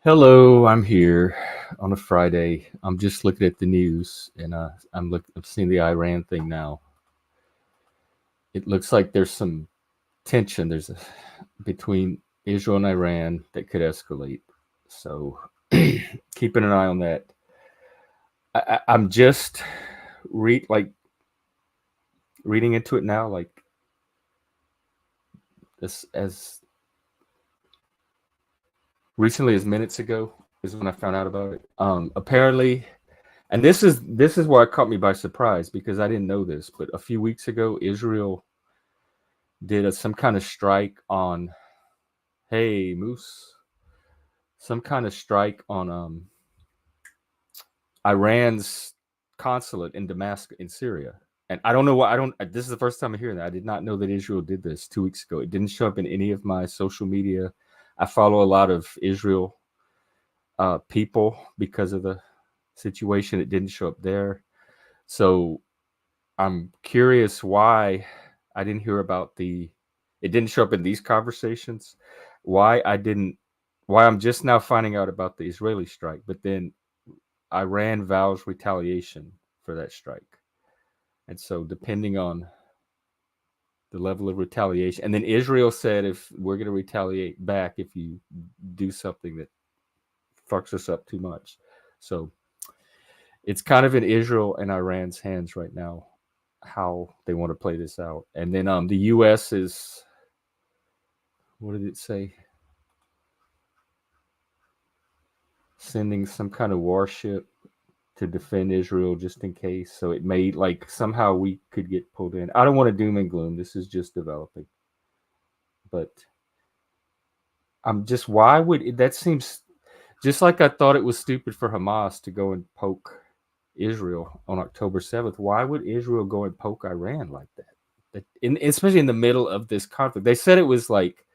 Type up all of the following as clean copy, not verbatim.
Hello, I'm here on a Friday. I'm just looking at the news, and I'm seeing the Iran thing now. It looks like there's some tension between Israel and Iran that could escalate. So keeping an eye on that. I'm just reading into it now, like this as recently as minutes ago is when I found out about it. Apparently, and this is why it caught me by surprise because I didn't know this, but a few weeks ago, Israel did some kind of strike on, hey Moose, some kind of strike on Iran's consulate in Damascus in Syria. And I don't know why this is the first time I'm hearing that. I did not know that Israel did this 2 weeks ago. It didn't show up in any of my social media. I follow a lot of Israel people because of the situation. It didn't show up there. So I'm curious why I didn't hear about it didn't show up in these conversations. Why I'm just now finding out about the Israeli strike, but then Iran vows retaliation for that strike. And so depending on the level of retaliation, and then Israel said, if we're going to retaliate back if you do something that fucks us up too much. So it's kind of in Israel and Iran's hands right now how they want to play this out. And then the U.S. is, what did it say? Sending some kind of warship to defend Israel just in case. So it may, like, somehow we could get pulled in. I don't want to doom and gloom. This is just developing. But I'm just, that seems just like I thought it was stupid for Hamas to go and poke Israel on October 7th. Why would Israel go and poke Iran like that? Especially in the middle of this conflict. They said it was like,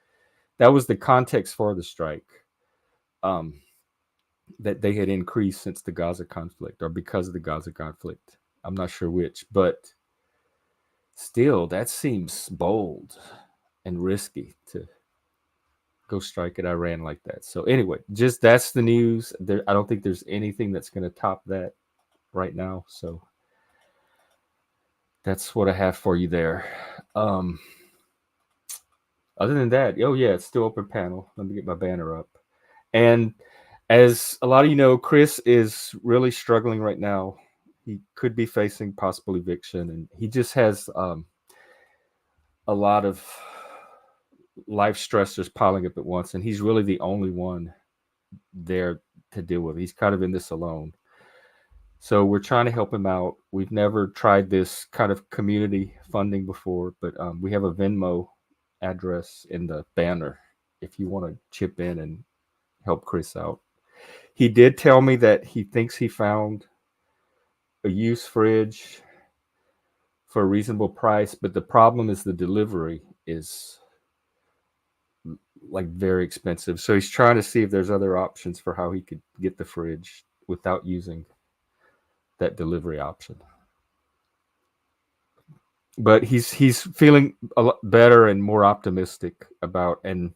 that was the context for the strike. That they had increased since the Gaza conflict, or because of the Gaza conflict. I'm not sure which, but still, that seems bold and risky to go strike at Iran like that. So anyway, just that's the news. I don't think there's anything that's going to top that right now. So that's what I have for you there. Other than that, oh yeah, it's still open panel. Let me get my banner up. And as a lot of you know, Chris is really struggling right now. He could be facing possible eviction, and he just has a lot of life stressors piling up at once, and he's really the only one there to deal with. He's kind of in this alone. So we're trying to help him out. We've never tried this kind of community funding before, but we have a Venmo address in the banner if you want to chip in and help Chris out. He did tell me that he thinks he found a used fridge for a reasonable price, but the problem is the delivery is like very expensive. So he's trying to see if there's other options for how he could get the fridge without using that delivery option. But he's feeling a lot better and more optimistic about, and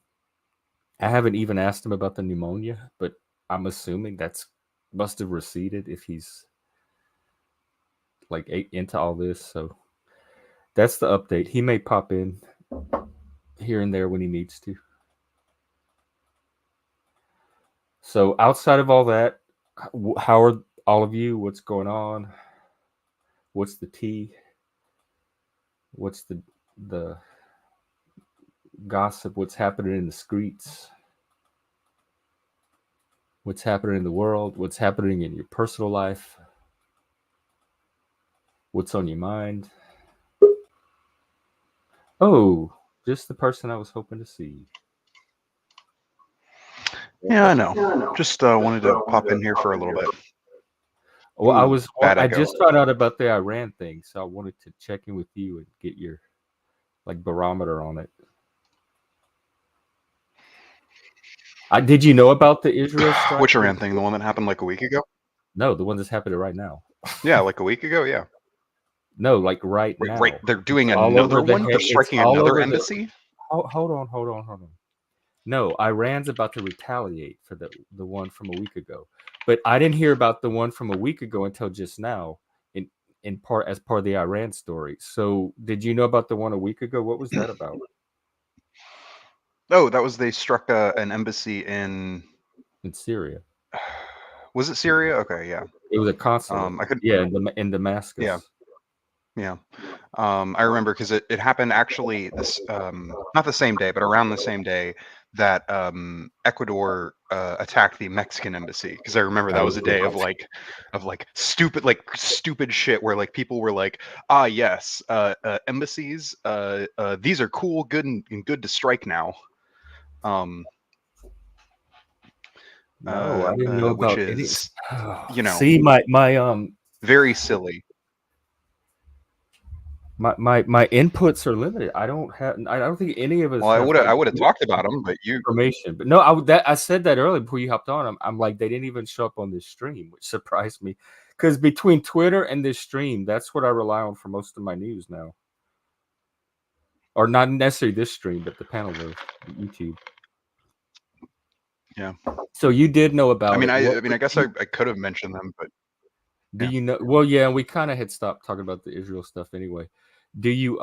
I haven't even asked him about the pneumonia, but I'm assuming that's must have receded if he's like into all this. So that's the update. He may pop in here and there when he needs to. So outside of all that, how are all of you? What's going on? What's the tea? What's the gossip? What's happening in the streets? What's happening in the world? What's happening in your personal life? What's on your mind? Oh, just the person I was hoping to see. Yeah, I know. Just wanted to pop in here for a little bit. Well, I just found out about the Iran thing, so I wanted to check in with you and get your like barometer on it. Did you know about the Israel strike? Which Iran thing? The one that happened like a week ago? No, the one that's happening right now. Yeah, like a week ago. Yeah. No, like right now. Right, they're doing It's all over another the one. They're head. It's striking all another over embassy. hold on. No, Iran's about to retaliate for the one from a week ago, but I didn't hear about the one from a week ago until just now, in part as part of the Iran story. So, did you know about the one a week ago? What was that about? Oh, that was they struck an embassy in. In Syria, Was it Syria? Okay, yeah. it was a consulate. I could. Yeah, in Damascus. Yeah, yeah. I remember because it happened actually this not the same day, but around the same day that Ecuador attacked the Mexican embassy. Because I remember that was a day of stupid shit where like people were like, ah yes, embassies, these are cool, good and good to strike now. No, I didn't know Which about any. is See, my very silly. my inputs are limited. I don't think any of us Well, have I like would have talked about them, but you. information. But no, I said that earlier before you hopped on. I'm like, they didn't even show up on this stream, which surprised me. Because between Twitter and this stream, that's what I rely on for most of my news now. Or not necessarily this stream, but the panel of YouTube. Yeah. So you did know about I mean, it. I guess I could have mentioned them, but Do yeah. you know? Well, yeah, we kind of had stopped talking about the Israel stuff anyway. Do you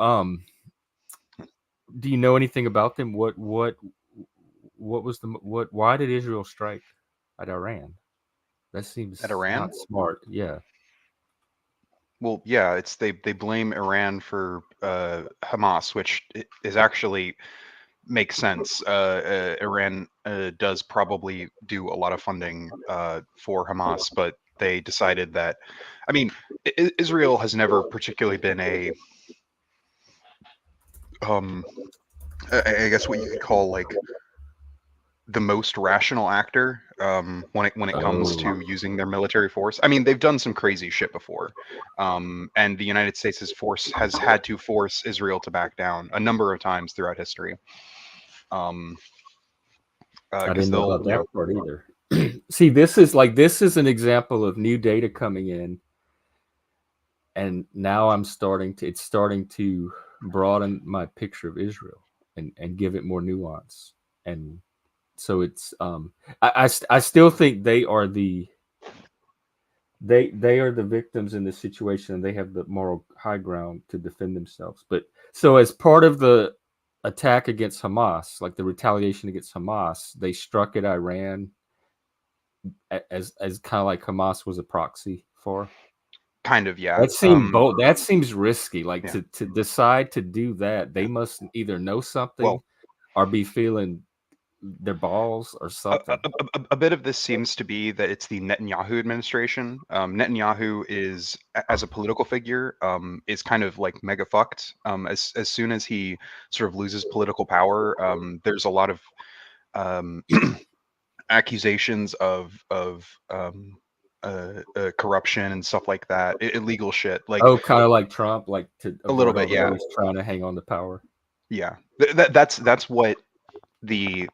know anything about them? What was why did Israel strike at Iran? That seems At Iran? not smart. Yeah. Well, yeah, it's they blame Iran for Hamas, which is actually makes sense. Iran does probably do a lot of funding for Hamas, but they decided that, I mean, Israel has never particularly been a I guess what you could call like the most rational actor when it comes to using their military force. I mean, they've done some crazy shit before, and the United States' force has had to force Israel to back down a number of times throughout history. I Because didn't know they'll, about that part either. See, this is an example of new data coming in, and now it's starting to broaden my picture of Israel and give it more nuance. And so it's I still think they are the victims in this situation, and they have the moral high ground to defend themselves. But so as part of the attack against Hamas, like the retaliation against Hamas, they struck at Iran as kind of like Hamas was a proxy for. kind of, yeah. That seemed bold. That seems risky. Like Yeah. to decide to do that, they must either know something Well, or be feeling their balls or something. a bit of this seems to be that it's the Netanyahu administration. Netanyahu is, as a political figure, is kind of like mega fucked. As soon as he sort of loses political power, there's a lot of accusations of corruption and stuff like that, illegal shit. Like Kind of like Trump, like to a little avert bit, all that, yeah, he's trying to hang on to power. yeah. That's what the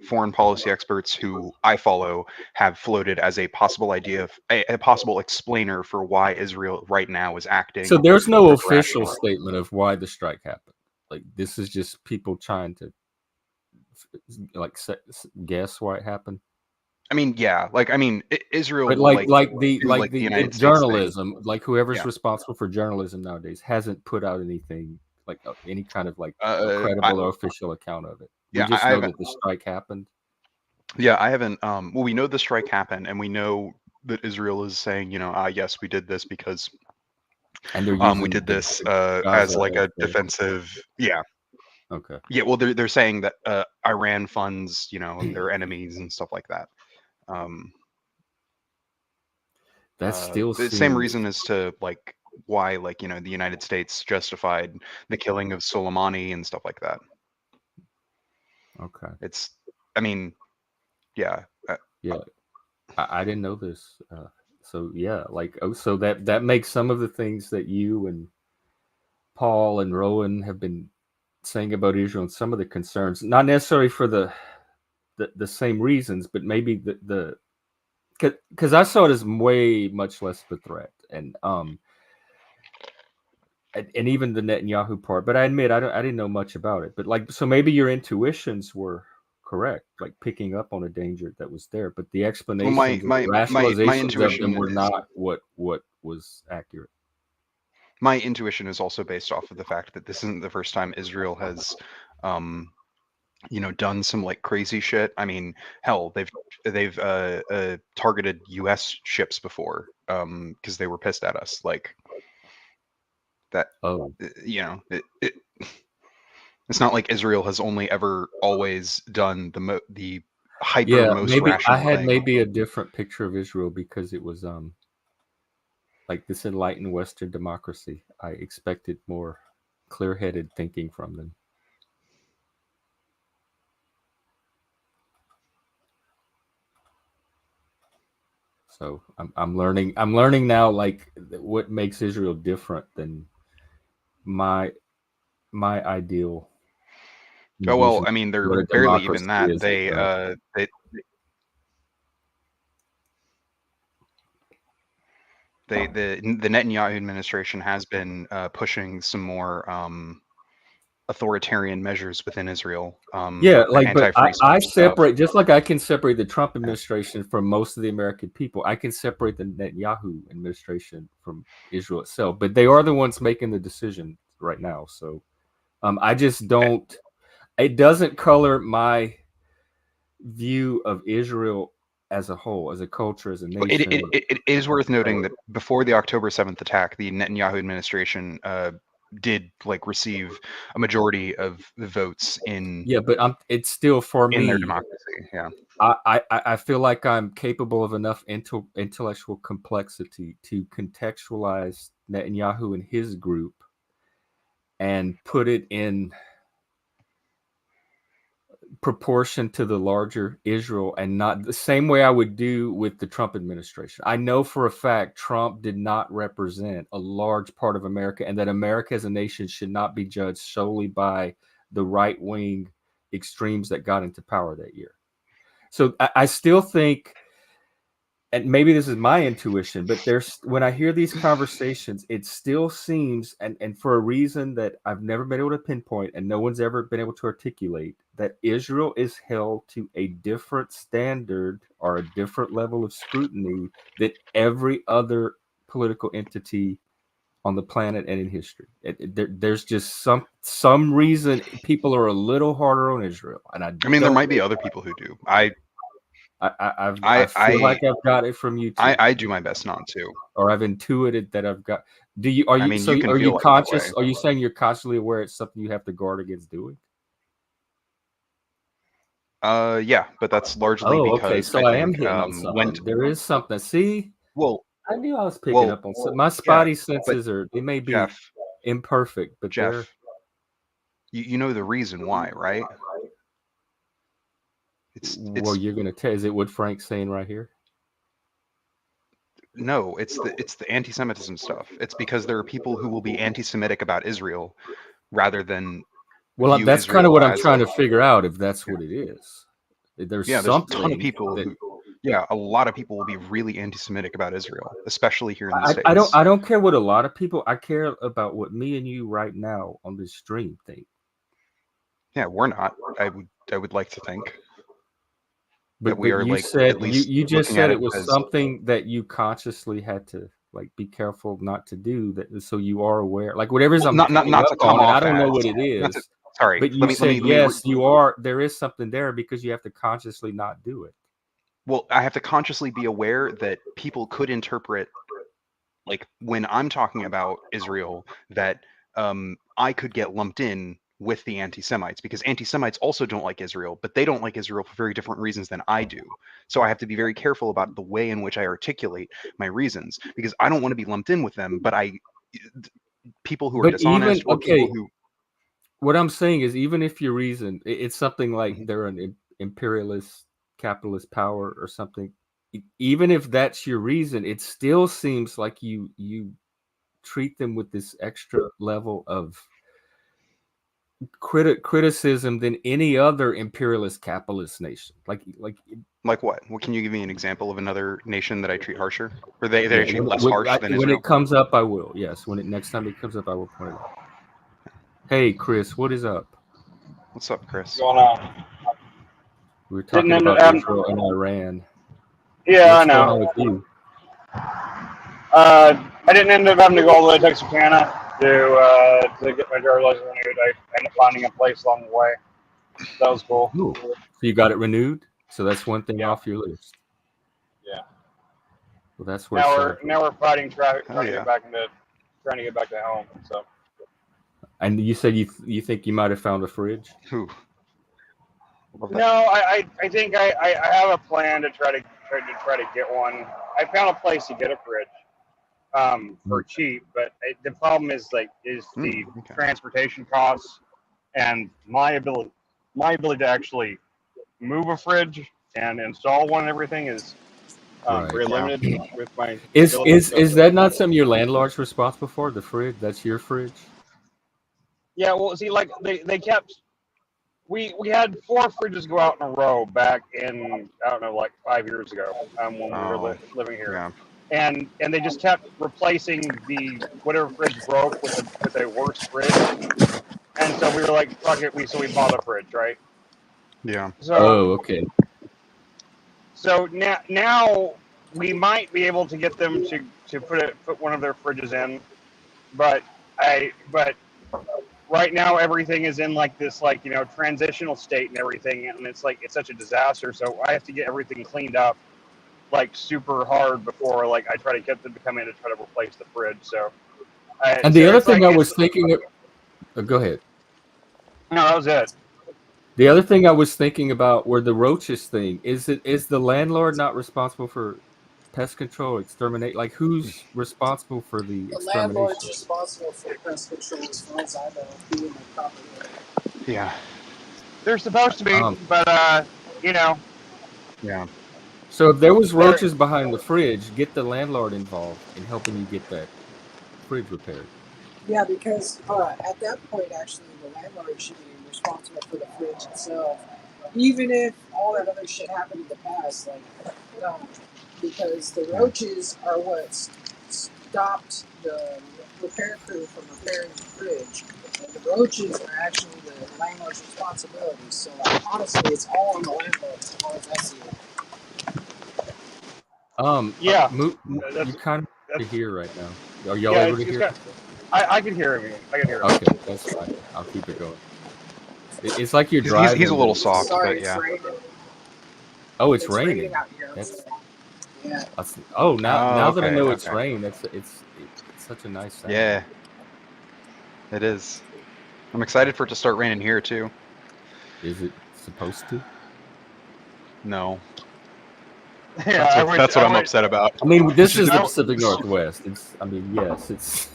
foreign policy experts who I follow have floated as a possible idea of a possible explainer for why Israel right now is acting. So there's no sort of official rationally. statement of why the strike happened. Like this is just people trying to like guess why it happened. I mean, yeah, like I mean, Israel But will like do, like the the United States thing. journalism, like whoever's Yeah. responsible for journalism nowadays hasn't put out anything like any kind of like I, credible or official account of it. We yeah, just I know haven't. that the strike happened. Yeah, I haven't. Well, we know the strike happened, and we know that Israel is saying, yes, we did this because And they're we using did this Gaza as like as a defensive. Yeah, okay. yeah. Well, they're saying that Iran funds, their enemies and stuff like that. That still The same seems reason as to like why, like the United States justified the killing of Soleimani and stuff like that. okay. It's, I mean, yeah. Yeah, I didn't know this. So yeah, like so that makes some of the things that you and Paul and Rowan have been saying about Israel and some of the concerns, not necessarily for the same reasons, but maybe the because I saw it as way much less of a threat. And and even the Netanyahu part. But I admit I didn't know much about it. But like, so maybe your intuitions were correct, like picking up on a danger that was there. But the Well, explanations, and the my rationalizations of them intuition were is not what was accurate. my intuition is also based off of the fact that this isn't the first time Israel has, done some like crazy shit. I mean, hell, they've targeted U.S. ships before, because they were pissed at us. Like that, Oh, it's not like Israel has only ever always done the hyper yeah. most Maybe I rational had thing. maybe a different picture of Israel because it was like this enlightened Western democracy. I expected more clear-headed thinking from them. So I'm learning now, like what makes Israel different than my ideal Oh well, vision I mean, of they're what a barely even democracy that. is. The Netanyahu administration has been pushing some more authoritarian measures within Israel, Yeah, like, but anti-free I speech stuff. separate, just like I can separate the Trump Yeah. administration from most of the American people. I can separate the Netanyahu administration from Israel itself, but they are the ones making the decision right now. So I just don't. It doesn't color my view of Israel as a whole, as a culture, as a It, nation. it, it, it is worth noting that before the October 7th attack, the Netanyahu administration did like receive a majority of the votes Yeah, but it's still for in their me. democracy. Yeah. I feel like I'm capable of enough intellectual complexity to contextualize Netanyahu and his group and put it in proportion to the larger Israel, and not the same way I would do with the Trump administration. I know for a fact Trump did not represent a large part of America, and that America as a nation should not be judged solely by the right wing extremes that got into power that year. So I still think, and maybe this is my intuition, but there's, when I hear these conversations, it still seems, and for a reason that I've never been able to pinpoint and no one's ever been able to articulate, that Israel is held to a different standard or a different level of scrutiny than every other political entity on the planet and in history. There's just some reason people are a little harder on Israel, and I I mean, there don't might be other people who do. I I feel like I've got it from you too, I do my best not to. or I've intuited that I've got. I mean, you can Are feel you like that way. conscious? Are you saying you're consciously aware it's something you have to guard against doing? Yeah, but that's largely Oh, okay. because So I I am think hitting on when something. There is something. See, well, I knew I was picking well, up on something. My yeah, spotty but senses are, they may be Jeff, imperfect, but they're, Jeff, you know the reason why, right? well, It's you're gonna tell. Is it what Frank's saying right here? no, it's the anti-Semitism stuff. It's because there are people who will be anti-Semitic about Israel rather than Well, view that's kind of Israel what I'm as trying to figure out, if that's yeah, what it is. There's yeah, there's a ton of something people that who yeah, a lot of people will be really anti-Semitic about Israel, especially here in the States. I don't care what a lot of people. I care about what me and you right now on this stream think. Yeah, we're not. I would like to think that we But are you like said, at least you just looking at said it it was as something that you consciously had to like be careful not to do. That, so you are aware, like whatever it is well, I'm picking not up to come on, and I off don't know as what it not to is. sorry. But you said Let me yes, you are. There is something there because you have to consciously not do it. well, I have to consciously be aware that people could interpret like when I'm talking about Israel that I could get lumped in with the anti-Semites because anti-Semites also don't like Israel, but they don't like Israel for very different reasons than I do. So I have to be very careful about the way in which I articulate my reasons because I don't want to be lumped in with them, but people who are But even dishonest or people okay, who what I'm saying is, even if your reason, it's something like Mhm. they're an imperialist capitalist power or something, even if that's your reason, it still seems like you treat them with this extra level of criticism than any other imperialist capitalist nation. Like Like what? What can you give me an example of another nation that I treat harsher, or they Yeah, treat less harsh than when Israel? it comes up, I will. Yes, next time it comes up, I will point it out. Hey, Chris, what is up? What's up, Chris? Going on? We were talking Didn't about end, Israel and Iran. Yeah, What's I going know. on with you? I didn't end up having to go all the way to Texarkana to get my driver's license renewed. I ended up finding a place along the way. That was cool. Ooh. So you got it renewed. So that's one thing Yeah. off your list. Yeah. Well, that's where. Now we're fighting traffic, Oh, trying to yeah. get back to home. So. And you said you think you might have found a fridge. Who? No, I think I have a plan to try to get one. I found a place to get a fridge for cheap, but the problem is the Okay. transportation costs and my ability to actually move a fridge and install one and everything is Right. very limited with my Is ability. that not something your landlord's responsible for? The fridge? That's your fridge? Yeah, well, see, like they kept. We had 4 fridges go out in a row back in, I don't know, like 5 years ago when we were living here, Yeah. and they just kept replacing the whatever fridge broke with a worse fridge, and so we were like, fuck it, so we bought a fridge, right? Yeah. So okay. So now we might be able to get them to put one of their fridges in, but right now everything is in like this transitional state and everything, and it's such a disaster. So I have to get everything cleaned up like super hard before I try to get them to come in to try to replace the fridge. So and the other thing I was thinking of, go ahead. No, that was it. The other thing I was thinking about were the roaches thing. Is the landlord not responsible for pest control, exterminate? Like, who's responsible for the extermination? The landlord's responsible for pest control as far as I know, being the property. Yeah. They're supposed to be, but Yeah. So if there was roaches behind the fridge, get the landlord involved in helping you get that fridge repaired. Yeah, because at that point, actually, the landlord should be responsible for the fridge itself, even if all that other shit happened in the past. Because the roaches are what stopped the repair crew from repairing the fridge, and the roaches are actually the landlord's responsibility. So honestly, it's all on the landlord as far as I see it. Yeah, you kind of hear right now. Are y'all able to hear? I can hear him. I can hear him. Okay, that's fine. I'll keep it going. It's like you're driving. He's a little soft, Sorry, but yeah. Oh, it's raining. Out here. Yeah. Now that I know it's rain, it's such a nice sound. Yeah. It is. I'm excited for it to start raining here too. Is it supposed to? No. Yeah, that's what I'm upset about. I mean, this is the Pacific Northwest. Yes, it's.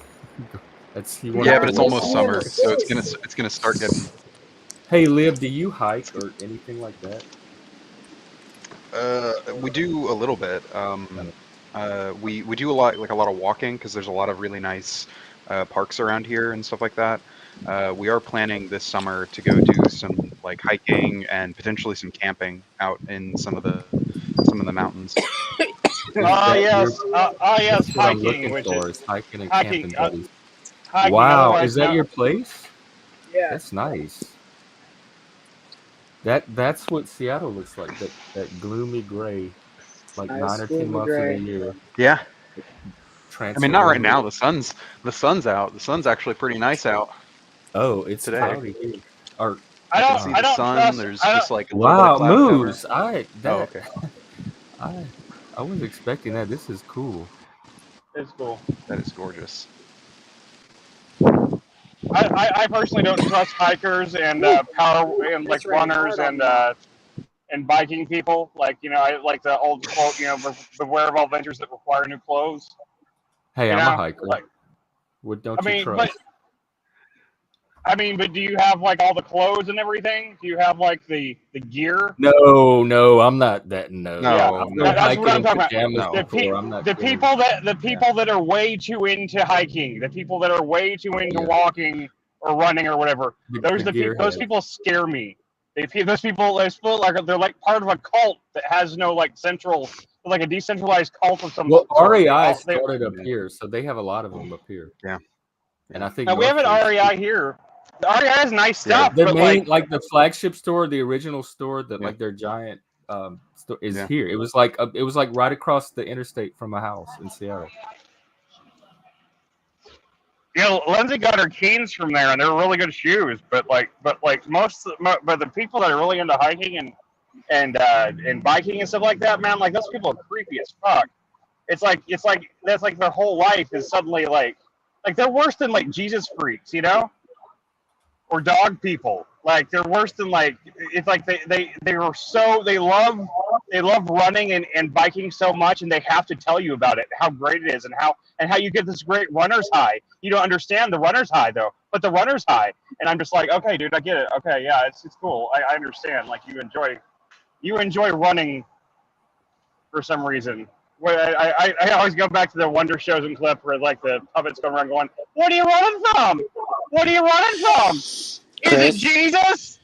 Yeah, but it's almost summer, so it's gonna start getting. Hey, Lib, do you hike or anything like that? We do a little bit. We do a lot of walking because there's a lot of really nice parks around here and stuff like that. We are planning this summer to go do some hiking and potentially some camping out in some of the mountains. Yes, That's what I'm looking which for, is hiking and camping buddies. hiking, Wow, is that your place? Yeah. That's nice. That's what Seattle looks like. That gloomy gray, like nice 9 or 10 months of the year. Yeah. I mean, not right now. The sun's out. The sun's actually pretty nice out. Oh, it's today. cloudy here. Or I don't see I the don't sun. trust, There's I just like a wow, little bit of cloud moose. cover. Okay. I was expecting that. This is cool. It's cool. That is gorgeous. I personally don't trust hikers and runners and biking people. I like the old quote, beware of all ventures that require new clothes. Hey, I'm a hiker. What don't you trust? But do you have all the clothes and everything? Do you have the gear? No, I'm not that. No, that's what I'm talking about. The people that are way too into hiking, the people that are way too into walking or running or whatever. Those people scare me. Those people they're like part of a cult that has no like central, like a decentralized cult of some Well, sort. REI They, started up here, so they have a lot of them up here. Yeah. And I think now we have an North Face- REI here. The REI has nice stuff, the but main, like the flagship store, the original store that Yeah. like their giant store is Yeah. here. It was like right across the interstate from my house in Seattle. Lindsay got her Keens from there, and they're really good shoes. But the people that are really into hiking and biking and stuff like that, man, like those people are creepy as fuck. It's like that's like their whole life is suddenly like they're worse than like Jesus freaks, you know, or dog people. Like they're worse than like it's like they love running and biking so much, and they have to tell you about it, how great it is, and how you get this great runner's high. You don't understand the runner's high though, but the runner's high. And I'm just like, okay, dude, I get it. Okay, yeah, it's cool. I understand. Like you enjoy running for some reason. Where I always go back to the Wonder Shows and clip where like the puppets go around going, "What are you running from? What are you running from? Is it Jesus?"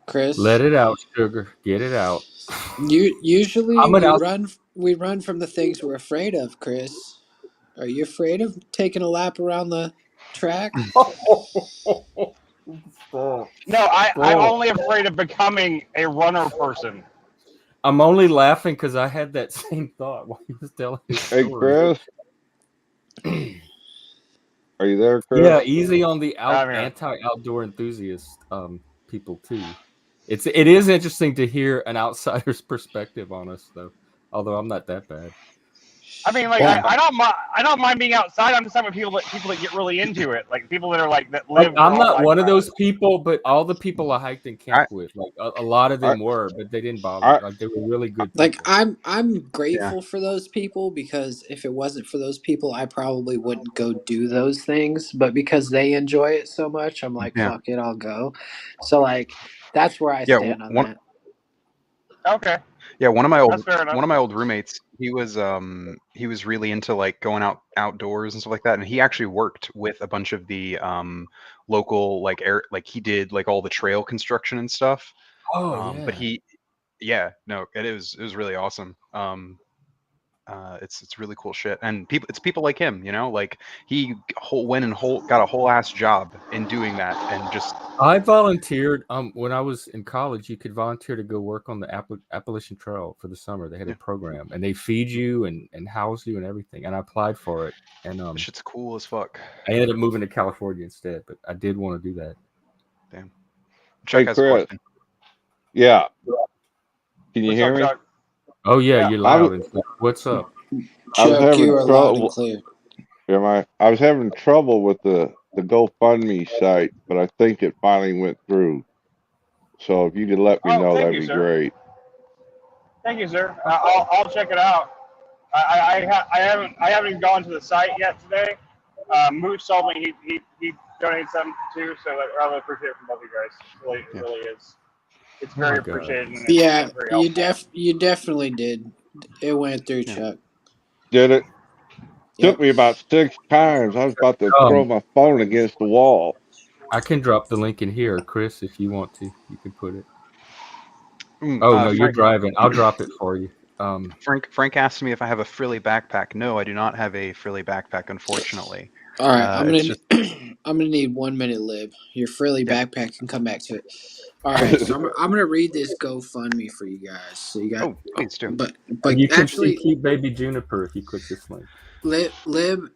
Chris, Let it out, sugar. Get it out. usually I'm an out- we run from the things we're afraid of. Chris, are you afraid of taking a lap around the track? No, I'm only afraid of becoming a runner person. I'm only laughing because I had that same thought while he was telling his story. Hey, Chris. Are you there, Chris? Yeah, easy on the I'm here. anti-outdoor enthusiast people too. It is interesting to hear an outsider's perspective on us, though. Although I'm not that bad. I mean, like Yeah. I don't mind being outside. I'm just talking about people that get really into it, like people that are like that live. Like, I'm their not whole one life of those people, but all the people I hiked in camp with, like a lot of them were, but they didn't bother. Like they were really good people. Like I'm grateful for those people, because if it wasn't for those people, I probably wouldn't go do those things. But because they enjoy it so much, I'm like, Yeah. fuck it, I'll go. So like that's where I Yeah, stand on one- that. Okay, Yeah, one of my that's fair enough. old roommates, he was really into like going outdoors and stuff like that, and he actually worked with a bunch of the local like he did like all the trail construction and stuff. But it was really awesome. It's really cool shit, and it's people like him, you know, like he got a whole ass job in doing that, and just I volunteered when I was in college. You could volunteer to go work on the Appalachian Trail for the summer. They had a program, and they feed you and house you and everything. And I applied for it, and that shit's cool as fuck. I ended up moving to California instead. But I did want to do that. Damn. Chuck has a Chris. question. Yeah. Can you What's hear up, me? Chuck? Oh yeah, Yeah. you're loud. And stuff. What's up? I was Chuck, having you are loud and trouble. clear. I was having trouble with the GoFundMe site, but I think it finally went through. So if you could let me know, thank that'd you, be sir. great. Thank you, sir. I'll check it out. I haven't even gone to the site yet today. Moose told me he donated some too, so I really appreciate it from both of you guys. It really is. It's very appreciated. And Yeah, it's very helpful. you definitely did. It went through, Yeah. Chuck. Did it? Yep. Took me about 6 times. I was about to throw my phone against the wall. I can drop the link in here, Chris, if you want to. You can put it. Mm, Oh no, you're Frank, driving. I'll drop it for you. Frank asked me if I have a frilly backpack. No, I do not have a frilly backpack, unfortunately. All right, I'm it's gonna just- I'm gonna need 1 minute, Lib. Your frilly backpack can come back to it. All right, so I'm gonna read this GoFundMe for you guys. So you got, Oh, please do. but You can actually, see cute baby Juniper if you click this link. Lib,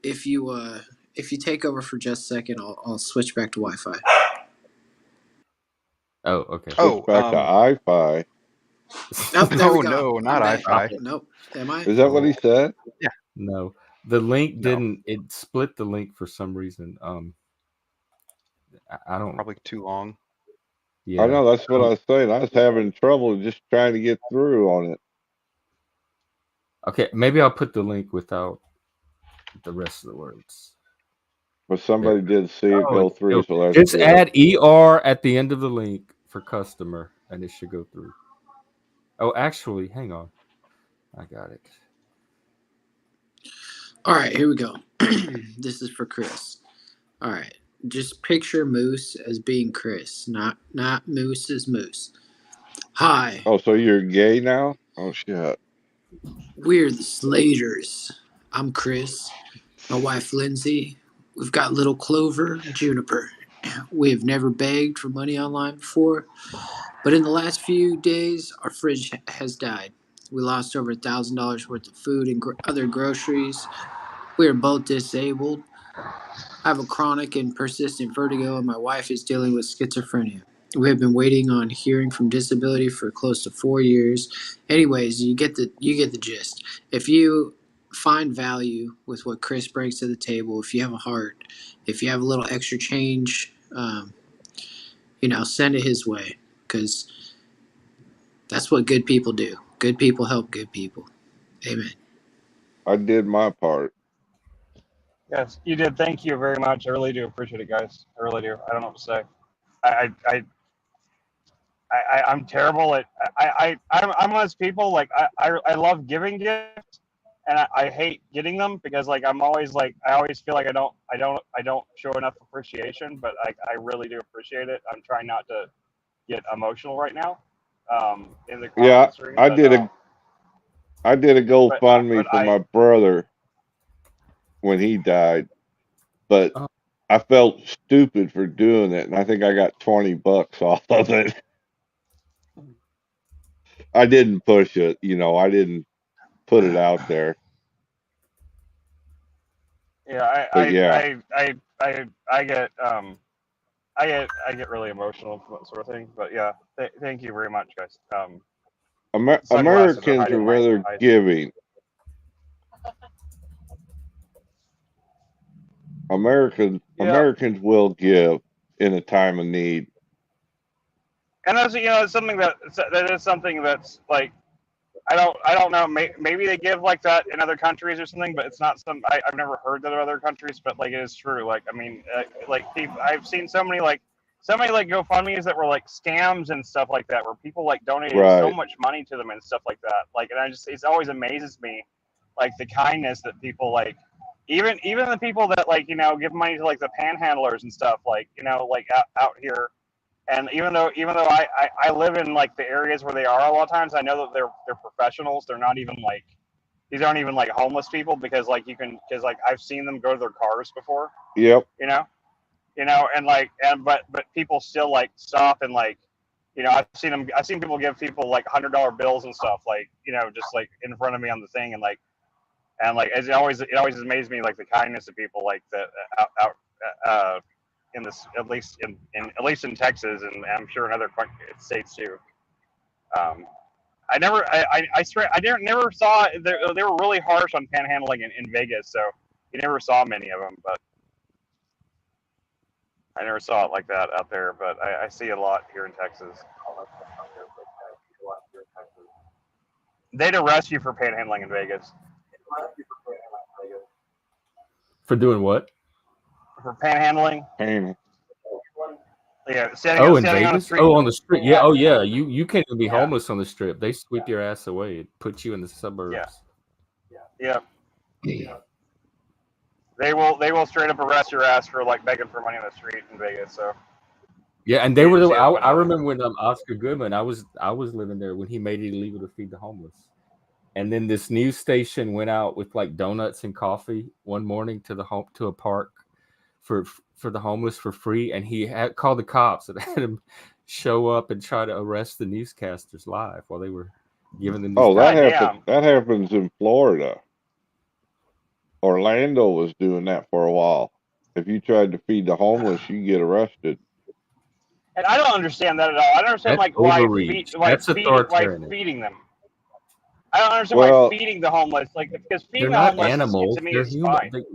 if you take over for just a second, I'll switch back to Wi-Fi. Oh, okay. Oh, Back to Wi-Fi. Oh, there we go. no, I'm not back. Wi-Fi. Nope. Am I? Is that what he said? No, the link No. didn't. It split the link for some reason. I don't. Probably too long. Yeah. I know, that's what I was saying. I was having trouble just trying to get through on it. Okay, maybe I'll put the link without the rest of the words. But somebody did see it go through, so that's Just good. add ER at the end of the link for customer, and it should go through. Oh, actually, hang on. I got it. All right, here we go. This is for Chris. All right. just picture Moose as being Chris, not Moose as Moose. Hi, Oh, so you're gay now? Oh shit. we're the Slaters. I'm Chris. My wife Lindsay. We've got little Clover and Juniper. We have never begged for money online before, but in the last few days, our fridge has died. We lost over $1,000 worth of food and other groceries. We are both disabled. I have a chronic and persistent vertigo, and my wife is dealing with schizophrenia. We have been waiting on hearing from disability for close to 4 years. Anyways, you get the gist. If you find value with what Chris brings to the table, if you have a heart, if you have a little extra change, send it his way, because that's what good people do. Good people help good people. Amen. I did my part. Yes, you did. Thank you very much. I really do appreciate it, guys. I really do. I don't know what to say. I'm terrible at. I'm one of those people, like, I love giving gifts, and I hate getting them, because like I always feel like I don't show enough appreciation, but I really do appreciate it. I'm trying not to get emotional right now, in the Yeah, comment stream, I did a GoFundMe for my brother when he died, but Oh. I felt stupid for doing it, and I think I got $20 off of it. I didn't push it, I didn't put it out there. Yeah, But yeah, I get really emotional for that sort of thing. But yeah, thank you very much, guys. Sunglasses are Americans are hiding my rather eyes. giving. Americans will give in a time of need. And that's it's something that is something that's like, I don't know. Maybe they give like that in other countries or something, but it's not I've never heard that in other countries. But like, it is true. Like, I mean, like people, I've seen so many like GoFundMe's that were like scams and stuff like that, where people like donated so Right. much money to them and stuff like that. Like, and it always amazes me, like the kindness that people, like, even the people that, like, give money to like the panhandlers and stuff, like, like out here. And even though I live in like the areas where they are a lot of times, I know that they're professionals. They're not even like, these aren't even like homeless people, because like because like I've seen them go to their cars before. Yep. And like, but people still like stop and like, I've seen people give people like $100 bills and stuff, like, just like in front of me on the thing, and like it always amazes me, like the kindness of people, like that out in this, at least in Texas, and I'm sure in other states too. I swear I never saw, they were really harsh on panhandling in Vegas, so you never saw many of them, but I never saw it like that out there, but I see it a lot here in Texas. They'd arrest you for panhandling in Vegas. For doing what? For panhandling? Yeah, standing in on the Vegas? street. Oh, on the street. Yeah. Yeah. Oh, yeah. You can't even be Yeah. homeless on the strip. They sweep your ass away and put you in the suburbs. Yeah. They will straight up arrest your ass for like begging for money on the street in Vegas. So. Yeah, and they were. I remember when Oscar Goodman. I was living there when he made it illegal to feed the homeless. And then this news station went out with like donuts and coffee one morning to a park for the homeless for free, and he had called the cops and had him show up and try to arrest the newscasters live while they were giving the news. Oh, that happens in Florida. Orlando was doing that for a while. If you tried to feed the homeless, you get arrested. And I don't understand that at all. I don't understand why feeding them. I don't understand why feeding the homeless, like, because feeding the homeless animals, to me they're is human. fine.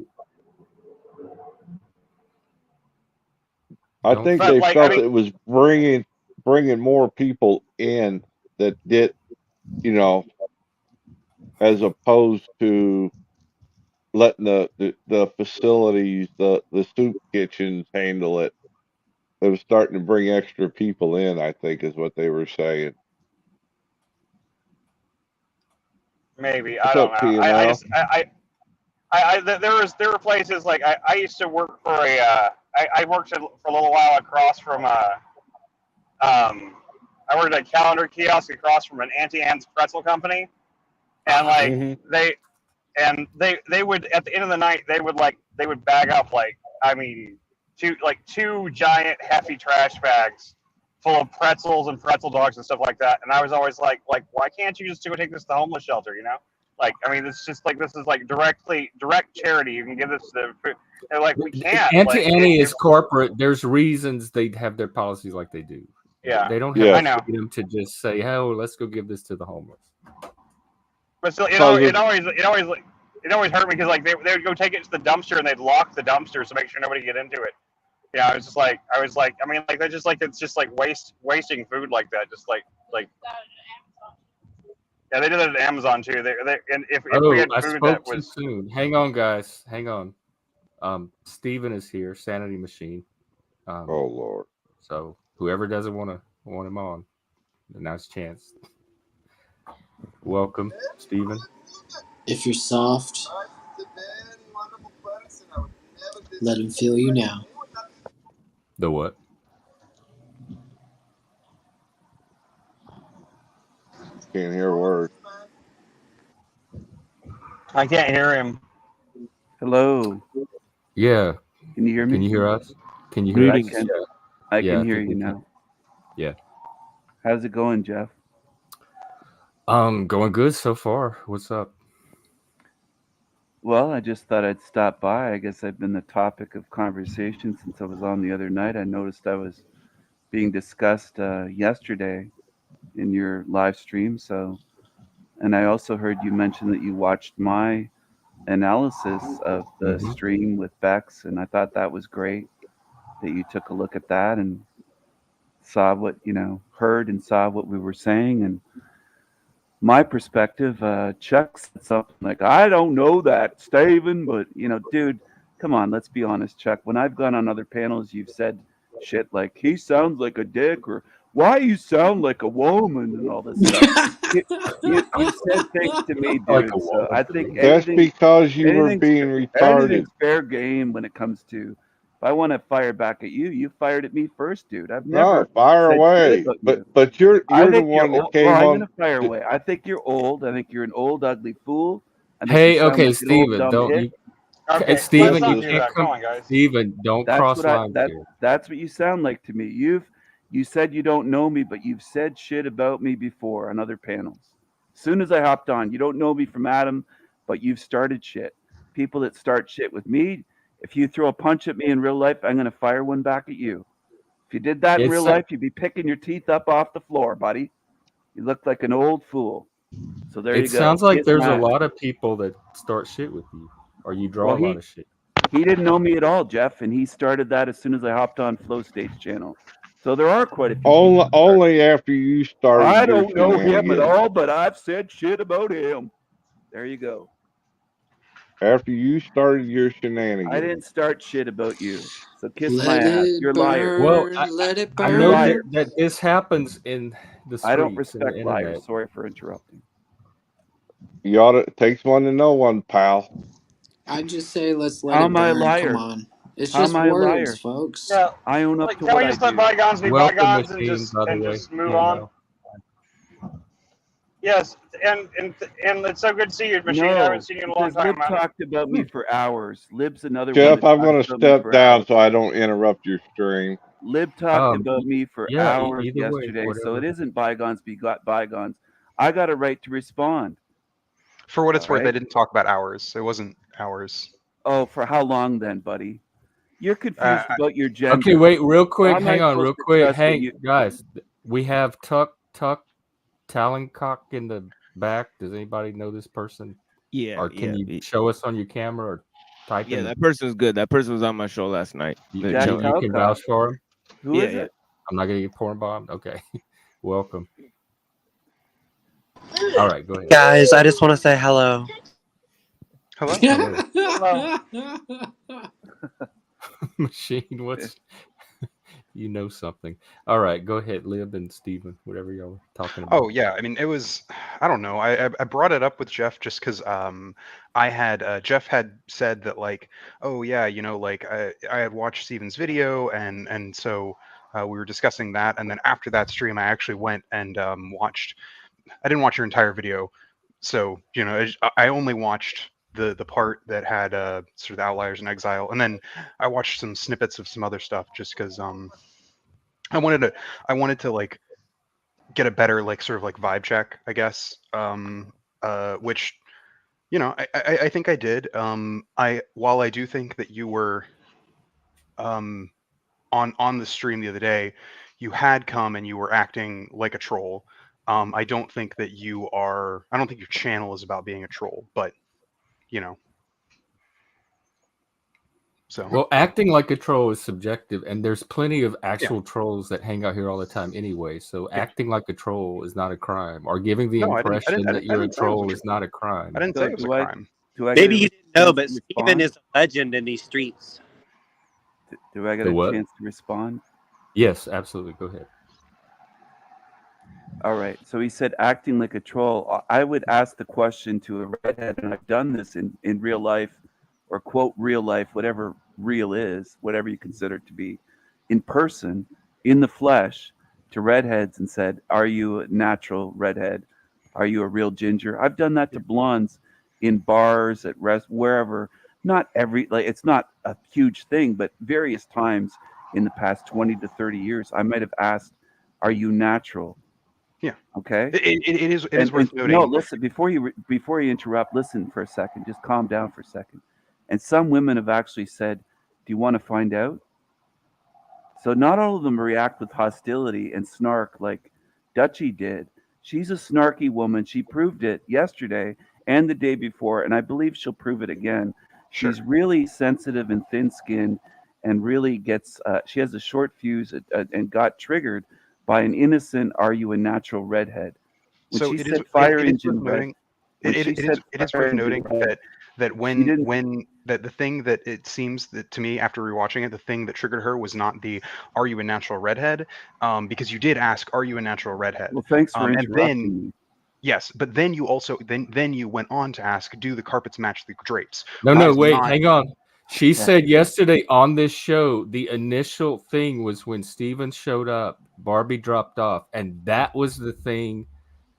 I think they felt it was bringing more people in that did, as opposed to letting the facilities, the soup kitchens handle it. It was starting to bring extra people in, I think, is what they were saying. Maybe. What's I don't up, know. TML? There were places like I used to work for I worked for a little while across from I worked at a calendar kiosk across from an Auntie Anne's pretzel company, and like they would at the end of the night they would bag up two giant hefty trash bags full of pretzels and pretzel dogs and stuff like that. And I was always like why can't you just go take this to the homeless shelter? Like, I mean, it's just like, this is like direct charity. You can give this to they're like, we can't. Auntie Annie is corporate. There's reasons they have their policies like they do. Yeah, they don't have I know. freedom to just say, "Oh, let's go give this to the homeless." But still, it always hurt me because like they would go take it to the dumpster and they'd lock the dumpster to make sure nobody get into it. Yeah, I was like, I mean, like it's just like wasting food like that, just like. Yeah, they did that at Amazon too. And if we had food that was too soon. Hang on, guys. Hang on. Steven is here, SanityMachine. Oh Lord. So whoever doesn't want him on, now's chance. Welcome, Steven. If you're soft, let him feel you now. The what? Can't hear a word. I can't hear him. Hello. Yeah. Can you hear me? Can you hear us? Can you hear us? I can hear you now. Yeah. How's it going, Jeff? Going good so far. What's up? Well, I just thought I'd stop by. I guess I've been the topic of conversation since I was on the other night. I noticed I was being discussed yesterday in your live stream. And I also heard you mention that you watched my analysis of the stream with Bex, and I thought that was great that you took a look at that and saw what, heard and saw what we were saying. And my perspective, Chuck said something like, I don't know that, Steven, but, dude, come on, let's be honest, Chuck. When I've gone on other panels, you've said shit like, he sounds like a dick, or why you sound like a woman, and all this stuff. you said things to me, dude. So I think that's because you were being retarded. Anything's fair game when it comes to. If I want to fire back at you, you fired at me first, dude. I've never fire away. But you're the one that came on. I'm gonna fire away. I think you're old. I think you're an old, ugly fool. Hey, okay, Steven, don't you? Okay, Steven, you can't come on, guys. Steven, don't cross lines here. That's what you sound like to me. You said you don't know me, but you've said shit about me before on other panels. As soon as I hopped on, you don't know me from Adam, but you've started shit. People that start shit with me, if you throw a punch at me in real life, I'm going to fire one back at you. If you did that in real life, you'd be picking your teeth up off the floor, buddy. You look like an old fool. So there you go. It sounds like there's a lot of people that start shit with you, or you draw a lot of shit. He didn't know me at all, Jeff, and he started that as soon as I hopped on Flow Stage channel. So there are quite a few. Only after you started. I don't know him at all, but I've said shit about him. There you go. After you started your shenanigans. I didn't start shit about you. So kiss my ass. You're a liar. Well, let it burn. I know that this happens in the streets. I don't respect liars. Sorry for interrupting. It takes one to know one, pal. I just say let's let it burn. Come on. It's just words, folks. Yeah. I own up to can what we I just do. let bygones be bygones and Machine, just move on? Yes, and it's so good to see you, Machine. I haven't seen you in a long time. Lib talked about me for hours. Lib's another Jeff, one. I'm going to step down so I don't interrupt your stream. Lib talked about me for hours yesterday, so it isn't bygones be bygones. I got a right to respond. For what it's worth, I didn't talk about hours. It wasn't hours. Oh, for how long then, buddy? You're confused about your gender. Okay, wait, real quick. Hang on, real quick. Hey, guys, we have Tuck Taloncock in the back. Does anybody know this person? Yeah. Or can you show us on your camera or type in? Yeah, that person's good. That person was on my show last night. You can vouch for him? Who is it? I'm not going to get porn bombed? Okay. Welcome. All right, go ahead. Guys, I just want to say hello. Hello. Machine, You know something. All right, go ahead, Lib and Steven, whatever y'all were talking about. Oh yeah, I mean it was. I don't know. I brought it up with Jeff just because I had Jeff had said that like, oh yeah, like I had watched Steven's video and so we were discussing that, and then after that stream I actually went and watched. I didn't watch your entire video, so I only watched the part that had sort of the Outliers in Exile, and then I watched some snippets of some other stuff just because I wanted to like get a better like sort of like vibe check, I guess. Which I think I did. While I do think that you were on the stream the other day, you had come and you were acting like a troll. I don't think that you are. I don't think your channel is about being a troll, but you know. So Well, acting like a troll is subjective, and there's plenty of yeah, actual trolls that hang out here all the time anyway. So yeah. acting like a troll is not a crime, or giving the No, I didn't. I impression didn't. I that didn't, I you're a didn't say it was a troll is troll. not a crime. I didn't say it was a crime. Do I Maybe get you a didn't know, chance but to Steven respond? is a legend in these streets. Do I get The a what? chance to respond? Yes, absolutely. Go ahead. All right. So he said acting like a troll. I would ask the question to a redhead, and I've done this in real life, or quote real life, whatever real is, whatever you consider it to be, in person, in the flesh, to redheads and said, "Are you a natural redhead? Are you a real ginger?" I've done that to blondes in bars, at wherever. Not every, like, it's not a huge thing, but various times in the past 20 to 30 years, I might have asked, "Are you natural?" Yeah. Okay. It is worth noting. No, listen, before you interrupt, listen for a second. Just calm down for a second. And some women have actually said, "Do you want to find out?" So not all of them react with hostility and snark like Dutchie did. She's a snarky woman. She proved it yesterday and the day before, and I believe she'll prove it again. Sure. She's really sensitive and thin-skinned, and really gets. She has a short fuse and got triggered by an innocent "Are you a natural redhead?" When So she it is. said fire It is engine worth red, noting. when It, she it said is. It is fire worth engine noting red, that she didn't. when that the thing that it seems that to me after rewatching it, the thing that triggered her was not the "Are you a natural redhead?" Because you did ask, "Are you a natural redhead?" Well, thanks for And interrupting then me. yes, but then you also then you went on to ask, "Do the carpets match the drapes?" No, That no, is wait, not. hang on. She Yeah. said yesterday on this show, the initial thing was when Steven showed up, Barbie dropped off, and that was the thing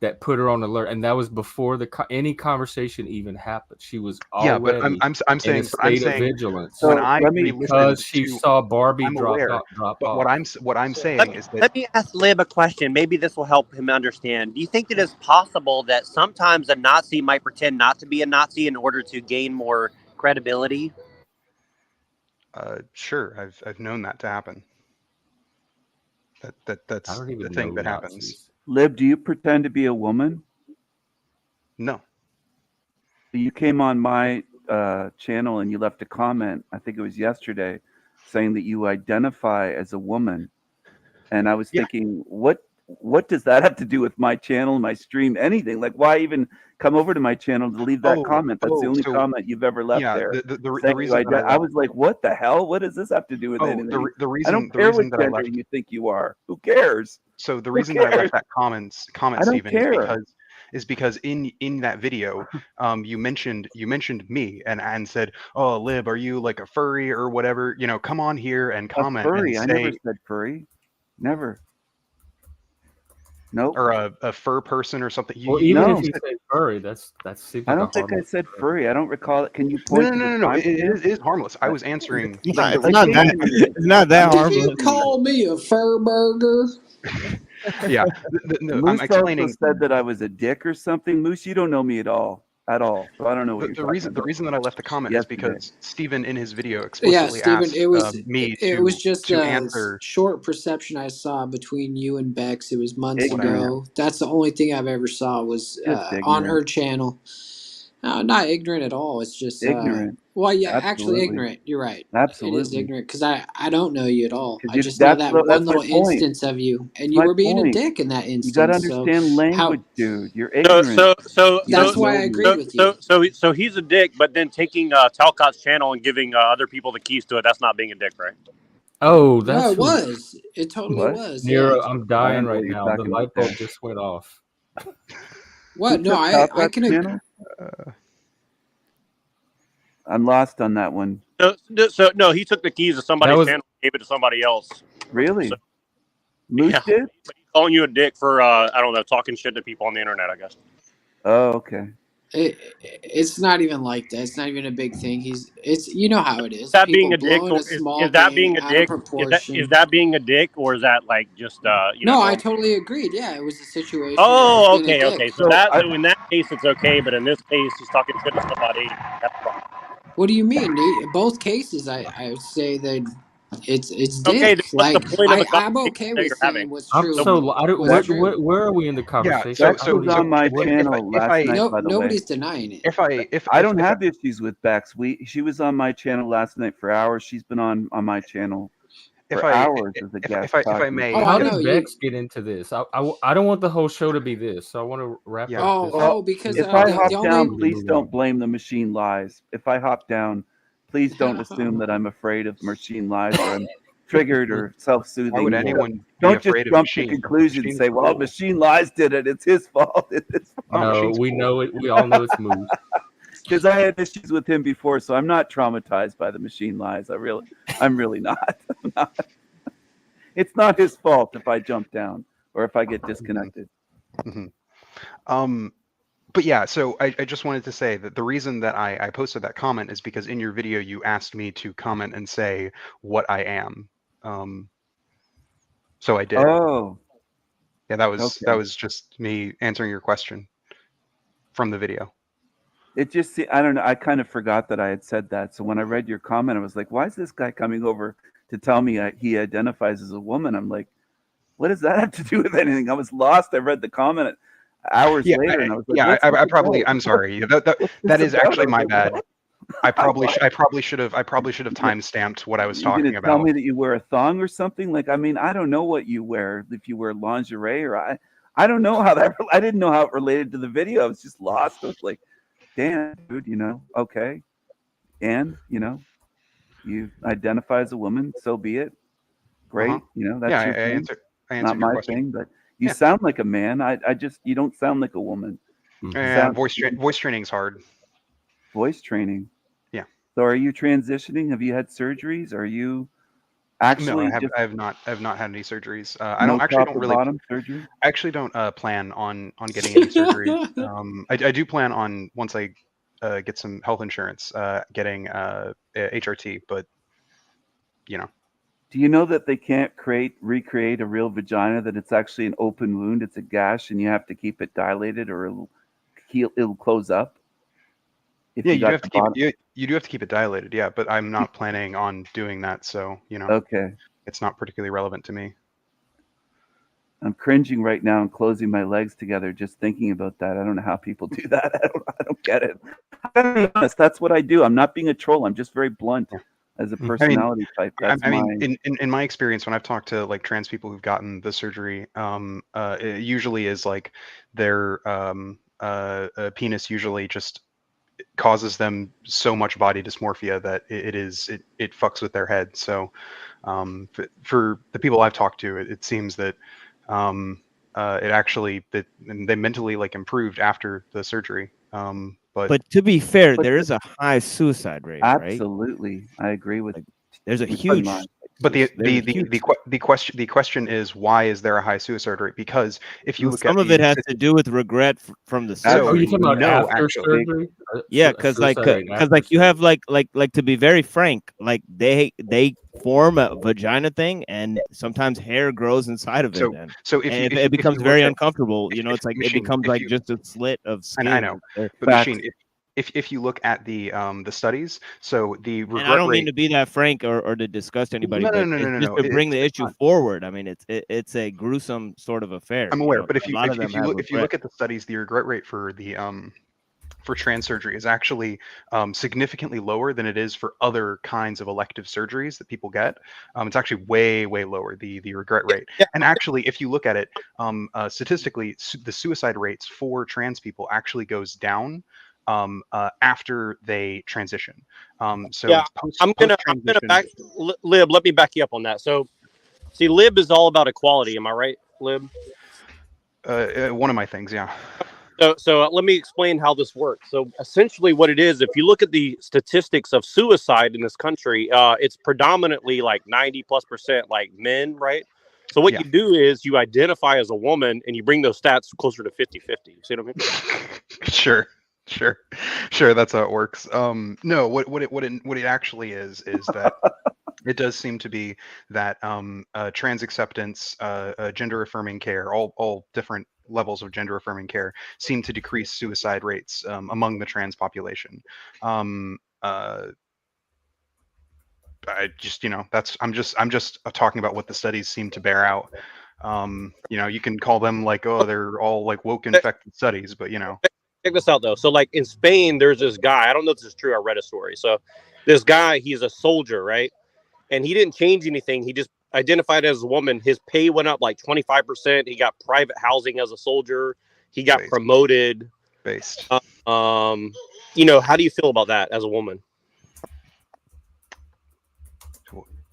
that put her on alert, and that was before any conversation even happened. She was Yeah, but already I'm in a saying state of vigilance when So I let me. re-listened because she to, saw Barbie I'm drop aware, off. but what I'm So saying is that Let me ask Lib a question. Maybe this will help him understand. Do you think that it's possible that sometimes a Nazi might pretend not to be a Nazi in order to gain more credibility? sure, I've known that to happen. I That's don't the even thing know that happens. Nazis. Lib, do you pretend to be a woman? No. You came on my channel and you left a comment, I think it was yesterday, saying that you identify as a woman. And I was Yeah. thinking, what does that have to do with my channel, my stream, anything? Like, why even come over to my channel to leave that comment? That's the only So comment you've ever left yeah, there. the Saying you reason that I was like, what the hell? What does this have to do with anything? the I don't reason care what that I gender left. you think you are. Who cares? So the Who reason that I cares? left that comment, I don't Stephen, care. is because in that video, you mentioned me and said, "Oh, Lib, are you like a furry or whatever? Come on here and A comment and furry. I never say, said furry. Never. Nope. or a fur person or something." Well, even if No. you say furry, that seems I like a don't think I harmless. said furry. I don't recall it. Can you No, point to the no. It timestamp? is harmless. I was answering It's like not. the It's not reason. that. Occasionally, It's not that Did you harmless. call me a fur burger? Yeah, no, I'm Moose also explaining. said that I was a dick or something. Moose, you don't know me at all. So I don't know what you're The talking reason about. that I left the comment is Yesterday. because Stephen in his video Yeah, explicitly Steven, asked it was me it was just to a answer short perception I saw between you and Bex. It was months what I Ignorant. ago. That's the only thing I've ever saw was Just on her ignorant. channel. Not ignorant at all. It's just Ignorant. well, yeah, actually Absolutely. ignorant. You're right. It is Absolutely. ignorant because I don't know you at all. I Because just know that one that's my little point. instance of you, and It's you my were being a point. dick in that You got to instance. So understand language, how? dude. You're So ignorant. You That's don't why know I me. agreed with you. so he's a dick, but then taking Talcott's channel and giving other people the keys to it, that's not being a dick, right? Oh, No, that's it who. was. It totally What? was. Yeah. Nero, I'm I dying don't know right what you're now. The talking about light bulb there. just went off. Who What? No, took out I that can. channel? I'm lost on that one. So no, he took the keys to That somebody's was channel, and gave it to somebody else. So Really? Moose yeah, did? but he's calling you a dick for I don't know, talking shit to people on the internet, I guess. Oh, okay. It's not even like that. It's not even a big thing. It's you know how it is. Is that being People a dick, blowing or a small is that thing being a out of dick? proportion. Is that being a dick, or is that like just No, I normal? totally agreed. Yeah, it was a situation where I was Oh, being a okay. dick. So in that case it's okay, but in this case he's talking shit to somebody. That's wrong. What do you mean? In both cases, I would say that it's Okay, then dick. what's the Like point of a I'm conversation okay that with you're saying having? what's I'm true. so I don't, What's what true? where are we in the Yeah. conversation? So Bex I don't was even. on my What, channel last night, No, by the way. nobody's denying it. I don't have issues with Bex. She was on my channel last night for hours. She's been on my channel for hours as a guest if I talking. may, Oh, how I know did you. Bex get into this? I don't want the whole show to be this. So I want to wrap Yeah. up this. Oh, because If I the hop down, only please don't blame the machine lies. If I hop down, please don't assume that I'm afraid of machine lies or I'm triggered or self-soothing. Why would anyone be Don't just afraid of jump to machines? conclusions and Machines say, "Well, rule. machine lies did it. It's his fault." It's his fault. No, Machines we rule. know it. We all know it's Moose. Because I had issues with him before, so I'm not traumatized by the machine lies. I'm really not. I'm not. It's not his fault if I jump down or if I get disconnected. But yeah, so I just wanted to say that the reason that I posted that comment is because in your video you asked me to comment and say what I am. So I did. Oh, Yeah, that okay. was just me answering your question from the video. It just, I don't know. I kind of forgot that I had said that. So when I read your comment, I was like, why is this guy coming over to tell me he identifies as a woman? I'm like, what does that have to do with anything? I was lost. I read the comment hours later and I was like, I'm sorry. That is actually my bad. I probably should have time-stamped what I was You're talking gonna tell about. me that you wear a thong or something? Like, I mean, I don't know what you wear. If you wear lingerie or I don't know how that. I didn't know how it related to the video. I was just lost. I was like, damn, dude, okay, and you identify as a woman, so be it. Great, that's Yeah, your thing. I answered Not your my question. thing, but you sound like a man. I just you don't sound like a woman. Yeah, voice training's hard. Voice training. Yeah. So are you transitioning? Have you had surgeries? Are you actually? No, I have not had any surgeries. I No actually top don't or really. bottom surgery. I actually don't plan on getting any surgeries. I do plan on, once I get some health insurance, getting HRT, but Do you know that they can't recreate a real vagina? That it's actually an open wound. It's a gash, and you have to keep it dilated, or it'll close up. yeah, you do have to keep you do have to keep it dilated. Yeah, but I'm not planning on doing that, so Okay. it's not particularly relevant to me. I'm cringing right now and closing my legs together just thinking about that. I don't know how people do that. I don't get it. I gotta be honest, that's what I do. I'm not being a troll. I'm just very blunt as a personality type. That's in my experience, when I've talked to like trans people who've gotten the surgery, it usually is like their penis usually just causes them so much body dysmorphia that it fucks with their head. So for the people I've talked to, it seems that it actually that they mentally like improved after the surgery. But to be fair, there is a high suicide rate, right? Absolutely, I agree with. There's a huge. But the question is, why is there a high suicide rate? Because if you look at some of it has to do with regret from the surgery. Are you talking about after surgery? Yeah, because like you have like to be very frank, like they form a vagina thing, and sometimes hair grows inside of it. So if it becomes very uncomfortable, it's like it becomes like just a slit of skin. I know, but Machine, if you look at the studies, so the regret and I don't rate, mean to be that frank or to disgust anybody, No, but no, to bring the issue forward. I mean, it's a gruesome sort of affair. I'm aware, but if you look at the studies, the regret rate for the for trans surgery is actually significantly lower than it is for other kinds of elective surgeries that people get. It's actually way lower, the regret rate. And actually, if you look at it statistically, the suicide rates for trans people actually goes down after they transition. So Yeah, post I'm gonna transition. back Lib. Let me back you up on that. So, see, Lib is all about equality. Am I right, Lib? One of my things, yeah. So let me explain how this works. So essentially what it is, if you look at the statistics of suicide in this country, it's predominantly like 90+% like men, right? So what Yeah. you do is you identify as a woman and you bring those stats closer to 50-50. See what I mean? Sure. That's how it works. No, what it actually is that it does seem to be that trans acceptance, gender affirming care, all different levels of gender affirming care seem to decrease suicide rates among the trans population. I just, I'm just talking about what the studies seem to bear out. You can call them like, oh, they're all like woke infected studies, but Check this out though. So like in Spain, there's this guy. I don't know if this is true. I read a story. So this guy, he's a soldier, right? And he didn't change anything. He just identified as a woman. His pay went up like 25%. He got private housing as a soldier. He got promoted. Based. How do you feel about that as a woman?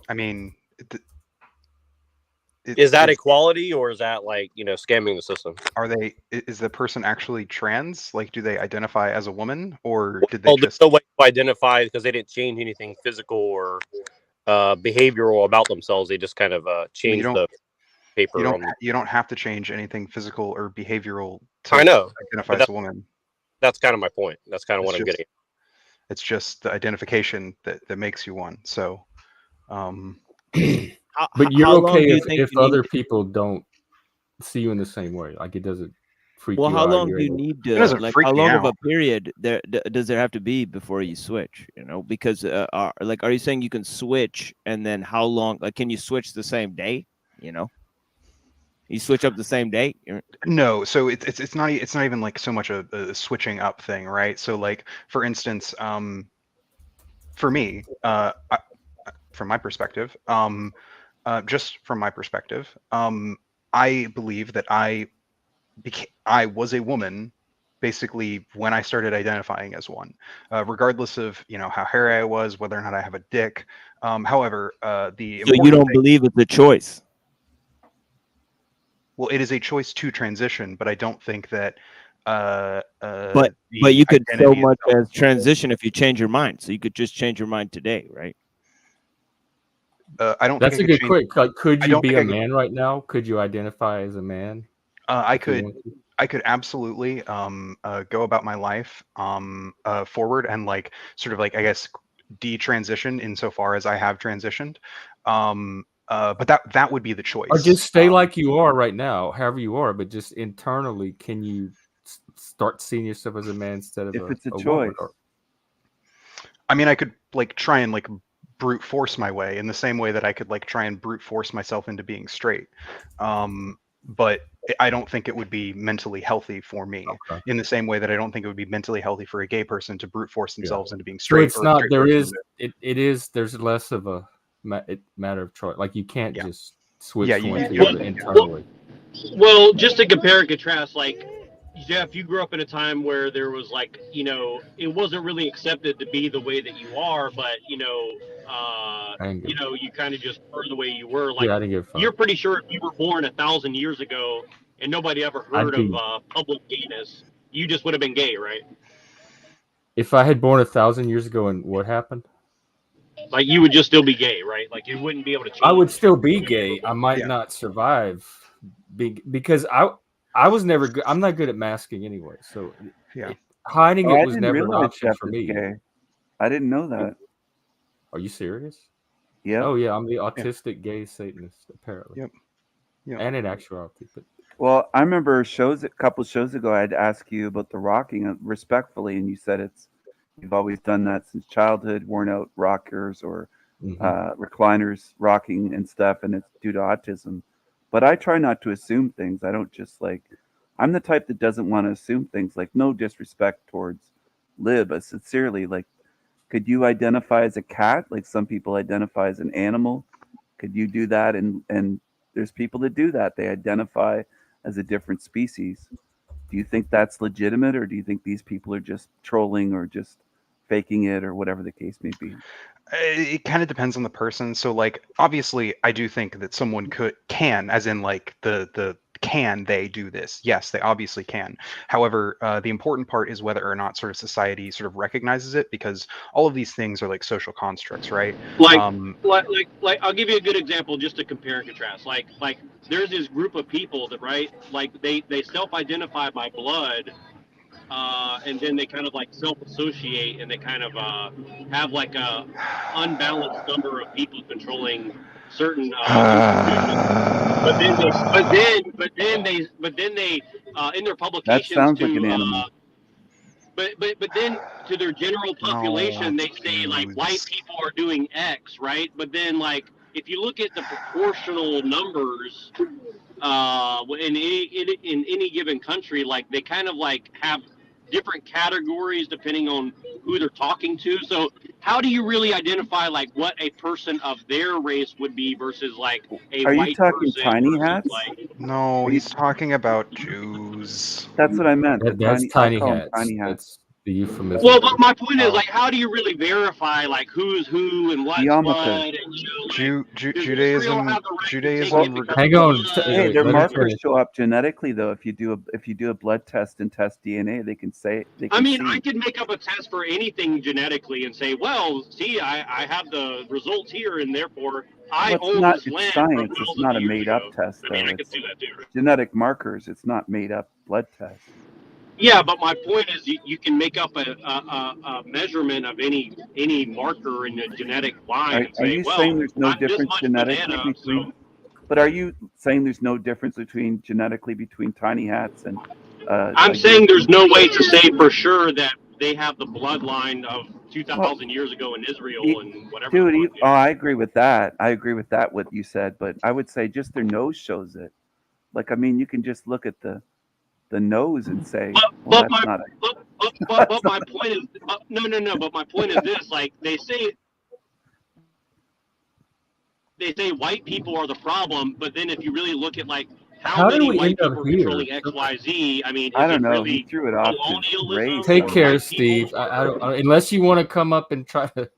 I mean, is that equality, or is that like, scamming the system? Is the person actually trans? Like, do they identify as a woman, or did they just no way to identify because they didn't change anything physical or behavioral about themselves? They just kind of changed the paper. You don't have to change anything physical or behavioral to identify as a woman. That's kind of my point. That's kind of what I'm getting at. It's just the identification that makes you one. So but you're okay if other people don't see you in the same way, like it doesn't freak you out. How long do you need to, like, how long of a period does there have to be before you switch, because are you saying you can switch, and then how long, like, can you switch the same day? You switch up the same day? No, so it's not even like so much a switching up thing, right? So like, for instance, for me, from my perspective, just from my perspective, I believe that I was a woman basically when I started identifying as one, regardless of how hairy I was, whether or not I have a dick. However, so you don't believe it's a choice? Well, it is a choice to transition, but I don't think that. But you could so much as transition if you change your mind. So you could just change your mind today, right? I don't. That's think a good quick. Like, could you be a man right now? Could you identify as a man? I could absolutely go about my life forward and like sort of like, I guess, detransition insofar as I have transitioned. But that would be the choice. Or just stay like you are right now, however you are, but just internally, can you start seeing yourself as a man instead of it's a choice? woman? I mean, I could like try and like brute force my way in the same way that I could like try and brute force myself into being straight. But I don't think it would be mentally healthy for me, in the same way that I don't think it would be mentally healthy for a gay person to brute force themselves into being straight. So it's not, there's less of a matter of choice. Like, you can't just switch from one to the other internally. Well, just to compare and contrast, like, Jeff, you grew up in a time where there was like, it wasn't really accepted to be the way that you are, but you kind of just were the way you were. Like, I didn't give a fuck. You're pretty sure if you were born 1,000 years ago and nobody ever heard of public gayness, you just would have been gay, right? If I had born 1,000 years ago, and what happened? Like, you would just still be gay, right? Like, you wouldn't be able to change. I would still be gay. I might not survive because I was never good. I'm not good at masking anyway. So hiding it was never an option for me. Gay. I didn't know that. Are you serious? Yeah. Oh yeah, I'm the autistic gay Satanist, apparently. Yep. And in actuality, but. Well, I remember a couple shows ago, I'd ask you about the rocking respectfully, and you said you've always done that since childhood, worn out rockers or recliners rocking and stuff, and it's due to autism. But I try not to assume things. I don't just I'm the type that doesn't want to assume things. Like, no disrespect towards Lib, but sincerely, like, could you identify as a cat? Like some people identify as an animal. Could you do that? And there's people that do that. They identify as a different species. Do Do you think that's legitimate, or do you think these people are just trolling or just faking it, or whatever the case may be? It kind of depends on the person. So like obviously I do think that someone can, as in like the can they do this? Yes, they obviously can. However, the important part is whether or not sort of society sort of recognizes it, because all of these things are like social constructs, right? Like I'll give you a good example just to compare and contrast. Like there's this group of people that, right, like they self-identify by blood, and then they kind of like self-associate, and they kind of have like a unbalanced number of people controlling certain institutions. But then they in their That publications sounds like an animal. But then to their general population, No, they say like white dudes. people are doing X, right? But then like if you look at the proportional numbers in any given country, like they kind of like have different categories depending on who they're talking to. So how do you really identify like what a person of their race would be versus like a Are you white talking person tiny versus hats? like? No, he's talking about Jews. That's what I meant. That's I tiny call them hats. tiny hats. That's the euphemism. Well, but my point is, Oh. like, how do you really verify, like, who's who and what's Yarmulke. what? And, Judaism. Hang on. Hey, their Let him markers finish. show up genetically, though. If you do a blood test and test DNA, they can say they can I mean, see. I could make up a test for anything genetically and say, well, see, I have the results here, and therefore I own this land. It's science. It's not a made-up test, though. I mean, I could It's do that too. Right? genetic markers. It's not made-up blood tests. Yeah, but my point is, you can make up a measurement of any marker in the genetic line and say, are you well, saying there's no I'm this difference much genetically banana, between? so. But are you saying there's no difference genetically between tiny hats and? I'm saying there's no way to say for sure that they have the bloodline of 2,000 years ago in Israel and whatever. Dude, I agree with that. I agree with that, what you said. But I would say just their nose shows it. Like, I mean, you can just look at the nose and say, but my point is, no. But my point is this: like they say white people are the problem, but then if you really look at like how many white people are controlling X, Y, Z, I mean, I don't know. Really he threw it off colonialism? Take care, Steve. I don't unless you want to come up and try to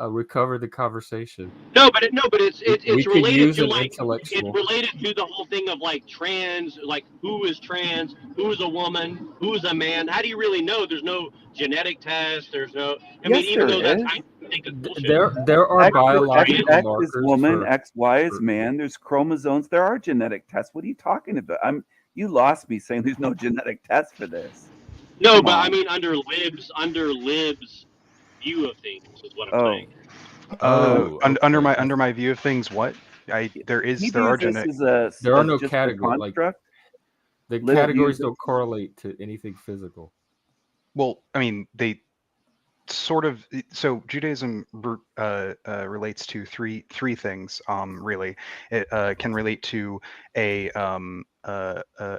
recover the conversation. No, but it's related to like intellectual. it's related to the whole thing of like trans, like who is trans, who is a woman, who is a man. How do you really know? There's no genetic test. There's no. I mean, even though that's I think it's bullshit. There are biological X markers. X is woman, for, X Y is man. There's chromosomes. There are genetic tests. What are you talking about? You lost me saying there's no genetic test for this. No, Come but on. I mean under Lib's view of things is what I'm saying. Under my view of things, what there are genetic. There are no categories. Like, the categories don't correlate to anything physical. Well, I mean, they sort of. So Judaism relates to three things. Really, it can relate to a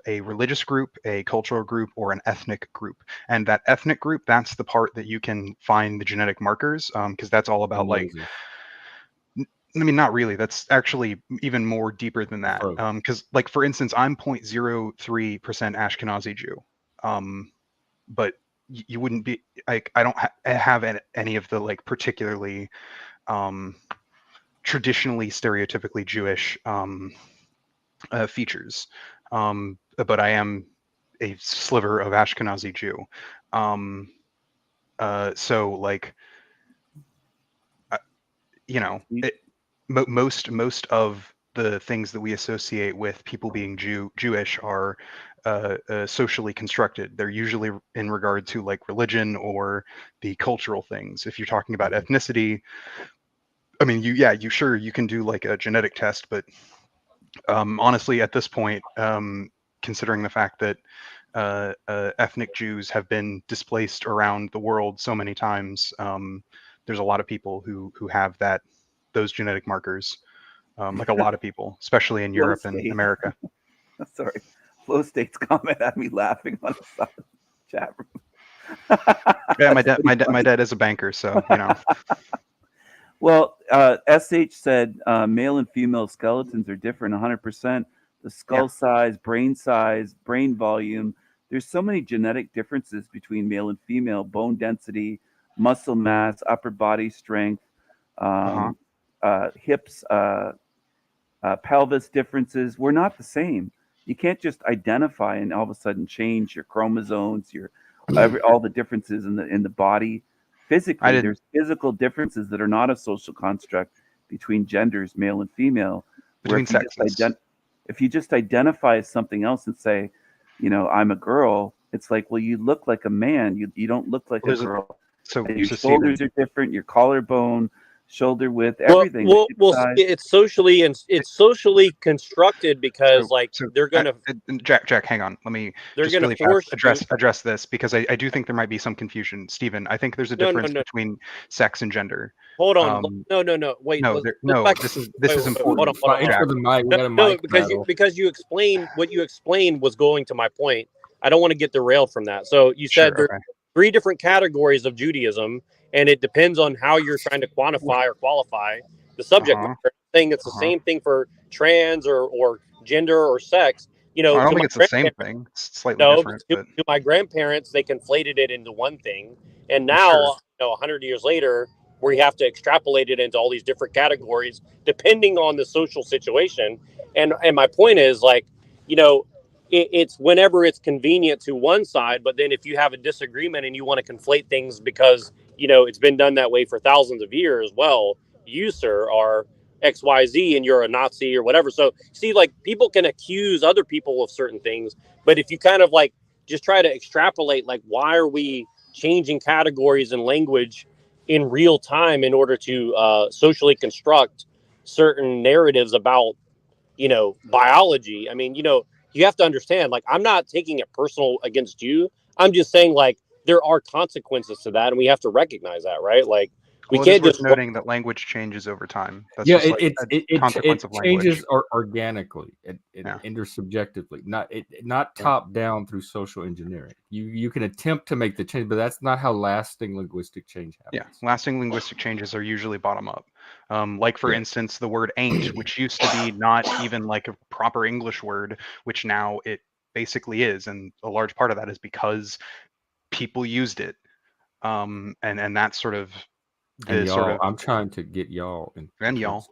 religious group, a cultural group, or an ethnic group. And that ethnic group, that's the part that you can find the genetic markers, because that's all about like. I mean, not really. That's actually even more deeper than that. Because, like, for instance, I'm 0.03% Ashkenazi Jew. But you wouldn't be like, I don't have any of the like particularly traditionally stereotypically Jewish features. But I am a sliver of Ashkenazi Jew. So like, you know, most of the things that we associate with people being Jewish are socially constructed. They're usually in regard to like religion or the cultural things. If you're talking about ethnicity, I mean, you can do like a genetic test, but honestly, at this point, considering the fact that ethnic Jews have been displaced around the world so many times, there's a lot of people who have those genetic markers, like a lot of people, especially in Europe and America. Sorry, Flow State's comment had me laughing on the chat room. Yeah, my dad is a banker, so you know. Well, SH said male and female skeletons are different 100%, the skull size, brain volume. There's so many genetic differences between male and female: bone density, muscle mass, upper body strength, hips, pelvis differences. We're not the same. You can't just identify and all of a sudden change your chromosomes, all the differences in the body. Physically, there's physical differences that are not a social construct between genders, male and female. Between sexes. If you just identify as something else and say, I'm a girl, it's like, well, you look like a man. You don't look like a girl. Your shoulders are different. Your collarbone, shoulder width, everything. Well, it's socially constructed because they're gonna. Jack, hang on. Let me really address this, because I do think there might be some confusion, Stephen. I think there's a difference between sex and gender. Hold on. No. Wait. This is important. Because you explained what you explained was going to my point. I don't want to get derailed from that. So you said there are 3 different categories of Judaism, and it depends on how you're trying to quantify or qualify the subject matter. Saying it's the same thing for trans or gender or sex. I don't think it's the same thing. It's slightly different. To my grandparents, they conflated it into one thing, and now 100 years later, we have to extrapolate it into all these different categories depending on the social situation. And my point is, it's whenever it's convenient to one side, but then if you have a disagreement and you want to conflate things because it's been done that way for thousands of years, well, you, sir, are XYZ and you're a Nazi or whatever. So see, people can accuse other people of certain things, but if you kind of just try to extrapolate, why are we changing categories and language in real time in order to socially construct certain narratives about biology? I mean, you have to understand, I'm not taking it personal against you. I'm just saying, there are consequences to that, and we have to recognize that, right? We can't just noting that language changes over time. That's it changes organically and intersubjectively, not top down through social engineering. You can attempt to make the change, but that's not how lasting linguistic change happens. Yeah, lasting linguistic changes are usually bottom up. For instance, the word "ain't," which used to be not even a proper English word, which now it basically is, and a large part of that is because people used it, and that's sort of. I'm trying to get y'all and y'all.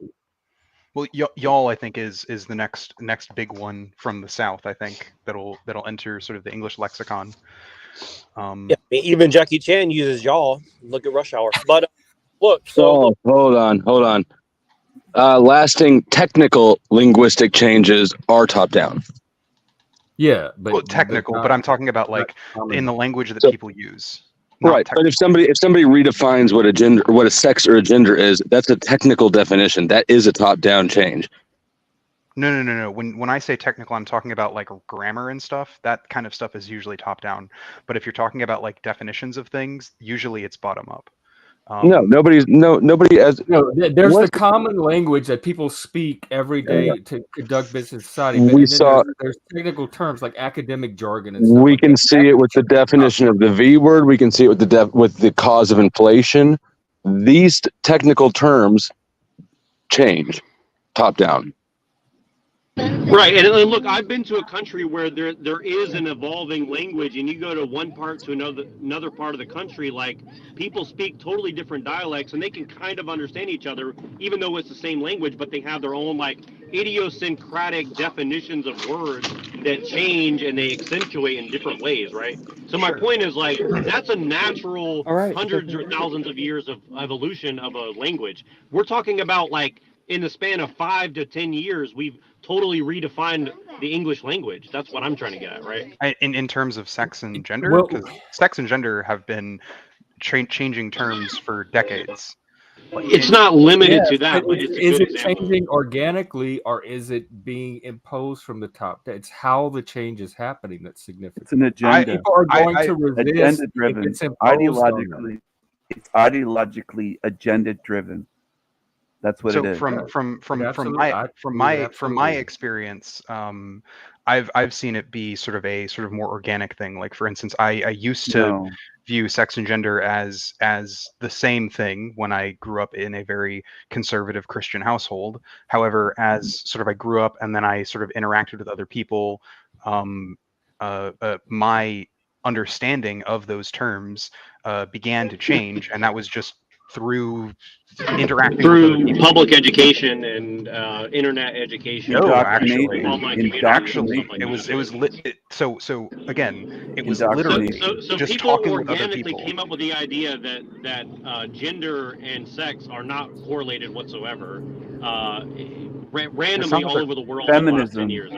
Well, y'all, I think is the next big one from the South. I think that'll enter sort of the English lexicon. Even Jackie Chan uses y'all. Look at Rush Hour. But look, hold on. Lasting technical linguistic changes are top down. Yeah, but technical. But I'm talking about in the language that people use. Right, but if somebody redefines what a sex or a gender is, that's a technical definition. That is a top-down change. No. When I say technical, I'm talking about grammar and stuff. That kind of stuff is usually top-down. But if you're talking about definitions of things, usually it's bottom-up. Nobody has. There's the common language that people speak every day to conduct business society. There's technical terms like academic jargon and stuff. We can see it with the definition of the V word. We can see it with the cause of inflation. These technical terms change top down. Right, and look, I've been to a country where there is an evolving language, and you go to one part to another part of the country, people speak totally different dialects, and they can kind of understand each other, even though it's the same language, but they have their own idiosyncratic definitions of words that change and they accentuate in different ways, right? So my point is that's a natural hundreds or thousands of years of evolution of a language. We're talking about in the span of 5 to 10 years, we've totally redefined the English language. That's what I'm trying to get at, right? In terms of sex and gender, because sex and gender have been changing terms for decades. It's not limited to that. But is it changing organically, or is it being imposed from the top? It's how the change is happening that's significant. It's an agenda. People are going to resist. Agenda-driven. It's ideologically agenda-driven. That's what So it is. from absolutely. my experience, I've seen it be sort of more organic thing. Like for instance, I used to No. view sex and gender as the same thing when I grew up in a very conservative Christian household. However, as sort of I grew up and then I sort of interacted with other people, my understanding of those terms began to change, and that was just through interacting with other Through people. public education and internet education, No, Indoctrination. online communities, actually, stuff like that. so again, it was Indoctrination. literally So just people talking with other organically people. came up with the idea that gender and sex are not correlated whatsoever, randomly all over the world for the last 10 Feminism. years.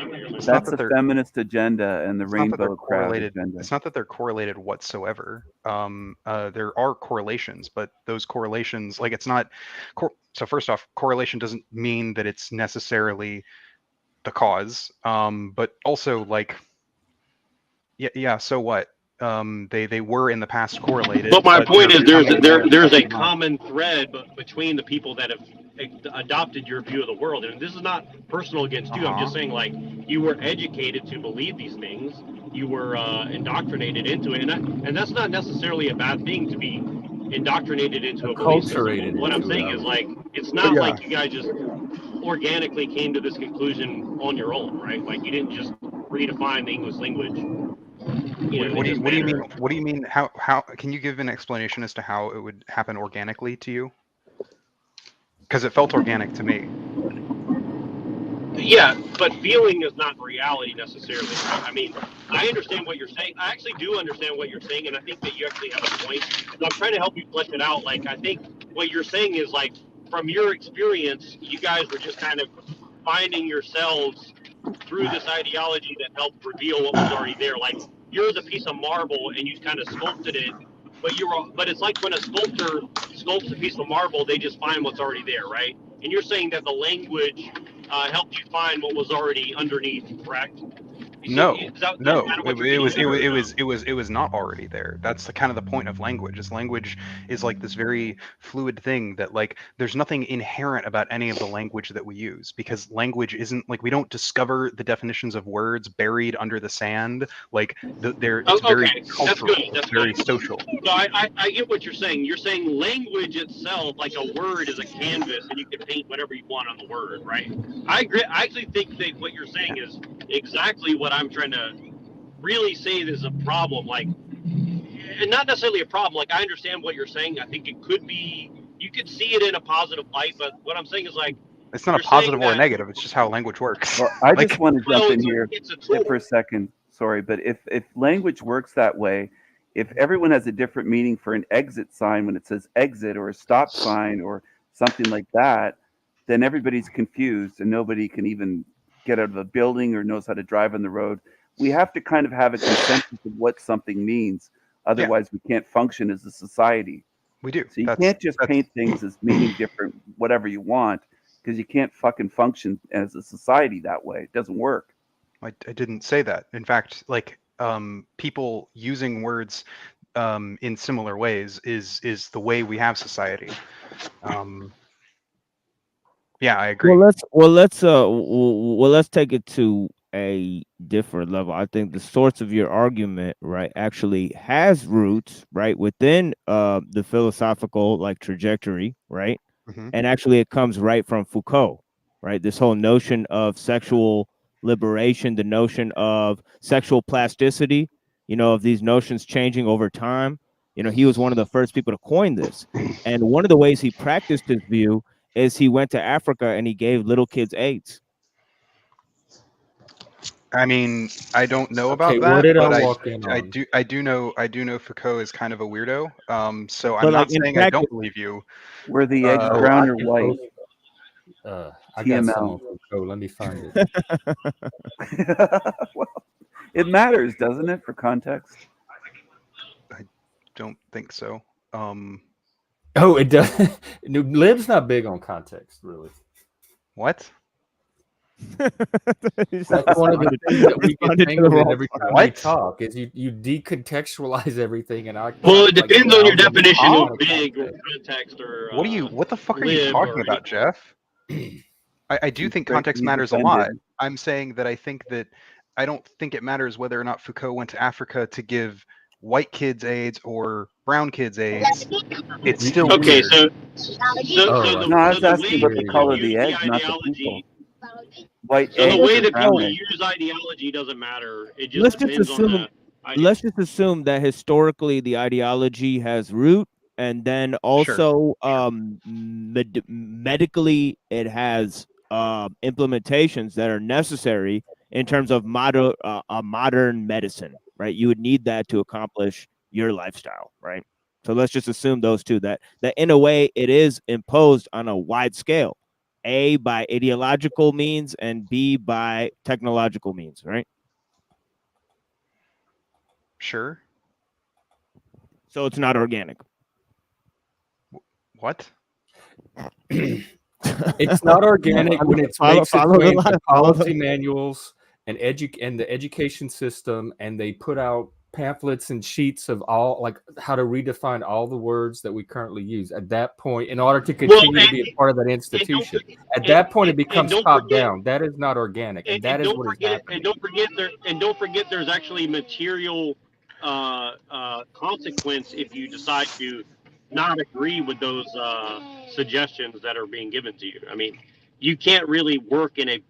That's the feminist agenda and the rainbow crowd agenda. It's not that they're correlated whatsoever. There are correlations, but those correlations, like it's not. So first off, correlation doesn't mean that it's necessarily the cause. But also like, yeah. So what? They were in the past correlated. But my point is, there's a not. common thread between the people that have adopted your view of the world, and this is not personal against you. I'm just saying, like, you were educated to believe these things, you were indoctrinated into it, and that's not necessarily a bad thing, to be indoctrinated into a belief system. What I'm saying is, like, it's not like you guys just organically came to this conclusion on your own, right? Like, you didn't just redefine the English language. What do you mean? What do you mean? How can you give an explanation as to how it would happen organically to you? Because it felt organic to me. Yeah, but feeling is not reality necessarily. Right? I mean, I understand what you're saying. I actually do understand what you're saying, and I think that you actually have a point. And I'm trying to help you flesh it out. Like, I think what you're saying is, like, from your experience, you guys were just kind of finding yourselves through this ideology that helped reveal what was already there. Like, you're the piece of marble, and you kind of sculpted it. But it's like when a sculptor sculpts a piece of marble, they just find what's already there, right? And you're saying that the language helped you find what was already underneath, correct? No, it was not already there. That's the kind of the point of language. Is language is like this very fluid thing that, like, there's nothing inherent about any of the language that we use, because language isn't like, we don't discover the definitions of words buried under the sand. Like it's very cultural, it's very social. So I get what you're saying. You're saying language itself, like a word, is a canvas, and you can paint whatever you want on the word, right? I agree. I actually think that what you're saying is exactly what I'm trying to really say is a problem. Like, and not necessarily a problem. Like, I understand what you're saying. I think it could be, you could see it in a positive light, but what I'm saying is, like, it's not a positive or a negative. It's just how language works. Well, I just want to jump in here for a second. Sorry, but if language works that way, if everyone has a different meaning for an exit sign when it says exit, or a stop sign or something like that, then everybody's confused and nobody can even get out of a building or knows how to drive on the road. We have to kind of have a consensus of what something means. Otherwise, we can't function as a society. We do. So you can't just paint things as meaning different, whatever you want, because you can't fucking function as a society that way. It doesn't work. I didn't say that. In fact, like, people using words in similar ways is the way we have society. Yeah, I agree. Well, let's take it to a different level. I think the source of your argument, right, actually has roots, right, within the philosophical, like, trajectory, right? And actually it comes right from Foucault, right? This whole notion of sexual liberation, the notion of sexual plasticity, of these notions changing over time. He was one of the first people to coin this. And one of the ways he practiced his view is he went to Africa and he gave little kids AIDS. I mean, I don't know about that, but I do know Foucault is kind of a weirdo. So I'm not saying I don't believe you. Were the eggs brown or white? I got some on Foucault. Let me find it. Well, it matters, doesn't it, for context? I don't think so. Oh, it does. Lib's not big on context, really. What? That's one of the things that we get tangled in every time we talk. Is you decontextualize everything, and I. Well, it depends on your definition of big or context or. What the fuck are you talking about, Jeff? I do think context matters a lot. I'm saying that I don't think it matters whether or not Foucault went to Africa to give white kids AIDS or brown kids AIDS. It's still okay. weird. No, I was asking about the color of the egg, not the people. White so egg the way that people egg. use ideology doesn't matter. It just let's just assume that historically the ideology has root, and then also medically it has implementations that are necessary in terms of modern medicine, right? You would need that to accomplish your lifestyle, right? So let's just assume those two, that in a way it is imposed on a wide scale, A, by ideological means, and B, by technological means, right? Sure. So it's not organic. What? It's not organic when it makes its way into policy manuals and the education system, and they put out pamphlets and sheets of all, like, how to redefine all the words that we currently use. At that point, in order to continue to be a part of that institution, at that point it becomes top down. That is not organic, and that is what is happening. And don't forget, there's actually material consequence if you decide to not agree with those suggestions that are being given to you. I mean, you can't really work in a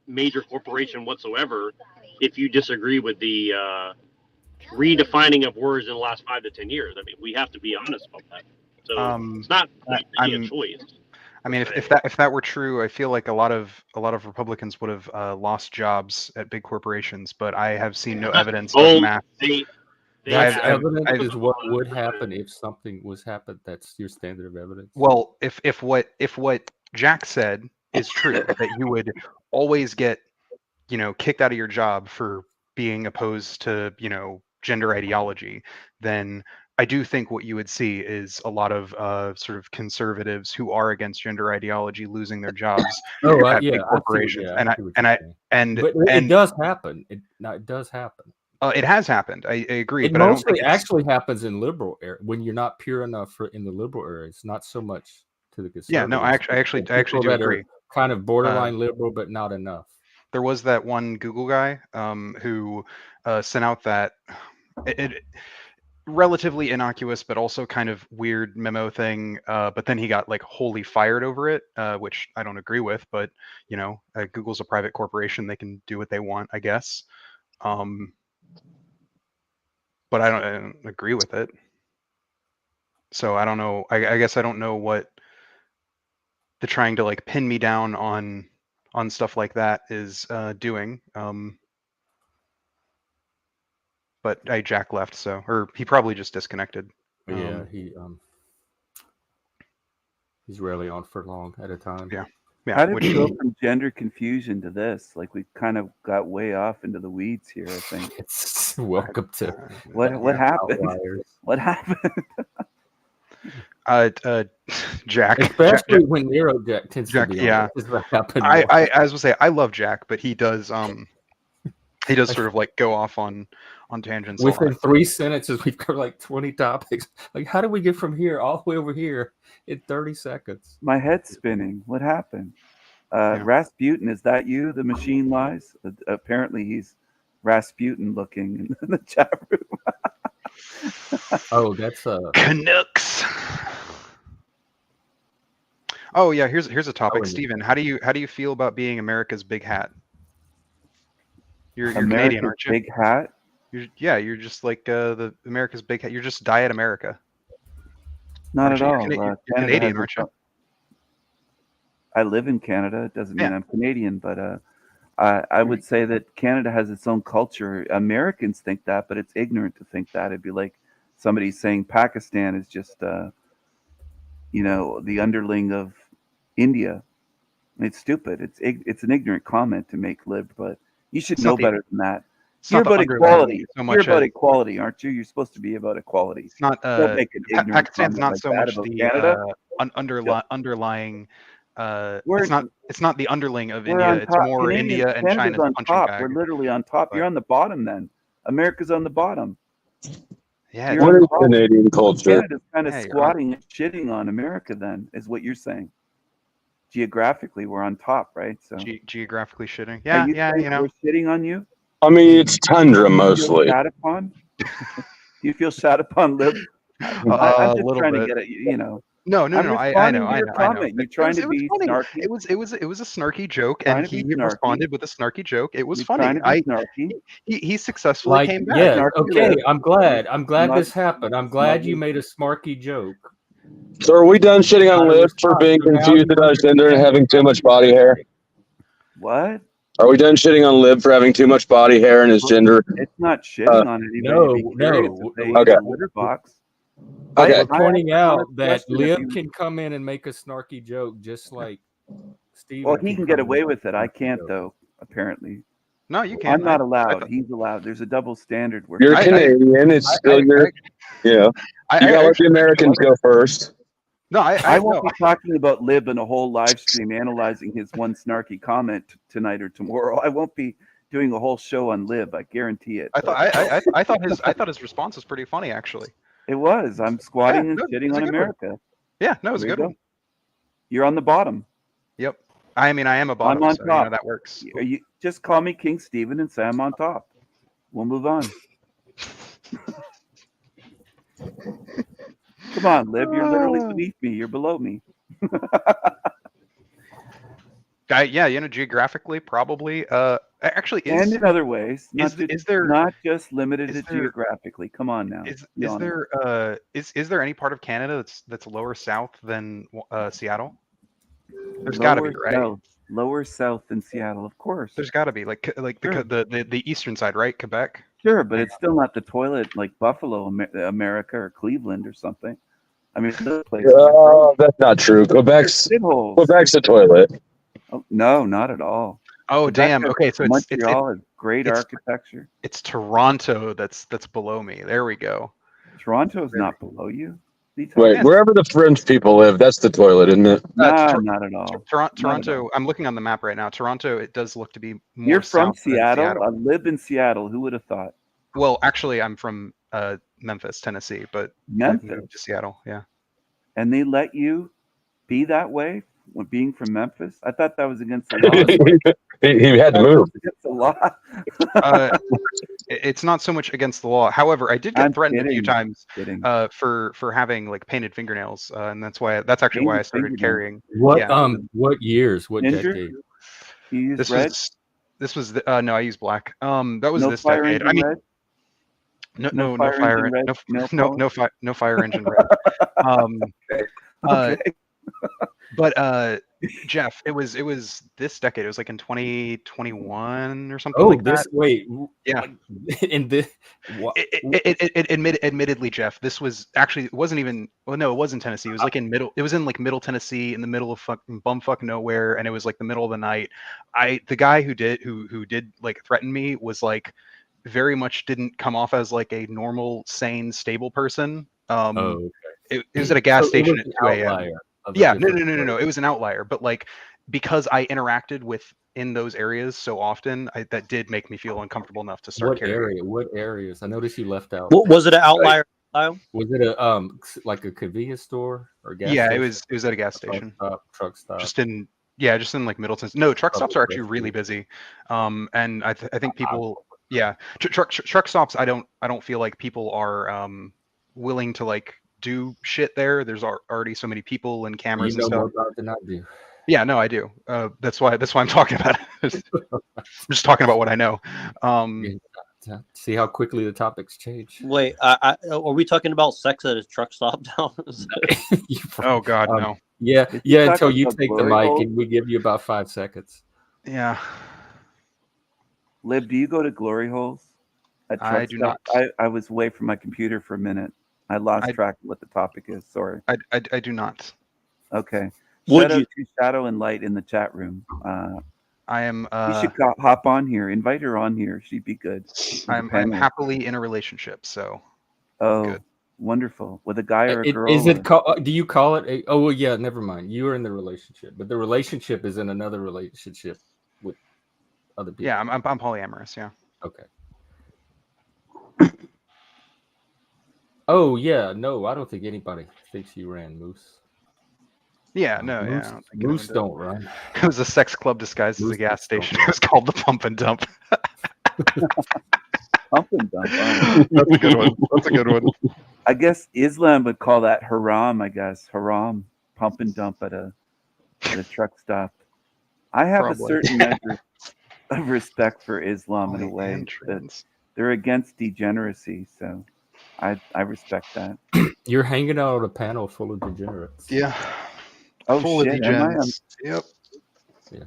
major corporation whatsoever if you disagree with the redefining of words in the last 5 to 10 years. I mean, we have to be honest about that. So it's not really a choice. I mean, if that were true, I feel like a lot of Republicans would have lost jobs at big corporations. But I have seen no evidence of math. That's evidence is what would happen if something was happened. That's your standard of evidence. Well, if what Jack said is true, that you would always get, kicked out of your job for being opposed to, gender ideology, then I do think what you would see is a lot of sort of conservatives who are against gender ideology losing their jobs at big corporations. It does happen. It does happen. It has happened. I agree. It but mostly I don't think actually happens in liberal area when you're not pure enough in the liberal area. It's not so much to the conservatives. Yeah, no, I actually do agree. Kind of borderline liberal, but not enough. There was that one Google guy who sent out that relatively innocuous but also kind of weird memo thing. But then he got like wholly fired over it, which I don't agree with. But Google's a private corporation; they can do what they want, I guess. But I don't agree with it. So I don't know. I guess I don't know what the trying to like pin me down on stuff like that is doing. But Jack left, or he probably just disconnected. Yeah, he's rarely on for long at a time. Yeah. How did we go from gender confusion to this? Like, we kind of got way off into the weeds here, I think. It's welcome to what happened? What happened? Jack, especially when NeuroJack tends to be. Yeah, I as I say, I love Jack, but he does sort of like go off on tangents. Within 3 sentences, we've covered like 20 topics. Like, how do we get from here all the way over here in 30 seconds? My head's spinning. What happened? Rasputin, is that you? The machine lies. Apparently, he's Rasputin looking in the chat room. Oh, that's Canucks. Oh yeah, here's a topic, Steven. How do you feel about being America's big hat? You're Canadian, aren't you? Big hat. You're just like the America's big hat. You're just Diet America. Not at all. You're Canadian, aren't you? I live in Canada. It doesn't mean I'm Canadian, but I would say that Canada has its own culture. Americans think that, but it's ignorant to think that. It'd be like somebody saying Pakistan is just, the underling of India. It's stupid. It's an ignorant comment to make, lived, but you should know better than that. You're about equality. You're about equality, aren't you? You're supposed to be about equality. It's not. Pakistan's not so much the underlying It's not the underling of We're India. on It's top. more India and Canada's China's on punching top. bag. We're literally on top. But, You're on the bottom then. America's on the bottom. yeah. You're What on is the bottom. Canadian culture? Canada's kind of Yeah, you're squatting and shitting on America then, is what you're saying. Geographically, we're on top, right? So geographically shitting. are Yeah, you yeah, saying you know. we're shitting on you? I mean, it's tundra Do you feel mostly. shat upon? Do you feel shat upon, Lib? I'm A just little trying to bit. get at you know. No. I'm I responding know. to your comment. You're trying to be funny. snarky. It was a snarky joke, Trying and to be he snarky. responded with a snarky joke. It was You're funny. trying to be snarky. He successfully Like, came back. yeah, Snarky okay. Lib. I'm glad Smug- this happened. I'm glad you smug- made a smarky joke. So are we done shitting on Not a Liv for response. being So now confused you about his gender and understand having too much what body hair? What? Are we done shitting on Liv for having too much body hair and his gender? It's not shitting on anybody to be curious no. if they Okay. use a litter box. Okay. We're pointing I have a out that question if Liv you- can come in and make a snarky joke just like Steven. Well, he can get come away in with it. I and make a can't joke. though. Apparently, No, you can't. I'm not I allowed. thought- He's allowed. There's a double standard. Where You're I- Canadian. It's still your, you know, you gotta let the Americans go first. No, I won't be talking about Lib in a whole live stream analyzing his one snarky comment tonight or tomorrow. I won't be doing a whole show on Lib. I guarantee it. I thought his response was pretty funny actually. It was. I'm squatting Yeah, and no, shitting it's a on good one. America. Yeah, no, it was a There you good go. one. You're on the bottom. Yep. I mean, I am a bottom, I'm on so top. you know that works. You just call me King Steven and say I'm on top. We'll move on. Come on, Lib. You're literally beneath me. You're below me. Yeah, you know, geographically, probably. Actually, And in other ways, not just limited to there- geographically. Come on now. Is Be honest. there any part of Canada that's lower south than Seattle? There's got to be, right? Lower south than Seattle, of course. There's got to be like Sure. the eastern side, right? Quebec. Sure, but it's still not the toilet like Buffalo, America, or Cleveland or something. I mean, those places. That's not true. Quebec's a toilet. Oh, no, not at all. Oh, Quebec damn. has- Okay, so Montreal has great it's- architecture. It's Toronto that's below me. There we go. Toronto's not below you. Wait, wherever the French people live, that's the toilet, isn't it? Not at all. Toronto. I'm looking on the map right now. Toronto. It does look to be more. You're from south than Seattle? I live in Seattle. Who would have thought? Well, actually, I'm from Memphis, Tennessee, but I've moved to Seattle. Yeah. And they let you be that way when being from Memphis? I thought that was against the law. he had to move. Against the law. It's not so much against the law. However, I did get threatened a few times Kidding. for having like painted fingernails, and that's actually why I started carrying. What Yeah. what years? What Ginger? decade? You use This red? was no, I use black. That was No this fire decade. engine I mean, red? no fire fire, engine red? no fire engine red. Okay. But Jeff, it was this decade. It was like in 2021 or something Oh, like this that. wait. Yeah. In this. Admittedly, Jeff, this was actually it wasn't even. Well, no, it was in Tennessee. It was like in middle. It was in like Middle Tennessee, in the middle of bumfuck nowhere, and it was like the middle of the night. The guy who did like threaten me was like very much didn't come off as like a normal, sane, stable person. Okay. It was at a gas So it station was at an 2 a.m. outlier of a Yeah, different no. It was an outlier, but like because I interacted in those areas so often, that did make me feel uncomfortable enough to start What carrying. area? What areas? I noticed you left out. What was it an outlier style? Was it a like a convenience store or gas? Yeah, station? it was at a gas station. Truck stop. Just in like Middleton. No, truck stops are actually really busy. And I think people, yeah, truck stops. I don't feel like people are willing to like do shit there. There's already so many people and cameras You know and stuff. more about it than I do. Yeah, no, I do. That's why I'm talking about it. I'm just talking about what I know. See how quickly the topics change. Wait, are we talking about sex at a truck stop now? Oh God, no. Yeah, until you take the mic hole? and we give you about 5 seconds. Yeah. Lib, do you go to glory holes? I do not. I was away from my computer for a minute. I lost track of what the topic is. Sorry. I do not. Okay. Would Shout out you? to Shadow and Light in the chat room. I am. You should hop on here. Invite her on here. She'd be good. I'm happily in a relationship, so. Oh, good. wonderful with a guy or a girl. Is it called? Do you call it? Oh well, yeah. Never mind. You are in the relationship, but the relationship is in another relationship with other people. Yeah, I'm polyamorous. Yeah. Okay. Oh yeah, no, I don't think anybody thinks you ran, Moose. Yeah, no, Moose, yeah. I don't think Moose don't run. It was a sex club disguised as Moose a gas don't station. run. It was called the Pump and Dump. Pump and dump. That's a good one. That's a good one. I guess Islam would call that haram. I guess haram, pump and dump at a truck stop. I have Probably. a certain measure of respect for Islam in a way that they're against degeneracy, so I respect that. You're hanging out on a panel full of degenerates. Yeah. Oh Full shit! of Am I? degens. Yep. Yeah.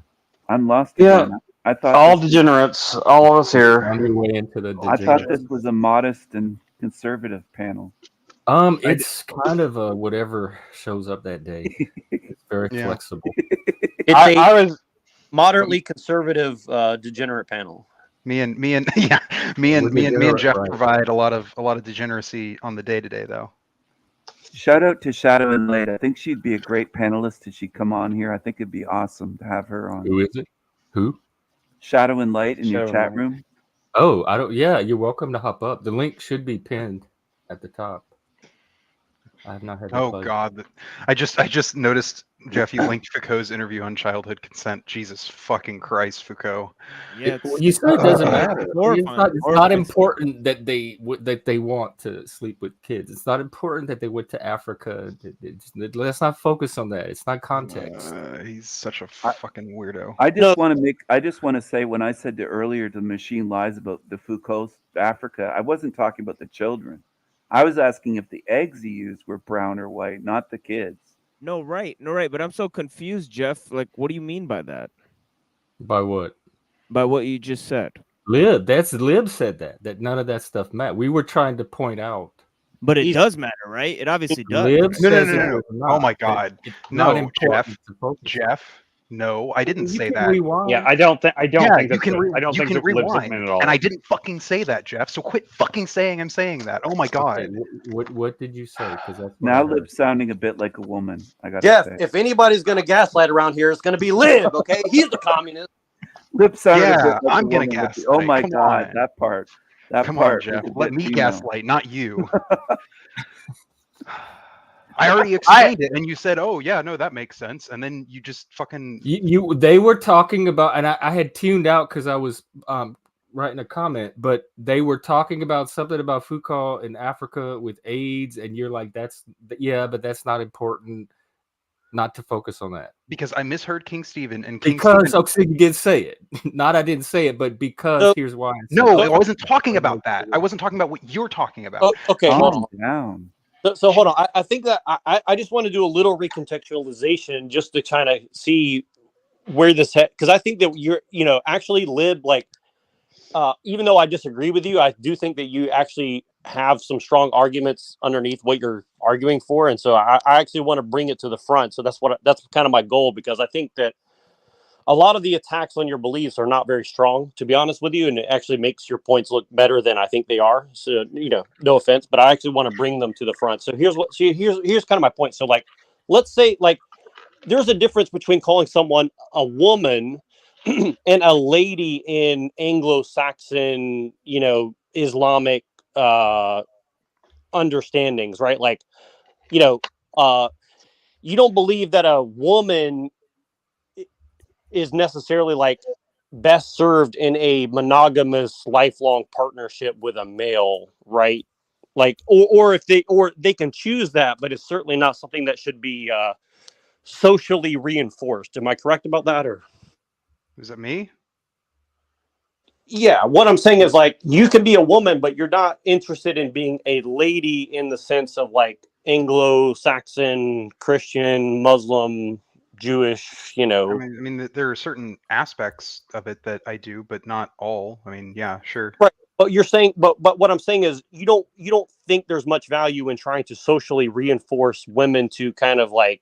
I'm lost. Yeah. Again. I thought All degenerates, all of us here. On your way into the I thought degenerates. this was a modest and conservative panel. It's kind of a whatever shows up that day. It's very flexible. It's I a was moderately conservative degenerate panel. Me and Jeff provide a lot of degeneracy on the day-to-day though. Shout out to Shadow and Light. I think she'd be a great panelist if she'd come on here. I think it'd be awesome to have her on. Who is it? Who? Shadow and Light in your Shadow chat and Light. room. Oh, I don't. Yeah, you're welcome to hop up. The link should be pinned at the top. I have not had. Oh God, I just noticed, Jeff, you linked Foucault's interview on childhood consent. Jesus fucking Christ, Foucault. Yeah, You said it doesn't matter. horrifying. It's not important that they want to sleep with kids. It's not important that they went to Africa. Let's not focus on that. It's not context. He's such a fucking weirdo. I just want to say, when I said earlier the machine lies about the Foucault's Africa, I wasn't talking about the children. I was asking if the eggs he used were brown or white, not the kids. No, right. But I'm so confused, Jeff. Like, what do you mean by that? By what? By what you just said. Lib said that none of that stuff mattered. We were trying to point out. But it does matter, right? It obviously does. Lib says No. Oh my God. No, Jeff. No, I didn't say that. Yeah, I don't think that's you can rewind at all. And I didn't fucking say that, Jeff. So quit fucking saying I'm saying that. Oh my God. Okay, what did you say? Because that's Now Lib's sounding a bit like a woman. I got Jeff, say. if anybody's gonna gaslight around here, it's gonna be Lib. Okay, he's the communist. Lib sounded a bit like I'm gonna woman. gaslight. Oh my Come God, on. that part. That Come part. on, Jeff. was a Let bit me female. gaslight, not you. I already explained it, and you said, "Oh yeah, no, that makes sense." And then you just fucking they were talking about, and I had tuned out because I was writing a comment, but they were talking about something about Foucault in Africa with AIDS, and you're like, but that's not important. Not to focus on that because I misheard King Stephen and you did say it. Not I didn't say it, but because here's why. I wasn't talking about that. I wasn't talking about what you're talking about. Oh, okay, hold on. Down. So hold on. I think that I just want to do a little recontextualization just to kind of see where this because I think that you're actually Lib, like even though I disagree with you, I do think that you actually have some strong arguments underneath what you're arguing for, and so I actually want to bring it to the front. So that's kind of my goal, because I think that a lot of the attacks on your beliefs are not very strong, to be honest with you, and it actually makes your points look better than I think they are. So, no offense, but I actually want to bring them to the front. So here's kind of my point. So like, let's say like there's a difference between calling someone a woman and a lady in Anglo-Saxon, Islamic understandings, right? Like, you don't believe that a woman is necessarily like best served in a monogamous lifelong partnership with a male, right? Like, or if they can choose that, but it's certainly not something that should be socially reinforced. Am I correct about that? Or is it me? Yeah, what I'm saying is like you can be a woman, but you're not interested in being a lady in the sense of like Anglo-Saxon, Christian, Muslim, Jewish, I mean, there are certain aspects of it that I do, but not all. I mean, yeah, sure. Right. But you're saying, but what I'm saying is you don't think there's much value in trying to socially reinforce women to kind of like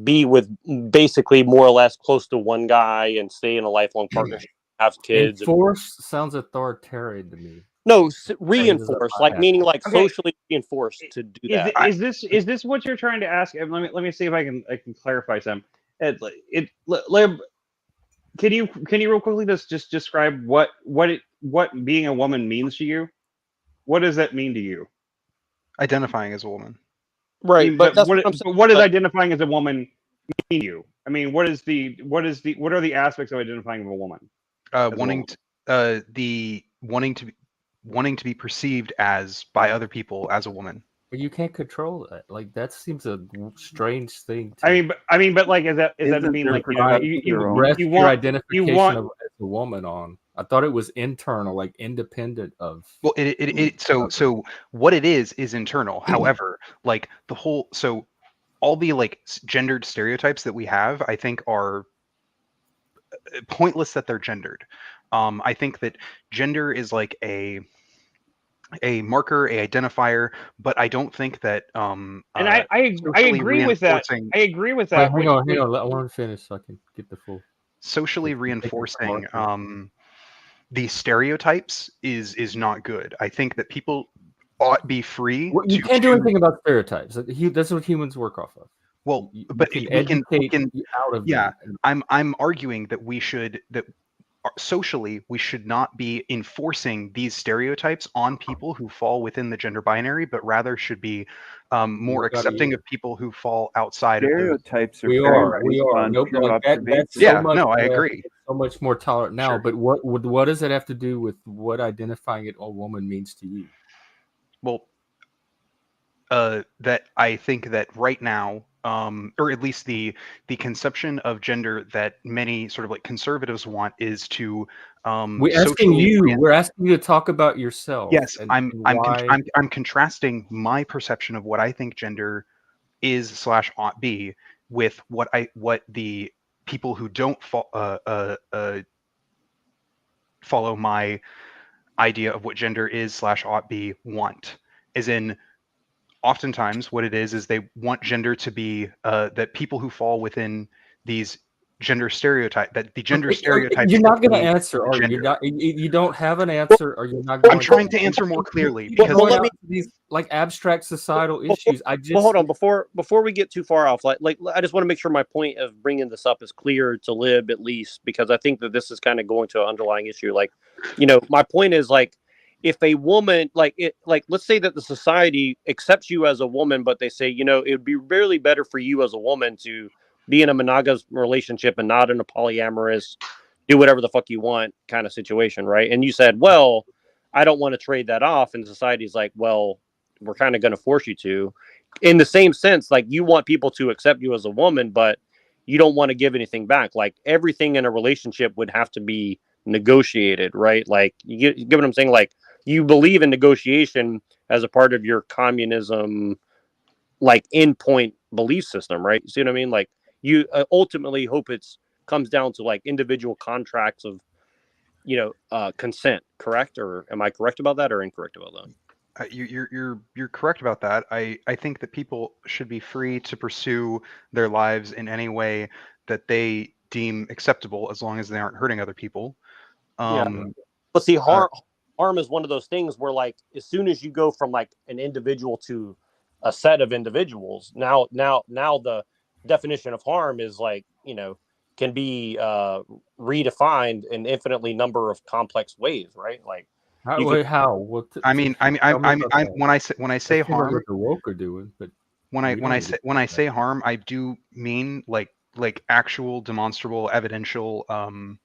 be with basically more or less close to one guy and stay in a lifelong partnership, have kids. Force sounds authoritarian to me. No, reinforced, like meaning like Okay. socially reinforced to do that. Is this what you're trying to ask? Let me see if I can clarify some. Can you real quickly just describe what being a woman means to you? What does that mean to you? Identifying as a woman. Right, but that's what I'm saying. What does identifying as a woman mean to you? I mean, what are the aspects of identifying as a woman? Wanting to be perceived as by other people as a woman. But you can't control that. Like that seems a strange thing. I mean, but like, is that mean like you rest your identification as a woman on? I thought it was internal, like independent of. Well, so what it is internal. However, like all the like gendered stereotypes that we have, I think are pointless that they're gendered. I think that gender is like a marker, a identifier, but I don't think that and I agree with that. I agree with that. Hang on. I want to finish so I can get the full. Socially reinforcing these stereotypes is not good. I think that people ought to be free. You can't do anything about stereotypes. That's what humans work off of. Well, but we can out of I'm arguing that socially we should not be enforcing these stereotypes on people who fall within the gender binary, but rather should be more accepting of people who fall outside stereotypes of we are nope, that's so much I agree, so much more tolerant now. Sure. But what does it have to do with what identifying a woman means to you? Well, that I think that right now, or at least the conception of gender that many sort of like conservatives want is to we're asking you to talk about yourself. Yes, I'm contrasting my perception of what I think gender is / ought be with what the people who don't follow my idea of what gender is / ought be want. As in, oftentimes what it is they want gender to be that people who fall within these gender stereotype, that the gender stereotypes. You're not going to answer, are you? You don't have an answer, or you're not going. I'm trying to answer more clearly because these like abstract societal issues. Hold on before we get too far off. Like I just want to make sure my point of bringing this up is clear to Lib, at least, because I think that this is kind of going to an underlying issue. Like, my point is like, if a woman, let's say that the society accepts you as a woman, but they say, it would be really better for you as a woman to be in a monogamous relationship and not in a polyamorous, do whatever the fuck you want kind of situation, right? And you said, well, I don't want to trade that off. And society's like, well, we're kind of going to force you to. In the same sense, like, you want people to accept you as a woman, but you don't want to give anything back. Like, everything in a relationship would have to be negotiated, right? Like, you get what I'm saying? Like, you believe in negotiation as a part of your communism, like, endpoint belief system, right? You see what I mean? Like, you ultimately hope comes down to like individual contracts of, consent, correct? Or am I correct about that or incorrect about that? You're correct about that. I think that people should be free to pursue their lives in any way that they deem acceptable, as long as they aren't hurting other people. But see, harm is one of those things where, like, as soon as you go from like an individual to a set of individuals, now the definition of harm is like, can be redefined in infinitely number of complex ways, right? Like, how? When I say harm, what the woke are doing, but when I say harm, I do mean like actual, demonstrable, evidential harm.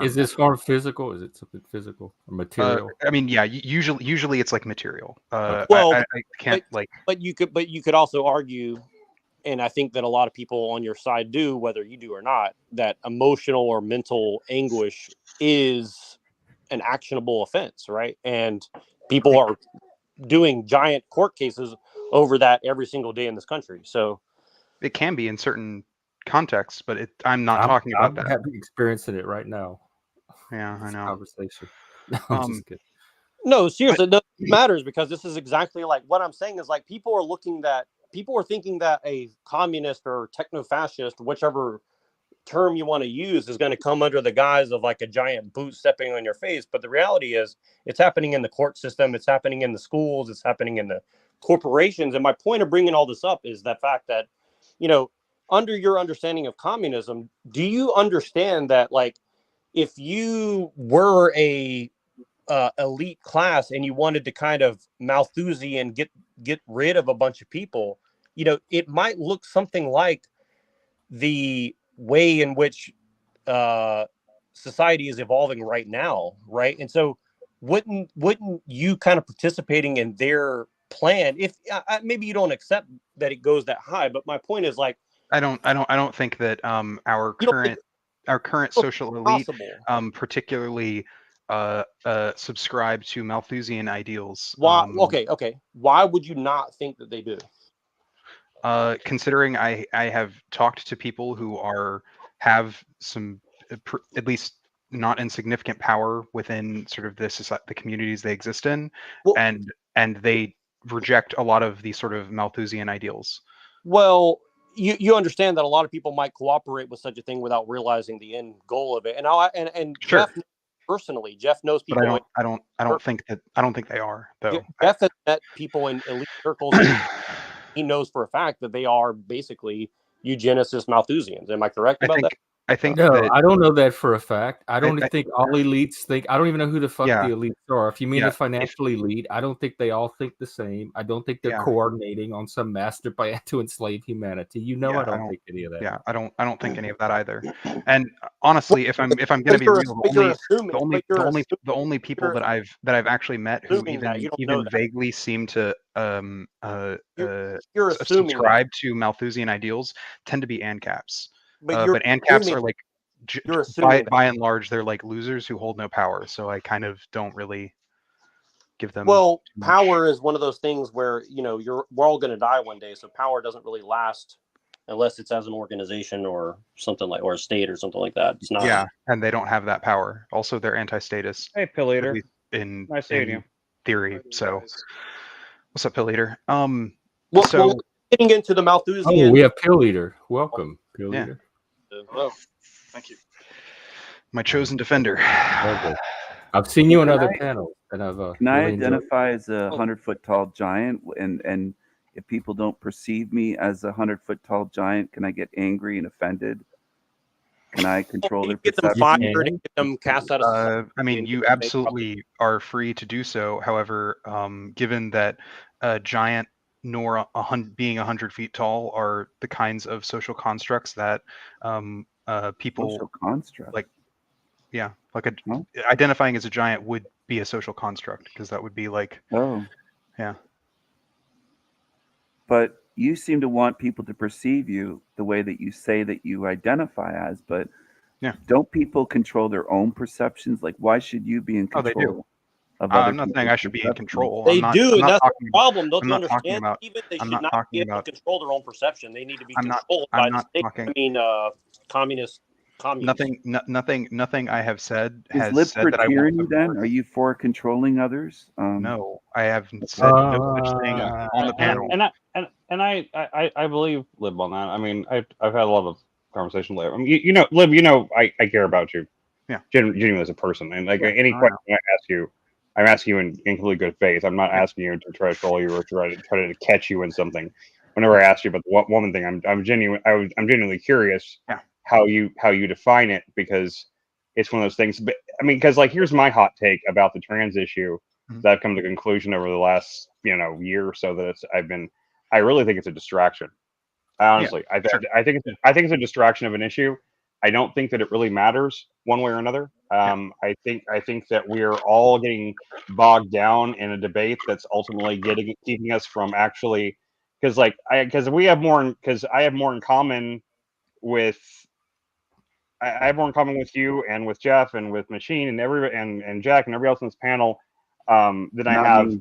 Is this harm physical? Is it something physical or material? I mean, yeah. Usually it's like material. Well, I can't But you could also argue, and I think that a lot of people on your side do, whether you do or not, that emotional or mental anguish is an actionable offense, right? And people are doing giant court cases over that every single day in this country. So it can be in certain contexts, but I'm not talking about that. I'm experiencing it right now. Yeah, I know. Conversation. No, I'm just kidding. No, seriously, it matters, because this is exactly like what I'm saying is like people are thinking that a communist or techno-fascist, whichever term you want to use is going to come under the guise of like a giant boot stepping on your face. But the reality is it's happening in the court system. It's happening in the schools. It's happening in the corporations. And my point of bringing all this up is the fact that, you know, under your understanding of communism, do you understand that, like, if you were a elite class and you wanted to kind of Malthusian get rid of a bunch of people, you know, it might look something like the way in which society is evolving right now, right? And so wouldn't you kind of participating in their plan, if maybe you don't accept that it goes that high, but my point is, like, I don't think that our current social elite particularly subscribe to Malthusian ideals. Why? Okay. Why would you not think that they do? Considering I have talked to people who have some at least not insignificant power within sort of the communities they exist in, well, and they reject a lot of these sort of Malthusian ideals. Well, you understand that a lot of people might cooperate with such a thing without realizing the end goal of it. And sure. Jeff personally, Jeff knows people. But I don't think they are, though. Jeff has met people in elite circles. He knows for a fact that they are basically eugenicist Malthusians. Am I correct about that? I think no, that, I don't know that for a fact. I don't think all elites think. I don't even know who the fuck the elites are. If you mean the financial elite, I don't think they all think the same. I don't think they're coordinating on some master plan to enslave humanity. You know, I don't think any of that. Yeah, I don't think any of that either. And honestly, if I'm going to be real, the only people that I've actually met who even vaguely seem to subscribe to Malthusian ideals tend to be ANCAPs. But ANCAPs are like, by and large, they're like losers who hold no power. So I kind of don't really give them. Well, power is one of those things where, you know, we're all going to die one day. So power doesn't really last unless it's as an organization or something like, or a state or something like that. It's not. Yeah, and they don't have that power. Also, they're anti-status. Hey, Pilleater. Nice seeing you. Theory. So, what's up, Pilleater? Well, getting into the Malthusian. Oh, we have Pilleater. Welcome, Pilleater. Yeah. Oh, thank you. My chosen defender. Okay. I've seen you in other panels, and I've. Can I identify as a 100-foot tall giant? And if people don't perceive me as a 100-foot tall giant, can I get angry and offended? Can I control their perception? Get them fired and get them cast out of. I mean, you absolutely are free to do so. However, given that a giant nor being 100 feet tall are the kinds of social constructs that people social construct. Like, yeah, like identifying as a giant would be a social construct, because that would be like, yeah. But you seem to want people to perceive you the way that you say that you identify as, but don't people control their own perceptions? Like, why should you be in control? Oh, they do. I'm not saying I should be in control. They do, and that's the problem. Don't you understand? Even they should not be able to control their own perception. They need to be controlled by the state. I mean, communist. Nothing I have said has Is said that I want. Then are you for controlling others? No, I haven't said no such thing on the panel. And I believe Lib on that. I mean, I've had a lot of conversation with Lib. I mean, you know, Lib, you know, I care about you. Yeah, genuinely as a person, and like any question I ask you, I'm asking you in complete good faith. I'm not asking you to try to troll you or try to catch you in something. Whenever I ask you about the woman thing, I'm genuinely curious how you define it, because it's one of those things. But I mean, because like, here's my hot take about the trans issue that I've come to the conclusion over the last year or so that I really think it's a distraction. Honestly, I think it's a distraction of an issue. I don't think that it really matters one way or another. I think that we are all getting bogged down in a debate that's ultimately keeping us from actually, because I have more in common with you and with Jeff and with Machine and Jack and everybody else on this panel than I have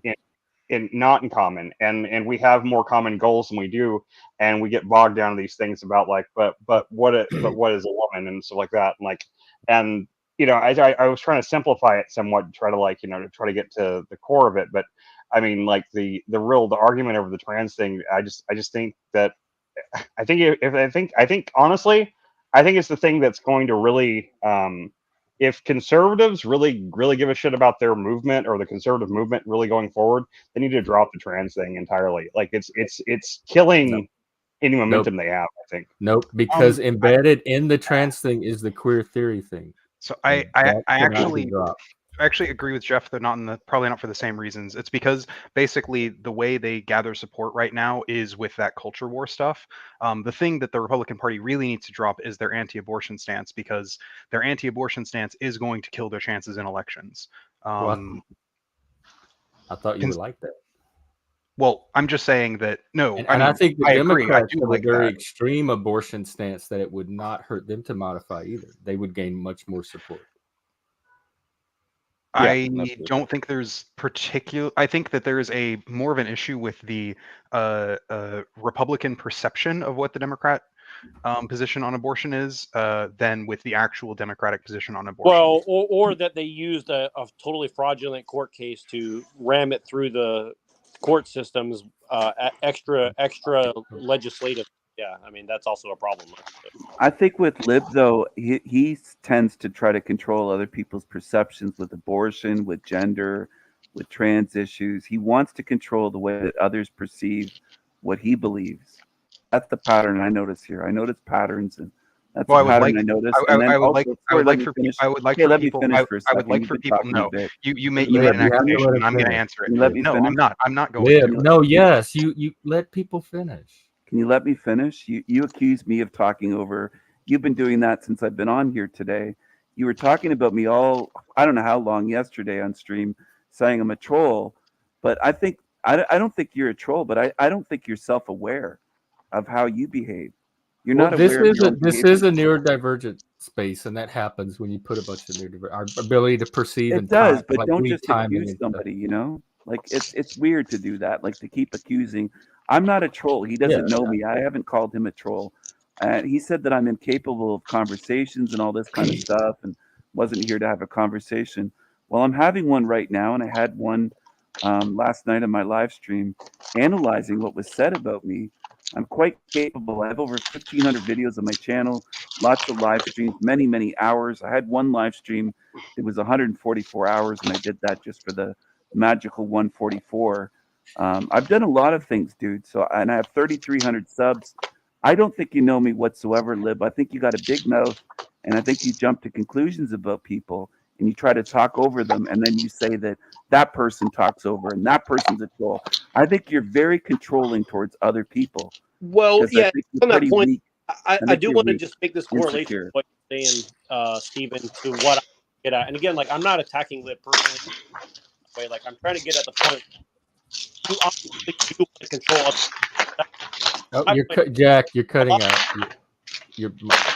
not in common, and we have more common goals than we do, and we get bogged down in these things about like, but what is a woman and stuff like that, and I was trying to simplify it somewhat, try to get to the core of it, but I mean, like the argument over the trans thing, I just think that I think honestly, I think it's the thing that's going to really, if conservatives really give a shit about their movement or the conservative movement really going forward, they need to drop the trans thing entirely. Like it's killing any momentum they have, I think. Nope, because embedded in the trans thing is the queer theory thing. So I actually agree with Jeff. They're not probably not for the same reasons. It's because basically the way they gather support right now is with that culture war stuff. The thing that the Republican Party really needs to drop is their anti-abortion stance, because their anti-abortion stance is going to kill their chances in elections. I thought you would like that. Well, I'm just saying that no. And I think the Democrats have like a very extreme abortion stance that it would not hurt them to modify either. They would gain much more support. I don't think there's I think that there is a more of an issue with the Republican perception of what the Democrat position on abortion is than with the actual Democratic position on abortion. Well, or that they used a totally fraudulent court case to ram it through the court systems, extra legislative. Yeah, I mean, that's also a problem. I think with Lib, though, he tends to try to control other people's perceptions with abortion, with gender, with trans issues. He wants to control the way that others perceive what he believes. That's the pattern I notice here. I notice patterns, and that's the pattern I notice. I would like for people. No, you made an accusation, and I'm going to answer it. No, I'm not. I'm not going to. No, yes, you let people finish. Can you let me finish? You accuse me of talking over. You've been doing that since I've been on here today. You were talking about me all, I don't know how long yesterday on stream, saying I'm a troll. But I don't think you're a troll, but I don't think you're self-aware of how you behave. You're not aware of your own this behavior. is a neurodivergent space, and that happens when you put a bunch of neurodivergent. Our ability to perceive it and does, time, but like don't just accuse somebody. You know, like it's weird to do that. Like to keep accusing. I'm not a troll. He doesn't know me. I haven't called him a troll. And he said that I'm incapable of conversations and all this kind of stuff, and wasn't here to have a conversation. Well, I'm having one right now, and I had one last night on my live stream, analyzing what was said about me. I'm quite capable. I have over 1,500 videos on my channel, lots of live streams, many, many hours. I had one live stream. It was 144 hours, and I did that just for the magical 144. I've done a lot of things, dude. So, and I have 3,300 subs. I don't think you know me whatsoever, Lib. I think you got a big mouth, and I think you jump to conclusions about people, and you try to talk over them, and then you say that that person talks over, and that person's a troll. I think you're very controlling towards other people. Well, yeah, on that point, weak. I do want to just make this correlation to what you're saying, Stephen, to what I get at. And again, like, I'm not attacking Lib personally. Like, I'm trying to get at the point. You obviously do want to control us. Jack, you're cutting out.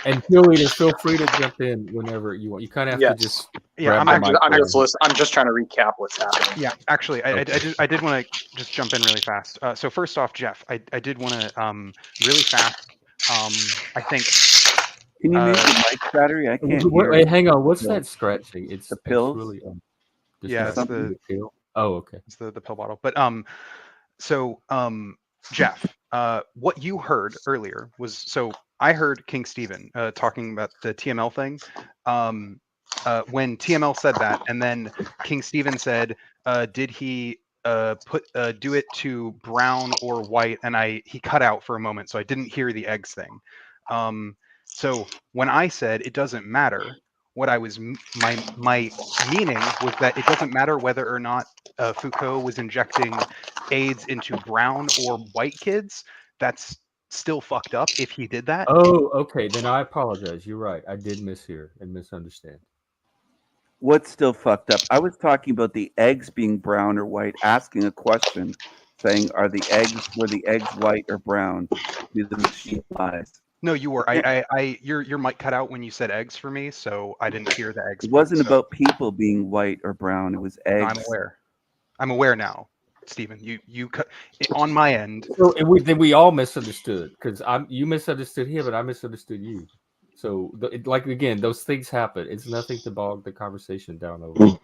And Pilleater, feel free to jump in whenever you want. You kind of have to just. Yeah, I'm just listening. I'm just trying to recap what's happening. Yeah, actually, I did want to just jump in really fast. So first off, Jeff, I did want to really fast. I think. Can you mute the mic battery? I can't hear. Wait, hang on. What's that scratching? It's the pills. It's really, yeah, it's the pill. Oh, okay. It's the pill bottle. But Jeff, what you heard earlier was I heard King Stephen talking about the TML thing. When TML said that, and then King Stephen said, "Did he do it to brown or white?" And he cut out for a moment, so I didn't hear the eggs thing. So when I said it doesn't matter, what I was my meaning was that it doesn't matter whether or not Foucault was injecting AIDS into brown or white kids. That's still fucked up if he did that. Oh, okay. Then I apologize. You're right. I did mishear and misunderstand. What's still fucked up? I was talking about the eggs being brown or white, asking a question, saying, were the eggs white or brown? Do the machine lies? No, you were. Your mic cut out when you said eggs for me, so I didn't hear the eggs. It wasn't about people being white or brown. It was eggs. I'm aware. I'm aware now, Stephen. You cut on my end. So then we all misunderstood because you misunderstood him and I misunderstood you. So again, those things happen. It's nothing to bog the conversation down over.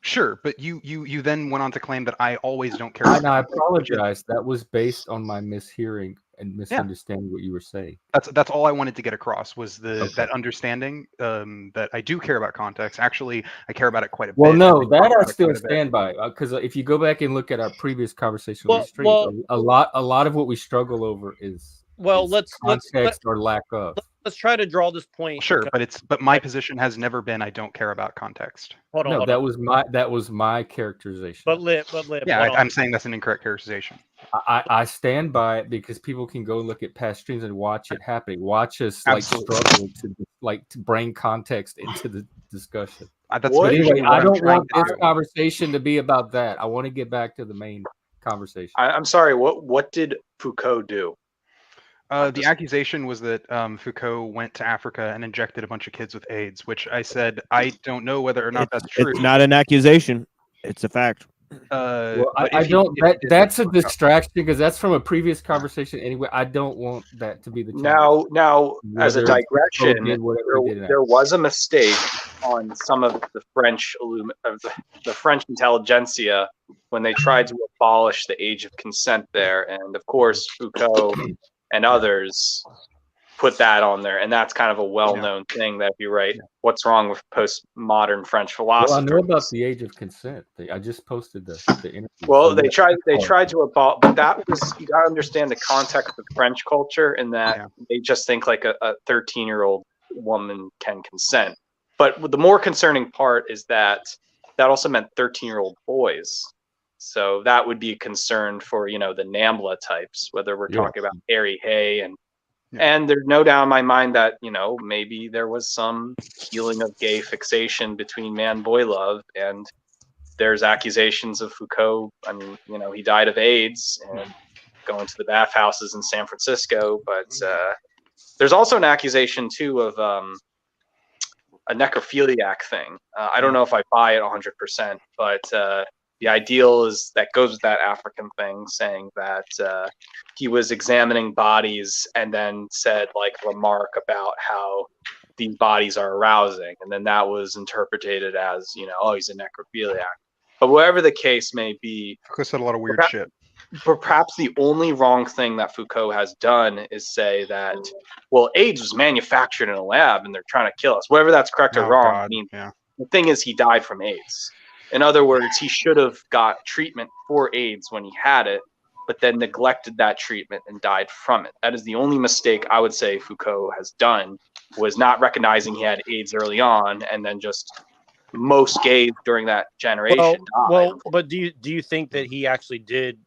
Sure, but you then went on to claim that I always don't care. And I apologize. That was based on my mishearing and misunderstanding what you were saying. That's all I wanted to get across was that understanding that I do care about context. Actually, I care about it quite a bit. Well, no, that I still stand by, because if you go back and look at our previous conversation on the stream, a lot of what we struggle over is context or lack of. Let's try to draw this point. Sure, but my position has never been I don't care about context. Hold on. That was my characterization. But Lib, yeah, I'm saying that's an incorrect characterization. I stand by it because people can go look at past streams and watch it happening. Watch us struggle to bring context into the discussion. Anyway, I don't want this conversation to be about that. I want to get back to the main conversation. I'm sorry. What did Foucault do? The accusation was that Foucault went to Africa and injected a bunch of kids with AIDS, which I said I don't know whether or not that's true. It's not an accusation; it's a fact. I don't. That's a distraction because that's from a previous conversation. Anyway, I don't want that to be the case. Now, as a digression, there was a mistake on some of the French the French intelligentsia when they tried to abolish the age of consent there, and of course Foucault and others put that on there, and that's kind of a well-known thing that if you write what's wrong with postmodern French philosophy. Well, I know about the age of consent. I just posted the interview. Well, they tried to abolish, but that was, you got to understand the context of French culture, in that they just think like a 13-year-old woman can consent. But the more concerning part is that also meant 13-year-old boys. So that would be a concern for, the NAMBLA types, whether we're talking about Harry Hay and there's no doubt in my mind that, maybe there was some healing of gay fixation between man-boy love, and there's accusations of Foucault. I mean, he died of AIDS and going to the bathhouses in San Francisco, but there's also an accusation too of a necrophiliac thing. I don't know if I buy it 100%, but the ideal is that goes with that African thing, saying that he was examining bodies and then said a remark about how these bodies are arousing, and then that was interpreted as he's a necrophiliac. But whatever the case may be, Foucault said a lot of weird shit. Perhaps the only wrong thing that Foucault has done is say that, well, AIDS was manufactured in a lab and they're trying to kill us. Whether that's correct or wrong, I mean, the thing is he died from AIDS. In other words, he should have got treatment for AIDS when he had it, but then neglected that treatment and died from it. That is the only mistake I would say Foucault has done, was not recognizing he had AIDS early on, and then just most gays during that generation died. Well, but do you think that he actually did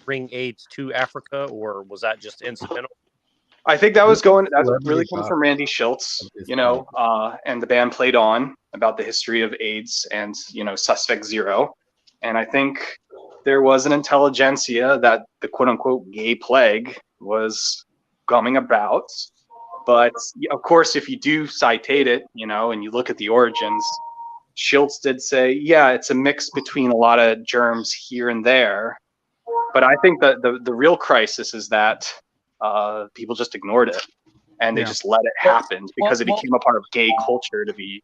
bring AIDS to Africa, or was that just incidental? I think that really comes from Randy Schultz, and the band Played On, about the history of AIDS and, Suspect Zero. And I think there was an intelligentsia that the quote unquote gay plague was coming about. But of course, if you do citate it, and you look at the origins, Schultz did say, it's a mix between a lot of germs here and there. But I think that the real crisis is that people just ignored it, and they just let it happen because it became a part of gay culture to be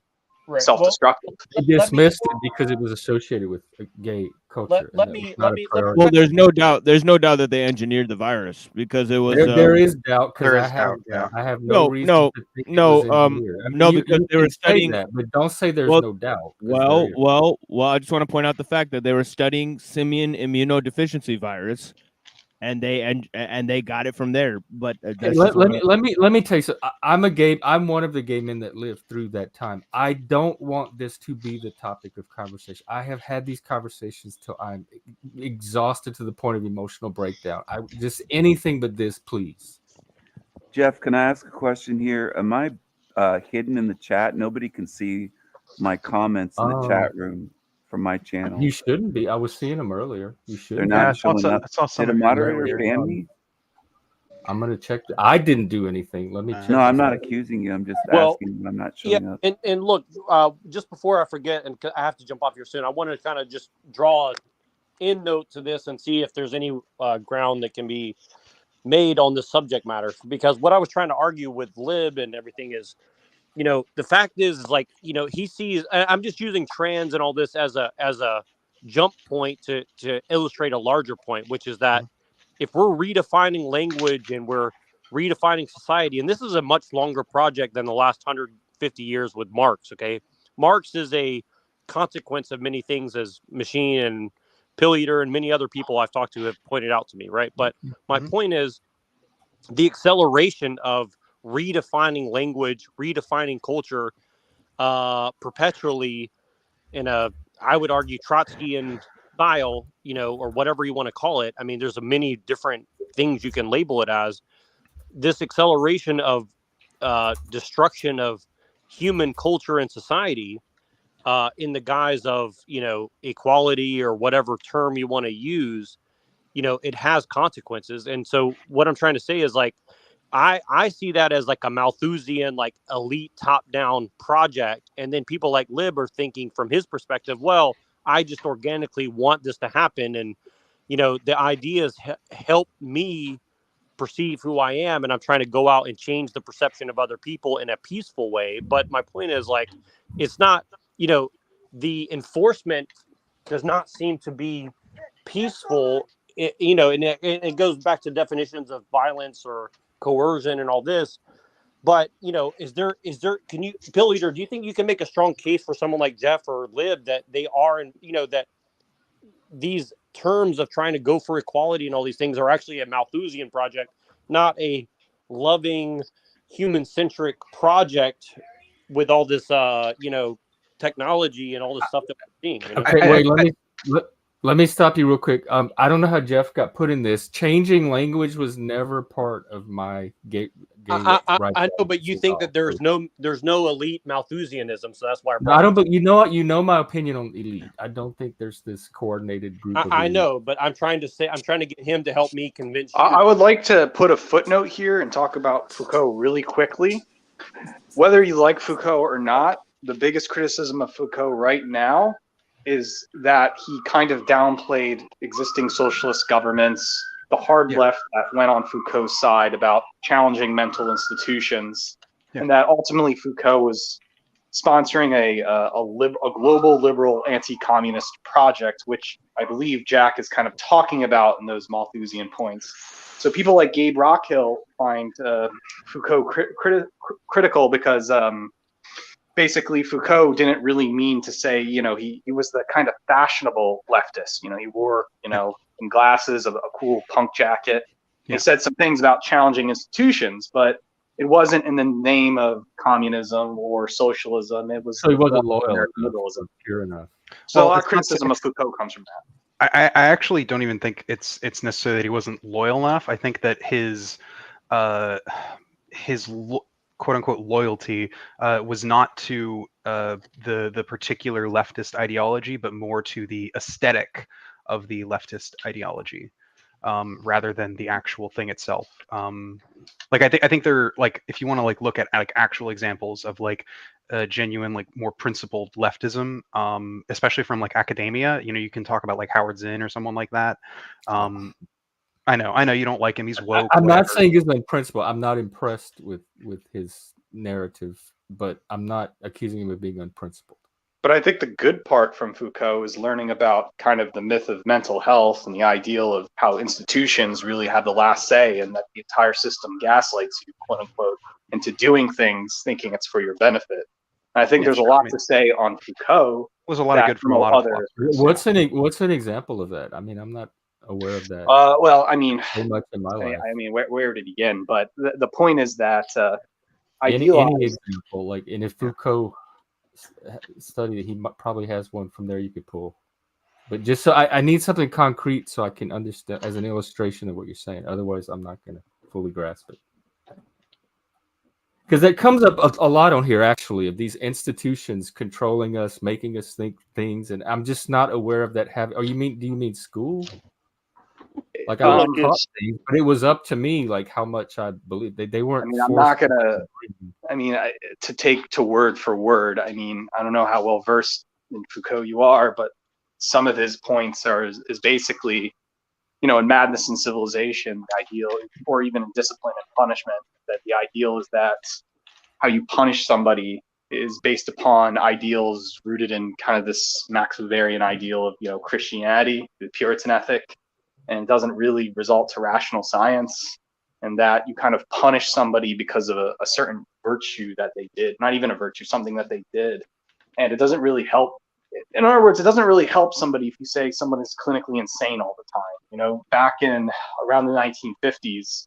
self-destructive. They dismissed it because it was associated with gay culture. Well, there's no doubt that they engineered the virus, because it was. There is doubt. I have no reason to think because they were studying that, but don't say there's no doubt. Well, I just want to point out the fact that they were studying simian immunodeficiency virus, and they got it from there. But let me tell you something. I'm one of the gay men that lived through that time. I don't want this to be the topic of conversation. I have had these conversations till I'm exhausted to the point of emotional breakdown. Just anything but this, please. Jeff, can I ask a question here? Am I hidden in the chat? Nobody can see my comments in the chat room from my channel. You shouldn't be. I was seeing them earlier. You should. They're not showing up. Did a moderator ban me? I'm gonna check. I didn't do anything. Let me check. No, I'm not accusing you. I'm just asking. I'm not showing up. And look, just before I forget, and I have to jump off here soon, I want to kind of just draw an end note to this and see if there's any ground that can be made on this subject matter. Because what I was trying to argue with Lib and everything is, you know, the fact is like, you know, he sees, I'm just using trans and all this as a jump point to illustrate a larger point, which is that if we're redefining language and we're redefining society, and this is a much longer project than the last 150 years with Marx. Okay. Marx is a consequence of many things, as Machine and Pilleater and many other people I've talked to have pointed out to me. Right. But my point is the acceleration of redefining language, redefining culture, perpetually in a, I would argue, Trotskyian style, you know, or whatever you want to call it. I mean, there's a many different things you can label it as. This acceleration of destruction of human culture and society in the guise of, you know, equality or whatever term you want to use, you know, it has consequences. And so what I'm trying to say is like, I see that as like a Malthusian, like elite top down project. And then people like Lib are thinking from his perspective, well, I just organically want this to happen. And, you know, the ideas help me perceive who I am. And I'm trying to go out and change the perception of other people in a peaceful way. But my point is like, it's not, you know, the enforcement does not seem to be peaceful. You know, and it goes back to definitions of violence or coercion and all this. But, you know, can you, Pilleater, do you think you can make a strong case for someone like Jeff or Lib that they are, and, you know, that these terms of trying to go for equality and all these things are actually a Malthusian project, not a loving, human-centric project with all this, you know, technology and all this stuff that we're seeing? You know? Okay, wait, let me stop you real quick. I don't know how Jeff got put in this. Changing language was never part of my gay I know, but you think that there's no elite Malthusianism, so that's why. No, I don't. But you know what? You know my opinion on elite. I don't think there's this coordinated group. I know, but I'm trying to get him to help me convince you. I would like to put a footnote here and talk about Foucault really quickly. Whether you like Foucault or not, the biggest criticism of Foucault right now is that he kind of downplayed existing socialist governments, the hard left that went on Foucault's side about challenging mental institutions, and that ultimately Foucault was sponsoring a global liberal anti-communist project, which I believe Jack is kind of talking about in those Malthusian points. So people like Gabe Rockhill find Foucault critical because basically Foucault didn't really mean to say, you know, he was the kind of fashionable leftist. You know, he wore, you know, some glasses, a cool punk jacket. He said some things about challenging institutions, but it wasn't in the name of communism or socialism. It was, so he wasn't loyal liberalism. Pure enough. So a lot of criticism of Foucault comes from that. I actually don't even think it's necessary that he wasn't loyal enough. I think that his quote unquote loyalty was not to the particular leftist ideology, but more to the aesthetic of the leftist ideology, rather than the actual thing itself. Like I think they're like, if you want to like look at like actual examples of like genuine like more principled leftism, especially from like academia, you know, you can talk about like Howard Zinn or someone like that. I know you don't like him. He's woke. I'm not saying he's unprincipled. I'm not impressed with his narrative, but I'm not accusing him of being unprincipled. But I think the good part from Foucault is learning about kind of the myth of mental health and the ideal of how institutions really have the last say, and that the entire system gaslights you, quote unquote, into doing things thinking it's for your benefit. And I think there's a lot to say on Foucault. Was a lot of good from a lot of What's an example of that? I mean, I'm not aware of that. Well, I mean, so much in my life. I mean, where to begin? But the point is that any example, like in a Foucault study, he probably has one from there you could pull. But just so I need something concrete so I can understand as an illustration of what you're saying. Otherwise, I'm not going to fully grasp it. Because that comes up a lot on here, actually, of these institutions controlling us, making us think things, and I'm just not aware of that. Do you mean school? Like I was taught things, but it was up to me, like how much I believe. They weren't. I mean, I'm not gonna. I mean, to take to word for word. I mean, I don't know how well versed in Foucault you are, but some of his points is basically, you know, in Madness and Civilization, the ideal, or even in Discipline and Punishment, that the ideal is that how you punish somebody is based upon ideals rooted in kind of this Maximilian ideal of, you know, Christianity, the Puritan ethic, and it doesn't really result to rational science, and that you kind of punish somebody because of a certain virtue that they did, not even a virtue, something that they did. And it doesn't really help. In other words, it doesn't really help somebody if you say someone is clinically insane all the time. You know, back in around the 1950s,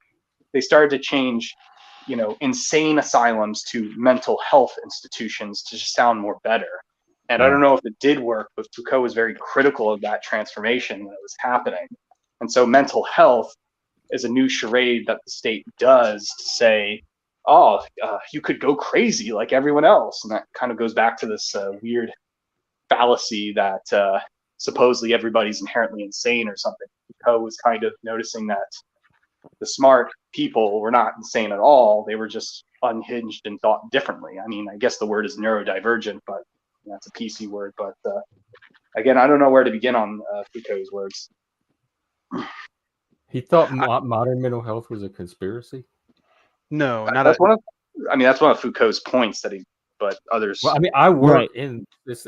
they started to change, you know, insane asylums to mental health institutions to just sound more better. And I don't know if it did work, but Foucault was very critical of that transformation when it was happening. And so mental health is a new charade that the state does to say, oh, you could go crazy like everyone else. And that kind of goes back to this weird fallacy that supposedly everybody's inherently insane or something. Foucault was kind of noticing that the smart people were not insane at all. They were just unhinged and thought differently. I mean, I guess the word is neurodivergent, but that's a PC word. But again, I don't know where to begin on Foucault's words. He thought modern mental health was a conspiracy. No, not that's one of. I mean, that's one of Foucault's points that he. But others. Well, I mean, I work in this.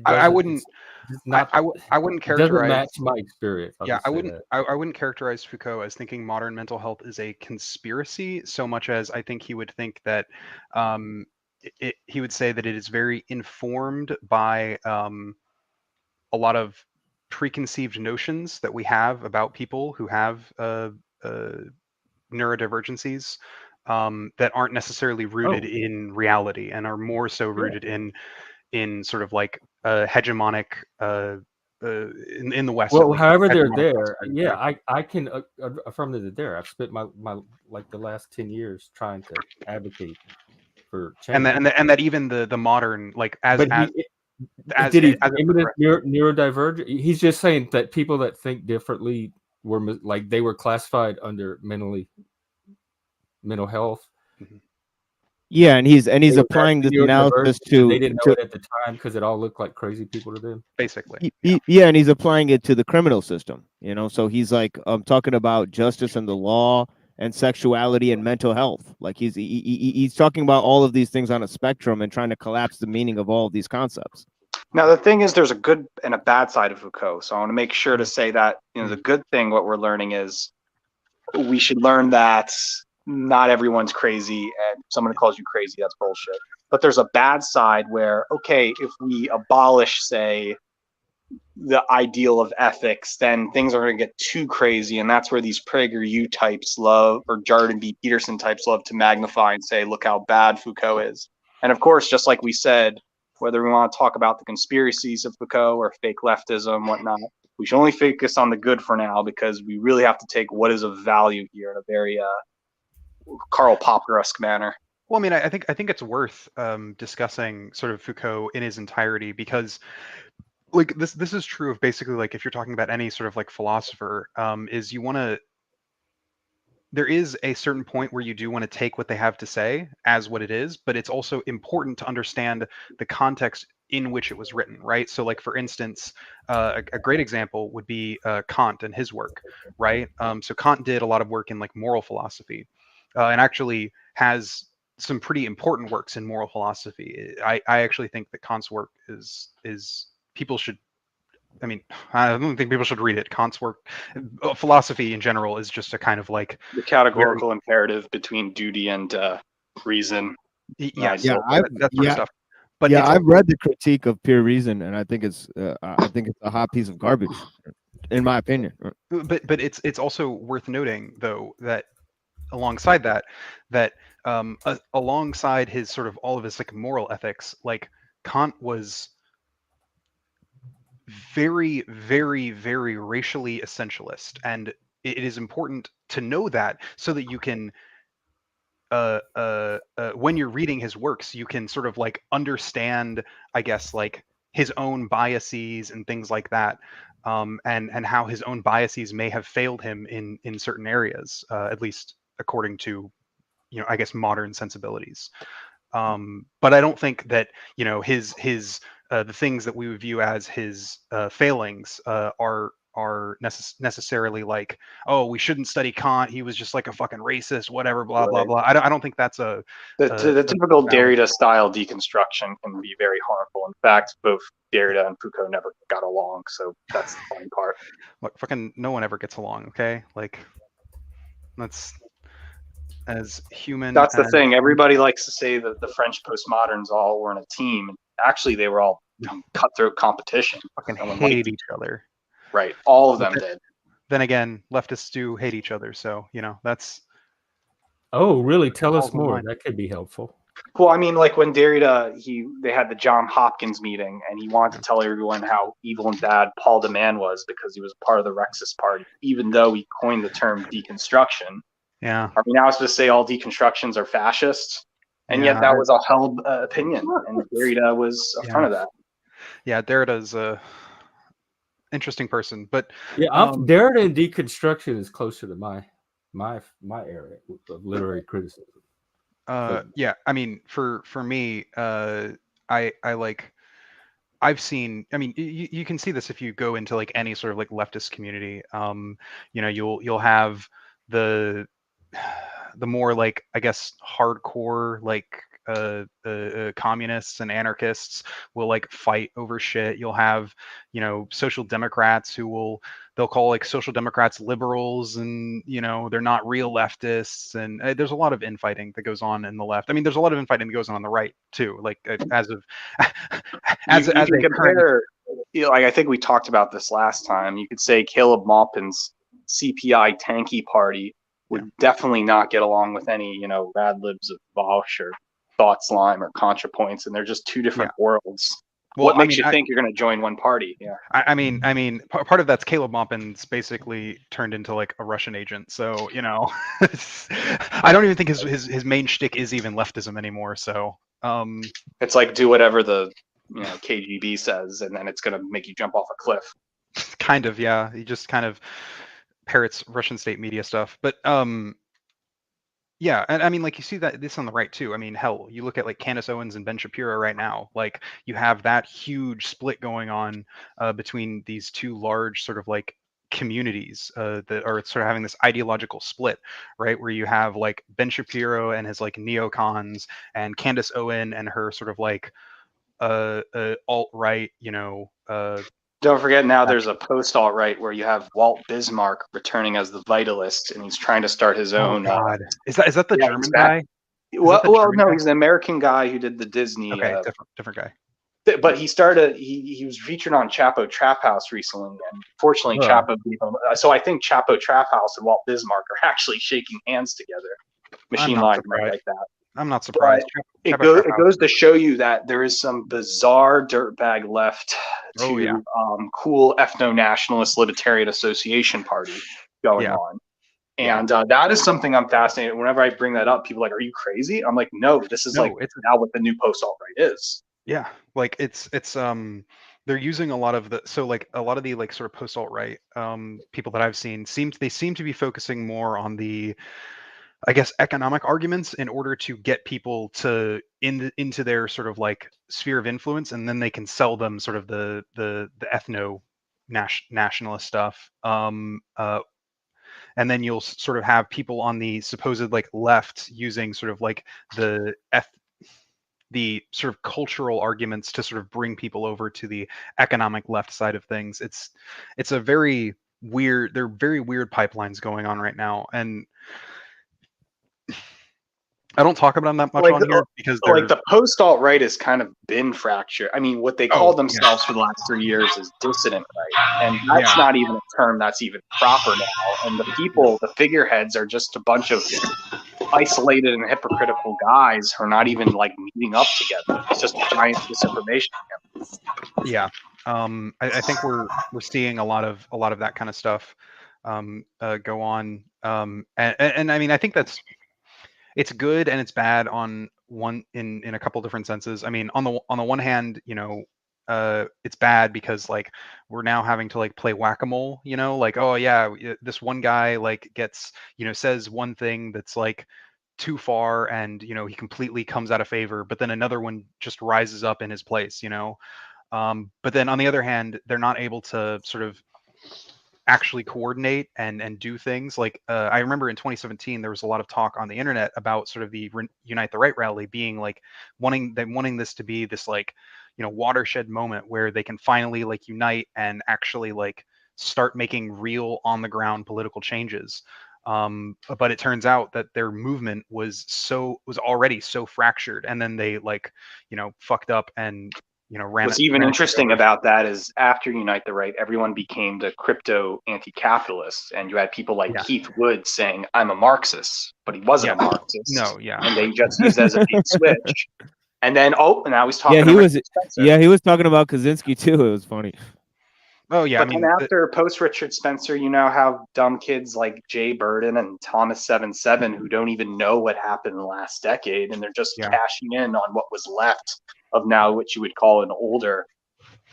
I wouldn't. It's not. I wouldn't characterize. It doesn't match characterize. my experience. Yeah, I wouldn't. I wouldn't characterize Foucault as thinking modern mental health is a conspiracy so much as I think he would think that he would say that it is very informed by a lot of preconceived notions that we have about people who have neurodivergencies that aren't necessarily rooted in reality and are more so rooted in sort of like hegemonic in the West. Well, however they're there, yeah, I can affirm that they're there. I've spent my like the last 10 years trying to advocate for change. And that even the modern, like neurodivergent? He's just saying that people that think differently were like they were classified under mental health. Mm-hmm. Yeah, and he's applying this analysis to. They didn't know it at the time because it all looked like crazy people to them. Basically, yeah, and he's applying it to the criminal system. You know, so he's like talking about justice and the law and sexuality and mental health. Like he's talking about all of these things on a spectrum and trying to collapse the meaning of all of these concepts. Now, the thing is, there's a good and a bad side of Foucault. So I want to make sure to say that, you know, the good thing, what we're learning is we should learn that not everyone's crazy, and if someone calls you crazy, that's bullshit. But there's a bad side where, okay, if we abolish, say, the ideal of ethics, then things are going to get too crazy, and that's where these PragerU types love, or Jordan B. Peterson types love to magnify and say, look how bad Foucault is. And of course, just like we said, whether we want to talk about the conspiracies of Foucault or fake leftism, whatnot, we should only focus on the good for now, because we really have to take what is of value here in a very Karl Popper-esque manner. Well, I mean, I think it's worth discussing sort of Foucault in his entirety, because like this is true of basically, like, if you're talking about any sort of like philosopher, is you want to, there is a certain point where you do want to take what they have to say as what it is, but it's also important to understand the context in which it was written, right? So, like, for instance, a great example would be Kant and his work, right? So Kant did a lot of work in like moral philosophy, and actually has some pretty important works in moral philosophy. I actually think that Kant's work is people should, I mean, I don't think people should read it. Kant's work, philosophy in general, is just a kind of like the categorical imperative between duty and reason. Yes, yeah, that sort of stuff. But yeah, I've read the critique of pure reason, and I think it's a hot piece of garbage, in my opinion. But it's also worth noting, though, that alongside that alongside his sort of all of his like moral ethics, like, Kant was very, very, very racially essentialist, and it is important to know that, so that you can when you're reading his works, you can sort of like understand, I guess, like his own biases and things like that, and how his own biases may have failed him in certain areas, at least according to, you know, I guess, modern sensibilities. But I don't think that, you know, his the things that we would view as his failings are are necessarily like, oh, we shouldn't study Kant, he was just like a fucking racist, whatever, blah blah Right. blah. I don't think that's The typical Derrida style deconstruction can be very harmful. In fact, both Derrida and Foucault never got along, so that's the funny part. Look, fucking no one ever gets along, okay? Like, that's as human. That's the thing. Everybody likes to say that the French postmoderns all were in a team. Actually, they were all cutthroat competition. Fucking hated each other. Right. All of them did. Then again, leftists do hate each other, so that's. Oh, really? Tell us more. That could be helpful. Well, I mean, like when Derrida, they had the John Hopkins meeting, and he wanted to tell everyone how evil and bad Paul de Man was because he was part of the Rexist Party, even though he coined the term deconstruction. Yeah. Are we now supposed to say all deconstructions are fascist? And yet that was a held opinion, and Derrida was a front of that. Yeah, Derrida's a interesting person, but Derrida and deconstruction is closer to my area of literary criticism. Yeah, I mean, for me, I like, I've seen, I mean, you can see this if you go into like any sort of like leftist community. You'll have the more like, I guess, hardcore like communists and anarchists will like fight over shit. You'll have, social democrats who they'll call like social democrats liberals, and they're not real leftists, and there's a lot of infighting that goes on in the left. I mean, there's a lot of infighting that goes on the right too, like as of as you as can a compare, like I think we talked about this last time. You could say Caleb Maupin's CPI tanky party would definitely not get along with any rad libs of Vosh or Thought Slime or ContraPoints, and they're just two different worlds. Well, what makes you think you're going to join one party? Yeah. I mean, part of that's Caleb Maupin's basically turned into like a Russian agent. So, I don't even think his main shtick is even leftism anymore. So, it's like do whatever the KGB says, and then it's going to make you jump off a cliff. Kind of, yeah. He just kind of parrots Russian state media stuff, but yeah, and I mean, like you see that this on the right too. I mean, hell, you look at like Candace Owens and Ben Shapiro right now. Like you have that huge split going on between these two large sort of like communities that are sort of having this ideological split, right? Where you have like Ben Shapiro and his like neocons, and Candace Owen and her sort of like alt-right, Don't forget now there's a post-alt-right where you have Walt Bismarck returning as the Vitalist, and he's trying to start his own. Oh God, is that the German guy? Well, no, he's an American guy who did the Disney. Okay, different guy. But he started. He was featured on Chapo Trap House recently, and fortunately, Chapo gave him. So I think Chapo Trap House and Walt Bismarck are actually shaking hands together. Machine Line like that. I'm not surprised. It goes to show you that there is some bizarre dirtbag left to cool ethno-nationalist libertarian association party going on. And that is something I'm fascinated. Whenever I bring that up, people are like, are you crazy? I'm like, no, this is it's now what the new post-alt-right is. Yeah, like it's they're using a lot of the like sort of post-alt-right people that I've seen seem to be focusing more on the, I guess, economic arguments in order to get people into their sort of like sphere of influence, and then they can sell them sort of the ethno nationalist stuff. And then you'll sort of have people on the supposed like left using sort of like the sort of cultural arguments to sort of bring people over to the economic left side of things. It's a very weird, there are very weird pipelines going on right now, and I don't talk about them that much on here because like the post-alt-right has kind of been fractured. I mean, what they called themselves for the last 3 years is dissident right, and that's not even a term that's even proper now. And the people, the figureheads, are just a bunch of isolated and hypocritical guys who are not even like meeting up together. It's just giant disinformation. Yeah, I think we're seeing a lot of that kind of stuff go on, and I mean, I think it's good and it's bad in a couple different senses. I mean, on the one hand, it's bad because like we're now having to like play whack-a-mole, like, oh yeah, this one guy like gets, says one thing that's like too far, and he completely comes out of favor, but then another one just rises up in his place, but then on the other hand, they're not able to sort of actually coordinate and do things. Like I remember in 2017 there was a lot of talk on the internet about sort of the Unite the Right rally being like wanting this to be this like, you know, watershed moment where they can finally like unite and actually like start making real on the ground political changes. But it turns out that their movement was already so fractured, and then they like, you know, fucked up and, you know, What's even interesting about that is after Unite the Right, everyone became the crypto anti-capitalists, and you had people like Keith Wood saying, "I'm a Marxist," but he wasn't a Marxist. No, yeah. And they just used it as a bait switch. And then now he's talking. He was talking about Kaczynski too. It was funny. Oh yeah, but then after post Richard Spencer, you now have dumb kids like Jay Burden and Thomas 77 who don't even know what happened in the last decade, and they're just cashing in on what was left of now what you would call an older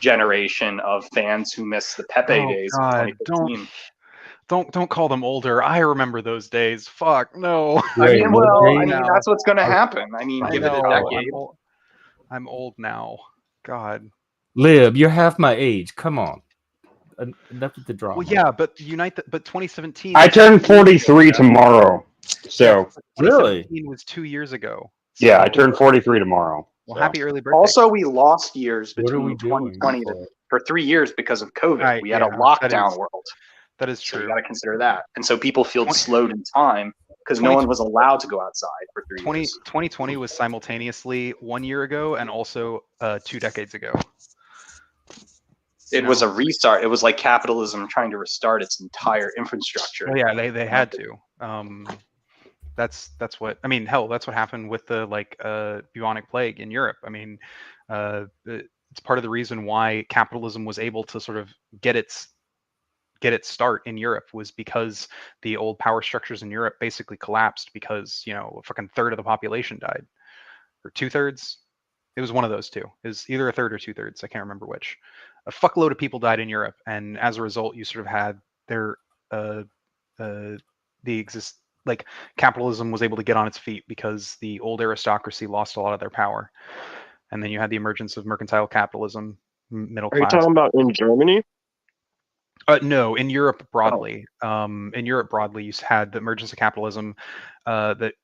generation of fans who miss the Pepe days of 2015. Don't call them older. I remember those days. Fuck no. I mean, that's what's going to happen. I mean, give it a decade. I'm old now. God. Lib, you're half my age. Come on. Enough with the drama. Well, yeah, but but 2017. I turned 43 tomorrow. So really, 2017 was 2 years ago. So. Yeah, I turned 43 tomorrow. Well, happy early birthday. Also, we lost years between 2020 for 3 years because of COVID. Right, we had a lockdown world. That is true. So you got to consider that. And so people feel slowed in time because no one was allowed to go outside for 3 years. 2020 was simultaneously 1 year ago and also 2 decades ago. It was a restart. It was like capitalism trying to restart its entire infrastructure. Well, yeah, they had to. That's what I mean. Hell, that's what happened with the bubonic plague in Europe. I mean, it's part of the reason why capitalism was able to sort of get its start in Europe was because the old power structures in Europe basically collapsed because, you know, a fucking third of the population died, or 2/3. It was one of those two. It was either a third or 2/3. I can't remember which. A fuckload of people died in Europe, and as a result, you sort of had capitalism was able to get on its feet because the old aristocracy lost a lot of their power, and then you had the emergence of mercantile capitalism, middle class. Are you talking about in Germany? No, in Europe broadly. In Europe broadly, you had the emergence of capitalism that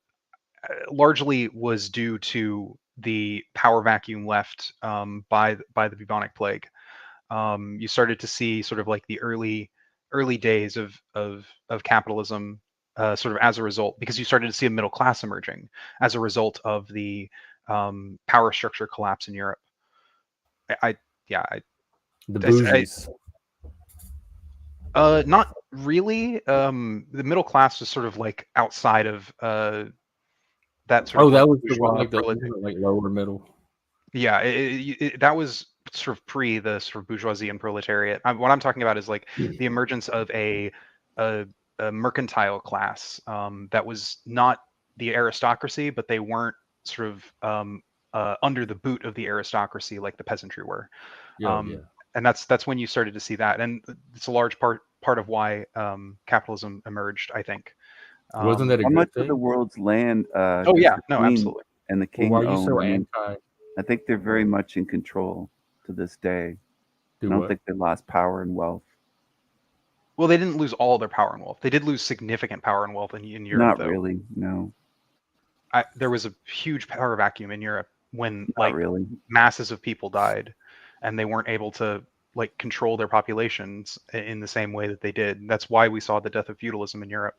largely was due to the power vacuum left by the bubonic plague. You started to see sort of like the early days of capitalism sort of as a result, because you started to see a middle class emerging as a result of the power structure collapse in Europe. The bougies. Not really. The middle class was sort of like outside of that sort of. That was the one like lower middle. Yeah, that was sort of pre the sort of bourgeoisie and proletariat. What I'm talking about is like the emergence of a mercantile class that was not the aristocracy, but they weren't sort of under the boot of the aristocracy like the peasantry were. And that's when you started to see that, and it's a large part of why capitalism emerged, I think. Wasn't that a how good much thing? of the world's land? Absolutely. And the king why are you so owned. anti? I think they're very much in control to this day. I don't what? think they lost power and wealth. Well, they didn't lose all of their power and wealth. They did lose significant power and wealth in Europe. Not really, no. There was a huge power vacuum in Europe when Not really. masses of people died, and they weren't able to like control their populations in the same way that they did. That's why we saw the death of feudalism in Europe.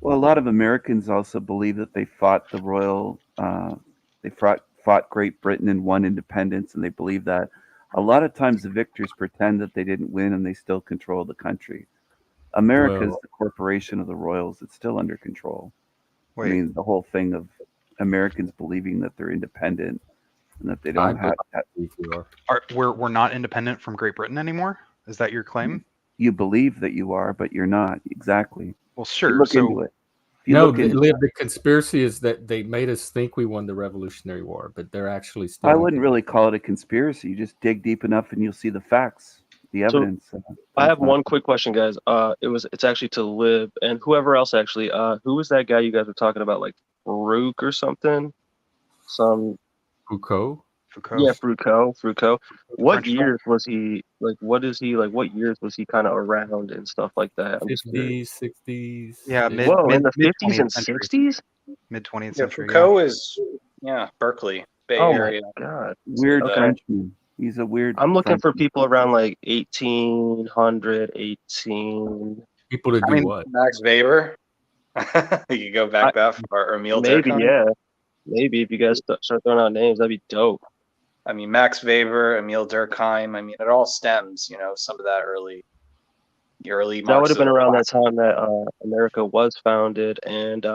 Well, a lot of Americans also believe that they fought the royal, they fought Great Britain and won independence, and they believe that. A lot of times the victors pretend that they didn't win and they still control the country. America is the corporation of the royals. It's still under control. I mean, the whole thing of Americans believing that they're independent and that they don't have that. We're not independent from Great Britain anymore? Is that your claim? You believe that you are, but you're not. Exactly. Well, sure. You look into it. The conspiracy is that they made us think we won the Revolutionary War, but they're actually still. I wouldn't really call it a conspiracy. You just dig deep enough and you'll see the facts, the evidence. I have one quick question, guys. It's actually to Lib and whoever else actually. Who was that guy you guys were talking about, like Farouk or something? Foucault. Foucault. Yeah, Foucault. What French years was he like? What is he like? What years was he kind of around and stuff like that? I'm just curious. 50s, 60s. Yeah, Whoa, in the 50s 20th and century. 60s? Mid 20th Yeah, century. Foucault is Berkeley, Bay Oh Area. my God, Weird okay. Frenchman. He's a weird. I'm looking for Frenchman. people around like 1800, 18. People to I do mean, what? Max Weber. You could go back that far, or Emil Maybe, Durkheim. yeah. Maybe if you guys start throwing out names, that'd be dope. I mean, Max Weber, Emil Durkheim. I mean, it all stems, some of that early That would have been Marxism. around that time that America was founded, and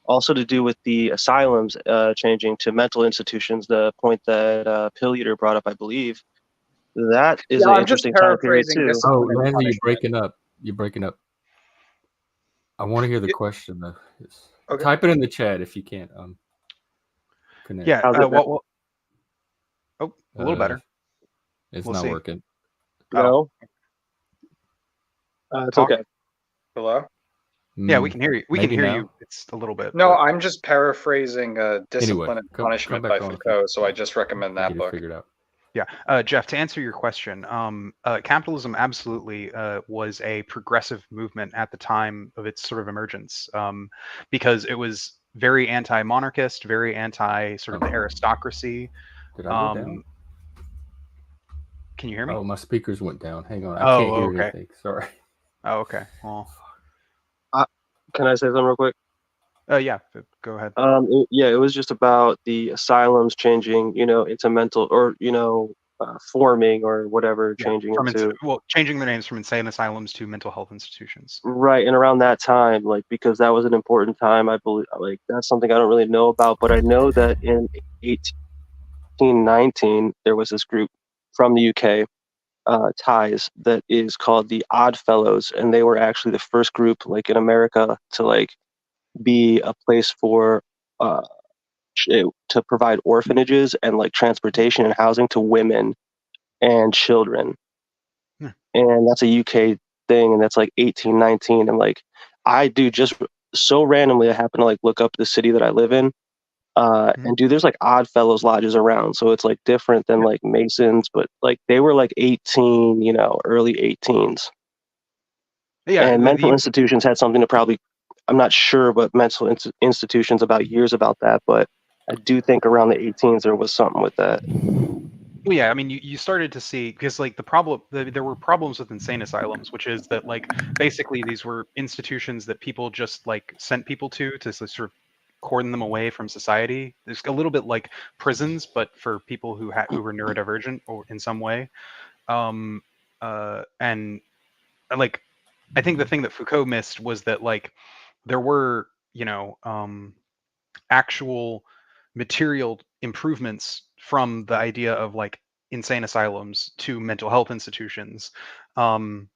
also to do with the asylums changing to mental institutions. The point that Pilleater brought up, I believe, that is an I'm just interesting time period paraphrasing too. Oh, discipline and Lanza, you're punishment. breaking up. You're breaking up. I want to hear the question though. Okay. Type it in the chat if you can't. Connect. Yeah. How's it Well, oh, a little better. It's We'll not see. working. No, it's Talk. okay. Hello? Yeah, we can hear you. We can Maybe hear now? you. It's a little bit. No, but I'm just paraphrasing Discipline and come Punishment back by on if Foucault, so I just recommend that get it book. figured out. Yeah, Jeff, to answer your question, capitalism absolutely was a progressive movement at the time of its sort of emergence, because it was very anti-monarchist, very anti sort of the aristocracy. Did I go down? Can you hear me? Oh, my speakers went down. Hang on, I can't hear anything. Sorry. Oh, okay. Well, Can I say something real quick? Yeah, go ahead. It was just about the asylums changing, into mental or forming or whatever, changing into changing their names from insane asylums to mental health institutions. right. And around that time, like because that was an important time, I believe, like that's something I don't really know about, but I know that in 1819 there was this group from the UK, Ties, that is called the Odd Fellows, and they were actually the first group, like in America, to like be a place for to provide orphanages and like transportation and housing to women and children. And that's a UK thing, and that's like 1819. And like I do just so randomly, I happen to like look up the city that I live in, and dude, there's like Odd Fellows lodges around, so it's like different than like Masons, but like they were like 18, early 18s. Yeah, and mental institutions had something to probably, I'm not sure what mental institutions about years about that, but I do think around the 18s there was something with that. Well, yeah, I mean, you started to see, because like there were problems with insane asylums, which is that like basically these were institutions that people just like sent people to sort of cordon them away from society. There's a little bit like prisons, but for people who were neurodivergent or in some way. And like, I think the thing that Foucault missed was that like there were, actual material improvements from the idea of like insane asylums to mental health institutions. Even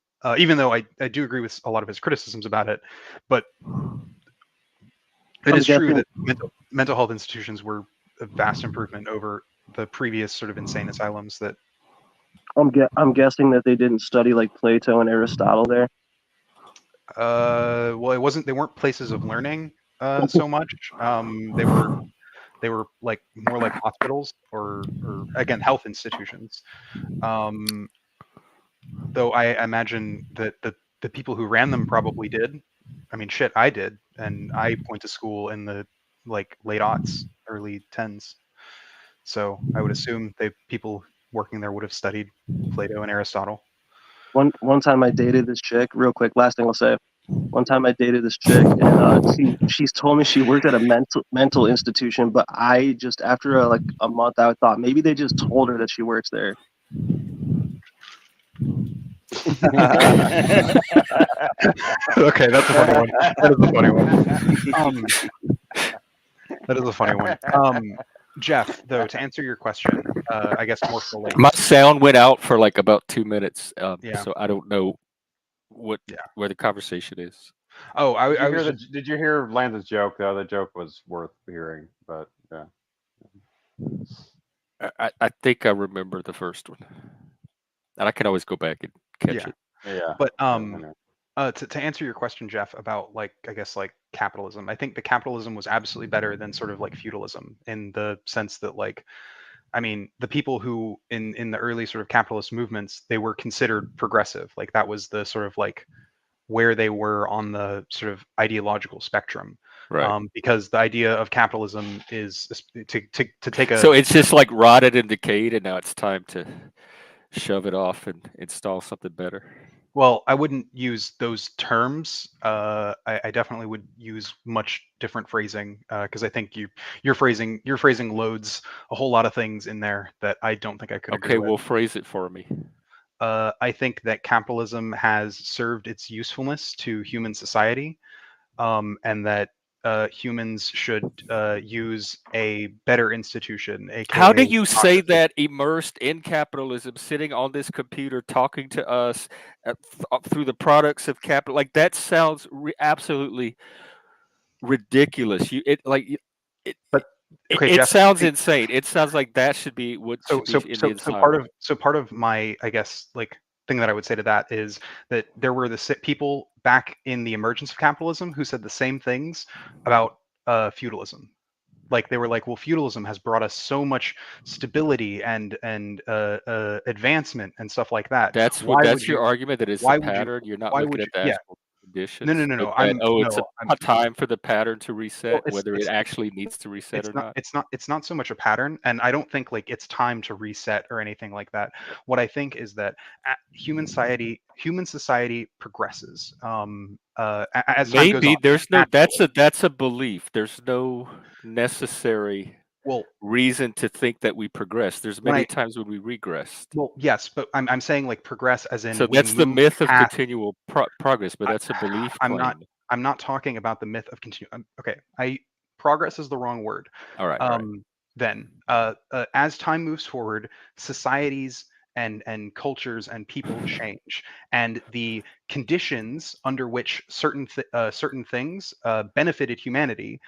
though I do agree with a lot of his criticisms about it, but it is true that mental health institutions were a vast improvement over the previous sort of insane asylums that I'm guessing that they didn't study like Plato and Aristotle there. Well, they weren't places of learning so much. They were like more like hospitals or again health institutions. Though I imagine that the people who ran them probably did. I mean, shit, I did, and I went to school in the like late aughts, early tens. So I would assume people working there would have studied Plato and Aristotle. One time I dated this chick, real quick, last thing I'll say. One time I dated this chick, and she's told me she worked at a mental institution, but I just after a month I thought maybe they just told her that she works there. Okay, that's a funny one. That is a funny one. That is a funny one. Jeff, though, to answer your question, I guess more fully. My sound went out for like about 2 minutes, Yeah. so I don't know where the conversation is. Oh, did you hear Lanza's joke though? The joke was worth hearing, but yeah. I think I remember the first one, and I can always go back and catch it. Yeah. But to answer your question, Jeff, about like I guess like capitalism, I think the capitalism was absolutely better than sort of like feudalism in the sense that like I mean, the people who in the early sort of capitalist movements, they were considered progressive. Like that was the sort of like where they were on the sort of ideological spectrum. Right. Because the idea of capitalism is to take a. So it's just like rotted and decayed, and now it's time to shove it off and install something better. Well, I wouldn't use those terms. I definitely would use much different phrasing because I think your phrasing loads a whole lot of things in there that I don't think I could agree Okay, with. well, phrase it for me. I think that capitalism has served its usefulness to human society, and that humans should use a better institution, How do aka you say that immersed in capitalism, sitting on this computer, talking to us through the products of capital? Like that sounds absolutely ridiculous. Okay, It Jeff. sounds insane. It sounds like that should be what should be in the asylum. Part of my, I guess, like thing that I would say to that is that there were the people back in the emergence of capitalism who said the same things about feudalism. Like they were like, well, feudalism has brought us so much stability and advancement and stuff like that. That's your argument, that it's a pattern. You're not looking at the actual conditions. No. It's a time for the pattern to reset, whether it actually needs to reset or not. It's not so much a pattern, and I don't think like it's time to reset or anything like that. What I think is that human society progresses. As time goes on. There's no that's a belief. There's no necessary reason to think that we progress. There's many times when we regressed. Well, yes, but I'm saying like progress as in. So that's the myth of continual progress, but that's a belief claim. I'm not talking about the myth of continual. Okay, progress is the wrong word. All right. Then, as time moves forward, societies and cultures and people change, and the conditions under which certain things benefited humanity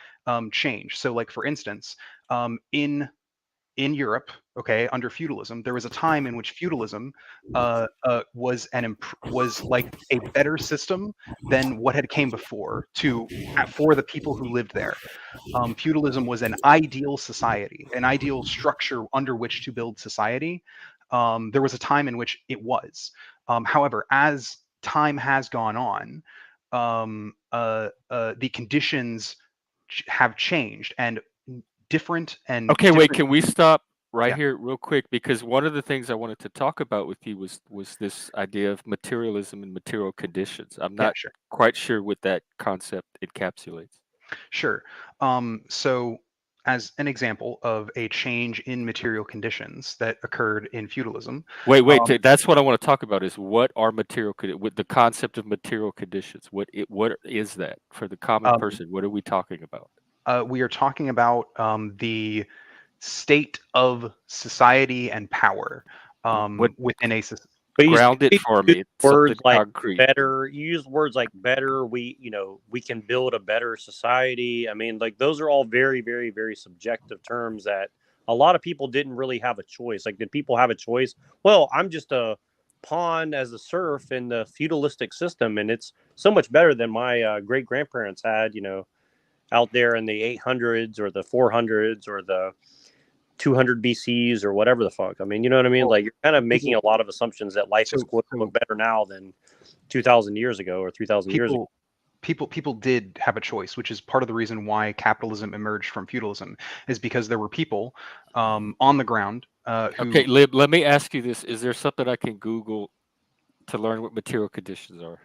change. So, like for instance, in Europe, okay, under feudalism, there was a time in which feudalism was like a better system than what had came before for the people who lived there. Feudalism was an ideal society, an ideal structure under which to build society. There was a time in which it was. However, as time has gone on, the conditions have changed and different and okay. Wait, can we stop here real quick? Because one of the things I wanted to talk about with you was this idea of materialism and material conditions. I'm not quite sure what that concept encapsulates. Sure. So as an example of a change in material conditions that occurred in feudalism. Wait, that's what I want to talk about, is what are with the concept of material conditions. What is that for the common person? What are we talking about? We are talking about the state of society and power within a society. Ground it for me. Words like better. You use words like better. We can build a better society. I mean, like those are all very, very, very subjective terms that a lot of people didn't really have a choice. Like, did people have a choice? Well, I'm just a pawn as a serf in the feudalistic system, and it's so much better than my great grandparents had. Out there in the 800s or the 400s or the 200 BCs or whatever the fuck. I mean, you know what I mean? Like you're kind of making a lot of assumptions that life is quote unquote better now than 2,000 years ago or 3,000 years ago. People did have a choice, which is part of the reason why capitalism emerged from feudalism, is because there were people on the ground. Okay, Lib, let me ask you this. Is there something I can Google to learn what material conditions are?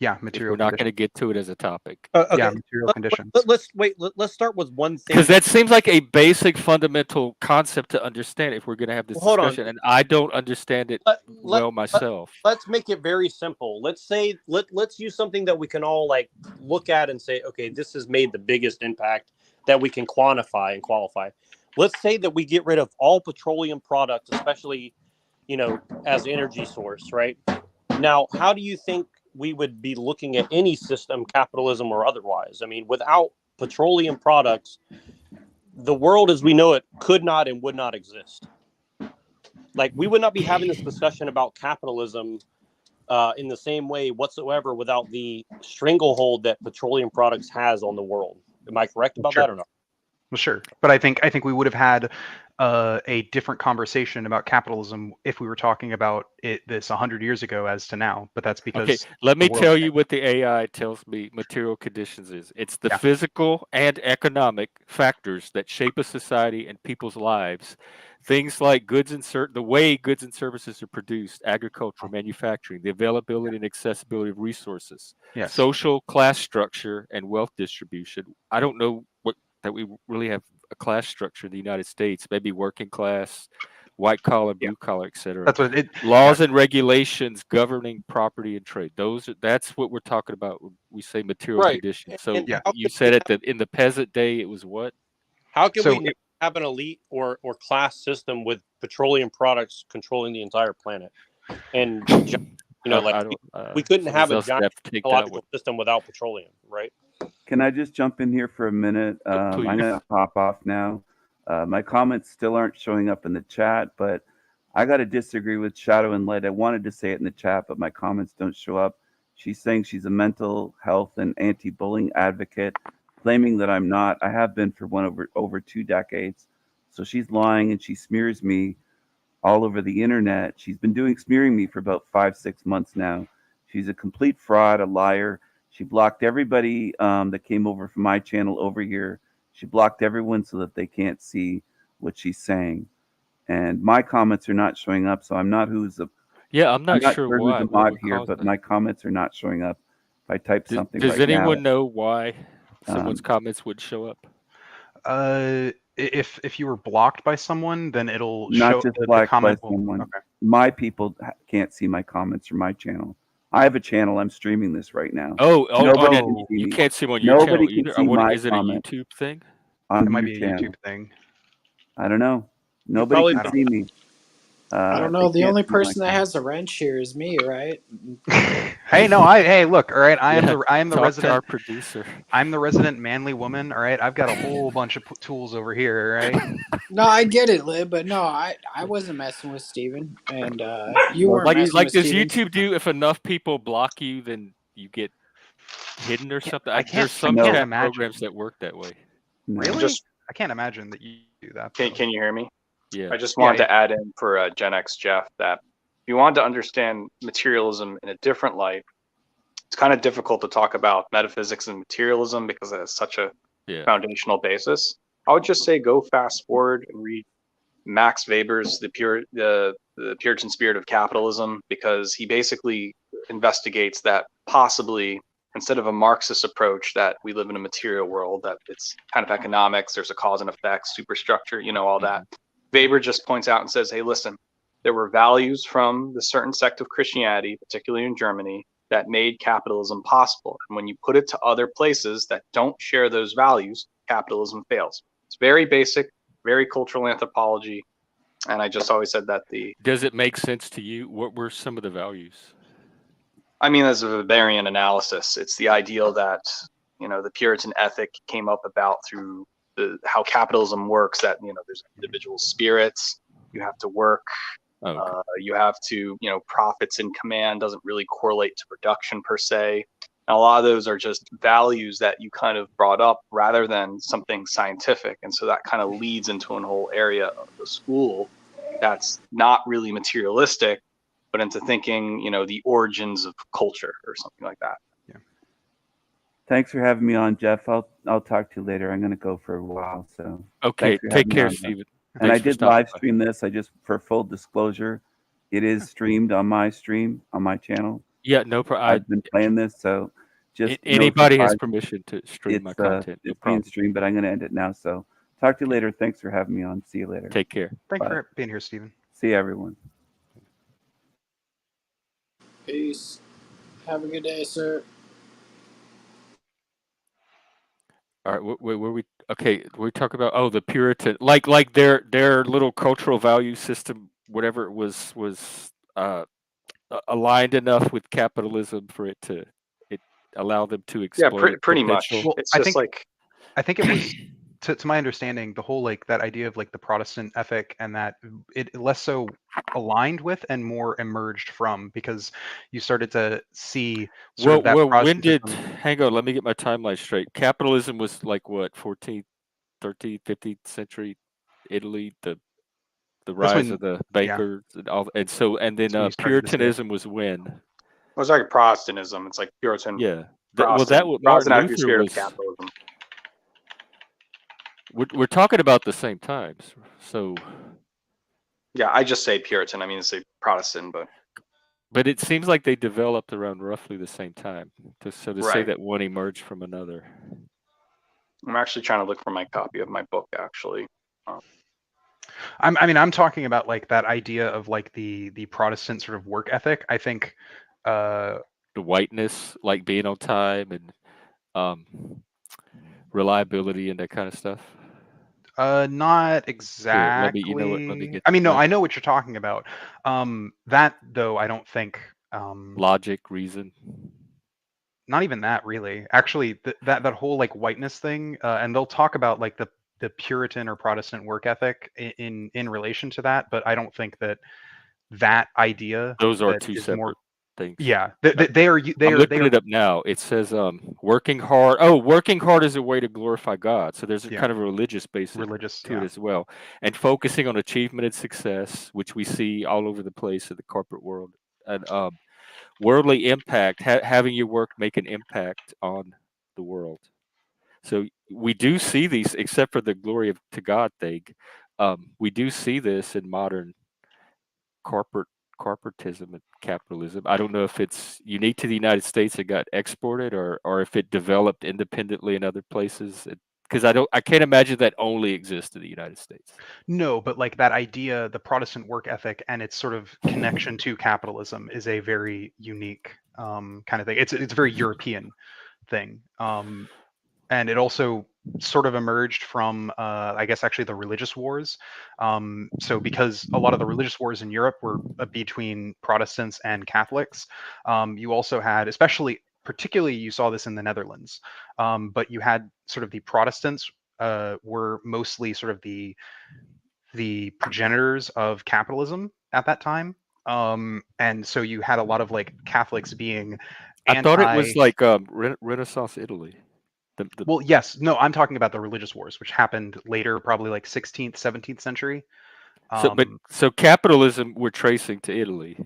Yeah, material. We're not going to get to it as a topic. Okay. Yeah, material conditions. Let's start with one thing. Because that seems like a basic, fundamental concept to understand if we're going to have this discussion, and I don't understand it well myself. Let's make it very simple. Let's say let's use something that we can all like look at and say, okay, this has made the biggest impact that we can quantify and qualify. Let's say that we get rid of all petroleum products, especially as energy source, right? Now, how do you think we would be looking at any system, capitalism or otherwise? I mean, without petroleum products, the world as we know it could not and would not exist. Like, we would not be having this discussion about capitalism in the same way whatsoever without the stranglehold that petroleum products has on the world. Am I correct about that or not? Well, sure, but I think we would have had a different conversation about capitalism if we were talking about this 100 years ago as to now. But that's because Okay, let me tell you what the AI tells me material conditions is. It's the physical and economic factors that shape a society and people's lives. Things like the way goods and services are produced, agriculture, manufacturing, the availability and accessibility of resources, social class structure, and wealth distribution. I don't know that we really have a class structure in the United States, maybe working class, white collar, blue collar, etc. That's what it. Laws and regulations governing property and trade. That's what we're talking about when we say material conditions. So you said in the peasant day, it was what? How can we never have an elite or class system with petroleum products controlling the entire planet? And we couldn't have a giant ecological system without petroleum, right? Can I just jump in here for a minute? I'm going to hop off now. My comments still aren't showing up in the chat, but I got to disagree with Shadow and Light. I wanted to say it in the chat, but my comments don't show up. She's saying she's a mental health and anti-bullying advocate, claiming that I'm not. I have been for over 2 decades. So she's lying, and she smears me all over the internet. She's been smearing me for about 5-6 months now. She's a complete fraud, a liar. She blocked everybody that came over from my channel over here. She blocked everyone so that they can't see what she's saying. And my comments are not showing up, so I'm not I'm not sure why. Who's the mod here, but my comments are not showing up. If I type something does right now. anyone know why someone's comments would show up? If you were blocked by someone, then it'll not show just the blocked comment. by someone. Okay. My people can't see my comments from my channel. I have a channel. I'm streaming this right now. Nobody can see you can't see them on your channel either. Is it a YouTube thing? It might be a YouTube thing. I don't know. Nobody can see me. I don't know. The only person that has a wrench here is me, right? Hey, look, all right. I am the Talk resident to our producer. I'm the resident manly woman. All right, I've got a whole bunch of tools over here. All right. No, I get it, Lib, but no, I wasn't messing with Steven, and you weren't messing with does Steven. YouTube do if enough people block you, then you get hidden or something? There's some chat programs that work that way. Really? I can't imagine that you do that. Can you hear me? Yeah. I just wanted to add in for Gen X Jeff that if you wanted to understand materialism in a different light, it's kind of difficult to talk about metaphysics and materialism because it has such a foundational basis. I would just say go fast forward and read Max Weber's the Puritan Spirit of Capitalism, because he basically investigates that possibly instead of a Marxist approach that we live in a material world, that it's kind of economics, there's a cause and effect, superstructure, all that. Weber just points out and says, hey, listen, there were values from the certain sect of Christianity, particularly in Germany, that made capitalism possible. And when you put it to other places that don't share those values, capitalism fails. It's very basic, very cultural anthropology. And I just always said that Does it make sense to you? What were some of the values? I mean, as a Weberian analysis, it's the ideal that, the Puritan ethic came up about through how capitalism works, that, there's individual spirits, you have to work, you have to, profits in command doesn't really correlate to production per se. And a lot of those are just values that you kind of brought up rather than something scientific. And so that kind of leads into a whole area of the school that's not really materialistic, but into thinking, the origins of culture or something like that. Thanks for having me on, Jeff. I'll talk to you later. I'm going to go for a while. So okay, take care, Steven. And I did live stream this. For full disclosure, it is streamed on my stream on my channel. Yeah, no problem. I've been playing this, so just anybody has permission to stream my content. It's being streamed, but I'm going to end it now. So talk to you later. Thanks for having me on. See you later. Take care. Thanks for being here, Steven. See everyone. Peace. Have a good day, sir. All right, we talk about the Puritan, like their little cultural value system, whatever it was aligned enough with capitalism for it allow them to exploit. Yeah, pretty much. Well, it's I just think it was to my understanding, the whole that idea of the Protestant ethic, and that it less so aligned with and more emerged from, because you started to see hang on, let me get my timeline straight. Capitalism was what, 14th 13th, 15th century Italy, the That's rise when, of the yeah, bakers and all, and then that's when you started to see it. Puritanism was when. Well, it's like Protestantism. It's like Puritan Yeah. Protestant. Martin Protestant had to be Luther scared of was. capitalism. We're talking about the same times, so. Yeah, I just say Puritan. I mean, say Protestant, But it seems like they developed around roughly the same time. To say right. that one emerged from another. I'm actually trying to look for my copy of my book, actually. I'm talking about like that idea of like the Protestant sort of work ethic. I think The whiteness, like being on time and reliability and that kind of stuff. not Here, let me. You know what? Let me exactly. get. I mean, no, I know what you're talking about. That though, I don't think. Logic, reason. Not even that, really. Actually, that whole like whiteness thing, and they'll talk about like the Puritan or Protestant work ethic in relation to that, but I don't think that idea Those are that two is more. separate things. Yeah, they are. I'm looking it up now. It says working hard. Oh, working hard is a way to glorify God. So there's a kind of a religious basis to it as well. And focusing on achievement and success, which we see all over the place in the corporate world. And worldly impact, having your work make an impact on the world. So we do see these, except for the glory to God thing, we do see this in modern corporatism and capitalism. I don't know if it's unique to the United States and got exported, or if it developed independently in other places. Because I can't imagine that only exists in the United States. No, but like that idea, the Protestant work ethic and its sort of connection to capitalism is a very unique kind of thing. It's a very European thing, and it also sort of emerged from, I guess, actually the religious wars. So because a lot of the religious wars in Europe were between Protestants and Catholics, you also had, particularly, you saw this in the Netherlands, but you had sort of the Protestants were mostly sort of the progenitors of capitalism at that time. And so you had a lot of like Catholics being I thought it was like Renaissance Italy. Well, yes. No, I'm talking about the religious wars, which happened later, probably like 16th, 17th century. So capitalism we're tracing to Italy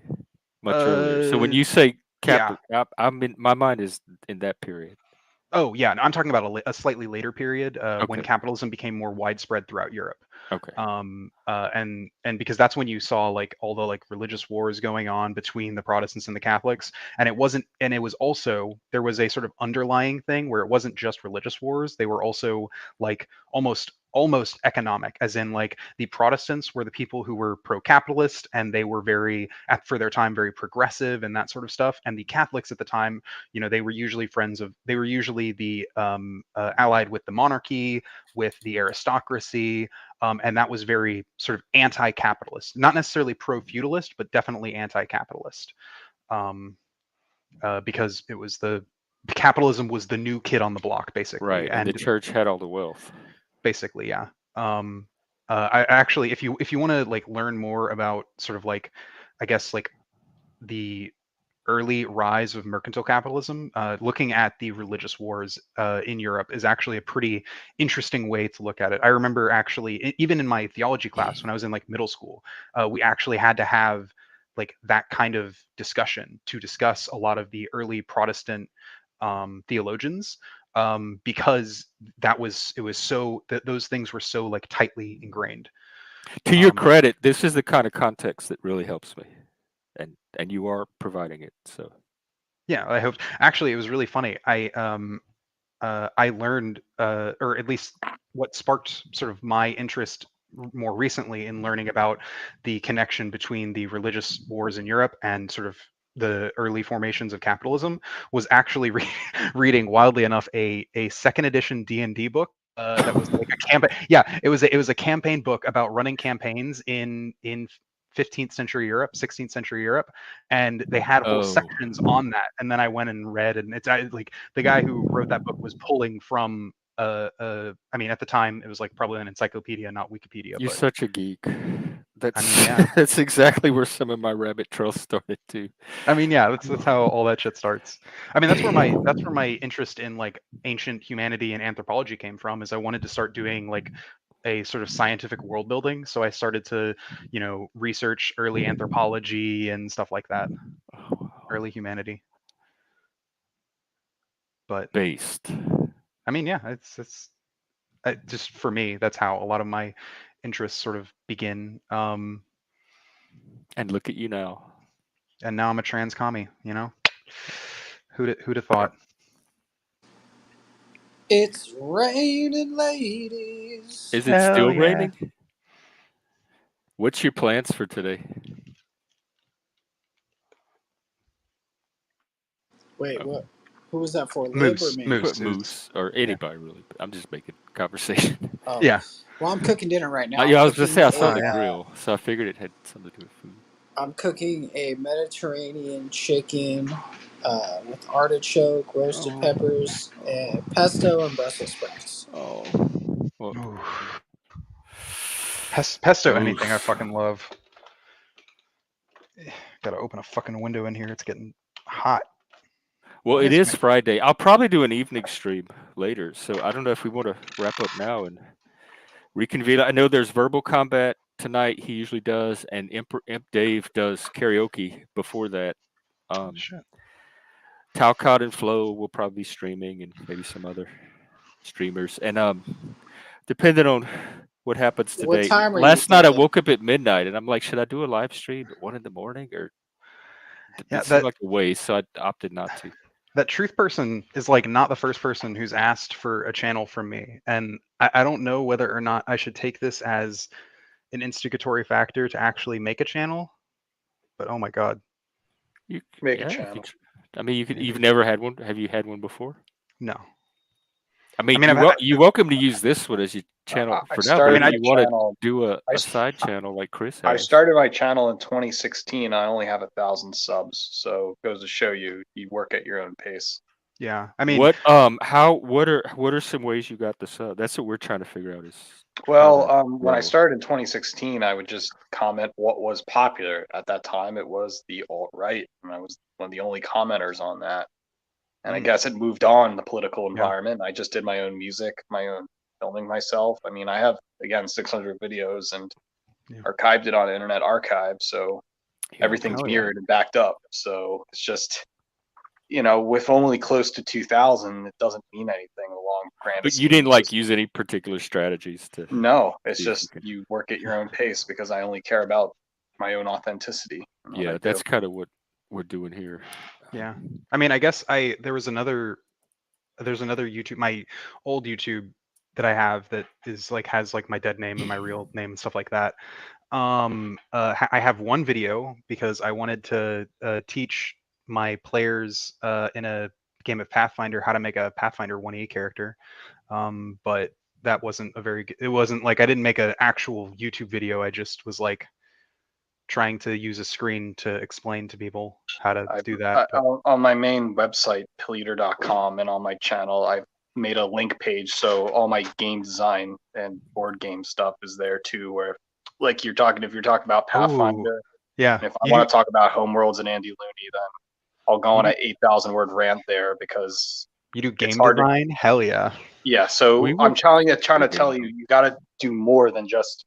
much earlier. So when you say capital, I'm in my mind is in that period. Oh yeah, no, I'm talking about a slightly later period when capitalism became more widespread throughout Europe. Okay. And because that's when you saw like all the like religious wars going on between the Protestants and the Catholics, and it was also, there was a sort of underlying thing where it wasn't just religious wars; they were also like almost economic, as in like the Protestants were the people who were pro-capitalist and they were for their time very progressive and that sort of stuff, and the Catholics at the time, they were usually the allied with the monarchy, with the aristocracy, and that was very sort of anti-capitalist, not necessarily pro-feudalist, but definitely anti-capitalist, because it was capitalism was the new kid on the block, basically. Right, and the church had all the wealth. Basically, yeah. I actually, if you want to like learn more about sort of like, I guess like the early rise of mercantile capitalism, looking at the religious wars in Europe is actually a pretty interesting way to look at it. I remember actually, even in my theology class when I was in like middle school, we actually had to have like that kind of discussion to discuss a lot of the early Protestant theologians, because those things were so like tightly ingrained. To your credit, this is the kind of context that really helps me, and you are providing it. So yeah, I hope. Actually, it was really funny. I learned, or at least what sparked sort of my interest more recently in learning about the connection between the religious wars in Europe and sort of the early formations of capitalism, was actually reading, wildly enough, a second edition D&D book that was like a campaign. Yeah, it was a campaign book about running campaigns in 15th century Europe, 16th century Europe, and they had whole sections on that. And then I went and read, and it's like the guy who wrote that book was pulling from I mean, at the time it was like probably an encyclopedia, not Wikipedia. You're But such a geek. That's, I mean, yeah. That's exactly where some of my rabbit trails started too. I mean, yeah, that's how all that shit starts. I mean, that's where my interest in like ancient humanity and anthropology came from. Is I wanted to start doing like a sort of scientific world building. So I started to, research early anthropology and stuff like that, early humanity. But based. I mean, yeah, it's just for me. That's how a lot of my interests sort of begin. And look at you now. And now I'm a trans commie. Who'd have thought? It's raining ladies. Is it still raining? What's your plans for today? Wait, what? Who was that for? Lib or me? Moose or anybody really. I'm just making conversation. Oh. Yeah. Well, I'm cooking dinner right now. Yeah, I was gonna say I saw the grill, so I figured it had something to do with food. I'm cooking a Mediterranean chicken with artichoke, roasted peppers, and pesto and Brussels sprouts. Oh. Well, Pesto, anything I fucking love. Gotta open a fucking window in here. It's getting hot. Well, it is Friday. I'll probably do an evening stream later, so I don't know if we want to wrap up now and reconvene. I know there's verbal combat tonight. He usually does, and Imp Dave does karaoke before that. Talcott and Flo will probably be streaming, and maybe some other streamers. And depending on what happens today. What time are Last you night I thinking? woke up at midnight, and I'm like, should I do a live stream at 1 in the morning, or Yeah, it seemed like a waste, so I opted not to. That truth person is like not the first person who's asked for a channel from me, and I don't know whether or not I should take this as an instigatory factor to actually make a channel. But oh my god, you make a channel. I mean, you've never had one. Have you had one before? No. I mean, you're welcome to use this one as your channel for now. But if you want to do a side channel like Chris has. I started my channel in 2016. I only have 1,000 subs, so it goes to show you work at your own pace. Yeah, I mean, what are some ways you got the sub? That's what we're trying to figure out. When I started in 2016, I would just comment what was popular at that time. It was the alt-right, and I was one of the only commenters on that. And I guess it moved on, the political environment. I just did my own music, my own filming myself. I mean, I have, again, 600 videos and archived it on Internet Archive. So everything's mirrored and backed up. So it's just, with only close to 2,000, it doesn't mean anything along grand. But you didn't use any particular strategies to. No, it's just you work at your own pace because I only care about my own authenticity. Yeah, that's kind of what we're doing here. Yeah, I mean, I guess there's another YouTube, my old YouTube that I have that is has my dead name and my real name and stuff like that. I have one video because I wanted to teach my players in a game of Pathfinder how to make a Pathfinder 1E character, but that wasn't it wasn't I didn't make an actual YouTube video. I just was trying to use a screen to explain to people how to do that. On my main website, Pilleater.com, and on my channel, I've made a link page, so all my game design and board game stuff is there too. Where, if you're talking about Pathfinder, yeah. And if I want to talk about Homeworlds and Andy Looney, then I'll go on an 8,000 word rant there because you do game design. Hell yeah. Yeah. So I'm trying to tell you, you got to do more than just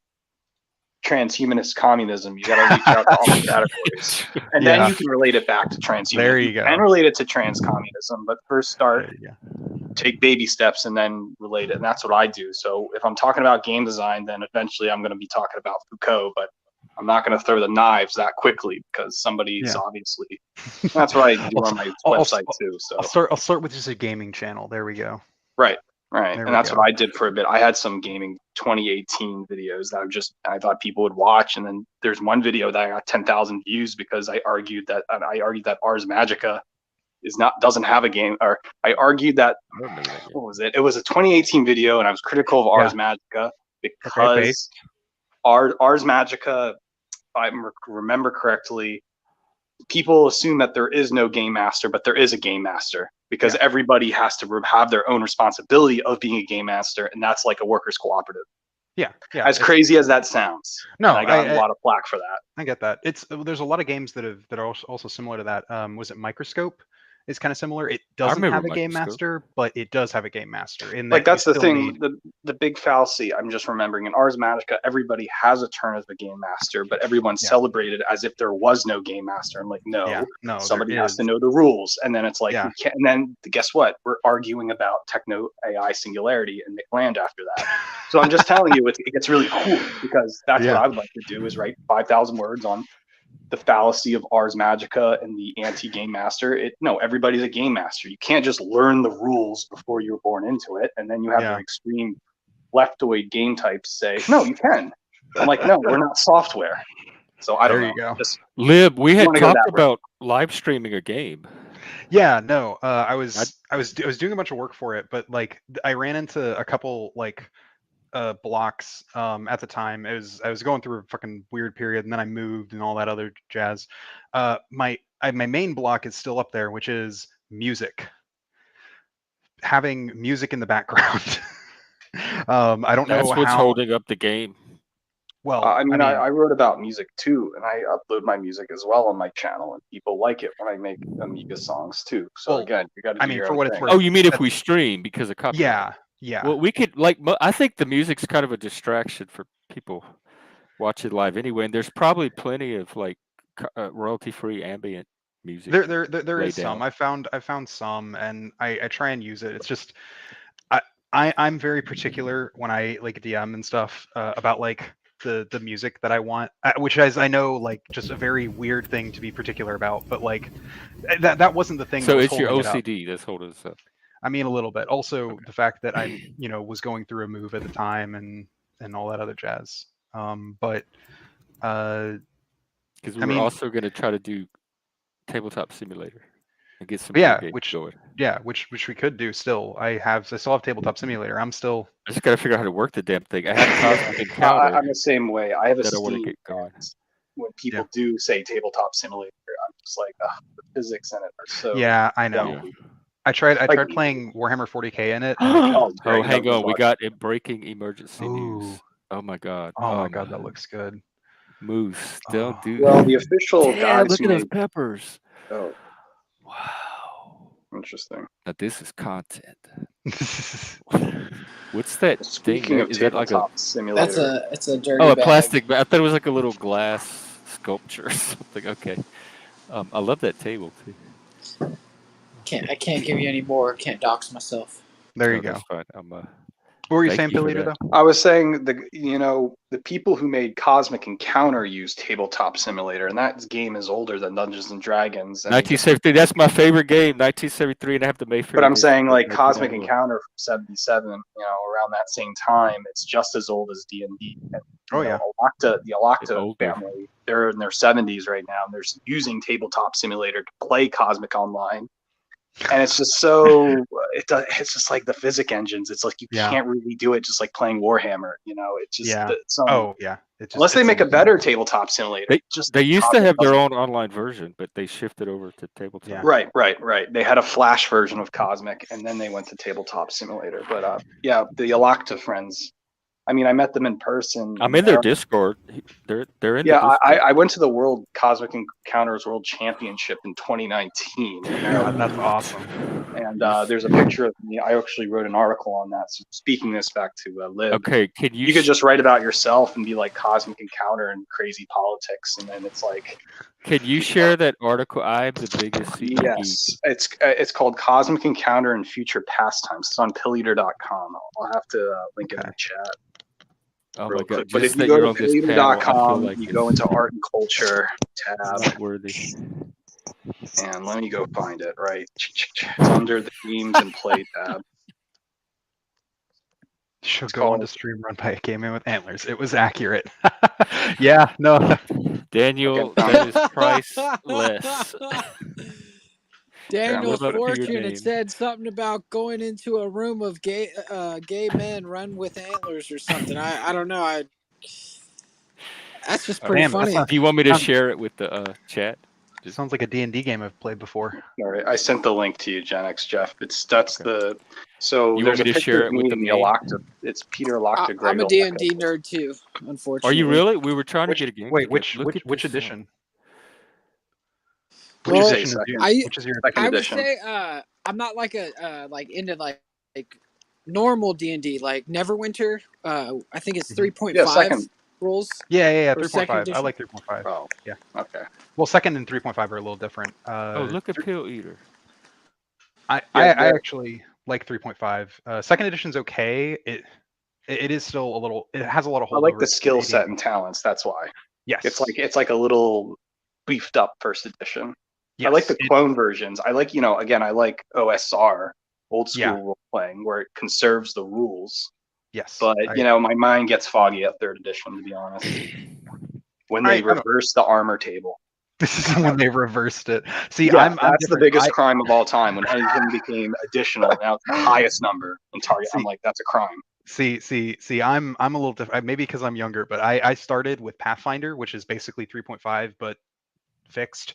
transhumanist communism. You got to reach out to all the categories, and then you can relate it back to transhumanism. There you go. And relate it to trans communism, but first take baby steps and then relate it. And that's what I do. So if I'm talking about game design, then eventually I'm going to be talking about Foucault, but I'm not going to throw the knives that quickly because somebody's obviously. That's what I do on my website too. So I'll start with just a gaming channel. There we go. Right. And that's what I did for a bit. I had some gaming 2018 videos that I thought people would watch. And then there's one video that I got 10,000 views because I argued that Ars Magica doesn't have a game, or I argued that, what was it? It was a 2018 video and I was critical of Ars Magica because Ars Magica, if I remember correctly, people assume that there is no game master, but there is a game master. because everybody has to have their own responsibility of being a game master, and that's like a workers cooperative. Yeah. As crazy as that sounds. No, and I got a lot of flack for that. I get that. There's a lot of games that are also similar to that. Was it Microscope? It's kind of similar. It doesn't have a game master, but it does have a game master. In Like that that's the thing. The big fallacy I'm just remembering in Ars Magica, everybody has a turn as a game master, but everyone's celebrated as if there was no game master. I'm like, no, somebody has to know the rules. And then it's like, you can't. And then guess what? We're arguing about techno AI singularity and McLand after that. So I'm just telling you, it gets really cool because that's what I would like to do is write 5,000 words on the fallacy of Ars Magica and the anti-game master. Everybody's a game master. You can't just learn the rules before you're born into it, and then you have the extreme leftoid game types say, no, you can. I'm like, no, we're not software. So I don't know. There you go. Lib, we had talked about live streaming a game. Yeah, no, I was doing a bunch of work for it, but like I ran into a couple like blocks at the time. I was going through a fucking weird period, and then I moved and all that other jazz. My main block is still up there, which is music. Having music in the background. I don't know That's what's how holding up the game. Well, I wrote about music too, and I upload my music as well on my channel, and people like it when I make Amiga songs too. So again, you got to do your own thing. Oh, you mean if we stream because of copyright? Yeah. Well, we could I think the music's kind of a distraction for people watching live anyway, and there's probably plenty of like royalty-free ambient music. There is some. I found some, and I try and use it. It's just I'm very particular when I like DM and stuff about like the music that I want, which is I know like just a very weird thing to be particular about, but like that wasn't the thing. So it's your OCD that's holding us up. I mean, a little bit. Also, the fact that I, was going through a move at the time and all that other jazz. But because we're also going to try to do Tabletop Simulator and get some which we could do still. I still have Tabletop Simulator. I just got to figure out how to work the damn thing. I have a Cosmic Encounter. I'm the same way. I have a Steam. Want to get going. When people do say Tabletop Simulator, I'm just like, the physics in it are so. Yeah, I know. Yeah. I tried playing Warhammer 40K in it. Hang on. We got breaking emergency news. Oh my god. Oh my god, that looks good. Moose, don't do well, the official guys look at those peppers. Oh. Wow. Interesting. Now this is content. What's that Speaking thing? Is that like a simulator? It's a dirty a bag. plastic bag. I thought it was like a little glass sculpture or something. Okay. I love that table too. I can't give you any more. Can't dox myself. There you go. That's fine. What were you saying, Pilleater, though? I was saying the people who made Cosmic Encounter used Tabletop Simulator, and that game is older than Dungeons and Dragons. 1973. That's my favorite game. 1973, and I have the Mayfair. But I'm saying like Cosmic Encounter from '77. Around that same time, it's just as old as D&D. The Alakta family, they're in their 70s right now, and they're using Tabletop Simulator to play Cosmic Online. And it's just it's just like the physics engines. It's like you can't really do it just like playing Warhammer. It's just unless they make a better Tabletop Simulator. They used to have their own online version, but they shifted over to Tabletop. Right. They had a Flash version of Cosmic, and then they went to Tabletop Simulator. But the Alakta friends. I mean, I met them in person. I'm in their Discord. They're in. Yeah, I went to the World Cosmic Encounters World Championship in 2019. That's awesome. And there's a picture of me. I actually wrote an article on that. So speaking this back to Lib. Okay, you could just write about yourself and be like Cosmic Encounter and crazy politics, and then it's like. Can you share that article? I'm the biggest. Yes, it's called Cosmic Encounter and Future Pastimes. It's on Pilleater.com. I'll have to link it in the chat. Oh my god! But if you go to Pilleater.com, you go into Art and Culture tab. Not worthy. And let me go find it. Right, it's under the Games and Play tab. Should go on the stream run by a Game Man with Antlers. It was accurate. Yeah, no. Daniel, that is priceless. Daniel's fortune. It said something about going into a room of gay men run with antlers or something. I don't know. That's just pretty funny. Do you want me to share it with the chat? Sounds like a D&D game I've played before. All right, I sent the link to you, Gen X Jeff. That's Okay. the so You there's want a me to picture share of it me with the and main? Yolocta. It's Peter Locta, Greg. I'm a D&D nerd too, Are unfortunately. you really? We were trying to Which, get a game. wait, together. which Look which at which this, edition? Would Which you Well, say edition is second? yours? Which is your Second I would edition. say I'm not like a like into like normal D&D like Neverwinter. I think it's 3.5 Yeah, second. rules. Yeah, or second 3.5. I edition. like 3.5. Oh, yeah. Okay. Well, second and 3.5 are a little different. Oh, look at Pilleater. I actually like 3.5. Second edition's okay. It is still a little. It has a lot of I like holdovers the skill from set AD&D. and talents. That's why. Yes. It's like a little beefed up first edition. I Yes, like the clone versions. I like again I like OSR, old school Yeah. role playing, where it conserves the rules. Yes. But my mind gets foggy at third edition, to be honest. When they reverse the armor table. This is when they reversed it. See, Yeah, I'm that's the different. biggest crime of all time. When anything became additional, now it's the highest number in target. I'm like, that's a crime. See, I'm a little different. Maybe because I'm younger, but I started with Pathfinder, which is basically 3.5 but fixed.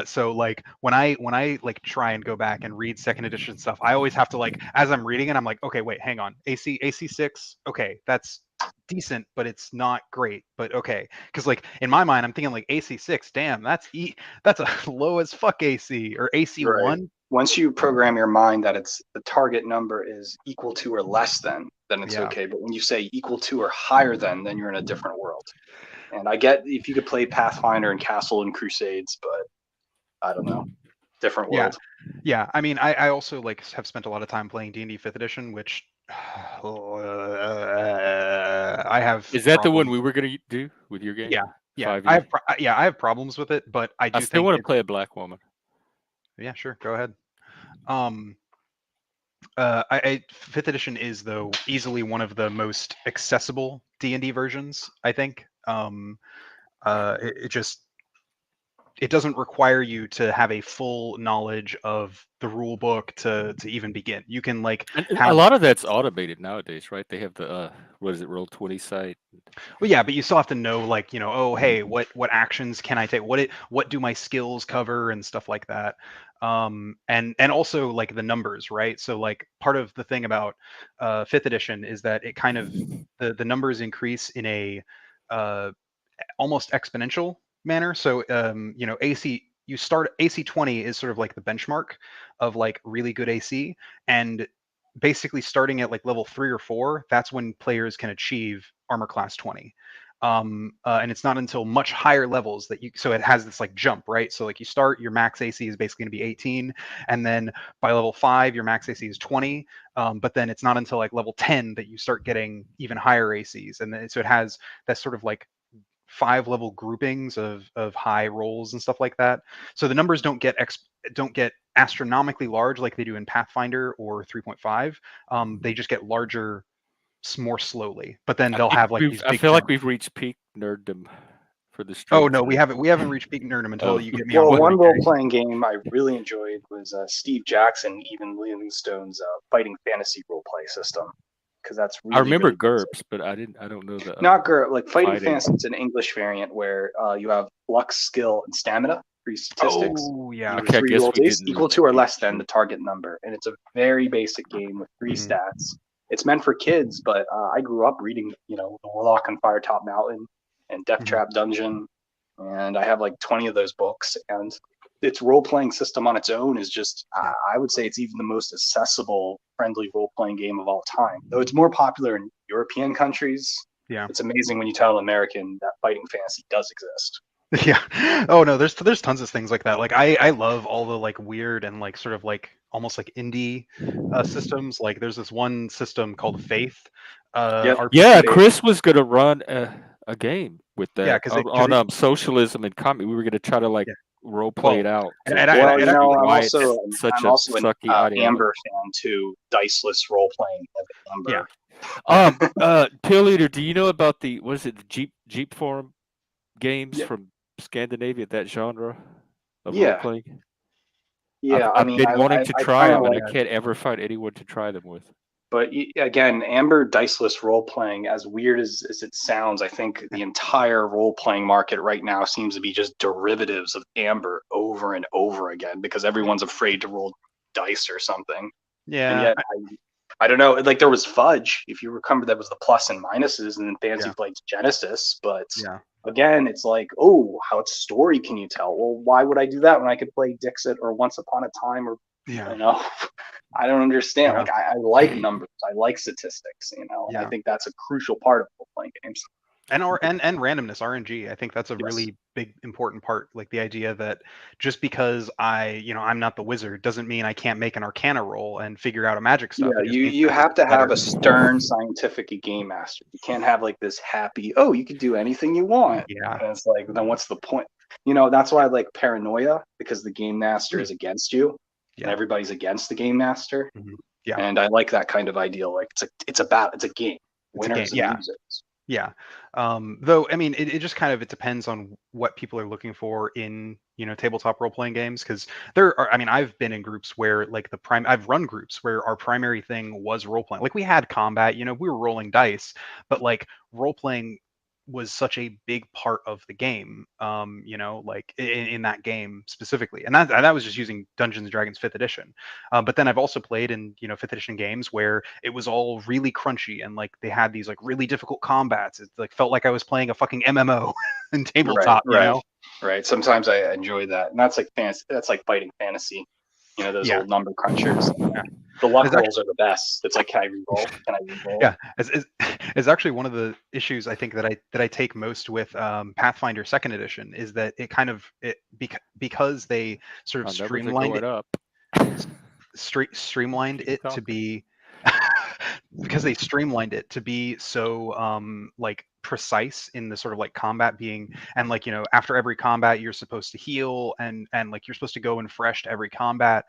So like when I like try and go back and read second edition stuff, I always have to like as I'm reading it, I'm like, okay, wait, hang on. AC6, okay, that's decent, but it's not great. But okay, because like in my mind, I'm thinking like AC6, damn, that's a low as fuck AC or AC1. Right. Once you program your mind that it's the target number is equal to or less than, then it's okay. But when you say equal to or higher than, then you're in a different world. And I get if you could play Pathfinder and Castle and Crusades, but I don't know, different world. Yeah. I mean, I also like have spent a lot of time playing D&D 5th edition, which I have. Is that the one we were gonna do with your game? Yeah. 5e? I have problems with it, but I do. I still want to play a black woman. Yeah, sure. Go ahead. 5th edition is though easily one of the most accessible D&D versions. I think. It doesn't require you to have a full knowledge of the rule book to even begin. You can like a lot of that's automated nowadays, right? They have the what is it, Roll20 site? Well, yeah, but you still have to know like, oh, hey, what actions can I take? What do my skills cover and stuff like that. And also like the numbers, right? So like part of the thing about 5th edition is that it kind of the numbers increase in a almost exponential manner. So you start AC 20 is sort of like the benchmark of like really good AC, and basically starting at like level 3 or 4, that's when players can achieve armor class 20. And it's not until much higher levels that so it has this like jump, right? So like you start, your max AC is basically going to be 18, and then by level 5 your max AC is 20, but then it's not until like level 10 that you start getting even higher ACs, and then, so it has that sort of like 5 level groupings of high rolls and stuff like that. So the numbers don't get astronomically large like they do in Pathfinder or 3.5. They just get larger more slowly. But then they'll have like these big. I feel like we've reached peak nerddom for the stream. Oh no, we haven't reached peak nerdom until you get me well, on. One role playing game I really enjoyed was Steve Jackson, even Livingstone's fighting fantasy role play system. Because that's really, I remember really GURPS, but I don't know the not GURPS, like fighting fantasy. It's an English variant where you have luck, skill, and stamina, 3 statistics. Oh yeah. Okay, I guess we didn't equal to or less than the target number, and it's a very basic game with 3 stats. It's meant for kids, but I grew up reading, The Warlock on Firetop Mountain and Death Trap Dungeon, and I have like 20 of those books. And its role-playing system on its own is just, I would say it's even the most accessible, friendly role-playing game of all time. Though it's more popular in European countries, it's amazing when you tell an American that fighting fantasy does exist. Yeah. Oh no, there's tons of things like that. Like I love all the like weird and like sort of like almost like indie systems. Like there's this one system called Faith. Yeah, Chris was gonna run a game with that. Yeah, on socialism and comedy. We were gonna try to like role play it out. I'm also an Amber fan too. Diceless role playing of Amber. Yeah. Pilleater, do you know about the Jeep Forum games from Scandinavia, that genre of role playing? Yeah, I've been wanting to try them, and like I can't ever find anyone to try them with. But again, Amber diceless role playing, as weird as it sounds, I think the entire role playing market right now seems to be just derivatives of Amber over and over again because everyone's afraid to roll dice or something. Yeah. And yet, I don't know. Like there was Fudge, if you remember, that was the plus and minuses, and then Fantasy Flight's Genesis. But again, it's like, oh, how much story can you tell? Well, why would I do that when I could play Dixit or Once Upon a Time or you know? I don't understand. Like I like numbers, I like statistics, you know. And I think that's a crucial part of role-playing games. And randomness, RNG. I think that's a really big important part. Like the idea that just because I'm not the wizard doesn't mean I can't make an Arcana roll and figure out a magic stuff. Yeah, you have to have a stern scientific game master. You can't have like this happy, oh, you can do anything you want. Yeah. And it's like, then what's the point? You know, that's why I like Paranoia, because the game master is against you. And everybody's against the game master. Yeah. And I like that kind of ideal. Like it's a game. Winners and losers. Yeah. Though, I mean, it just kind of, it depends on what people are looking for in, tabletop role-playing games. Because I've been in groups where like I've run groups where our primary thing was role-playing. Like we had combat, we were rolling dice, but like role-playing was such a big part of the game, like in that game specifically. And that was just using Dungeons and Dragons 5th edition. But then I've also played in, 5th edition games where it was all really crunchy and like they had these like really difficult combats. It like felt like I was playing a fucking MMO in tabletop, Right. Sometimes I enjoy that. And that's like fantasy. That's like fighting fantasy. Those old number crunchers. The luck rolls are the best. It's like, can I re-roll? Can I re-roll? Yeah, it's actually one of the issues I think that I take most with Pathfinder 2nd edition is that it kind of because they sort of streamlined it to be because they streamlined it to be so like precise in the sort of like combat being, and like after every combat you're supposed to heal and like you're supposed to go in fresh to every combat.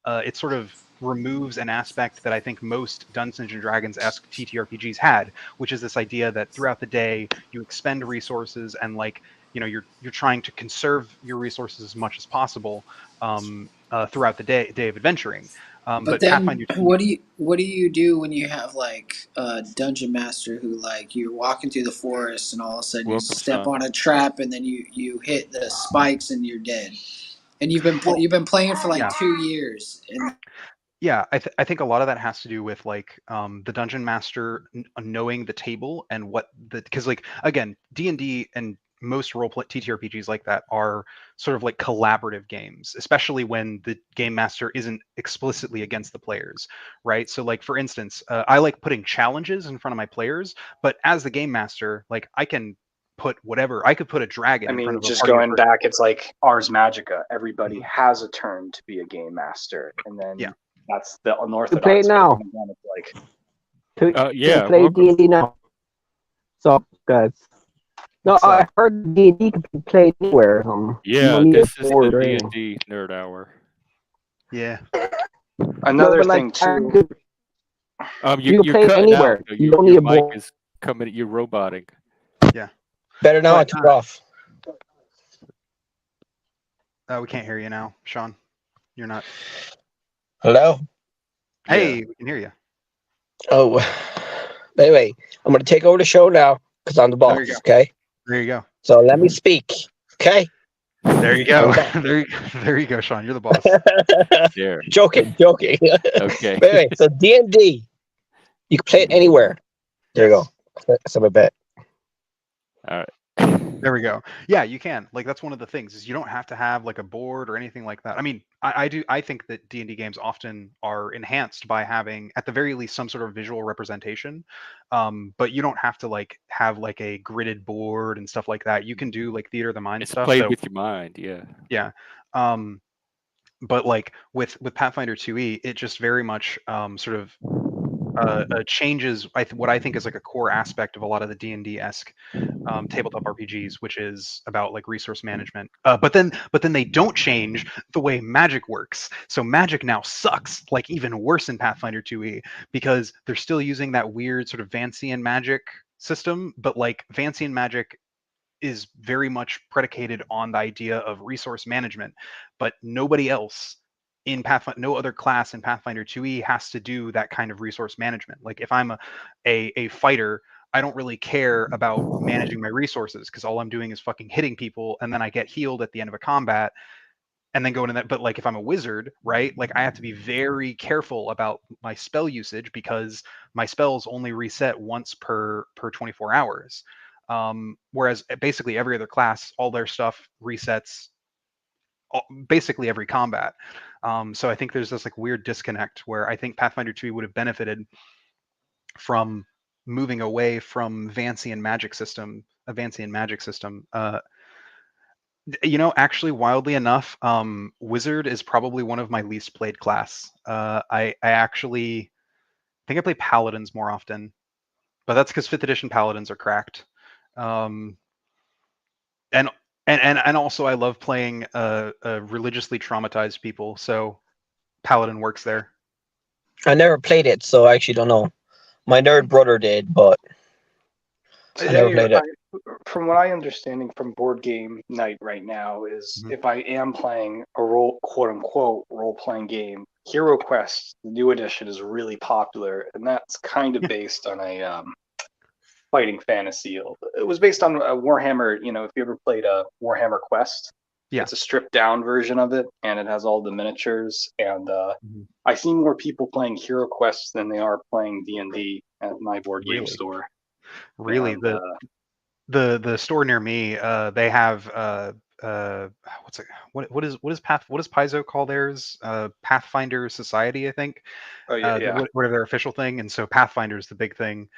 It sort of removes an aspect that I think most Dungeons and Dragons-esque TTRPGs had, which is this idea that throughout the day you expend resources and like you're trying to conserve your resources as much as possible throughout the day of adventuring. But then, what do you do when you have like a dungeon master who like you're walking through the forest and all of a sudden you step on a trap and then you hit the spikes and you're dead, and you've been playing for like 2 years. And I think a lot of that has to do with like the dungeon master knowing the table and because like again D&D and most role-play TTRPGs like that are sort of like collaborative games, especially when the game master isn't explicitly against the players, right? So like for instance, I like putting challenges in front of my players, but as the game master, like I can put whatever. I could put a dragon in front of a just going back, it's like Ars Magica. Everybody has a turn to be a game master, and then that's the unorthodox. Play it now. It's like, play D&D now. So guys. No, I heard D&D can be played anywhere. This is the D&D nerd hour. Yeah. Another thing too. You can play it anywhere. You don't need a board. Mic is coming. You're roboting. Yeah. Better now. I took it off. We can't hear you now, Sean. You're not. Hello. Hey, we can hear you. Oh. Anyway, I'm going to take over the show now because I'm the boss. Okay. There you go. So let me speak. Okay. There you go. There you go, Sean. You're the boss. There. Joking. Okay. But anyway, so D&D, you can play it anywhere. There you go. That's my bet. All right. There we go. Yeah, you can. Like that's one of the things is you don't have to have like a board or anything like that. I mean, I think that D&D games often are enhanced by having at the very least some sort of visual representation. But you don't have to like have like a gridded board and stuff like that. You can do like theater of the mind stuff. Played with your mind, yeah. Yeah. But like with Pathfinder 2e, it just very much sort of changes what I think is like a core aspect of a lot of the D&D-esque tabletop RPGs, which is about like resource management. But then they don't change the way magic works. So magic now sucks, like even worse in Pathfinder 2e, because they're still using that weird sort of Vancian magic system, but like Vancian magic is very much predicated on the idea of resource management, but nobody else in Pathfinder, no other class in Pathfinder 2e has to do that kind of resource management. Like if I'm a fighter, I don't really care about managing my resources because all I'm doing is fucking hitting people, and then I get healed at the end of a combat, and then go into that. But like if I'm a wizard, right? Like I have to be very careful about my spell usage because my spells only reset once per 24 hours. Whereas basically every other class, all their stuff resets basically every combat. So I think there's this like weird disconnect where I think Pathfinder 2 would have benefited from moving away from Vancian magic system, a Vancian magic system. Actually, wildly enough, Wizard is probably one of my least played class. I actually think I play Paladins more often, but that's because 5th edition Paladins are cracked. And also I love playing religiously traumatized people, so Paladin works there. I never played it, so I actually don't know. My nerd brother did, but I never played it. From what I understanding from board game night right now is if I am playing a quote unquote role playing game, Hero Quest, the new edition, is really popular, and that's kind of based on a fighting fantasy. It was based on a Warhammer. If you ever played a Warhammer Quest, it's a stripped down version of it, and it has all the miniatures. And I see more people playing Hero Quest than they are playing D&D at my board game store. Really, and, the store near me, they have what's it? What is Paizo call theirs? Pathfinder Society, I think. Oh yeah. Whatever their official thing, and so Pathfinder is the big thing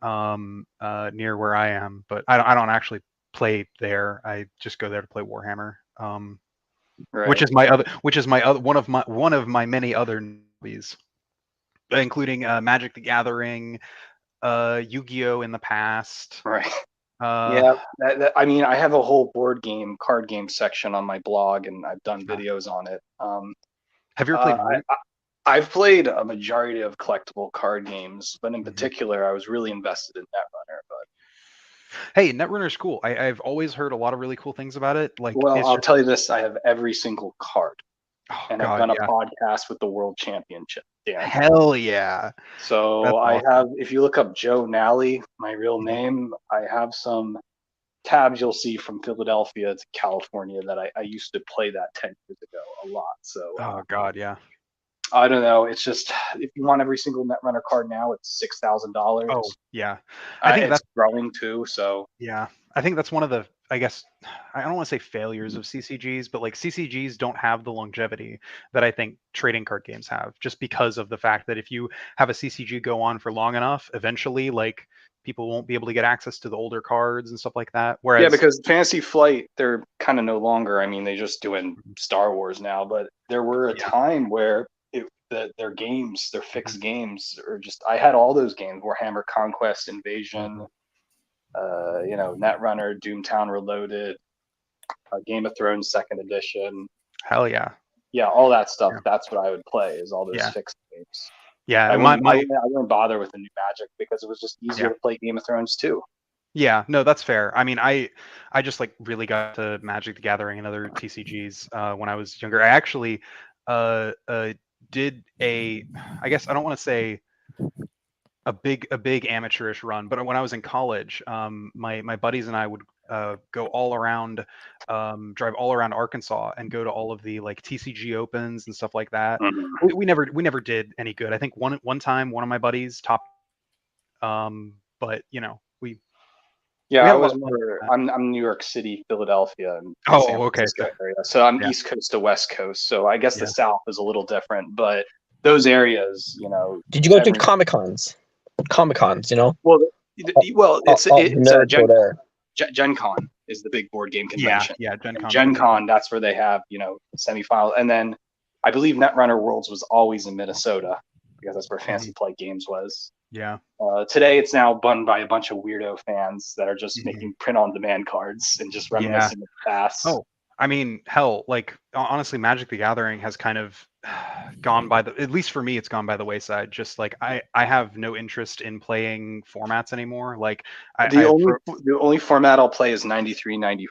near where I am. But I don't actually play there. I just go there to play Warhammer. Which is one of my many other hobbies, including Magic the Gathering, Yu-Gi-Oh in the past. Right. I mean, I have a whole card game section on my blog, and I've done videos on it. Have you ever played? I've played a majority of collectible card games, but in particular, I was really invested in Netrunner. But hey, Netrunner's cool. I've always heard a lot of really cool things about it. I'll tell you this: I have every single card, and I've done a podcast with the World Championship. Yeah. Hell yeah! So That's I awesome. have, if you look up Joe Nally, my real name, I have some tabs you'll see from Philadelphia to California that I used to play that 10 years ago a lot. So oh god, yeah. I don't know. It's just if you want every single Netrunner card now, it's $6,000. Oh yeah, I think that's growing too. So yeah, I think that's one of the, I guess, I don't want to say failures of CCGs, but like CCGs don't have the longevity that I think trading card games have, just because of the fact that if you have a CCG go on for long enough, eventually like people won't be able to get access to the older cards and stuff like that. Whereas because Fantasy Flight, they're kind of no longer. I mean, they just doing Star Wars now, but there were a time where their games, their fixed games, or just I had all those games: Warhammer Conquest, Invasion, Netrunner, Doomtown Reloaded, Game of Thrones Second Edition. Hell yeah. Yeah, all that stuff. That's what I would play, is all those fixed games. Yeah, I wouldn't bother with the new Magic because it was just easier to play Game of Thrones too. Yeah, no, that's fair. I mean, I just like really got to Magic the Gathering and other TCGs when I was younger. I actually did I guess I don't want to say a big amateurish run, but when I was in college, my buddies and I would go all around, drive all around Arkansas and go to all of the like TCG opens and stuff like that. We never did any good. I think one time one of my buddies topped, but we. Yeah, I'm New York City, Philadelphia, and San Francisco area. So I'm East Coast to West Coast. So I guess the South is a little different, but those areas, Did you go to Comic Cons? Well, it's Gen Con is the big board game convention. Yeah, Gen Con, that's where they have semifinal, and then I believe Netrunner Worlds was always in Minnesota because that's where Fantasy Flight Games was. Yeah. Today it's now run by a bunch of weirdo fans that are just making print-on-demand cards and just reminiscing of the past. Oh, I mean, hell, like honestly, Magic the Gathering has kind of gone by at least for me, it's gone by the wayside. Just like I have no interest in playing formats anymore. Like the only format I'll play is 93-94.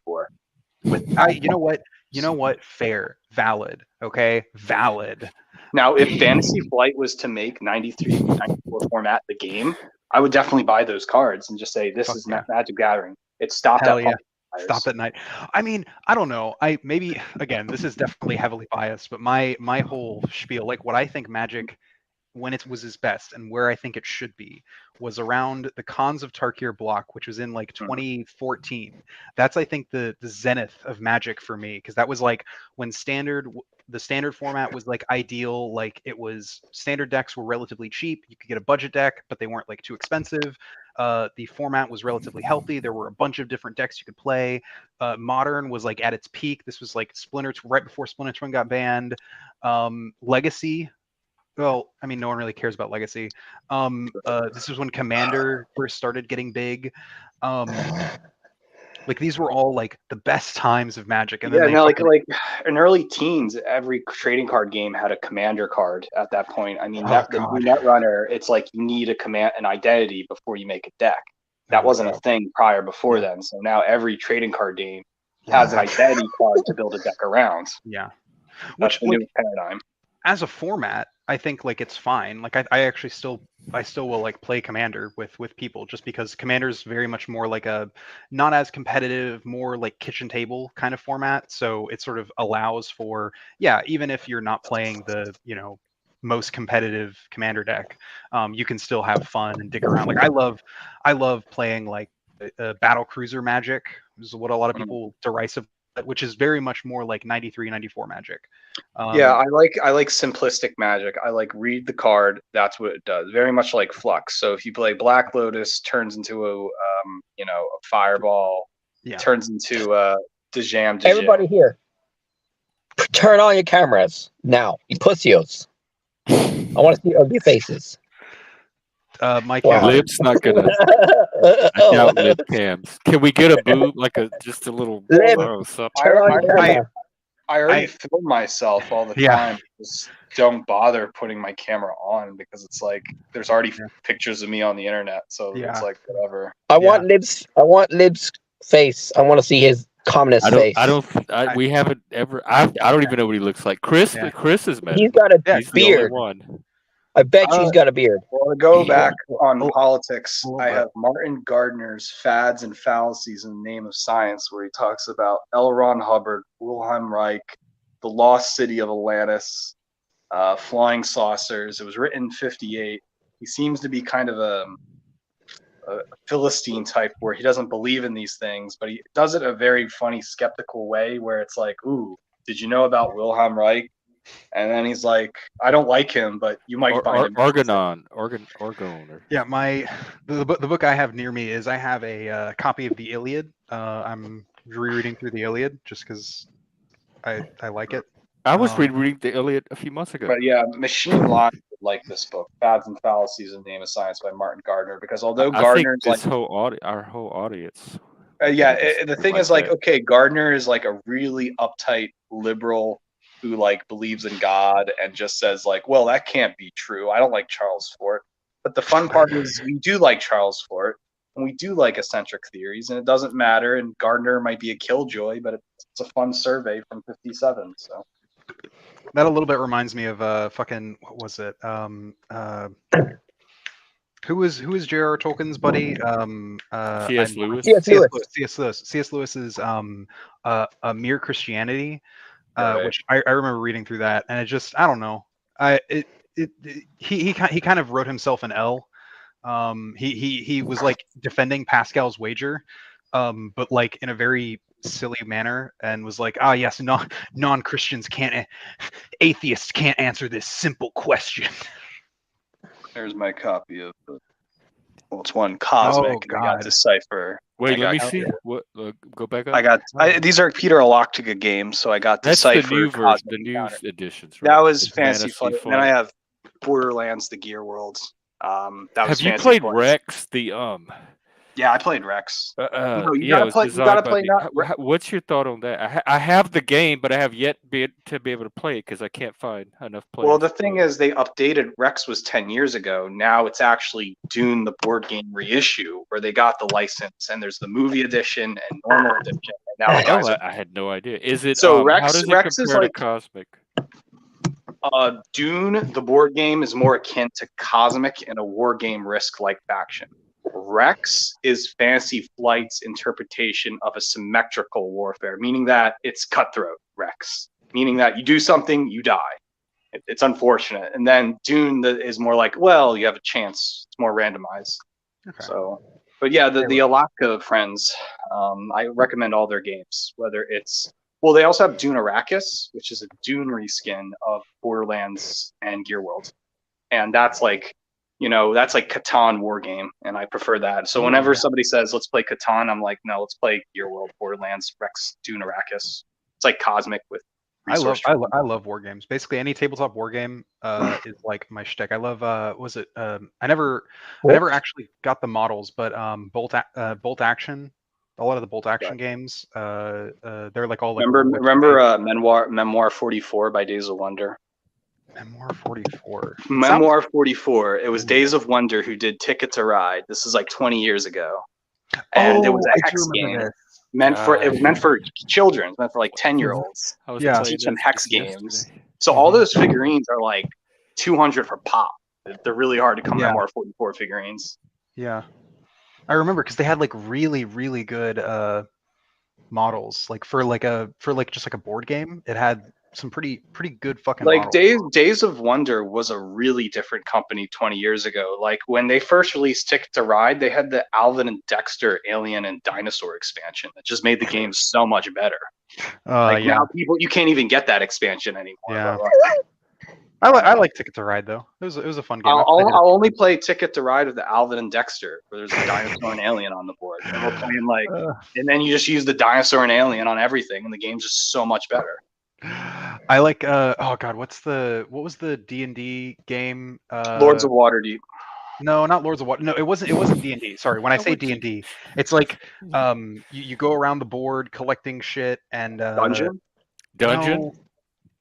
You know what? You know what? Fair, valid. Okay, valid. Now, if Fantasy Flight was to make 93, 94 format the game, I would definitely buy those cards and just say, this is Magic Gathering. It stopped Hell at yeah. Fires. Stop at night. I mean, I don't know. Maybe again, this is definitely heavily biased, but my whole spiel, like what I think Magic when it was his best and where I think it should be was around the Cons of Tarkir block, which was in like 2014. That's I think the zenith of Magic for me, because that was like when the standard format was like ideal. Like it was standard decks were relatively cheap. You could get a budget deck, but they weren't like too expensive. The format was relatively healthy. There were a bunch of different decks you could play. Modern was like at its peak. This was like right before Splinter Twin got banned. Legacy. Well, I mean, no one really cares about Legacy. This was when Commander first started getting big. Like these were all like the best times of Magic, and then like in early teens, every trading card game had a Commander card at that point. I mean, the Netrunner, it's like you need an identity before you make a deck. That wasn't a thing prior before then. So now every trading card game has an identity card to build a deck around. Yeah, that's the new paradigm. As a format, I think like it's fine. Like I actually still will like play Commander with people, just because Commander's very much more like a not as competitive, more like kitchen table kind of format. So it sort of allows for, even if you're not playing the, most competitive Commander deck, you can still have fun and dig around. Like I love playing like battle cruiser Magic, is what a lot of people derisive, which is very much more like 93, 94 Magic. I like simplistic Magic. I like read the card. That's what it does. Very much like Flux. So if you play Black Lotus, turns into a Fireball. Yeah. Turns into Dejam. Everybody here, turn on your cameras now, you pussios. I want to see ugly faces. My Lib's not gonna. I doubt Lib cams. Can we get a boob, like just a little? I already film myself all the time. Just don't bother putting my camera on, because it's like there's already pictures of me on the internet, so it's like whatever. I want Lib's face. I want to see his communist face. We haven't ever. I don't even know what he looks like. Chris is met. He's got a He's beard. The only one. I bet he's got a beard. Well, to go back on politics, I have Martin Gardner's Fads and Fallacies in the Name of Science, where he talks about L. Ron Hubbard, Wilhelm Reich, the lost city of Atlantis, flying saucers. It was written in 1958. He seems to be kind of a Philistine type, where he doesn't believe in these things, but he does it in a very funny, skeptical way, where it's like, ooh, did you know about Wilhelm Reich? And then he's like, I don't like him, but you might find him. Organon. Yeah, the book I have near me is I have a copy of the Iliad. I'm rereading through the Iliad just because I like it. I was reading the Iliad a few months ago. But yeah, Machine Line would like this book, Fads and Fallacies in the Name of Science by Martin Gardner, because although Gardner's like our whole audience. The thing is like, okay, Gardner is like a really uptight liberal who like believes in God and just says like, well, that can't be true. I don't like Charles Fort. But the fun part is we do like Charles Fort, and we do like eccentric theories, and it doesn't matter. And Gardner might be a killjoy, but it's a fun survey from 1957. So that a little bit reminds me of fucking, what was it? Who is J.R.R. Tolkien's buddy? C.S. Lewis. C.S. Lewis's A Mere Christianity. Which I remember reading through that, and it just, I don't know. He kind of wrote himself an L. He was like defending Pascal's wager, but like in a very silly manner, and was like, yes, non-Christians atheists can't answer this simple question. There's my copy of it's one cosmic. I got Decipher. Wait, let me see. What? Go back up. I got these are Peter Aloctica games, so I got Decipher. That's the new version, the new editions. Right? That was Fantasy Flight. And then I have Borderlands: The Gear Worlds. Have you played Rex? Yeah, I played Rex. You gotta play that. What's your thought on that? I have the game, but I have yet to be able to play it because I can't find enough players. Well, the thing is, they updated Rex was 10 years ago. Now it's actually Dune, the board game reissue, where they got the license, and there's the movie edition and normal edition, and Now the guys I had no idea. Is it so how Rex does it Rex is compare to like Cosmic? Dune, the board game, is more akin to Cosmic in a war game Risk-like faction. Rex is Fantasy Flight's interpretation of a symmetrical warfare, meaning that it's cutthroat. Rex, meaning that you do something, you die. It's unfortunate. And then Dune is more like, well, you have a chance. It's more randomized. Okay. So, but yeah, the Alaska friends, I recommend all their games, whether it's, well, they also have Dune Arrakis, which is a Dune reskin of Borderlands and Gear World. And that's like, that's like Catan war game, and I prefer that. So whenever somebody says, let's play Catan, I'm like, no, let's play Gear World, Borderlands, Rex, Dune Arrakis. It's like Cosmic with I love war games. Basically, any tabletop war game is like my shtick. I love I never actually got the models, but Bolt Action. A lot of the Bolt Action games, they're like all like. Remember Memoir 44 by Days of Wonder. Memoir 44. Memoir 44. It was Days of Wonder who did Ticket to Ride. This is like 20 years ago, and it was a hex game. It was meant for children. It's meant for like 10-year-olds. Teach them hex games. So all those figurines are like $200 for pop. They're really hard to come Memoir 44 figurines. Yeah, I remember because they had like really, really good models. Like for just like a board game, it had some pretty good fucking like models. Days of Wonder was a really different company 20 years ago. Like when they first released Ticket to Ride, they had the Alvin and Dexter Alien and Dinosaur expansion that just made the game so much better. Now you can't even get that expansion anymore. Yeah. I like Ticket to Ride though. It was a fun game. I'll only play Ticket to Ride with the Alvin and Dexter, where there's a dinosaur and alien on the board, and we're playing and then you just use the dinosaur and alien on everything, and the game's just so much better. I like oh god, what was the D&D game? Lords of Waterdeep. No, not Lords of Water. No, it wasn't D&D. Sorry, when I say D&D, it's like you go around the board collecting shit and Dungeon.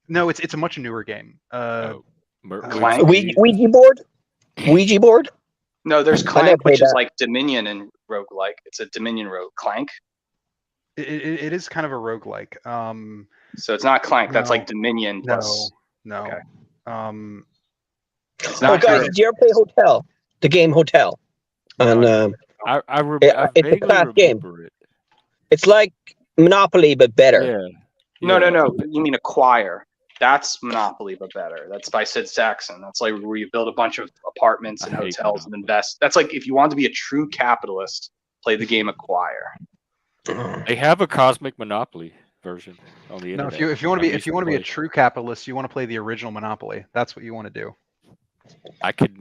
No, it's a much newer game. Ouija board. Ouija board. No, there's Clank, which is like Dominion and roguelike. It's a Dominion rogue. Clank. It is kind of a roguelike. So it's not Clank. That's like Dominion plus. No. Okay. Guys, did you ever play Hotel? The game Hotel. On it's a class game. It's like Monopoly but better. Yeah. No. You mean Acquire? That's Monopoly but better. That's by Sid Saxon. That's like where you build a bunch of apartments and hotels and invest. That's like if you want to be a true capitalist, play the game Acquire. They have a Cosmic Monopoly version on the internet. No, if you want to be a true capitalist, you want to play the original Monopoly. That's what you want to do. I hate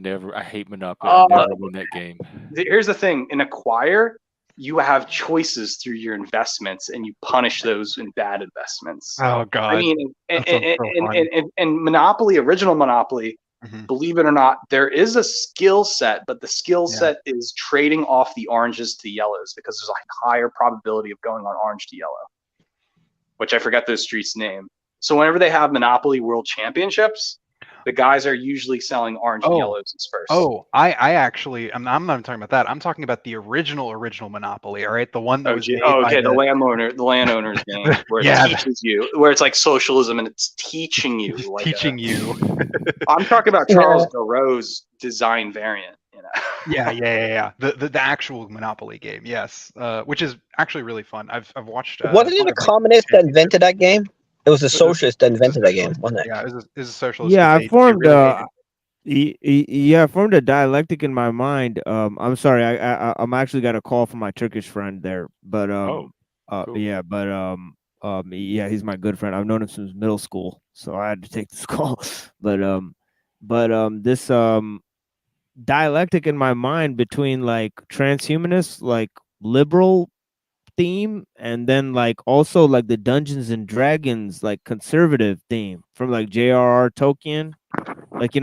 Monopoly. I never win that game. Here's the thing: in Acquire, you have choices through your investments, and you punish those in bad investments. Oh god! I mean, and Monopoly, original Monopoly. Mm-hmm. Believe it or not, there is a skill set, but the skill set is trading off the oranges to the yellows because there's a higher probability of going on orange to yellow, which I forgot those streets' name. So whenever they have Monopoly World Championships, the guys are usually selling orange and yellows first. Oh, I actually, I'm not talking about that. I'm talking about the original Monopoly. All right, the one that was made by the landowner's game, where it teaches you, where it's like socialism and it's teaching you, like you. I'm talking about Charles Garreau's design variant. Yeah. The actual Monopoly game, yes, which is actually really fun. I've watched. Wasn't it a communist that invented that game? It was a socialist that invented that game, wasn't it? Yeah, it was a socialist. Yeah, I formed formed a dialectic in my mind. I'm sorry, I'm actually got a call from my Turkish friend there, but cool. he's my good friend. I've known him since middle school, so I had to take this call. But this dialectic in my mind between like transhumanist, like liberal theme, and then like also like the Dungeons and Dragons like conservative theme from like J.R.R. Tolkien, like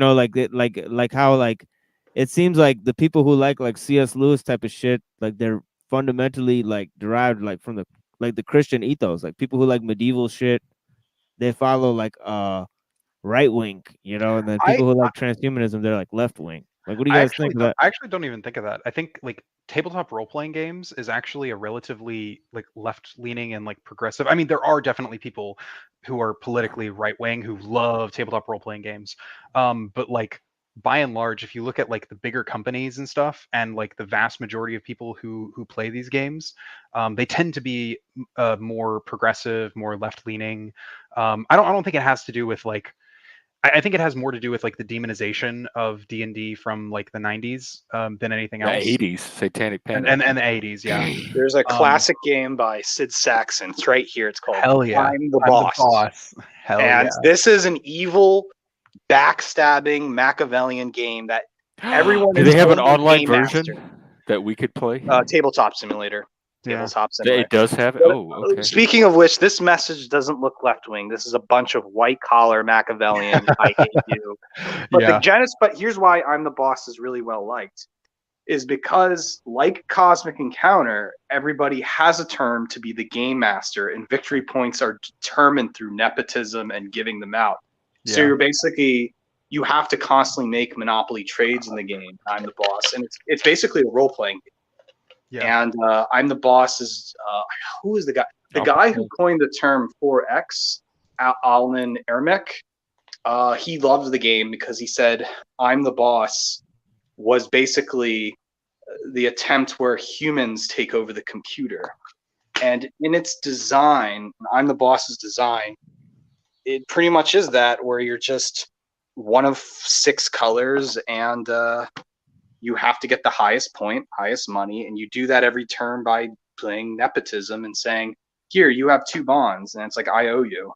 how like it seems like the people who like C.S. Lewis type of shit, like they're fundamentally like derived like from the Christian ethos. Like people who like medieval shit, they follow like right wing, and then people who like transhumanism, they're like left wing. Like, what do you guys think of that? I actually don't even think of that. I think like tabletop role-playing games is actually a relatively like left-leaning and like progressive. I mean, there are definitely people who are politically right-wing who love tabletop role-playing games, but like by and large, if you look at like the bigger companies and stuff, and like the vast majority of people who play these games, they tend to be more progressive, more left-leaning. I don't think it has to do with like. I think it has more to do with like the demonization of D&D from like the 90s than anything else. The 80s, Satanic Panic, and the 80s, yeah. There's a classic game by Sid Sackson. It's right here. It's called Hell yeah. I'm the Boss. Hell and yeah. this is an evil, backstabbing Machiavellian game that everyone. Do they have an online version that we could play? Tabletop Simulator. Tabletop Simulator. It does have it. Oh, okay. Speaking of which, this message doesn't look left wing. This is a bunch of white collar Machiavellian. I hate you. But the genesis. But here's why I'm the Boss is really well liked, is because like Cosmic Encounter, everybody has a term to be the game master, and victory points are determined through nepotism and giving them out. So you're basically, you have to constantly make monopoly trades in the game. I'm the Boss, and it's basically a role playing game. Yeah. And I'm the Boss is who is the guy? The guy who coined the term 4X, Alan Ermick. He loved the game because he said I'm the Boss was basically the attempt where humans take over the computer. And in its design, I'm the Boss's design, it pretty much is that, where you're just one of 6 colors, and you have to get the highest point, highest money, and you do that every turn by playing nepotism and saying, here, you have 2 bonds, and it's like, I owe you.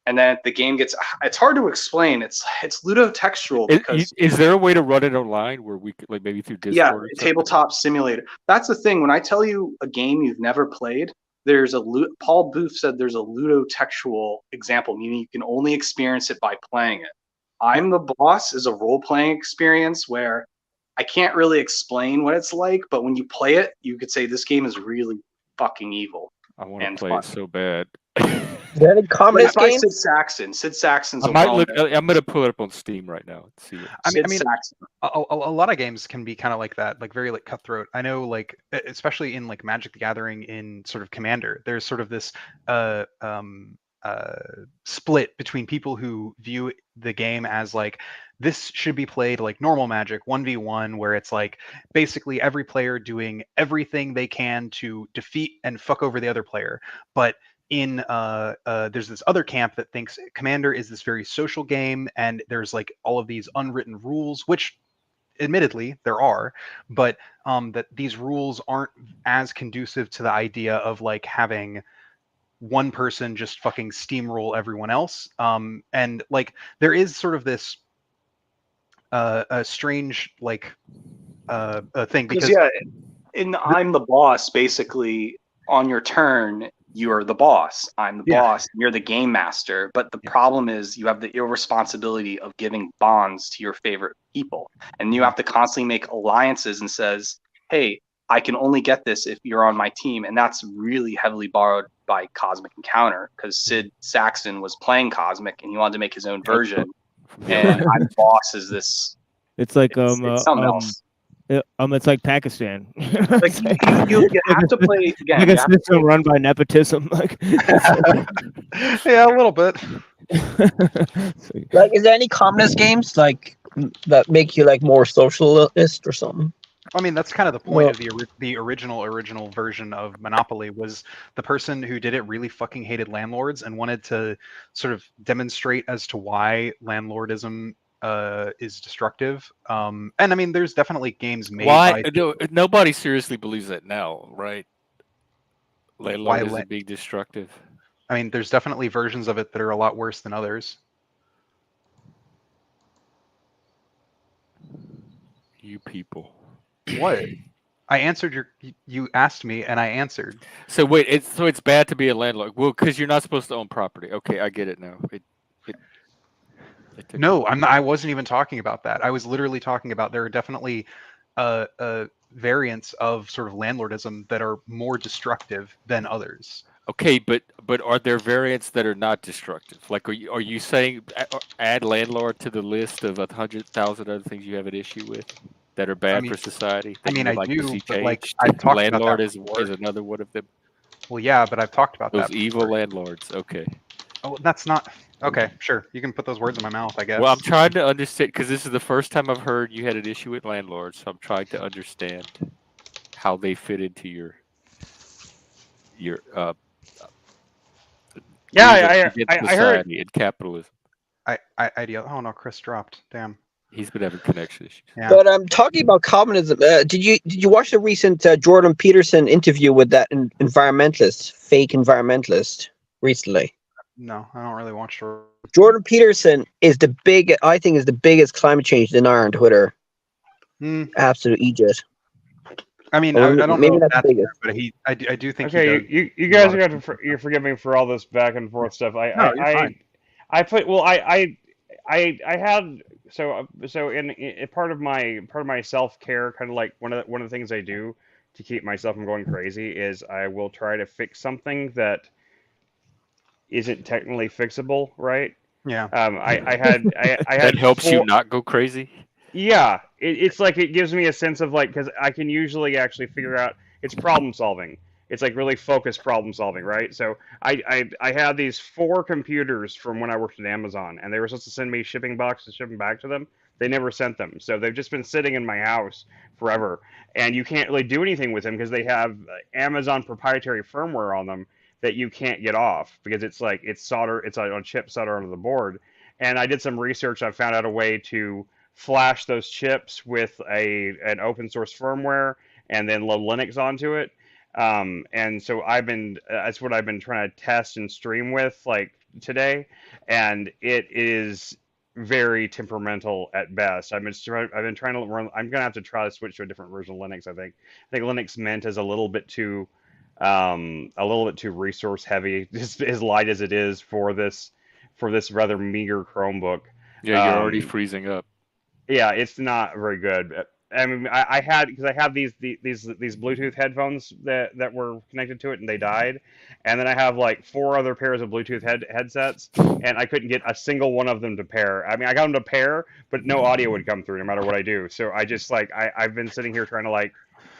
And then the game gets, it's hard to explain. It's ludotextual because. Is there a way to run it online where we could, like, maybe through Discord? Yeah, tabletop simulator. That's the thing. When I tell you a game you've never played, there's Paul Booth said there's a ludotextual example, meaning you can only experience it by playing it. I'm the Boss is a role-playing experience where I can't really explain what it's like, but when you play it, you could say this game is really fucking evil. I want to play it so bad. Is there any communist by games? Sid Sackson. Sid Sackson's I'm going to pull it up on Steam right now and see it. I mean, a lot of games can be kind of like that, like very like cutthroat. I know, like especially in like Magic the Gathering, in sort of Commander, there's sort of this split between people who view the game as like this should be played like normal Magic 1v1, where it's like basically every player doing everything they can to defeat and fuck over the other player. But in there's this other camp that thinks Commander is this very social game, and there's like all of these unwritten rules, which admittedly there are, but that these rules aren't as conducive to the idea of like having one person just fucking steamroll everyone else. And like there is sort of this a strange like a thing, because in I'm the Boss, basically on your turn you're the boss. I'm the boss. You're the game master. But the problem is you have the irresponsibility of giving bonds to your favorite people, and you have to constantly make alliances and says, hey, I can only get this if you're on my team. And that's really heavily borrowed by Cosmic Encounter, because Sid Sackson was playing Cosmic and he wanted to make his own version. And I'm the Boss is this. It's like it's something else. It's like Pakistan. Like you have to play again. Like a system run by nepotism. Like, yeah, a little bit. Like, is there any communist games like that make you like more socialist or something? I mean, that's kind of the point of the original version of Monopoly, was the person who did it really fucking hated landlords and wanted to sort of demonstrate as to why landlordism is destructive. And I mean, there's definitely games made by... Nobody seriously believes that now, right? Landlordism being destructive. I mean, there's definitely versions of it that are a lot worse than others. You people. What? I answered you asked me and I answered. So wait, it's bad to be a landlord. Well, because you're not supposed to own property. Okay, I get it now. No, I wasn't even talking about that. I was literally talking about there are definitely variants of sort of landlordism that are more destructive than others. Okay, but But are there variants that are not destructive? Like, are you saying add landlord to the list of 100,000 other things you have an issue with that are bad for society? That you would like to see but like changed? I've talked Landlord about that before. is another one of them. Well, yeah, but I've talked about Those that. evil landlords. Okay. Oh, that's not okay. Sure, you can put those words in my mouth, I guess. Well, I'm trying to understand because this is the first time I've heard you had an issue with landlords, so I'm trying to understand how they fit into your yeah. I heard and capitalism. Oh no, Chris dropped. Damn. He's been having connection issues. Yeah. But I'm talking about communism. Did you watch the recent Jordan Peterson interview with that environmentalist, fake environmentalist, recently? No, I don't really watch her. Jordan Peterson is the biggest climate change denier on Twitter. Absolute idiot. I mean, I don't maybe know that's if that's fair, but I do think. Okay, you guys are going to forgive me for all this back and forth stuff. I had so in part of my self-care, kind of like one of the things I do to keep myself from going crazy is I will try to fix something that isn't technically fixable, right? Yeah. I had that helps you not go crazy. Yeah, it's like it gives me a sense of like, because I can usually actually figure out it's problem solving. It's like really focused problem solving, right? So I had these 4 computers from when I worked at Amazon, and they were supposed to send me shipping boxes to ship them back to them. They never sent them, so they've just been sitting in my house forever, and you can't really do anything with them because they have Amazon proprietary firmware on them that you can't get off because it's like it's on chip solder onto the board. And I did some research. I found out a way to flash those chips with an open source firmware and then load Linux onto it. And so that's what I've been trying to test and stream with like today. And it is very temperamental at best. I've been trying to run. I'm gonna have to try to switch to a different version of Linux. I think Linux Mint is a little bit too resource heavy, just as light as it is for this rather meager Chromebook. Yeah, you're already freezing up. Yeah, it's not very good. I mean, I have these Bluetooth headphones that were connected to it and they died, and then I have like 4 other pairs of Bluetooth headsets, and I couldn't get a single one of them to pair. I mean, I got them to pair, but no audio would come through no matter what I do. So I just I've been sitting here trying to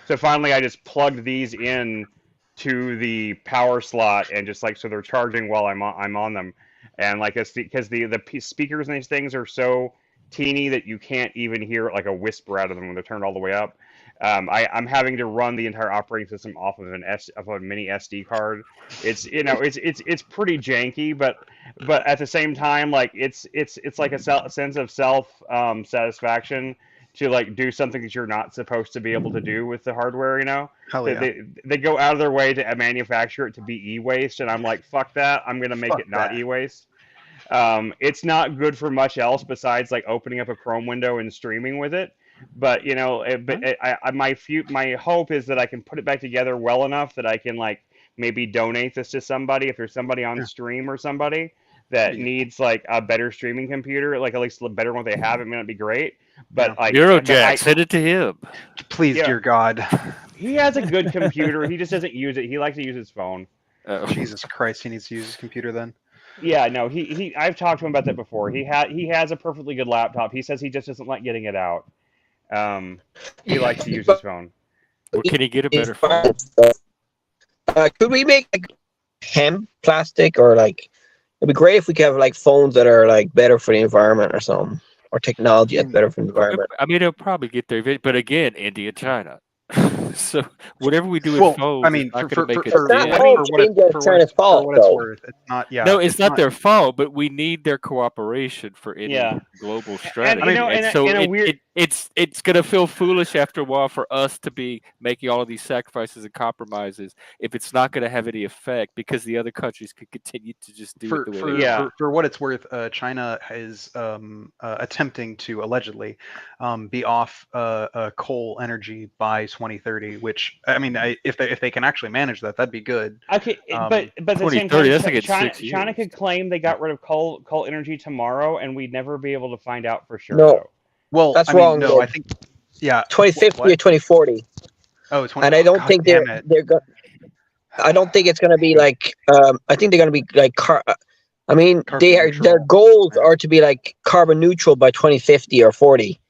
so finally I just plugged these in to the power slot and just so they're charging while I'm on them, and it's because the speakers in these things are so teeny that you can't even hear like a whisper out of them when they're turned all the way up. I'm having to run the entire operating system off of a mini SD card. It's it's pretty janky, but at the same time it's like a sense of self satisfaction to do something that you're not supposed to be able to do with the hardware. Hell yeah. They go out of their way to manufacture it to be e-waste, and I'm like, fuck that. I'm gonna make it not e-waste. It's not good for much else besides opening up a Chrome window and streaming with it. But my hope is that I can put it back together well enough that I can maybe donate this to somebody if there's somebody on stream or somebody that needs a better streaming computer, at least the better one they have. It may not be great, but NeuroJack, send it to him. Please, dear God. He has a good computer. He just doesn't use it. He likes to use his phone. Jesus Christ, he needs to use his computer then. Yeah, no, I've talked to him about that before. He has a perfectly good laptop. He says he just doesn't like getting it out. He likes to use his phone. Well, can he get a better phone? Could we make hemp plastic or it'd be great if we could have phones that are better for the environment or something, or technology that's better for the environment. I mean, they'll probably get there, but again, India, China. So whatever we do with phones, I mean, for what it's worth, it's not. Yeah, no, it's not their fault, but we need their cooperation for any global strategy. It's going to feel foolish after a while for us to be making all of these sacrifices and compromises if it's not going to have any effect, because the other countries could continue to just do it the way they are. For what it's worth, China is attempting to allegedly be off coal energy by 2030, which I mean, if they can actually manage that, that'd be good. Okay, but at the same time, China could claim they got rid of coal energy tomorrow, and we'd never be able to find out for sure. No. Though. Well, that's wrong. No, I think 2050 or 2040. Oh, and I don't think they're going. I don't think it's going to be like. I think they're going to be like I mean, their neutral. goals are to be like carbon neutral by 2050 or 40.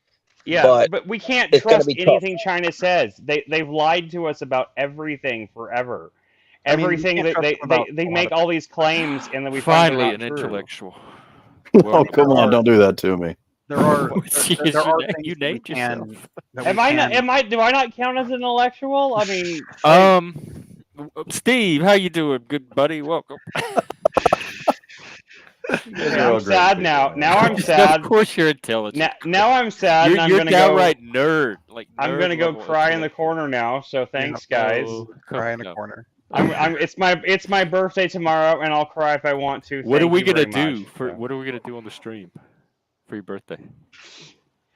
Yeah, but we can't it's gonna trust be tough. anything China says. They've lied to us about everything forever. Everything that they make all these claims and then we find Finally they're an not true. intellectual. Oh, come on! Don't do that to me. There are there are things that we can. Do I not count as an intellectual? I mean, Steve, how you doing, good buddy? Welcome. Okay, I'm sad now. Now I'm sad. Of course you're intelligent. Now I'm sad. You're, and I'm you're gonna downright go, nerd. Like I'm gonna go cry in the corner now. So thanks, guys. Cry in the corner. It's my birthday tomorrow, and I'll cry if I want to. What are Thank we you gonna very do much. for? What are we gonna do on the stream for your birthday?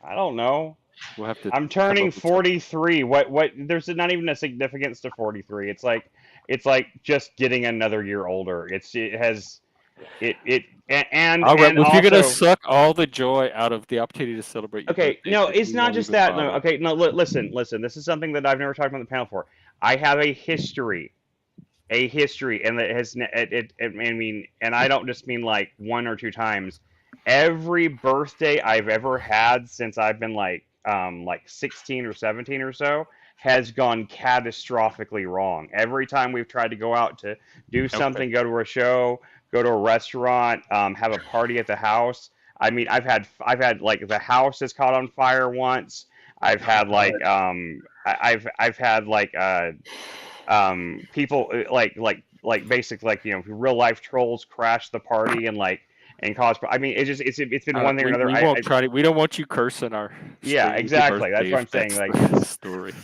I don't know. We'll have to. I'm turning 43. What? There's not even a significance to 43. It's like just getting another year older. All right. Well, if also, you're gonna suck all the joy out of the opportunity to celebrate. Okay, no, it's not just that. No, okay, no. Listen. This is something that I've never talked about on the panel before. I have a history, and it has. I mean, and I don't just mean like 1 or 2 times. Every birthday I've ever had since I've been like 16 or 17 or so has gone catastrophically wrong. Every time we've tried to go out to do something, go to a show, go to a restaurant, have a party at the house. I mean, I've had like the house has caught on fire once. I've had like I've had like people like basically like real life trolls crash the party and cause. I mean, it's been one thing or another. We won't try to. We don't want you cursing our. Yeah, exactly. That's what I'm saying. Like story.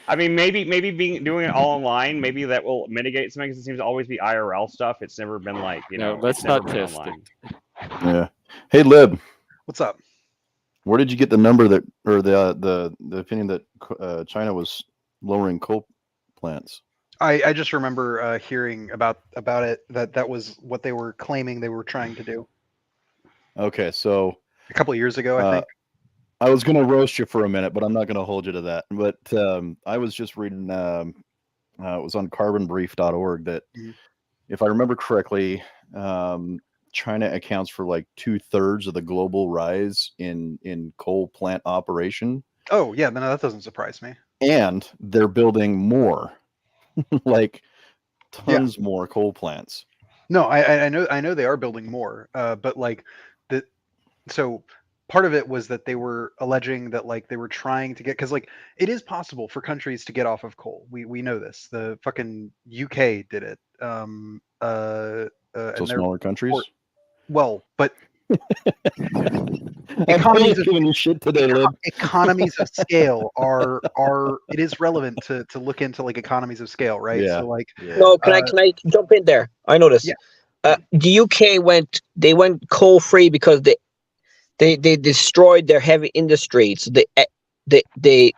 I mean, maybe doing it all online, maybe that will mitigate something. Because it seems to always be IRL stuff. It's never been like No, let's not test it. Yeah. Hey, Lib. What's up? Where did you get the number that, or the opinion that China was lowering coal plants? I just remember hearing about it that was what they were claiming they were trying to do. Okay, so a couple of years ago, I think. I was going to roast you for a minute, but I'm not going to hold you to that. But I was just reading, it was on carbonbrief.org that, if I remember correctly, China accounts for like 2/3 of the global rise in coal plant operation. Oh, yeah, no, that doesn't surprise me. And they're building more, like tons more coal plants. No, I know they are building more, but like so part of it was that they were alleging that like they were trying to get, because like it is possible for countries to get off of coal. We know this. The fucking UK did it. So smaller countries. Well, but economies of shit today, economies of scale are it is relevant to look into like economies of scale, right? Yeah. So like No, can I jump in there? I know this. Yeah. The UK went coal free because they destroyed their heavy industry. So they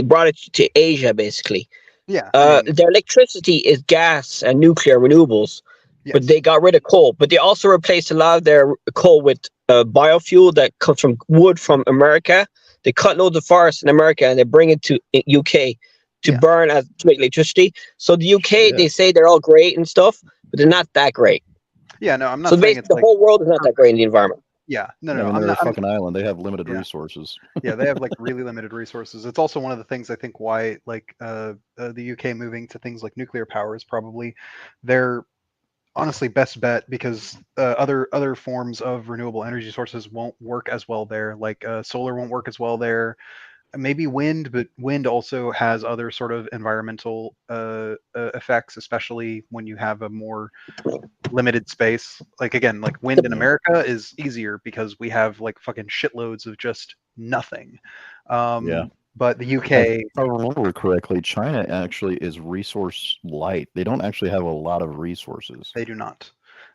brought it to Asia basically. Yeah. Their electricity is gas and nuclear renewables. Yes. But they got rid of coal. But they also replaced a lot of their coal with biofuel that comes from wood from America. They cut loads of forests in America and they bring it to UK to burn to make electricity. So the UK, they say they're all great and stuff, but they're not that great. Yeah, no, I'm not. So basically, the whole world is not that great in the environment. Yeah, no. I mean, they're a fucking island. They have limited resources. Yeah, they have like really limited resources. It's also one of the things I think why like the UK moving to things like nuclear power is probably their honestly best bet, because other forms of renewable energy sources won't work as well there. Like solar won't work as well there. Maybe wind, but wind also has other sort of environmental effects, especially when you have a more limited space. Like again, like wind in America is easier because we have like fucking shitloads of just nothing. But the UK, if I remember correctly, China actually is resource light. They don't actually have a lot of resources. They do not.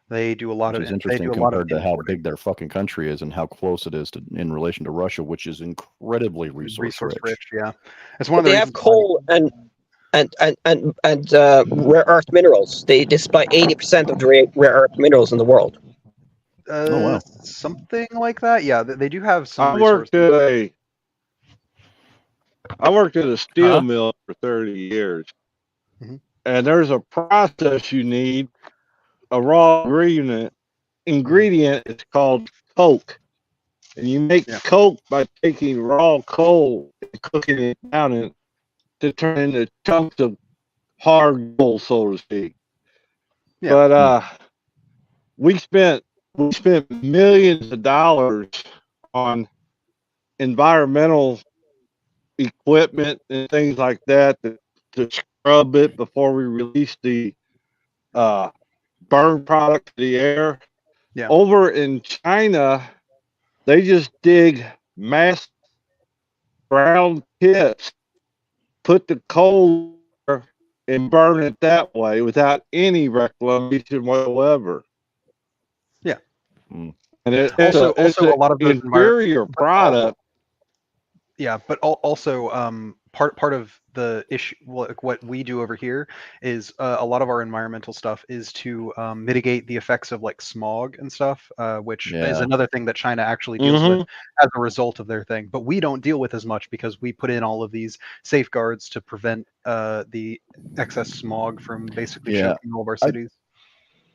They do a lot which of. is interesting compared to how big their fucking country is and how close it is in relation to Russia, which is incredibly resource rich. Yeah, it's one of the. They have coal and rare earth minerals. They supply 80% of the rare earth minerals in the world. Oh wow, something like that. Yeah, they do have some. I worked at a steel mill for 30 years. Mm-hmm. and there's a process you need. A raw ingredient is called coke, and you make coke by taking raw coal and cooking it down and to turn into chunks of hard gold, so to speak. Yeah. But we spent millions of dollars on environmental equipment and things like that to scrub it before we release the burn product to the air. Yeah. Over in China, they just dig mass brown pits, put the coal there, and burn it that way without any reclamation whatsoever. Yeah. And it's also a lot of those inferior product. Yeah, but also part of the issue, like what we do over here is a lot of our environmental stuff is to mitigate the effects of like smog and stuff, which is another thing that China actually deals with as a result of their thing. But we don't deal with as much because we put in all of these safeguards to prevent the excess smog from basically choking all of our cities.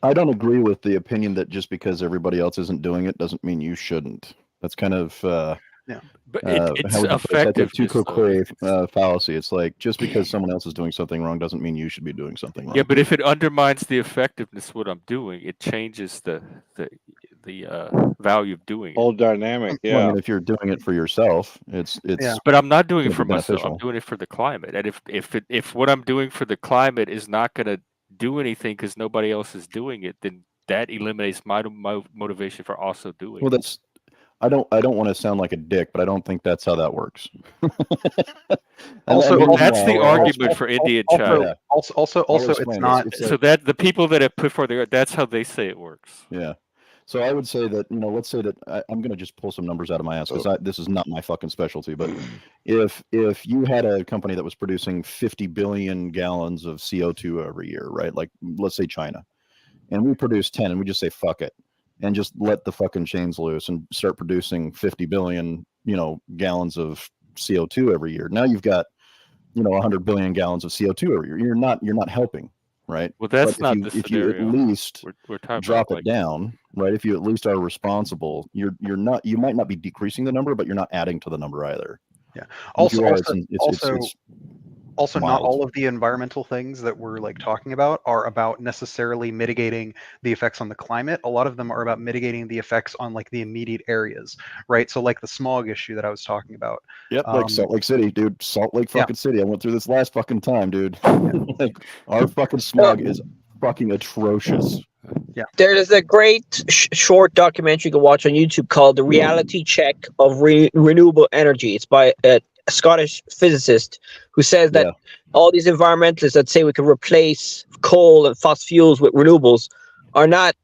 I don't agree with the opinion that just because everybody else isn't doing it doesn't mean you shouldn't. That's kind of but it's effective. Fallacy. It's like just because someone else is doing something wrong doesn't mean you should be doing something wrong. Yeah, but if it undermines the effectiveness of what I'm doing, it changes the value of doing it. Whole dynamic. Yeah. Well, I mean, if you're doing it for yourself, it's. But I'm not doing it for myself. beneficial. I'm doing it for the climate. And if what I'm doing for the climate is not going to do anything because nobody else is doing it, then that eliminates my motivation for also doing Well, it. I don't want to sound like a dick, but I don't think that's how that works. Also, that's the argument for India and China. Also, it's not. So that the people that have put forward, that's how they say it works. Yeah. So I would say that, let's say that I'm going to just pull some numbers out of my ass because this is not my fucking specialty. But if you had a company that was producing 50 billion gallons of CO2 every year, right? Like, let's say China, and we produce 10 and we just say, fuck it. And just let the fucking chains loose and start producing 50 billion, gallons of CO2 every year. Now you've got, 100 billion gallons of CO2 every year. You're not helping, right? Well, that's but not the if you at least we're talking drop about, it down, right? If you at least are responsible, you might not be decreasing the number, but you're not adding to the number either. Yeah. Also, not all of the environmental things that we're like talking about are about necessarily mitigating the effects on the climate. A lot of them are about mitigating the effects on like the immediate areas, right? So like the smog issue that I was talking about. Yep, like Salt Lake City, dude. Salt Lake fucking City. I went through this last fucking time, dude. Like our fucking smog is fucking atrocious. Yeah. There is a great short documentary you can watch on YouTube called The Reality Check of Renewable Energy. It's by a Scottish physicist who says that all these environmentalists that say we can replace coal and fossil fuels with renewables are not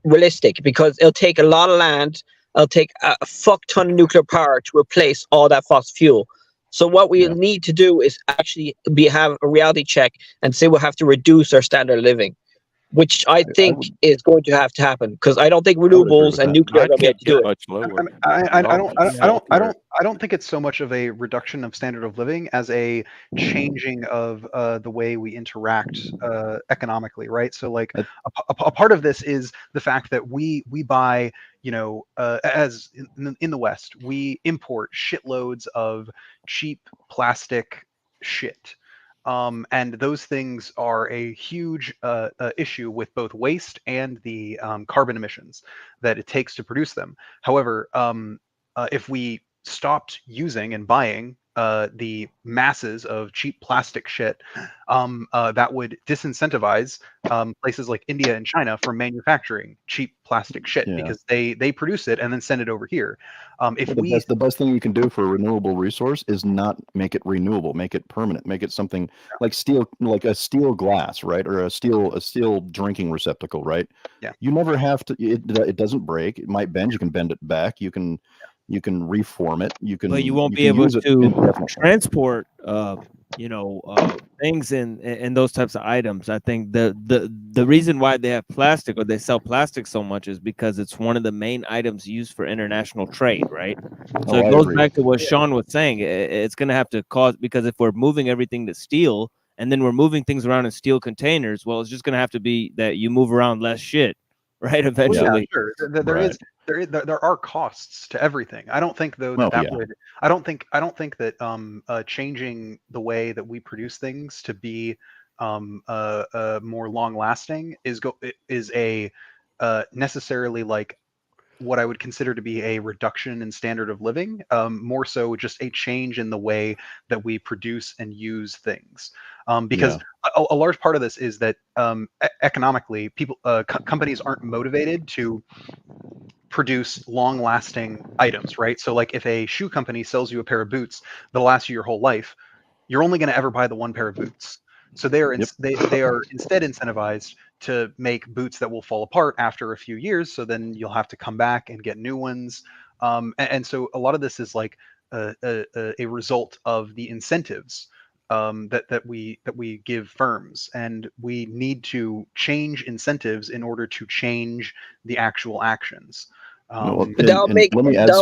realistic because it'll take a lot of land, it'll take a fuck ton of nuclear power to replace all that fossil fuel. So what we need to do is actually have a reality check and say we'll have to reduce our standard of living, which I think is going to have to happen because I don't think renewables and nuclear are going to be able to do it. Much lower. I don't think it's so much of a reduction of standard of living as a changing of the way we interact economically, right? So like a part of this is the fact that we buy, as in the West, we import shitloads of cheap plastic shit. And those things are a huge issue with both waste and the carbon emissions that it takes to produce them. However, if we stopped using and buying the masses of cheap plastic shit, that would disincentivize places like India and China from manufacturing cheap plastic shit because they produce it and then send it over here. The best thing you can do for a renewable resource is not make it renewable, make it permanent, make it something like steel, like a steel glass, right, or a steel drinking receptacle, right? Yeah. You never have to. It doesnings break. It might bend. You can bend it back. You can reform it. But you won't be able to transport, things in those types of items. I think the reason why they have plastic or they sell plastic so much is because it's one of the main items used for international trade, right? So it goes back to what Sean was saying. It's going to have to cause, because if we're moving everything to steel and then we're moving things around in steel containers. Well, it's just going to have to be that you move around less shit, right? Eventually. Well, yeah, sure. There are costs to everything. I don't think though that would. I don't think that changing the way that we produce things to be more long lasting is a necessarily like what I would consider to be a reduction in standard of living, more so just a change in the way that we produce and use things. Because a large part of this is that economically, people, companies aren't motivated to produce long-lasting items, right? So, like, if a shoe company sells you a pair of boots that'll last you your whole life, you're only going to ever buy the one pair of boots. So they are instead incentivized to make boots that will fall apart after a few years. So then you'll have to come back and get new ones. And so a lot of this is like a result of the incentives that we give firms, and we need to change incentives in order to change the actual actions. That'll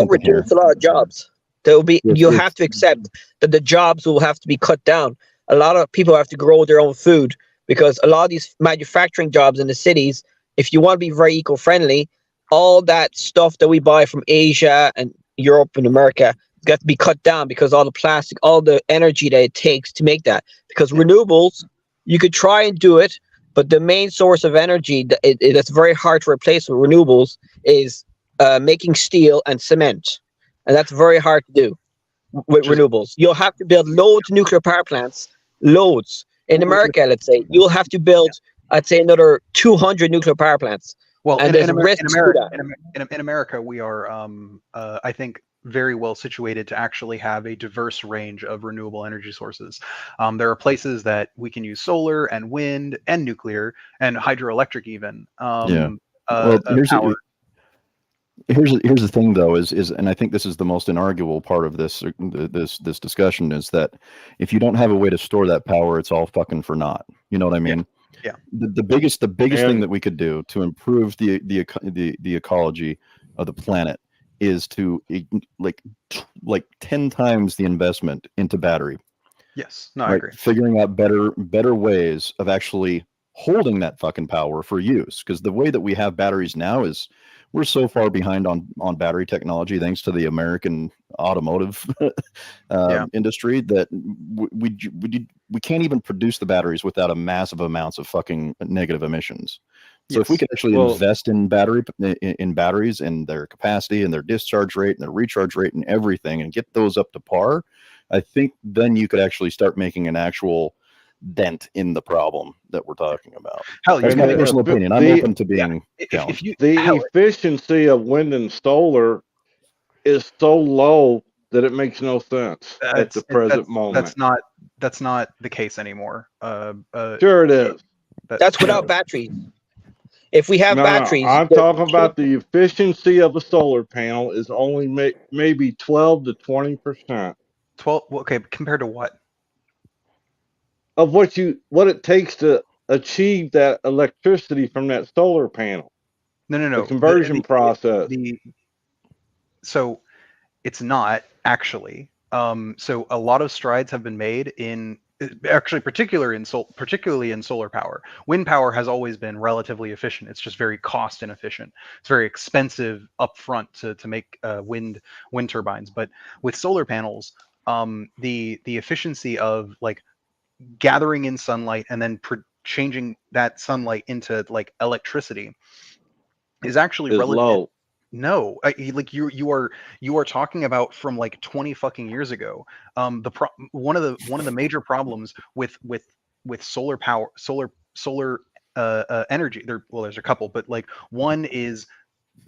reduce a lot of jobs. You'll have to accept that the jobs will have to be cut down. A lot of people have to grow their own food, because a lot of these manufacturing jobs in the cities, if you want to be very eco-friendly, all that stuff that we buy from Asia and Europe and America got to be cut down, because all the plastic, all the energy that it takes to make that. Because renewables, you could try and do it, but the main source of energy that's very hard to replace with renewables is making steel and cement. And that's very hard to do with renewables. You'll have to build loads of nuclear power plants, loads. In America, let's say, you'll have to build, I'd say, another 200 nuclear power plants. Well, and in America, we are, I think, very well situated to actually have a diverse range of renewable energy sources. There are places that we can use solar and wind and nuclear and hydroelectric even. Here's the thing though, is and I think this is the most inarguable part of this discussion, is that if you don't have a way to store that power, it's all fucking for naught. You know what I mean? Yeah. The biggest thing that we could do to improve the ecology of the planet is to like 10 times the investment into battery. Yes. No, I agree. Figuring out better ways of actually holding that fucking power for use, because the way that we have batteries now is we're so far behind on battery technology, thanks to the American automotive industry, that we can't even produce the batteries without a massive amounts of fucking negative emissions. So if we could actually invest in batteries and their capacity and their discharge rate and their recharge rate and everything, and get those up to par, I think then you could actually start making an actual dent in the problem that we're talking about. That's my personal opinion. I'm open to being challenged. The efficiency of wind and solar is so low that it makes no sense at the present moment. That's not the case anymore. Sure it is. That's without batteries. If we have batteries, I'm talking about the efficiency of a solar panel is only maybe 12 to 20%. 12. Okay, compared to what? Of what it takes to achieve that electricity from that solar panel. No. The conversion process. So it's not actually. So a lot of strides have been made in actually particularly in solar power. Wind power has always been relatively efficient. It's just very cost inefficient. It's very expensive upfront to make wind turbines. But with solar panels, the efficiency of like gathering in sunlight and then changing that sunlight into like electricity is actually low. No, like you are talking about from like 20 fucking years ago. One of the major problems with solar power, solar energy. There's a couple, but like one is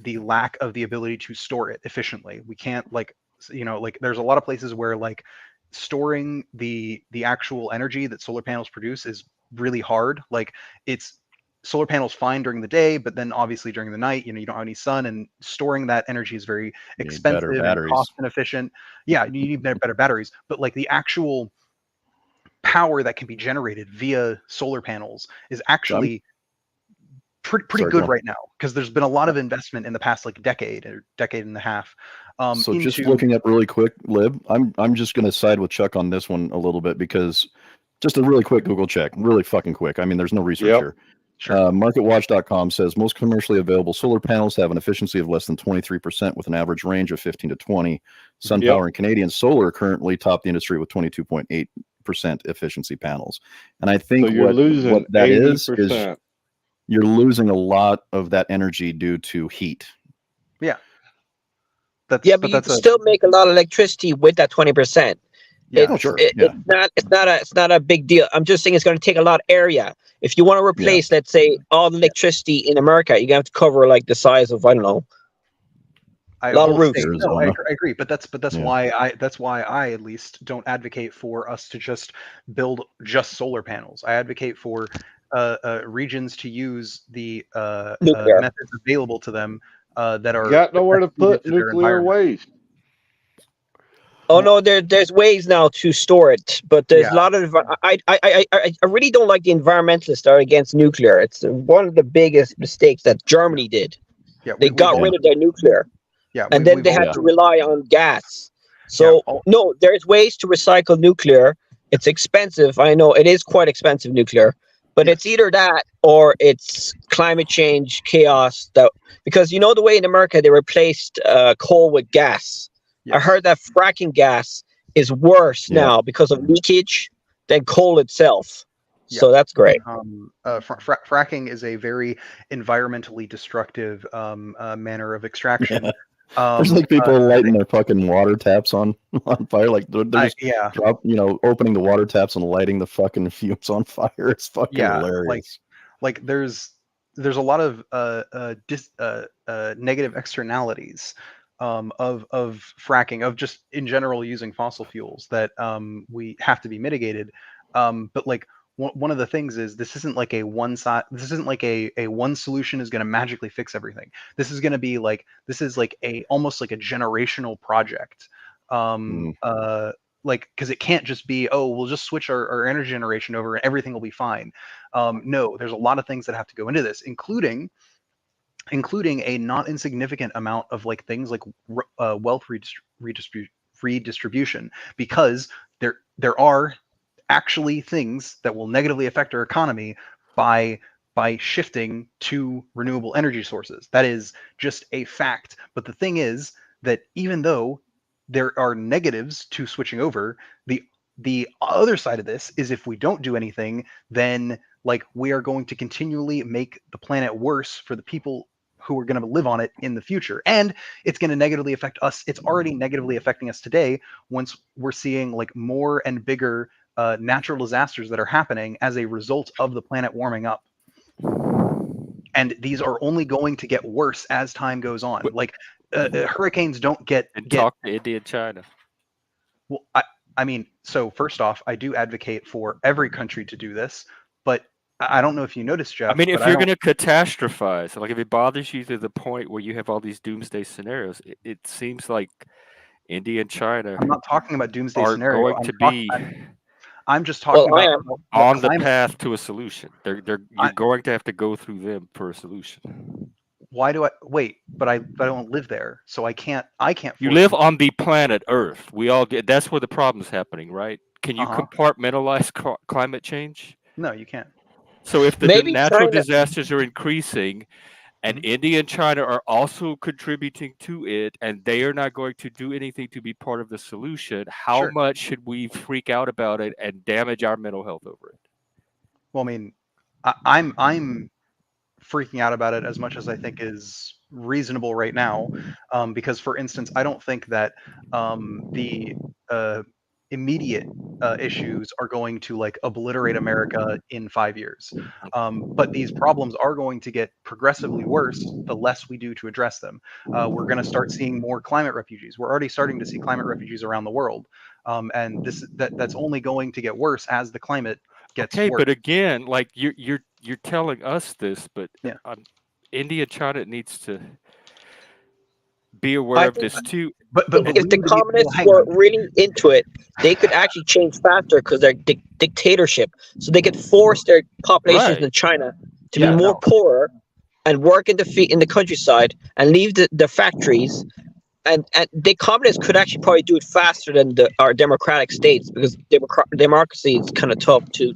the lack of the ability to store it efficiently. We can't there's a lot of places where like storing the actual energy that solar panels produce is really hard. Like it's solar panels fine during the day, but then obviously during the night, you don't have any sun, and storing that energy is very expensive and cost inefficient. Yeah, you need better batteries, but like the actual power that can be generated via solar panels is actually pretty good right now, because there's been a lot of investment in the past like decade and a half. So just looking up really quick, Lib, I'm just going to side with Chuck on this one a little bit, because Just a really quick Google check, really fucking quick. I mean, there's no research here. Sure. MarketWatch.com says most commercially available solar panels have an efficiency of less than 23% with an average range of 15 to 20. SunPower and Canadian Solar currently top the industry with 22.8% efficiency panels. And I think So you're losing what that is 80%. you're losing a lot of that energy due to heat. Yeah. But you can still make a lot of electricity with that 20%. Yeah, It's not a big deal. I'm just saying it's going to take a lot of area. If you want to replace, let's say, all the electricity in America, you're going to have to cover like the size of, I don't know, a lot of roofs. No, I agree, but that's why I at least don't advocate for us to just build just solar panels. I advocate for regions to use the methods available to them that are got nowhere to put to their nuclear environment. waste. Oh no, there's ways now to store it, but there's a lot of. I really don't like the environmentalists that are against nuclear. It's one of the biggest mistakes that Germany did. Yeah, they got rid of their nuclear. Yeah, and then they had to rely on gas. So no, there's ways to recycle nuclear. It's expensive. I know it is quite expensive, nuclear, but it's either that or it's climate change chaos. Because you know the way in America they replaced coal with gas. I heard that fracking gas is worse now because of leakage than coal itself. So that's great. Fracking is a very environmentally destructive manner of extraction. There's like people lighting their fucking water taps on fire. Like they're just opening the water taps and lighting the fucking fumes on fire. It's fucking hilarious. Like there's a lot of negative externalities of fracking, of just in general using fossil fuels that we have to be mitigated. But like one of the things is this isn't like a one solution is going to magically fix everything. This is going to be like almost like a generational project. Like, because it can't just be, we'll just switch our energy generation over and everything will be fine. No, there's a lot of things that have to go into this, including a not insignificant amount of like things like wealth redistribution, because there are actually things that will negatively affect our economy by shifting to renewable energy sources. That is just a fact. But the thing is that even though there are negatives to switching over, the other side of this is if we don't do anything, then like we are going to continually make the planet worse for the people who are going to live on it in the future. And it's going to negatively affect us. It's already negatively affecting us today once we're seeing like more and bigger natural disasters that are happening as a result of the planet warming up. And these are only going to get worse as time goes on. Like hurricanes don't get talk to India and China. Well, I mean, so first off, I do advocate for every country to do this, but I don't know if you noticed, Jeff. I mean, if you're going to catastrophize, like if it bothers you to the point where you have all these doomsday scenarios, it seems like India and China. I'm not talking about doomsday scenario. I'm just talking about on the path to a solution. You're going to have to go through them for a solution. Why do I wait? But I don't live there, so I can't. You live on the planet Earth. We all get. That's where the problem's happening, right? Can you compartmentalize climate change? No, you can't. So if the natural disasters are increasing, and India and China are also contributing to it, and they are not going to do anything to be part of the solution, how much should we freak out about it and damage our mental health over it? Well, I mean, I'm freaking out about it as much as I think is reasonable right now, because, for instance, I don't think that the immediate issues are going to like obliterate America in 5 years, but these problems are going to get progressively worse the less we do to address them. We're going to start seeing more climate refugees. We're already starting to see climate refugees around the world, and that's only going to get worse as the climate gets worse. But again, like you're telling us this, but India, China needs to be aware of this too. But if the communists were really into it, they could actually change faster because they're dictatorship. So they could force their populations in China to be more poorer and work in the countryside and leave the factories and the communists could actually probably do it faster than our democratic states, because democracy is kind of tough to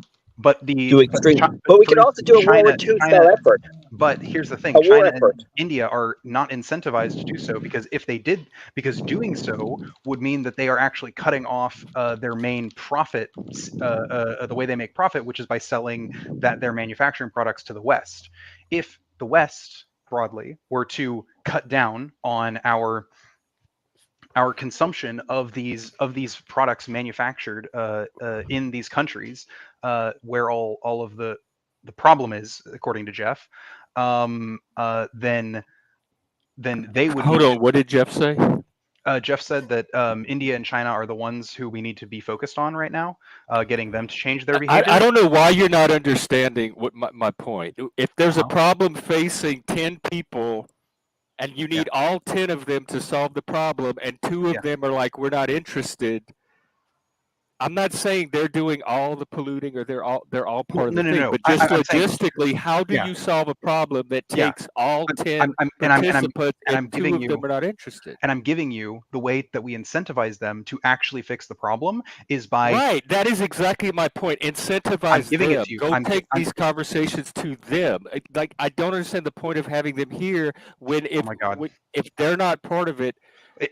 do extreme. But we could also do a World War II style effort. But here's the thing: A war China effort. and India are not incentivized to do so, because if they did, because doing so would mean that they are actually cutting off their main profit, the way they make profit, which is by selling their manufacturing products to the West. If the West broadly were to cut down on our consumption of these products manufactured in these countries, where all of the problem is, according to Jeff, then they would. Hold on, what did Jeff say? Jeff said that India and China are the ones who we need to be focused on right now, getting them to change their behavior. I don't know why you're not understanding what my point. If there's a problem facing 10 people, and you need all 10 of them to solve the problem, and 2 of them are like, we're not interested. I'm not saying they're doing all the polluting, or they're all part of the thing. No. But just I'm logistically, saying, how do you solve a problem that takes all 10 participants, and 2 of them are not interested? And I'm giving you the way that we incentivize them to actually fix the problem is by right. That is exactly my point. Incentivize them. It to you. Go take these conversations to them. Like, I don't understand the point of having them here when if they're not part of it.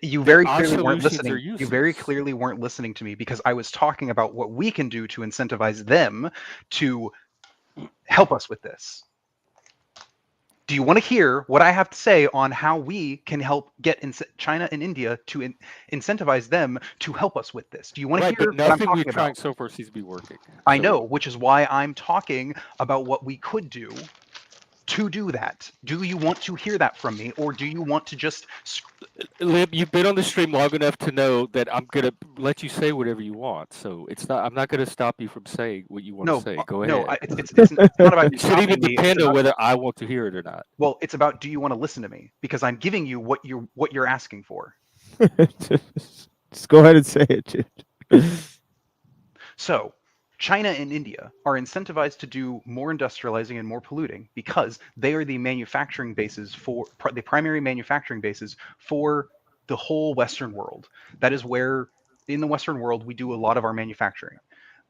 You very clearly weren't listening. You very clearly weren't listening to me, because I was talking about what we can do to incentivize them to help us with this. Do you want to hear what I have to say on how we can help get China and India to incentivize them to help us with this? Do you want to hear but nothing what I'm talking we're trying about? so far seems to be working. I know, which is why I'm talking about what we could do to do that. Do you want to hear that from me, or do you want to just... Lib, you've been on the stream long enough to know that I'm gonna let you say whatever you want. So I'm not gonna stop you from saying what you want to say. Go ahead. No, it's not about it should even depend on whether I want to hear it or not. Well, it's about, do you want to listen to me? Because I'm giving you what you're asking for. Just go ahead and say it. So, China and India are incentivized to do more industrializing and more polluting because they are the manufacturing bases the primary manufacturing bases for the whole Western world. That is where, in the Western world, we do a lot of our manufacturing.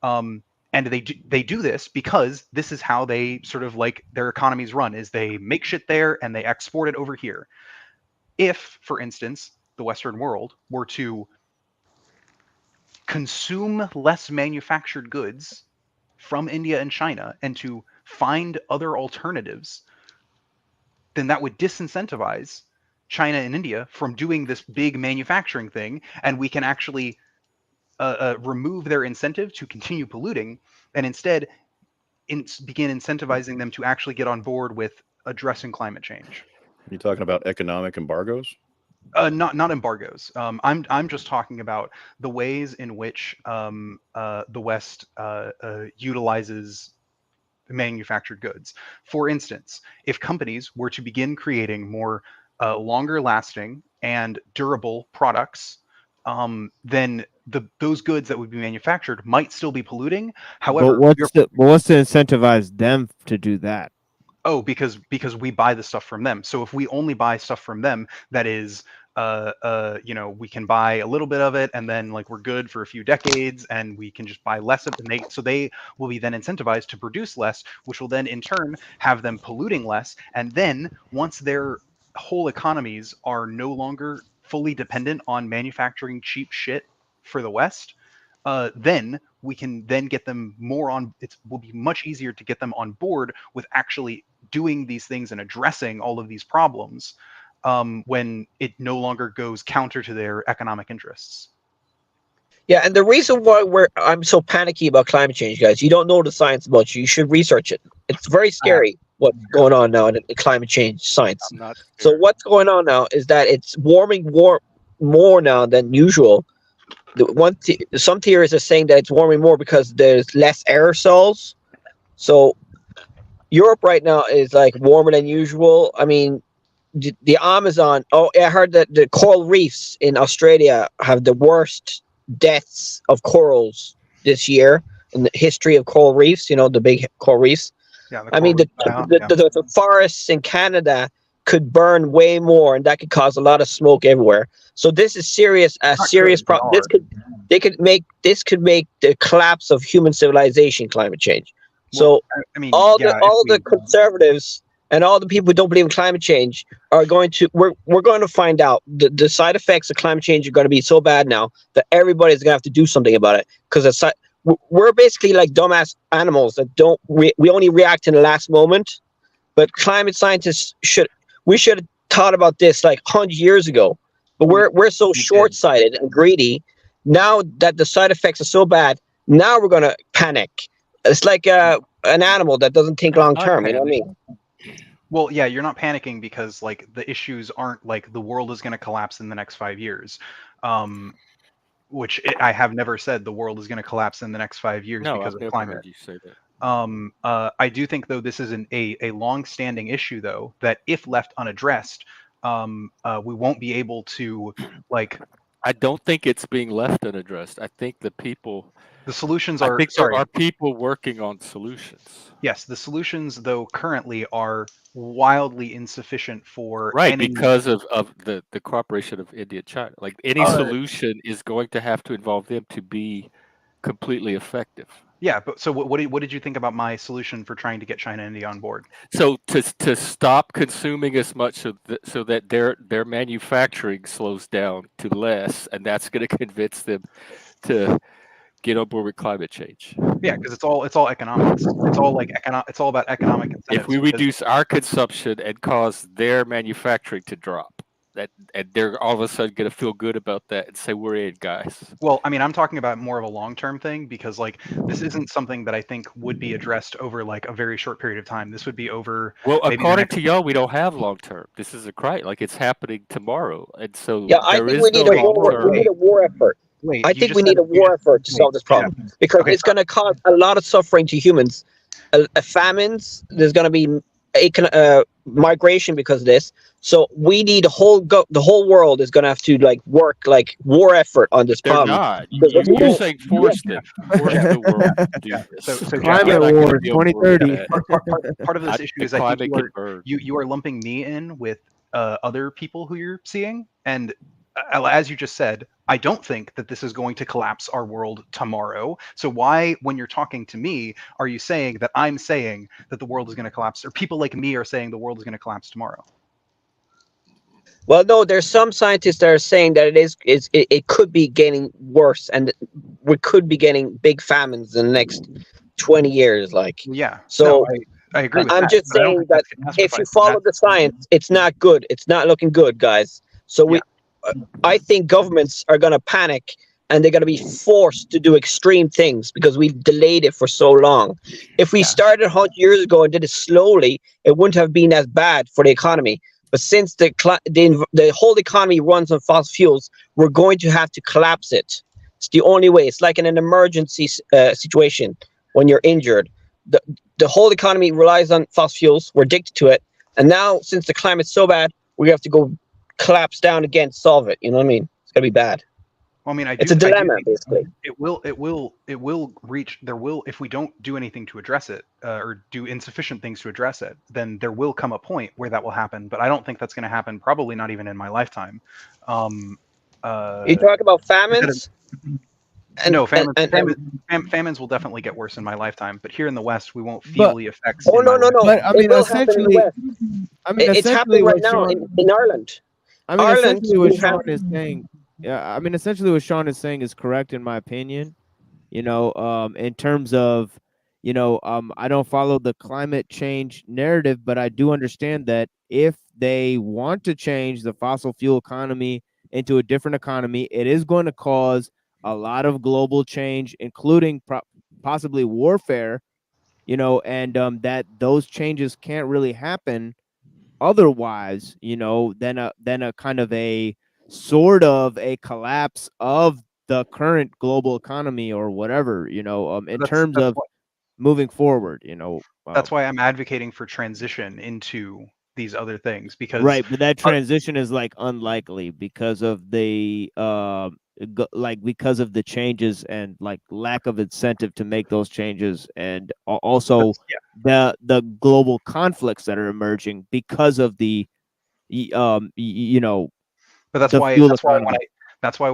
And they do this because this is how they sort of like their economies run, is they make shit there and they export it over here. If, for instance, the Western world were to consume less manufactured goods from India and China and to find other alternatives, then that would disincentivize China and India from doing this big manufacturing thing, and we can actually remove their incentive to continue polluting, and instead begin incentivizing them to actually get on board with addressing climate change. Are you talking about economic embargoes? Not embargoes. I'm just talking about the ways in which the West utilizes manufactured goods. For instance, if companies were to begin creating more longer-lasting and durable products, then those goods that would be manufactured might still be polluting. However, what's to incentivize them to do that? Oh, because we buy the stuff from them. So if we only buy stuff from them, that is, we can buy a little bit of it, and then like we're good for a few decades, and we can just buy less of it. So they will be then incentivized to produce less, which will then in turn have them polluting less. And then once their whole economies are no longer fully dependent on manufacturing cheap shit for the West, then we can then get them more on. It will be much easier to get them on board with actually doing these things and addressing all of these problems when it no longer goes counter to their economic interests. Yeah, and the reason why I'm so panicky about climate change, guys, you don't know the science much. You should research it. It's very scary what's going on now in climate change science. So what's going on now is that it's warming more now than usual. Some theories are saying that it's warming more because there's less aerosols. So Europe right now is like warmer than usual. I mean, the Amazon. Oh, I heard that the coral reefs in Australia have the worst deaths of corals this year in the history of coral reefs. You know, the big coral reefs. Yeah, I mean, the forests in Canada could burn way more, and that could cause a lot of smoke everywhere. So this is serious, a serious problem. This could make the collapse of human civilization climate change. So I mean, all the conservatives and all the people who don't believe in climate change are going to we're going to find out the side effects of climate change are going to be so bad now that everybody's going to have to do something about it, because we're basically like dumbass animals that we only react in the last moment. But climate scientists should have thought about this like 100 years ago. But we're so short-sighted and greedy now that the side effects are so bad. Now we're going to panic. It's like an animal that doesn't think long term. You know what I mean? Well, yeah, you're not panicking because like the issues aren't like the world is going to collapse in the next 5 years, which I have never said the world is going to collapse in the next 5 years because of climate. Heard you say that. I do think though this is a long-standing issue though that if left unaddressed, we won't be able to like. I don't think it's being left unaddressed. I think the solutions are. I think there are people working on solutions. Yes, the solutions though currently are wildly insufficient for because of the cooperation of India and China. Like any solution is going to have to involve them to be completely effective. Yeah, but so what did you think about my solution for trying to get China and India on board? So to stop consuming as much so that their manufacturing slows down to less, and that's going to convince them to get on board with climate change. Yeah, because it's all economics. It's all like it's all about economic incentives. If we reduce our consumption and cause their manufacturing to drop, and they're all of a sudden going to feel good about that and say we're in, guys. Well, I mean, I'm talking about more of a long-term thing because like this isn't something that I think would be addressed over like a very short period of time. This would be over. Well, according to y'all, we don't have long-term. This is a crisis. Like it's happening tomorrow, and so yeah, I think we need a war effort. I think we need a war effort to solve this problem because it's going to cause a lot of suffering to humans. Famines. There's going to be migration because of this. So we need the whole world is going to have to like work like war effort on this problem. Not. You're saying force them. Force the world to do this. So climate war 2030. Part of this issue is I think you are lumping me in with other people who you're seeing, and as you just said, I don't think that this is going to collapse our world tomorrow. So why, when you're talking to me, are you saying that I'm saying that the world is going to collapse, or people like me are saying the world is going to collapse tomorrow? Well, no, there's some scientists that are saying that it could be getting worse, and we could be getting big famines in the next 20 years. Like, yeah. So no, I agree with I'm that, just saying that if you follow the science, it's not good. It's not looking good, guys. So I think governments are going to panic and they're going to be forced to do extreme things because we've delayed it for so long. If we started 100 years ago and did it slowly, it wouldn't have been as bad for the economy. But since the whole economy runs on fossil fuels, we're going to have to collapse it. It's the only way. It's like in an emergency situation when you're injured. The whole economy relies on fossil fuels. We're addicted to it. And now, since the climate's so bad, we have to go collapse down again, solve it. You know what I mean? It's gonna be bad. Well, I mean, it's a dilemma, basically. It will reach. There will, if we don't do anything to address it, or do insufficient things to address it, then there will come a point where that will happen. But I don't think that's going to happen. Probably not even in my lifetime. You talk about famines. Famines will definitely get worse in my lifetime. But here in the West, we won't feel the effects. Oh no! But I mean, essentially, it's happening right now in Ireland. I mean, essentially what Sean is saying. Yeah, I mean, essentially what Sean is saying is correct in my opinion. You know, in terms of, you know, I don't follow the climate change narrative, but I do understand that if they want to change the fossil fuel economy into a different economy, it is going to cause a lot of global change, including possibly warfare, you know, and that those changes can't really happen otherwise, you know, than a kind of a sort of a collapse of the current global economy or whatever, you know, in terms of moving forward, you know. That's why I'm advocating for transition into these other things, because but that transition is like unlikely because of the because of the changes and like lack of incentive to make those changes, and also the global conflicts that are emerging because of the you know, But that's the why fuel economy.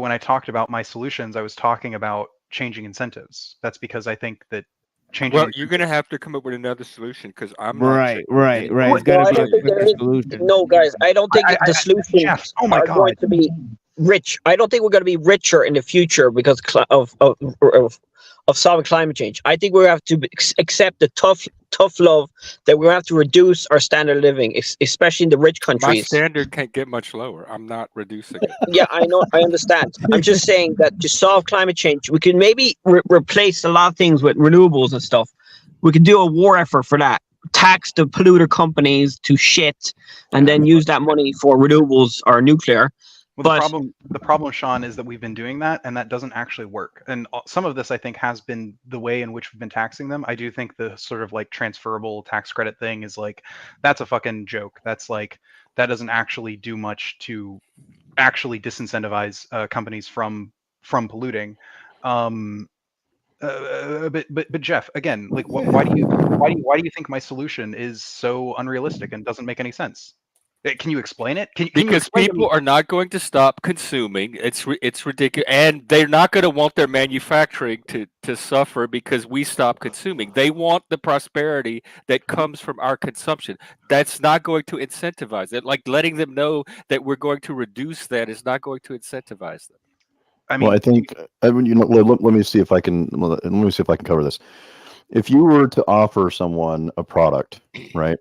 when I talked about my solutions, I was talking about changing incentives. That's because I think that changing. Well, you're gonna have to come up with another solution because I'm not Right. changing It's anybody's got to be I a don't think quicker there is. solution. No, guys, I don't think the solutions Jeff, oh my are God. going to be rich. I don't think we're going to be richer in the future because of solving climate change. I think we have to accept the tough love that we have to reduce our standard of living, especially in the rich My countries. standard can't get much lower. I'm not reducing it. Yeah, I know, I understand. I'm just saying that to solve climate change, we can maybe replace a lot of things with renewables and stuff. We can do a war effort for that. Tax the polluter companies to shit, and then use that money for renewables or nuclear. Well, But the problem, Sean, is that we've been doing that, and that doesn't actually work. And some of this, I think, has been the way in which we've been taxing them. I do think the sort of like transferable tax credit thing is like, that's a fucking joke. That's like, that doesn't actually do much to actually disincentivize companies from polluting. But Jeff, again, like, why do you think my solution is so unrealistic and doesn't make any sense? Can you explain it? Can you Because explain to me? people are not going to stop consuming. It's ridiculous, and they're not going to want their manufacturing to suffer because we stop consuming. They want the prosperity that comes from our consumption. That's not going to incentivize it. Like letting them know that we're going to reduce that is not going to incentivize them. Well, I think let me see if I can cover this. If you were to offer someone a product, right?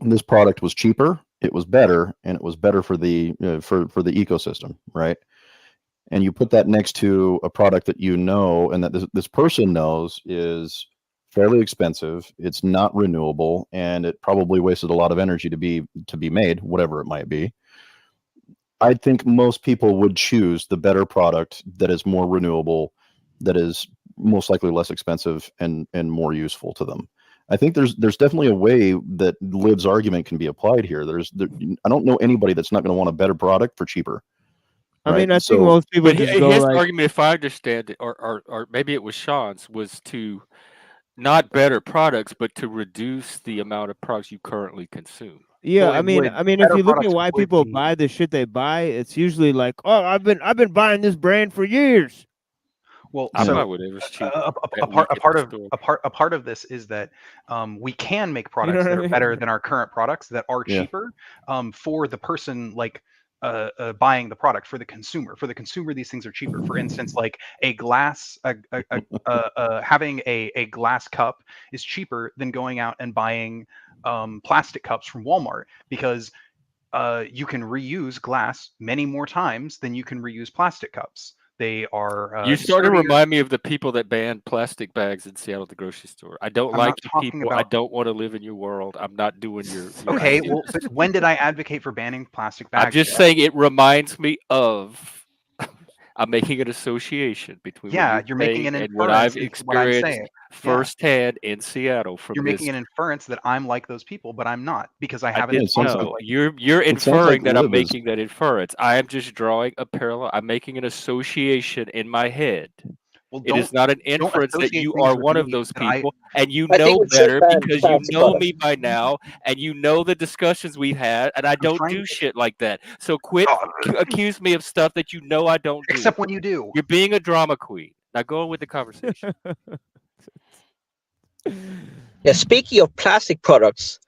And this product was cheaper, it was better, and it was better for the for the ecosystem, right? And you put that next to a product that you know and that this person knows is fairly expensive, it's not renewable, and it probably wasted a lot of energy to be made, whatever it might be. I think most people would choose the better product that is more renewable, that is most likely less expensive and more useful to them. I think there's definitely a way that Liv's argument can be applied here. I don't know anybody that's not going to want a better product for cheaper. I mean, right? I think most people But just his go like, argument, if I understand it, or maybe it was Sean's, was to not better products, but to reduce the amount of products you currently consume. yeah. Well, I mean, if you look at why people buy the shit they buy, it's usually like, oh, I've been buying this brand for years. Well, I so buy whatever's cheap. a part of this is that we can make products what that I are mean? better than our current products that are Yeah. cheaper for the person like buying the product. For the consumer, these things are cheaper. For instance, like a glass, having a glass cup is cheaper than going out and buying plastic cups from Walmart, because you can reuse glass many more times than you can reuse plastic cups. They are You started to sturdier. remind me of the people that banned plastic bags in Seattle at the grocery store. I don't I'm like not you talking people. I about. don't want to live in your world. I'm not doing your Okay, ideas. well, when did I advocate for banning plastic I'm bags? just Jeff? saying it reminds me of. I'm making an association between Yeah, what you're you're making saying an and what I've inference into what I'm experienced saying. Yeah. firsthand in Seattle from You're this. making an inference that I'm like those people, but I'm not, because I I haven't. didn't know. You're It sounds like inferring that I'm Liv is. making that inference. I am just drawing a parallel. I'm making an association in my head. Well, It is not an don't inference that associate you things are with one of me those that I. people, and you I think know we should better ban because you plastic know products. me by now, and you know the discussions we've had, and I don't do shit like that. So quit accuse me of stuff that you know I don't do. Except when you do. You're being a drama queen. Now go on with the conversation. Yeah, speaking of plastic products,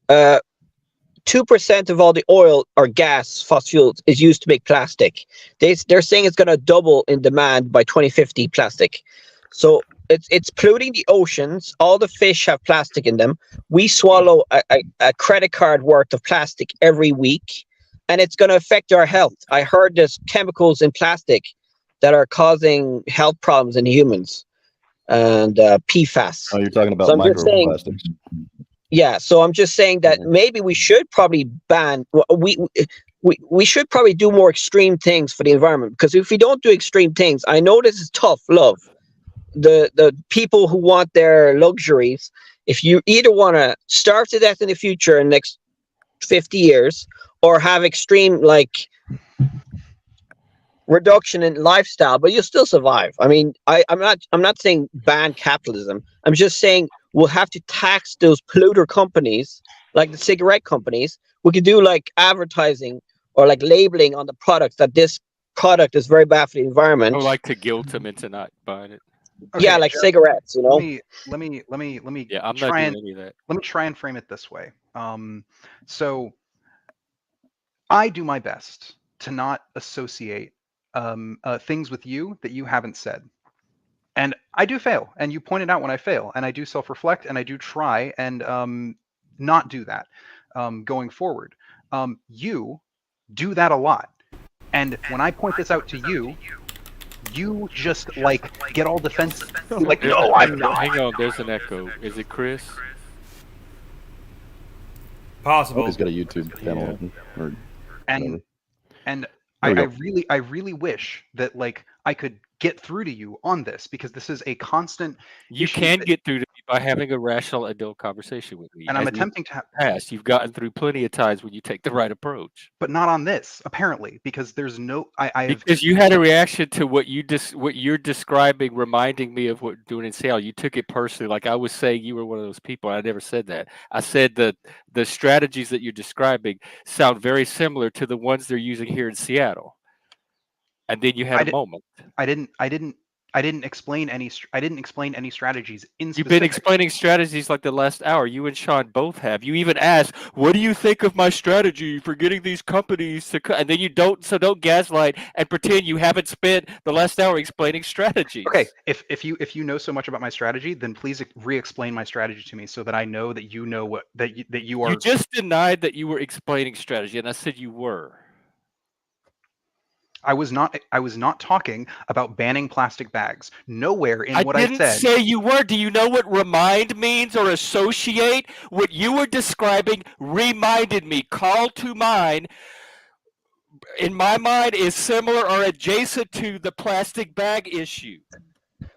2% of all the oil or gas, fossil fuels, is used to make plastic. They're saying it's going to double in demand by 2050. Plastic, so it's polluting the oceans. All the fish have plastic in them. We swallow a credit card worth of plastic every week, and it's going to affect our health. I heard there's chemicals in plastic that are causing health problems in humans, and PFAS. Oh, you're talking about So I'm just saying. microplastics. Yeah, so I'm just saying that maybe we should probably ban. We should probably do more extreme things for the environment, because if we don't do extreme things, I know this is tough love. The people who want their luxuries, if you either want to starve to death in the future in the next 50 years, or have extreme like reduction in lifestyle, but you'll still survive. I mean, I'm not saying ban capitalism. I'm just saying we'll have to tax those polluter companies, like the cigarette companies. We could do like advertising or like labeling on the product that this product is very bad for the environment. I like to guilt them into not buying it. Okay, yeah, like Jeff, cigarettes, you know. Let me Yeah, I'm not try doing and any of that. let me try and frame it this way. So I do my best to not associate things with you that you haven't said. And I do fail, and you pointed out when I fail, and I do self-reflect, and I do try and not do that going forward. You do that a lot, and when I point this out to you, you just like get all defensive. You're like, There's no, an I'm echo. not. Hang on, there's an echo. Is it Chris? Oh, he's got a YouTube channel open, or And and There we I really wish that like I could get through to you on this, because this is a constant You issue can that- get through to me by having a rational adult conversation with me. And I'm As in the attempting to have past, you've gotten through plenty of times when you take the right approach. but not on this, apparently, because there's no I've Because you had a reaction to what you're describing, reminding me of what we're doing in Seattle. You took it personally, like I was saying you were one of those people. I never said that. I said that the strategies that you're describing sound very similar to the ones they're using here in Seattle. And then you had a moment. I didn't explain any strategies in You've been specific. explaining strategies like the last hour. You and Sean both have. You even asked, "What do you think of my strategy for getting these companies to?" And then you don't gaslight and pretend you haven't spent the last hour explaining strategies. Okay, if you know so much about my strategy, then please re-explain my strategy to me so that I know that you know what that you are. You just denied that you were explaining strategy, and I said you were. I was not talking about banning plastic bags. Nowhere in what I didn't said. say you were. Do you know what remind means or associate? What you were describing reminded me, call to mind, in my mind, is similar or adjacent to the plastic bag issue.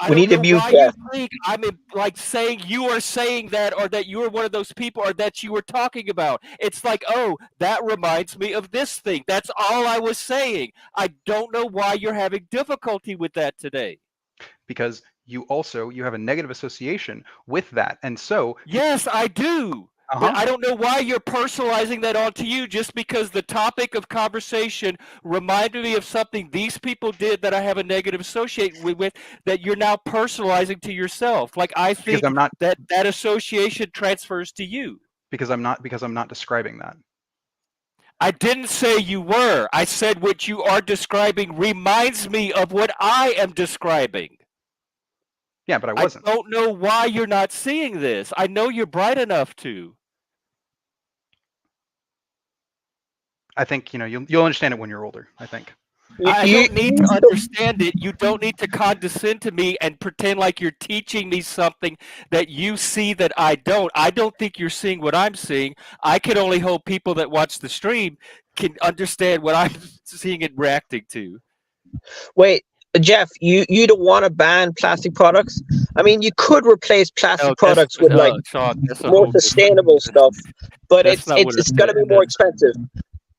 I We don't need to know mute why Jeff. you think I'm like saying you are saying that, or that you are one of those people, or that you were talking about. It's like, oh, that reminds me of this thing. That's all I was saying. I don't know why you're having difficulty with that today. Because you have a negative association with that, and so yes, I do. But I don't know why you're personalizing that onto you, just because the topic of conversation reminded me of something these people did that I have a negative associate with that you're now personalizing to yourself. Like I think that association transfers to you. Because I'm not describing that. I didn't say you were. I said what you are describing reminds me of what I am describing. Yeah, but I wasn't. I don't know why you're not seeing this. I know you're bright enough to. I think you'll understand it when you're older. I think. I don't need to understand it. You don't need to condescend to me and pretend like you're teaching me something that you see that I don't. I don't think you're seeing what I'm seeing. I can only hope people that watch the stream can understand what I'm seeing and reacting to. Wait, Jeff, you don't want to ban plastic products? I mean, you could replace plastic products with like Sean, more sustainable stuff, but it's going to be more expensive.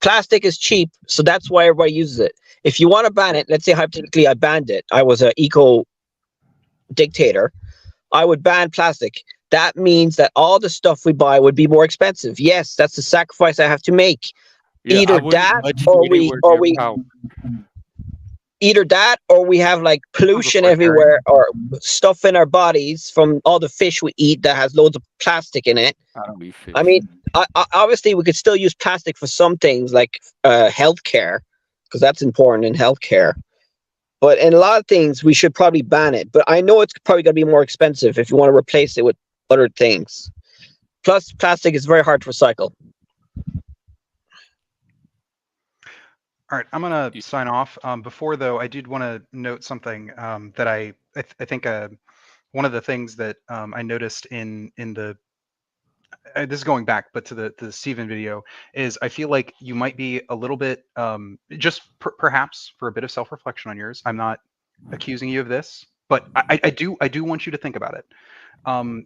Plastic is cheap, so that's why everybody uses it. If you want to ban it, let's say hypothetically I banned it. I was an eco dictator. I would ban plastic. That means that all the stuff we buy would be more expensive. Yes, that's the sacrifice I have to make. Yeah, either that or we have like pollution everywhere, or stuff in our bodies from all the fish we eat that has loads of plastic in it. I mean, obviously we could still use plastic for some things like healthcare, because that's important in healthcare. But in a lot of things, we should probably ban it. But I know it's probably going to be more expensive if you want to replace it with other things. Plus, plastic is very hard to recycle. All right, I'm going to sign off. Before, though, I did want to note something that I think one of the things that I noticed in the this is going back, but to the Steven video, is I feel like you might be a little bit just perhaps for a bit of self-reflection on yours. I'm not accusing you of this, but I do want you to think about it.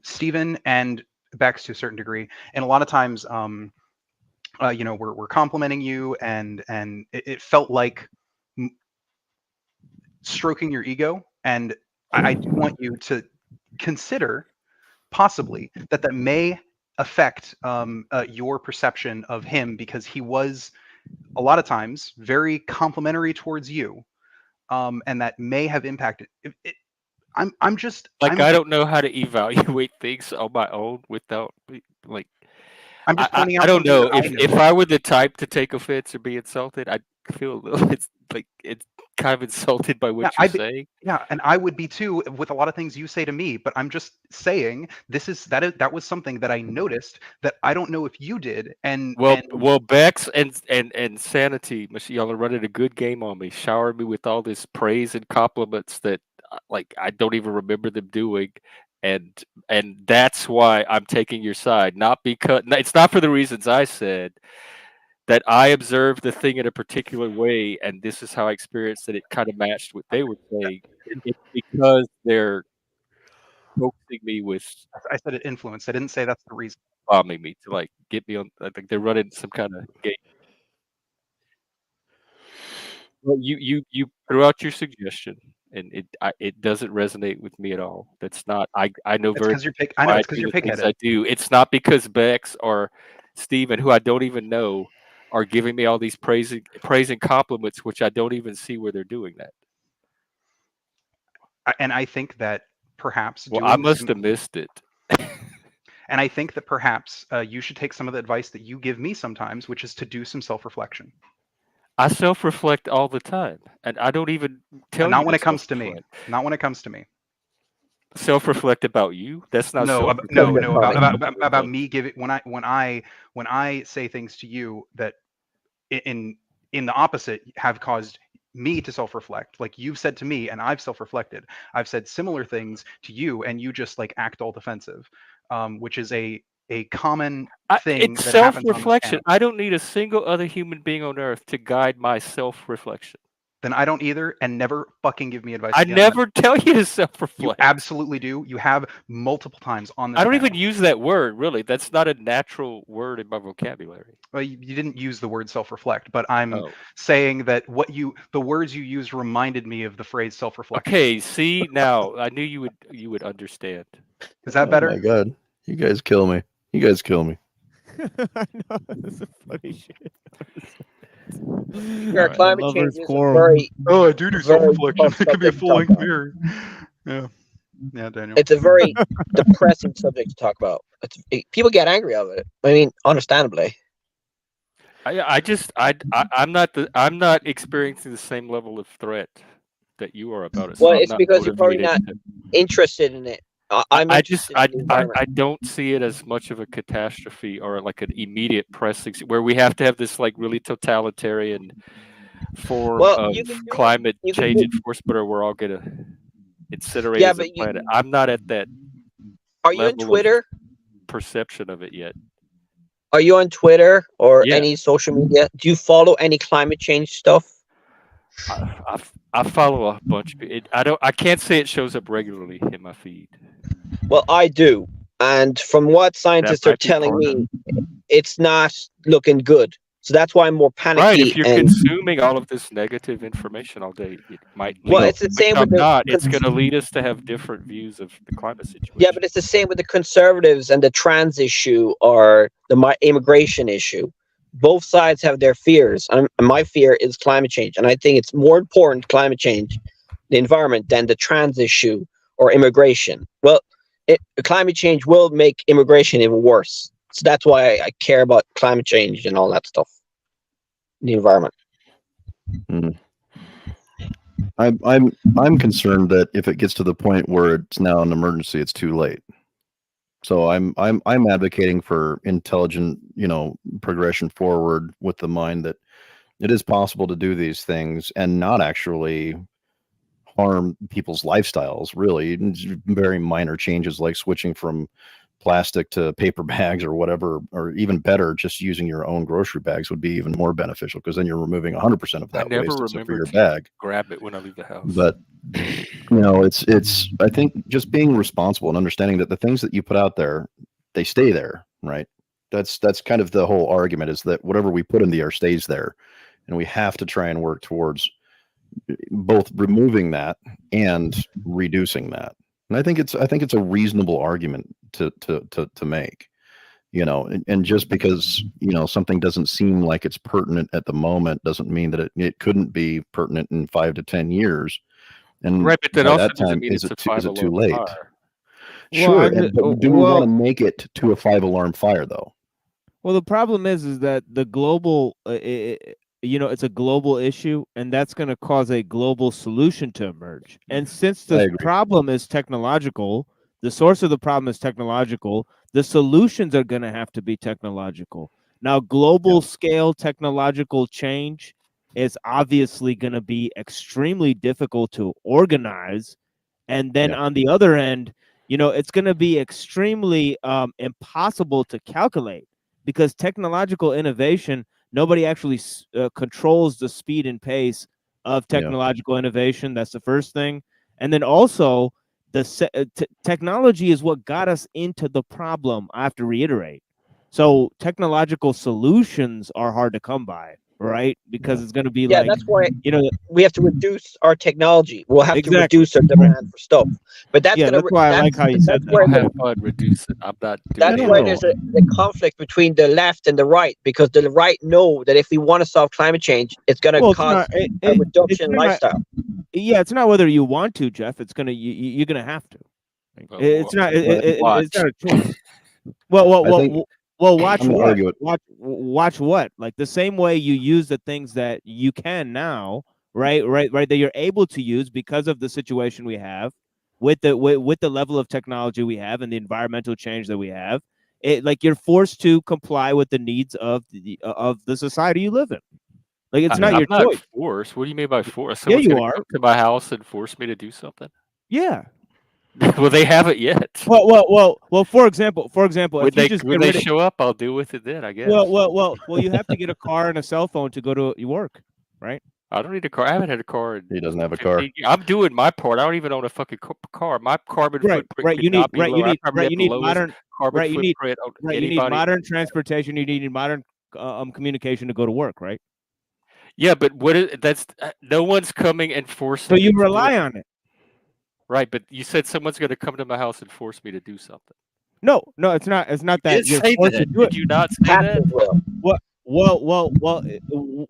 Steven and Bex to a certain degree, and a lot of times we're complimenting you, and it felt like stroking your ego, and I do want you to consider possibly that may affect your perception of him, because he was a lot of times very complimentary towards you, and that may have impacted. I'm just like, I don't know how to evaluate things on my own without like. I'm just pointing out I don't something know that I if know. I were the type to take offense or be insulted, I'd feel a little. It's like it's kind of insulted by what you're saying. Yeah, and I would be too with a lot of things you say to me. But I'm just saying that was something that I noticed that I don't know if you did. Well, Bex and SanityMachine, y'all are running a good game on me, showering me with all this praise and compliments that like I don't even remember them doing, and that's why I'm taking your side, not because it's not for the reasons I said. That I observed the thing in a particular way, and this is how I experienced it. It kind of matched what they were saying. It's because they're coaxing me with. I said it influenced. I didn't say that's the reason. Bombing me to like get me on. I think they're running some kind of game. Well, you threw out your suggestion, and it doesn't resonate with me at all. That's not. I know It's very. because you're I know it's because you're things pig-headed. I do. It's not because Bex or Steven, who I don't even know, are giving me all these praising compliments, which I don't even see where they're doing that. And I think that perhaps I must have missed it. And I think that perhaps you should take some of the advice that you give me sometimes, which is to do some self-reflection. I self-reflect all the time, and I don't even tell you. Not when it comes to me. Not when it comes to me. Self-reflect about you? That's not no about me giving when I say things to you that in the opposite have caused me to self-reflect. Like you've said to me and I've self-reflected. I've said similar things to you and you just like act all defensive, which is a common thing. It's self-reflection. I don't need a single other human being on earth to guide my self-reflection. Then I don't either, and never fucking give me advice. I never tell you to self-reflect. You absolutely do. You have multiple times on this. I don't even use that word, really. That's not a natural word in my vocabulary. Well, you didn't use the word self-reflect, but I'm saying that the words you used reminded me of the phrase self-reflection. Okay, see, now I knew you would understand. Is that better? Oh my god, you guys kill me. You guys kill me. I know, this is funny shit. Our climate change is very. Oh, I do self-reflection. It could be a full-length mirror. Yeah, Daniel. It's a very depressing subject to talk about. People get angry of it. I mean, understandably. I'm not experiencing the same level of threat that you are about it. Well, it's because you're probably not interested in it. I don't see it as much of a catastrophe or like an immediate pressing where we have to have this like really totalitarian form of climate change enforcement, or we're all gonna incinerate as a planet. I'm not at that. Are you on Twitter? Perception of it yet? Are you on Twitter or any social media? Do you follow any climate change stuff? I follow a bunch of it. I can't say it shows up regularly in my feed. Well, I do, and from what scientists are telling me, it's not looking good. So that's why I'm more panicky. Right, if you're consuming all of this negative information all day, it might. Well, it's the same with it's going to lead us to have different views of the climate situation. Yeah, but it's the same with the conservatives and the trans issue or the immigration issue. Both sides have their fears, and my fear is climate change, and I think it's more important, climate change, the environment, than the trans issue or immigration. Well, climate change will make immigration even worse, so that's why I care about climate change and all that stuff, the environment. I'm concerned that if it gets to the point where it's now an emergency, it's too late. So I'm advocating for intelligent, progression forward with the mind that it is possible to do these things and not actually harm people's lifestyles, really. Very minor changes like switching from plastic to paper bags or whatever, or even better, just using your own grocery bags would be even more beneficial, because then you're removing 100% of that waste except for your bag. Grab it when I leave the house. But it's I think just being responsible and understanding that the things that you put out there, they stay there, right? That's kind of the whole argument, is that whatever we put in the air stays there, and we have to try and work towards both removing that and reducing that. And I think it's a reasonable argument to make. and just because something doesn't seem like it's pertinent at the moment doesn't mean that it couldn't be pertinent in 5 to 10 years. And right, but that by also that doesn't time, mean is it's it a is it too 5 late? alarm fire. Sure, but do we want to make it to a 5-alarm fire though? Well, the problem is that the global, it's a global issue, and that's going to cause a global solution to emerge. And since the problem is technological, the source of the problem is technological, the solutions are going to have to be technological. Now, global scale technological change is obviously going to be extremely difficult to organize. And then on the other end, it's going to be extremely impossible to calculate, because technological innovation, nobody actually controls the speed and pace of technological innovation. That's the first thing. And then also, technology is what got us into the problem, I have to reiterate. So technological solutions are hard to come by, right? Because it's going to be like, that's why we have to reduce our technology. We'll have to reduce our Exactly. demand for stuff. But that's Yeah, gonna that's why I like how you said that. I'll have fun reduce it. I'm not doing that's it. why there's a conflict between the left and the right, because the right know that if we want to solve climate change, it's going to cause a reduction in lifestyle. Yeah, it's not whether you want to, Jeff. It's gonna you're gonna have to. It's not. It's not a choice. Well, watch I'm gonna what? argue it. Watch what? Like the same way you use the things that you can now, right, that you're able to use because of the situation we have, with the level of technology we have and the environmental change that we have. Like you're forced to comply with the needs of the society you live in. Like it's not I'm your not choice. forced. What do you mean by force? Yeah, Someone's you gonna are. come to my house and force me to do something? Yeah. Well, they haven't yet. Well. For example, When if you just when get they rid of, show up, I'll deal with it then, I guess. well, you have to get a car and a cell phone to go to your work, right? I don't need a car. I haven't had a car in He doesn't have a 15 car. years. I'm doing my part. I don't even own a fucking car. My carbon footprint could You need not be lower. I probably have you the need lowest modern carbon you need footprint of you need anybody. modern transportation. You need modern communication to go to work, right? Yeah, but that's no one's coming and forcing So me you to do rely it. on it. Right, but you said someone's going to come to my house and force me to do something. No, it's not. It's not that Did you're say forced to that? do it. Did you not say that? What?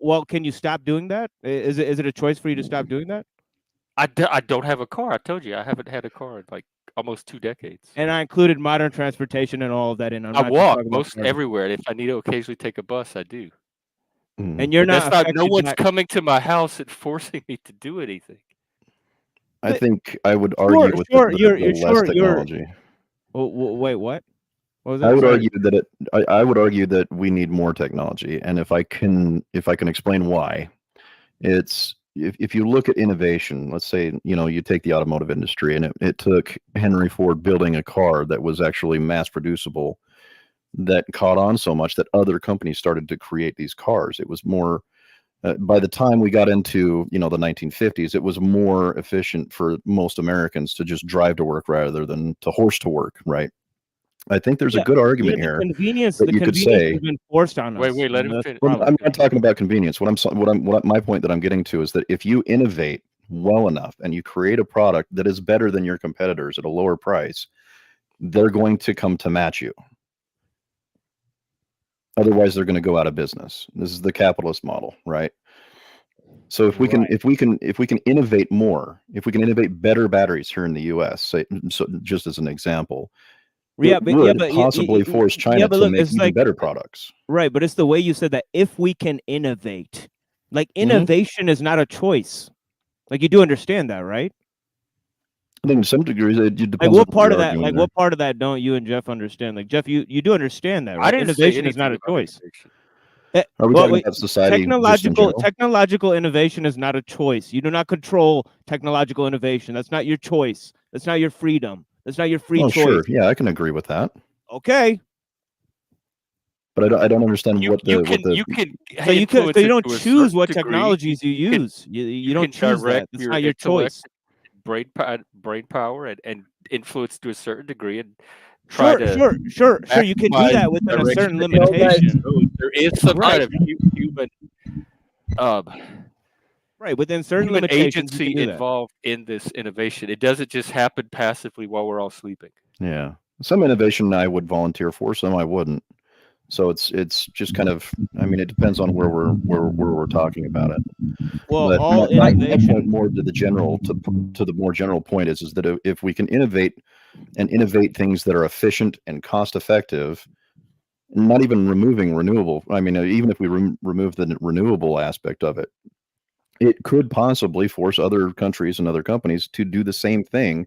Well. Can you stop doing that? Is it a choice for you to stop doing that? I don't have a car. I told you I haven't had a car in like almost 2 decades. And I included modern transportation and all of that in. I'm I not just walk talking about most cars. everywhere. And if I need to occasionally take a bus, I do. And you're But that's not. No affected one's by. coming to my house and forcing me to do anything. I think I would argue with the less technology. Wait, what? What was that? I would Sorry. argue that I would argue that we need more technology, and if I can explain why, it's if you look at innovation, let's say you take the automotive industry, and it took Henry Ford building a car that was actually mass producible, that caught on so much that other companies started to create these cars. It was more. By the time we got into the 1950s, it was more efficient for most Americans to just drive to work rather than to horse to work, right? I think there's a good argument here that you could say. Has been forced on us. Wait, let him finish. Well, I'm not talking about convenience. My point that I'm getting to is that if you innovate well enough and you create a product that is better than your competitors at a lower price, they're going to come to match you. Otherwise, they're going to go out of business. This is the capitalist model, right? So if we can innovate more, if we can innovate better batteries here in the U.S., say, so just as an example, it would possibly force China to make even better products. Right, but it's the way you said that. If we can innovate, like innovation is not a choice. Like you do understand that, right? I think in some degrees it depends. Like what part of that? Like what part of that don't you and Jeff understand? Like Jeff, you do understand that, right? I didn't Innovation say is not a choice. Are we talking about society? Technological innovation is not a choice. You do not control technological innovation. That's not your choice. That's not your freedom. That's not your free choice. Sure, yeah, I can agree with that. Okay. But I don't understand what the so you don't choose what technologies you use. You don't choose that. It's not your choice. Brain power and influence to a certain degree, and sure. You can do that within a certain limitation. So there is some kind of human, within certain human limitations, agency involved in this innovation. It doesn't just happen passively while we're all sleeping. Yeah. Some innovation I would volunteer for, some I wouldn't. So it's just kind of, I mean, it depends on where we're talking about it. Well, but all my innovation point more to the more general point is that if we can innovate things that are efficient and cost effective, not even removing renewable, I mean, even if we remove the renewable aspect of it, it could possibly force other countries and other companies to do the same thing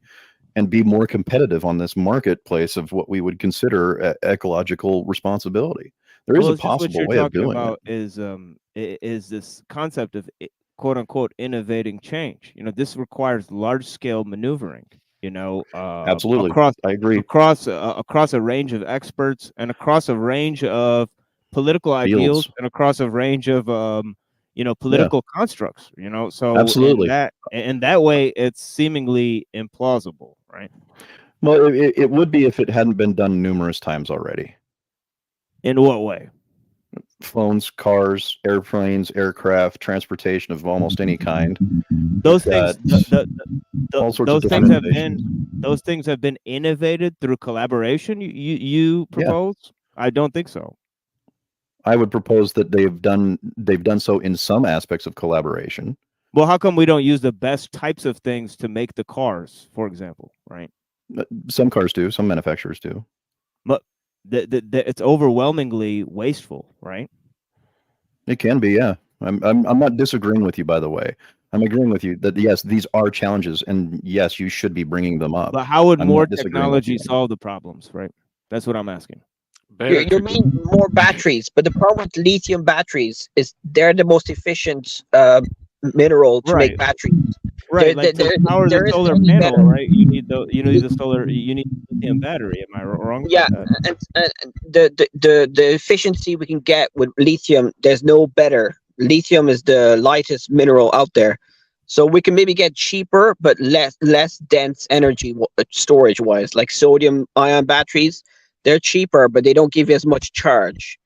and be more competitive on this marketplace of what we would consider ecological responsibility. There is a possible way of doing it. Is this concept of quote unquote innovating change. You know, this requires large scale maneuvering. You know, absolutely, I agree. Across a range of experts and across a range of political ideals and across a range of political constructs. You know, so absolutely in that way, it's seemingly implausible, right? Well, it would be if it hadn't been done numerous times already. In what way? Phones, cars, airplanes, aircraft, transportation of almost any kind. Those things, all sorts those of things have been innovated through collaboration. You propose? Yeah. I don't think so. I would propose that they've done so in some aspects of collaboration. Well, how come we don't use the best types of things to make the cars, for example, right? Some cars do, some manufacturers do. But it's overwhelmingly wasteful, right? It can be, yeah. I'm not disagreeing with you, by the way. I'm agreeing with you that yes, these are challenges, and yes, you should be bringing them up. But how would more technology solve the problems, right? That's what I'm asking. You mean more batteries, but the problem with lithium batteries is they're the most efficient mineral to make batteries. Right, like to power the solar panel, right? You need the lithium battery. Am I wrong? Yeah, and the efficiency we can get with lithium, there's no better. Lithium is the lightest mineral out there, so we can maybe get cheaper but less dense energy storage wise. Like sodium ion batteries, they're cheaper, but they don't give you as much charge.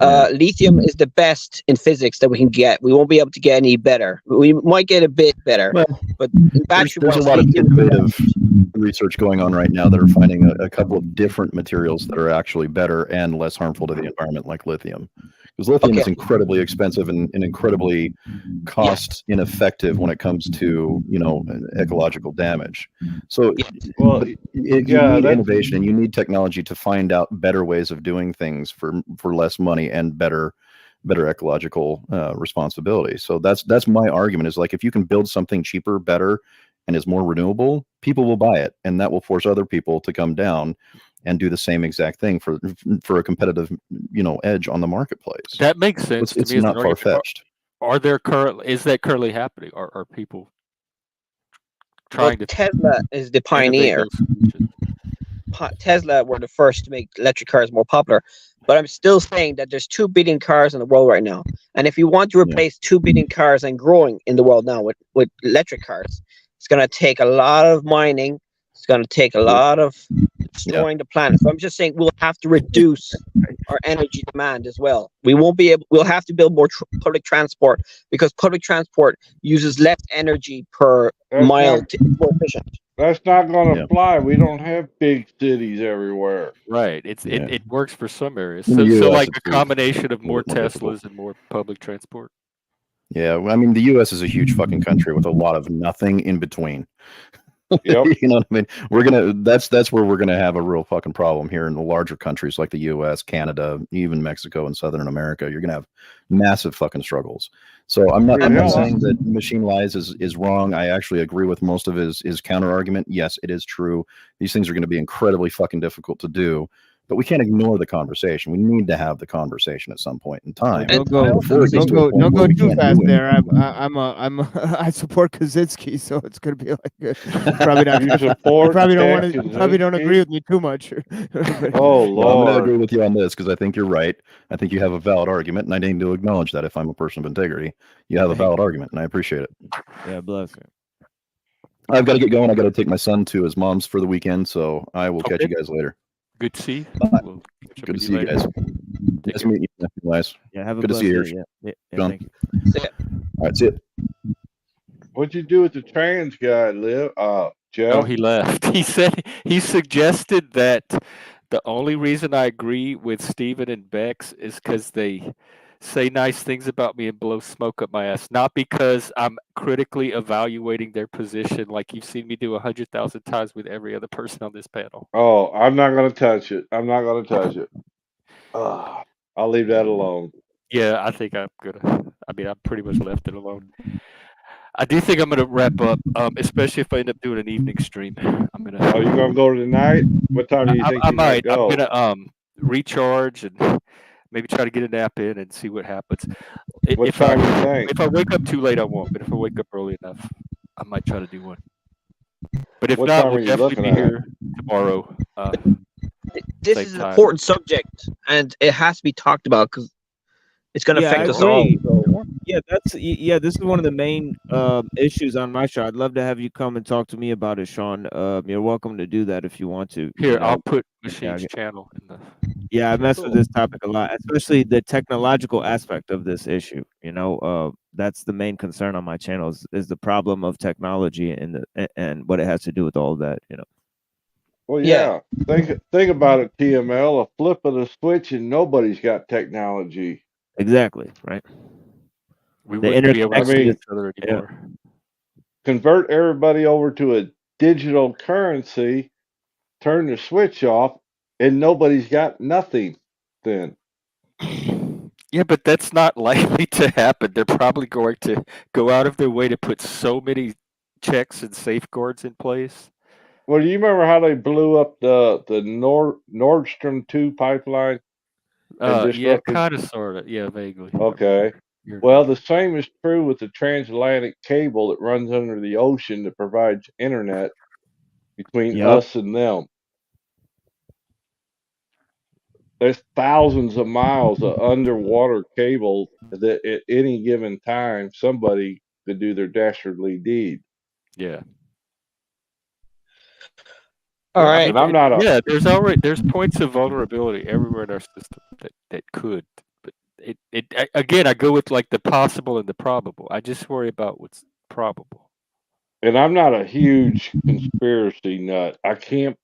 Lithium is the best in physics that we can get. We won't be able to get any better. We might get a bit better, but there's a lot of innovative research going on right now that are finding a couple of different materials that are actually better and less harmful to the environment, like lithium. Because lithium is incredibly expensive and incredibly cost ineffective when it comes to ecological damage. So you need innovation and you need technology to find out better ways of doing things for less money and better ecological responsibility. So that's my argument, is like, if you can build something cheaper, better, and is more renewable, people will buy it, and that will force other people to come down and do the same exact thing for a competitive edge on the marketplace. That makes sense. It's not far-fetched. Is that currently happening? Are people trying to? Tesla is the pioneer. Tesla were the first to make electric cars more popular, but I'm still saying that there's 2 billion cars in the world right now, and if you want to replace 2 billion cars and growing in the world now with electric cars, it's going to take a lot of mining. It's going to take a lot of destroying the planet. So I'm just saying we'll have to reduce our energy demand as well. We'll have to build more public transport, because public transport uses less energy per mile to be more efficient. That's not going to fly. We don't have big cities everywhere. Right. It works for some areas. So like a combination of more Teslas and more public transport. Yeah, I mean, the U.S. is a huge fucking country with a lot of nothing in between. Yep. You know what I mean? That's where we're gonna have a real fucking problem here in the larger countries like the U.S., Canada, even Mexico and Southern America. You're gonna have massive fucking struggles. So I'm not saying that Machine Lies is wrong. I actually agree with most of his counter argument. Yes, it is true. These things are going to be incredibly fucking difficult to do, but we can't ignore the conversation. We need to have the conversation at some point in time. Don't go too fast there. I support Kaczynski, so it's gonna be like good. Probably not. Probably don't agree with me too much. Oh Lord, well, I'm gonna agree with you on this because I think you're right. I think you have a valid argument, and I need to acknowledge that. If I'm a person of integrity, you have a valid argument, and I appreciate it. Yeah, bless you. I've got to get going. I got to take my son to his mom's for the weekend, so I will catch you guys later. Good to see you. We'll good to see you guys. Nice to meet you, guys. Yeah, have a good to see you. Yeah, John. All right, see it. What'd you do with the trans guy, No, Jeff? he left. He suggested that the only reason I agree with Steven and Bex is because they say nice things about me and blow smoke up my ass, not because I'm critically evaluating their position like you've seen me do 100,000 times with every other person on this panel. Oh, I'm not going to touch it. I'm not going to touch it. I'll leave that alone. Yeah, I think I'm gonna. I mean, I pretty much left it alone. I do think I'm gonna wrap up, especially if I end up doing an evening stream. I'm gonna. Oh, you're going to go tonight? What time do you think I you might go? I'm gonna recharge and maybe try to get a nap in and see what happens. What time you think? If I wake up too late, I won't. But if I wake up early enough, I might try to do one. But if What not, time we'll are you definitely be looking at? here tomorrow. This is an important subject, and it has to be talked about because it's going to affect us all. Yeah, this is one of the main issues on my show. I'd love to have you come and talk to me about it, Sean. You're welcome to do that if you want to. Here, I'll put Machine's channel in the. Yeah, I mess with this topic a lot, especially the technological aspect of this issue. That's the main concern on my channel is the problem of technology and what it has to do with all of that. Well, yeah. Think about it, TML. A flip of the switch and nobody's got technology. Exactly, right? We wouldn't be able to see each other anymore. Convert everybody over to a digital currency, turn the switch off, and nobody's got nothing then. Yeah, but that's not likely to happen. They're probably going to go out of their way to put so many checks and safeguards in place. Well, do you remember how they blew up the Nord Stream 2 pipeline? Yeah, kind of, sort of. Yeah, vaguely. Okay. Well, the same is true with the transatlantic cable that runs under the ocean that provides internet between us and them. There's thousands of miles of underwater cable that at any given time somebody could do their dastardly deed. Yeah. All right. And I'm not there's points of vulnerability everywhere in our system that could, but again, I go with like the possible and the probable. I just worry about what's probable. And I'm not a huge conspiracy nut. I can't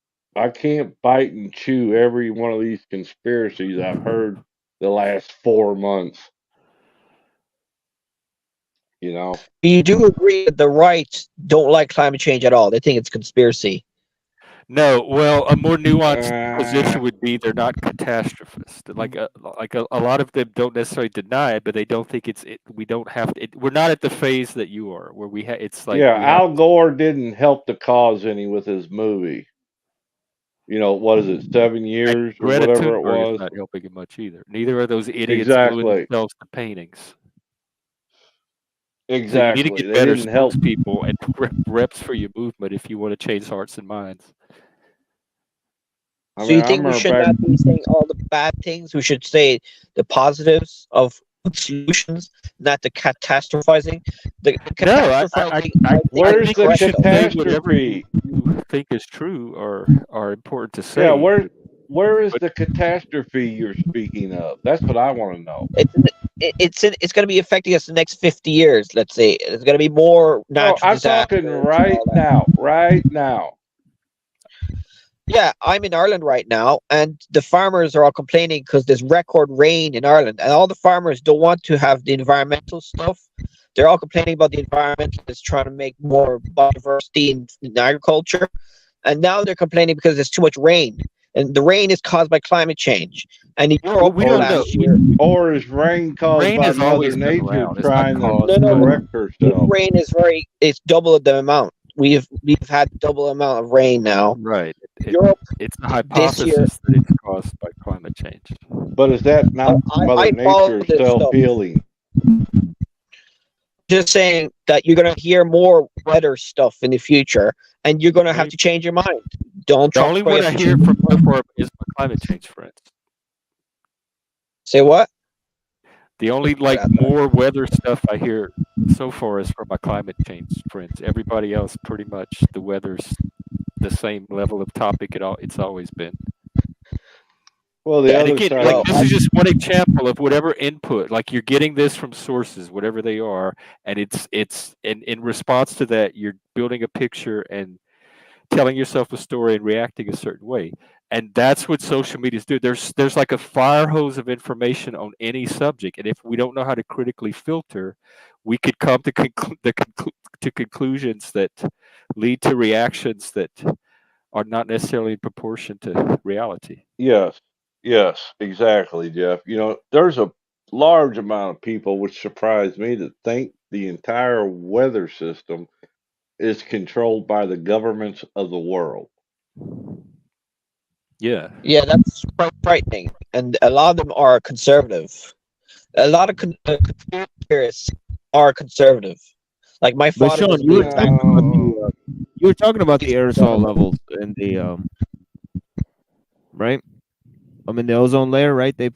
bite and chew every one of these conspiracies I've heard the last 4 months. You do agree that the right don't like climate change at all. They think it's conspiracy. No, well, a more nuanced position would be they're not catastrophists. Like a lot of them don't necessarily deny it, but they don't think we don't have to. We're not at the phase that you are, where it's like. Yeah, Al Gore didn't help the cause any with his movie. What is it, 7 years or Greta whatever it Thunberg was? is not helping it much either. Neither are those idiots Exactly. gluing themselves to paintings. Exactly. So you need to get They better didn't help spokespeople and reps for your movement if you want to change hearts and minds. So you think we should not be saying all the bad things? We should say the positives of solutions, not the catastrophizing. Where's the catastrophe? Whatever you think is true are important to say. Yeah, where is the catastrophe you're speaking of? That's what I want to know. It's going to be affecting us the next 50 years. Let's say it's going to be more natural. I'm talking right now. Yeah, I'm in Ireland right now, and the farmers are all complaining because there's record rain in Ireland, and all the farmers don't want to have the environmental stuff. They're all complaining about the environmentalists trying to make more biodiversity in agriculture, and now they're complaining because there's too much rain, and the rain is caused by climate change. And in Europe, last year, or is rain caused by Mother Nature trying to correct herself? Rain is it's double the amount. We've had double amount of rain now. Right. Europe, it's a hypothesis that it's caused by climate change. But is that not Mother Nature self-healing? Just saying that you're going to hear more weather stuff in the future, and you're going to have to change your mind. Don't. The only one I hear from so far is my climate change friends. Say what? The only more weather stuff I hear so far is from my climate change friends. Everybody else, pretty much, the weather's the same level of topic it's always been. Well, this is just one example of whatever input. Like you're getting this from sources, whatever they are, and it's in response to that, you're building a picture and telling yourself a story and reacting a certain way. And that's what social medias do. There's like a fire hose of information on any subject, and if we don't know how to critically filter, we could come to conclusions that lead to reactions that are not necessarily in proportion to reality. Yes, yes, exactly, Jeff. You know, there's a large amount of people, which surprised me, that think the entire weather system is controlled by the governments of the world. Yeah. Yeah, that's quite frightening. And a lot of them are conservative. A lot of conspiracy theorists are conservative. Like my But father Sean, was you were big talking about the you were talking about the aerosol levels in the right? I mean the ozone layer, right? They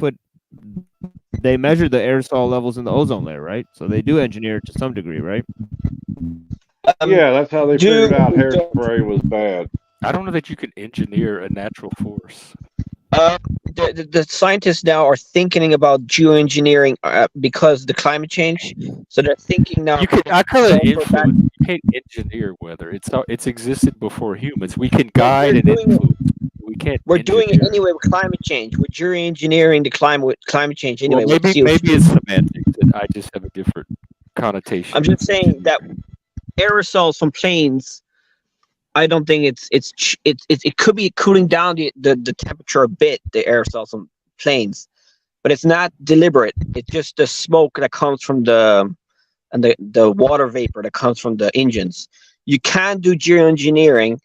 measure the aerosol levels in the ozone layer, right? So they do engineer it to some degree, right? Yeah, that's how they figured out hairspray was bad. I don't know that you can engineer a natural force. The scientists now are thinking about geoengineering because of the climate change. So they're thinking now. I call it influence. You can't engineer weather. It's existed before humans. We can guide and influence. We can't. We're doing it anyway with climate chanch. We're geoengineering the climate change anyway. Well, with maybe it's semantics, and I just have a different connotation. I'm just saying that aerosols from planes. I don't think it could be cooling down the temperature a bit, the aerosols from planes, but it's not deliberate. It's just the smoke that comes from the water vapor that comes from the engines. You can do geoengineering,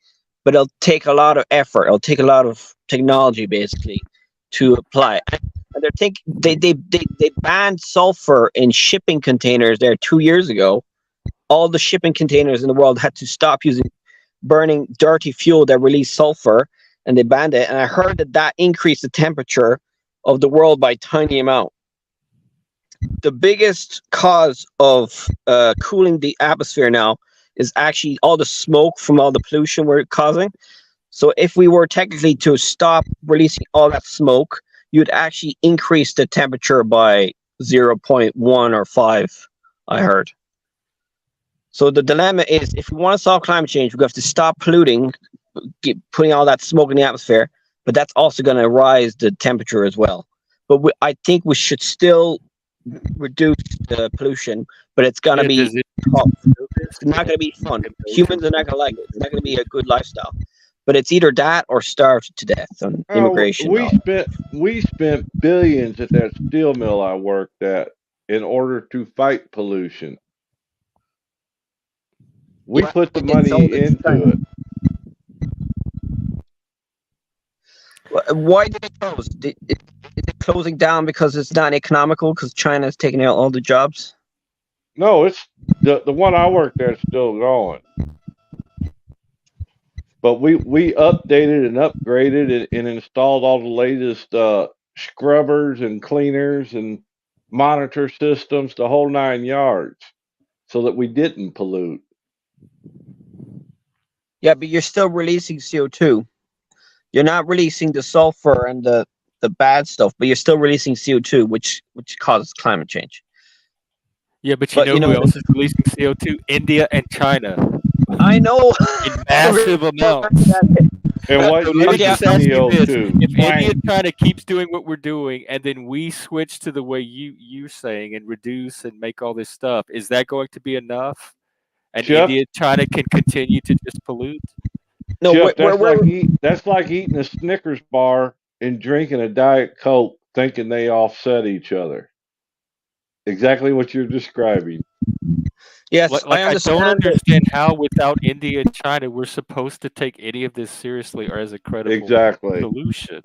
but it'll take a lot of effort. It'll take a lot of technology basically to apply. And they banned sulfur in shipping containers there 2 years ago. All the shipping containers in the world had to stop burning dirty fuel that released sulfur, and they banned it. And I heard that increased the temperature of the world by a tiny amount. The biggest cause of cooling the atmosphere now is actually all the smoke from all the pollution we're causing. So if we were technically to stop releasing all that smoke, you'd actually increase the temperature by 0.1 or 5, I heard. So the dilemma is, if we want to solve climate change, we have to stop polluting, putting all that smoke in the atmosphere, but that's also going to rise the temperature as well. But I think we should still reduce the pollution, but it's going to be tough. It's not going to be fun. Humans are not going to like it. It's not going to be a good lifestyle. But it's either that or starve to death on immigration. We spent billions at that steel mill I worked at in order to fight pollution. We put the money into it. Why did it close? Is it closing down because it's not economical? Because China is taking out all the jobs? No, it's the one I worked at is still going. But we updated and upgraded and installed all the latest scrubbers and cleaners and monitor systems, the whole 9 yards, so that we didn't pollute. Yeah, but you're still releasing CO2. You're not releasing the sulfur and the bad stuff, but you're still releasing CO2, which causes climate change. Yeah, but you know who else is releasing CO2? India and China. I know. In massive amounts. And what so let me just ask you this. If Why? India and China keeps doing what we're doing, and then we switch to the way you're saying and reduce and make all this stuff, is that going to be enough? And Jeff, India and China can continue to just pollute? No, Jeff, that's like eating a Snickers bar and drinking a Diet Coke, thinking they offset each other. Exactly what you're describing. Yes, I don't understand how, without India and China, we're supposed to take any of this seriously or as a credible solution.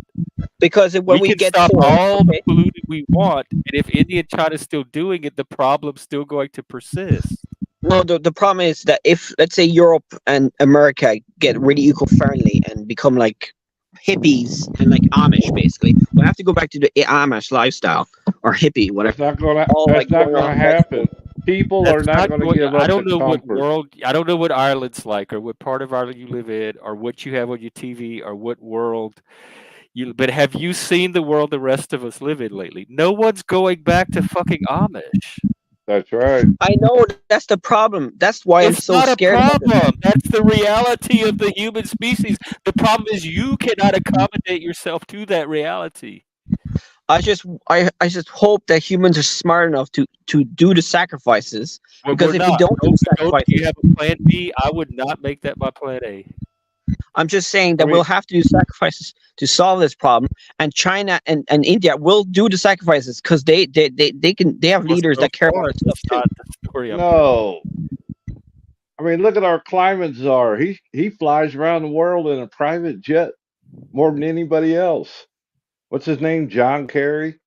Because when we can get stop all the polluting we want, and if India and China is still doing it, the problem's still going to persist. No, the problem is that if, let's say, Europe and America get really eco-friendly and become like hippies and like Amish, basically, we have to go back to the Amish lifestyle or hippie, whatever. That's not going to happen. People are not going to give up. I don't know what world. I don't know what Ireland's like, or what part of Ireland you live in, or what you have on your TV, or what world. But have you seen the world the rest of us live in lately? No one's going back to fucking Amish. That's right. I know that's the problem. That's why I'm so scared. It's not a problem. That's the reality of the human species. The problem is you cannot accommodate yourself to that reality. I just hope that humans are smart enough to do the sacrifices. Because if we don't do the sacrifices, you have a plan B. I would not make that my plan A. I'm just saying that we'll have to do sacrifices to solve this problem, and China and India will do the sacrifices because they have leaders that care about this stuff too. No, I mean, look at our climate czar. He flies around the world in a private jet more than anybody else. What's his name? John Kerry.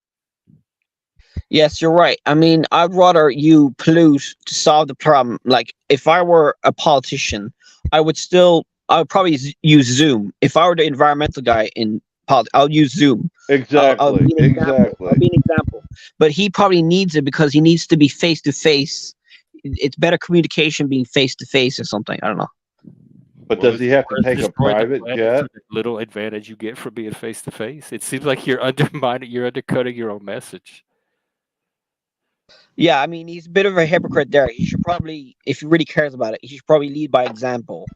Yes, you're right. I mean, I'd rather you pollute to solve the problem. Like, if I were a politician, I would probably use Zoom. If I were the environmental guy in politics, I'll use Zoom. Exactly. I'll be an example. But he probably needs it because he needs to be face to face. It's better communication being face to face or something. I don't know. But does he have to take a private jet? Little advantage you get from being face to face. It seems like you're undercutting your own message. Yeah, I mean, he's a bit of a hypocrite there. He should probably, if he really cares about it, he should probably lead by example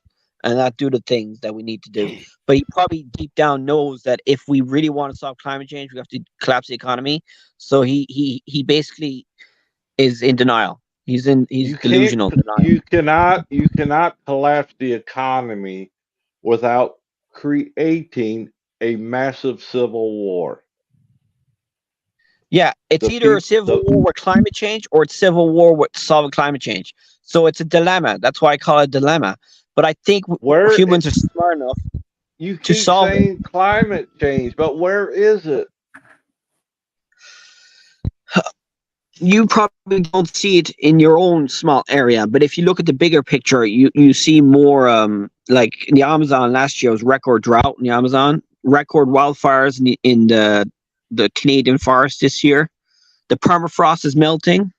and not do the things that we need to do. But he probably deep down knows that if we really want to solve climate change, we have to collapse the economy. So he basically is in denial. He's delusional denial. You cannot collapse the economy without creating a massive civil war. Yeah, it's either a civil war with climate change or it's civil war with solving climate change. So it's a dilemma. That's why I call it a dilemma. But I think humans are smart enough to solve it. Climate change, but where is it? You probably don't see it in your own small area, but if you look at the bigger picture, you see more. Like in the Amazon last year was record drought in the Amazon, record wildfires in the Canadian forest this year. The permafrost is melting.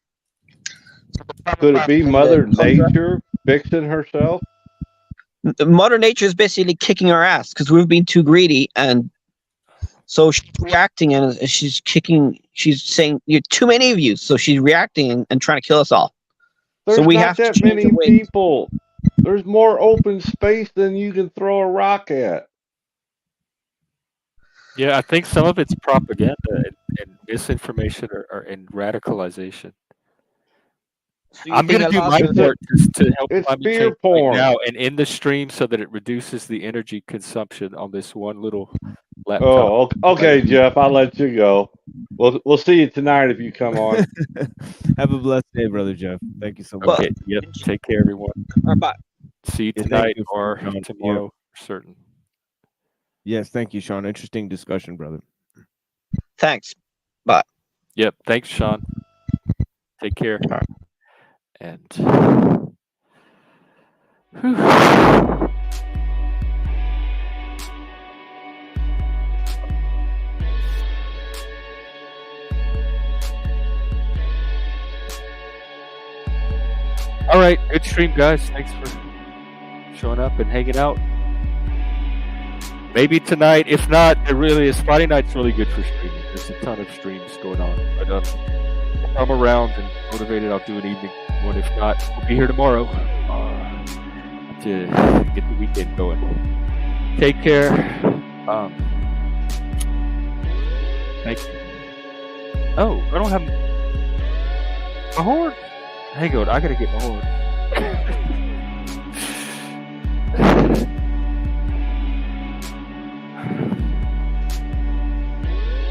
Could it be Mother Nature fixing herself? Mother Nature is basically kicking our ass because we've been too greedy, and so she's reacting and she's kicking. She's saying, "You're too many of you," so she's reacting and trying to kill us all. There's so we not have that to many people. There's more open space than you can throw a rock at. Yeah, I think some of it's propaganda and misinformation and radicalization. So I'm going to do my part to help climate change right now and end the stream so that it reduces the energy consumption on this one little laptop. Oh, okay, Jeff. I'll let you go. We'll see you tonight if you come on. Have a blessed day, brother Jeff. Thank you so much. Okay. Yep. Take care, everyone. Bye. See you tonight or tomorrow for certain. Yes, thank you, Sean. Interesting discussion, brother. Thanks. Bye. Yep. Thanks, Sean. Take care. And all right, good stream, guys. Thanks for showing up and hanging out. Maybe tonight, if not, it really is. Friday night's really good for streaming. There's a ton of streams going on. But if I'm around and motivated, I'll do an evening one. If not, we'll be here tomorrow to get the weekend going. Take care. Thank you. Oh, I don't have my horn. Hang on, I gotta get my horn.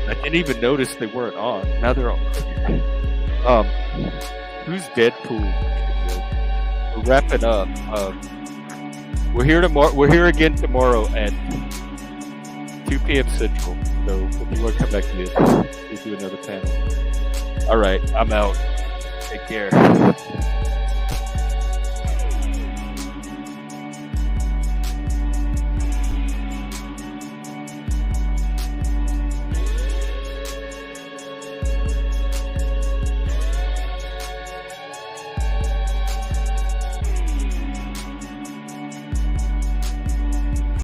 I didn't even notice they weren't on. Now they're on. Who's Deadpool? We're wrapping up. We're here tomorrow. We're here again tomorrow at 2 p.m. Central. So if you want to come back to this, we'll do another panel. All right, I'm out. Take care.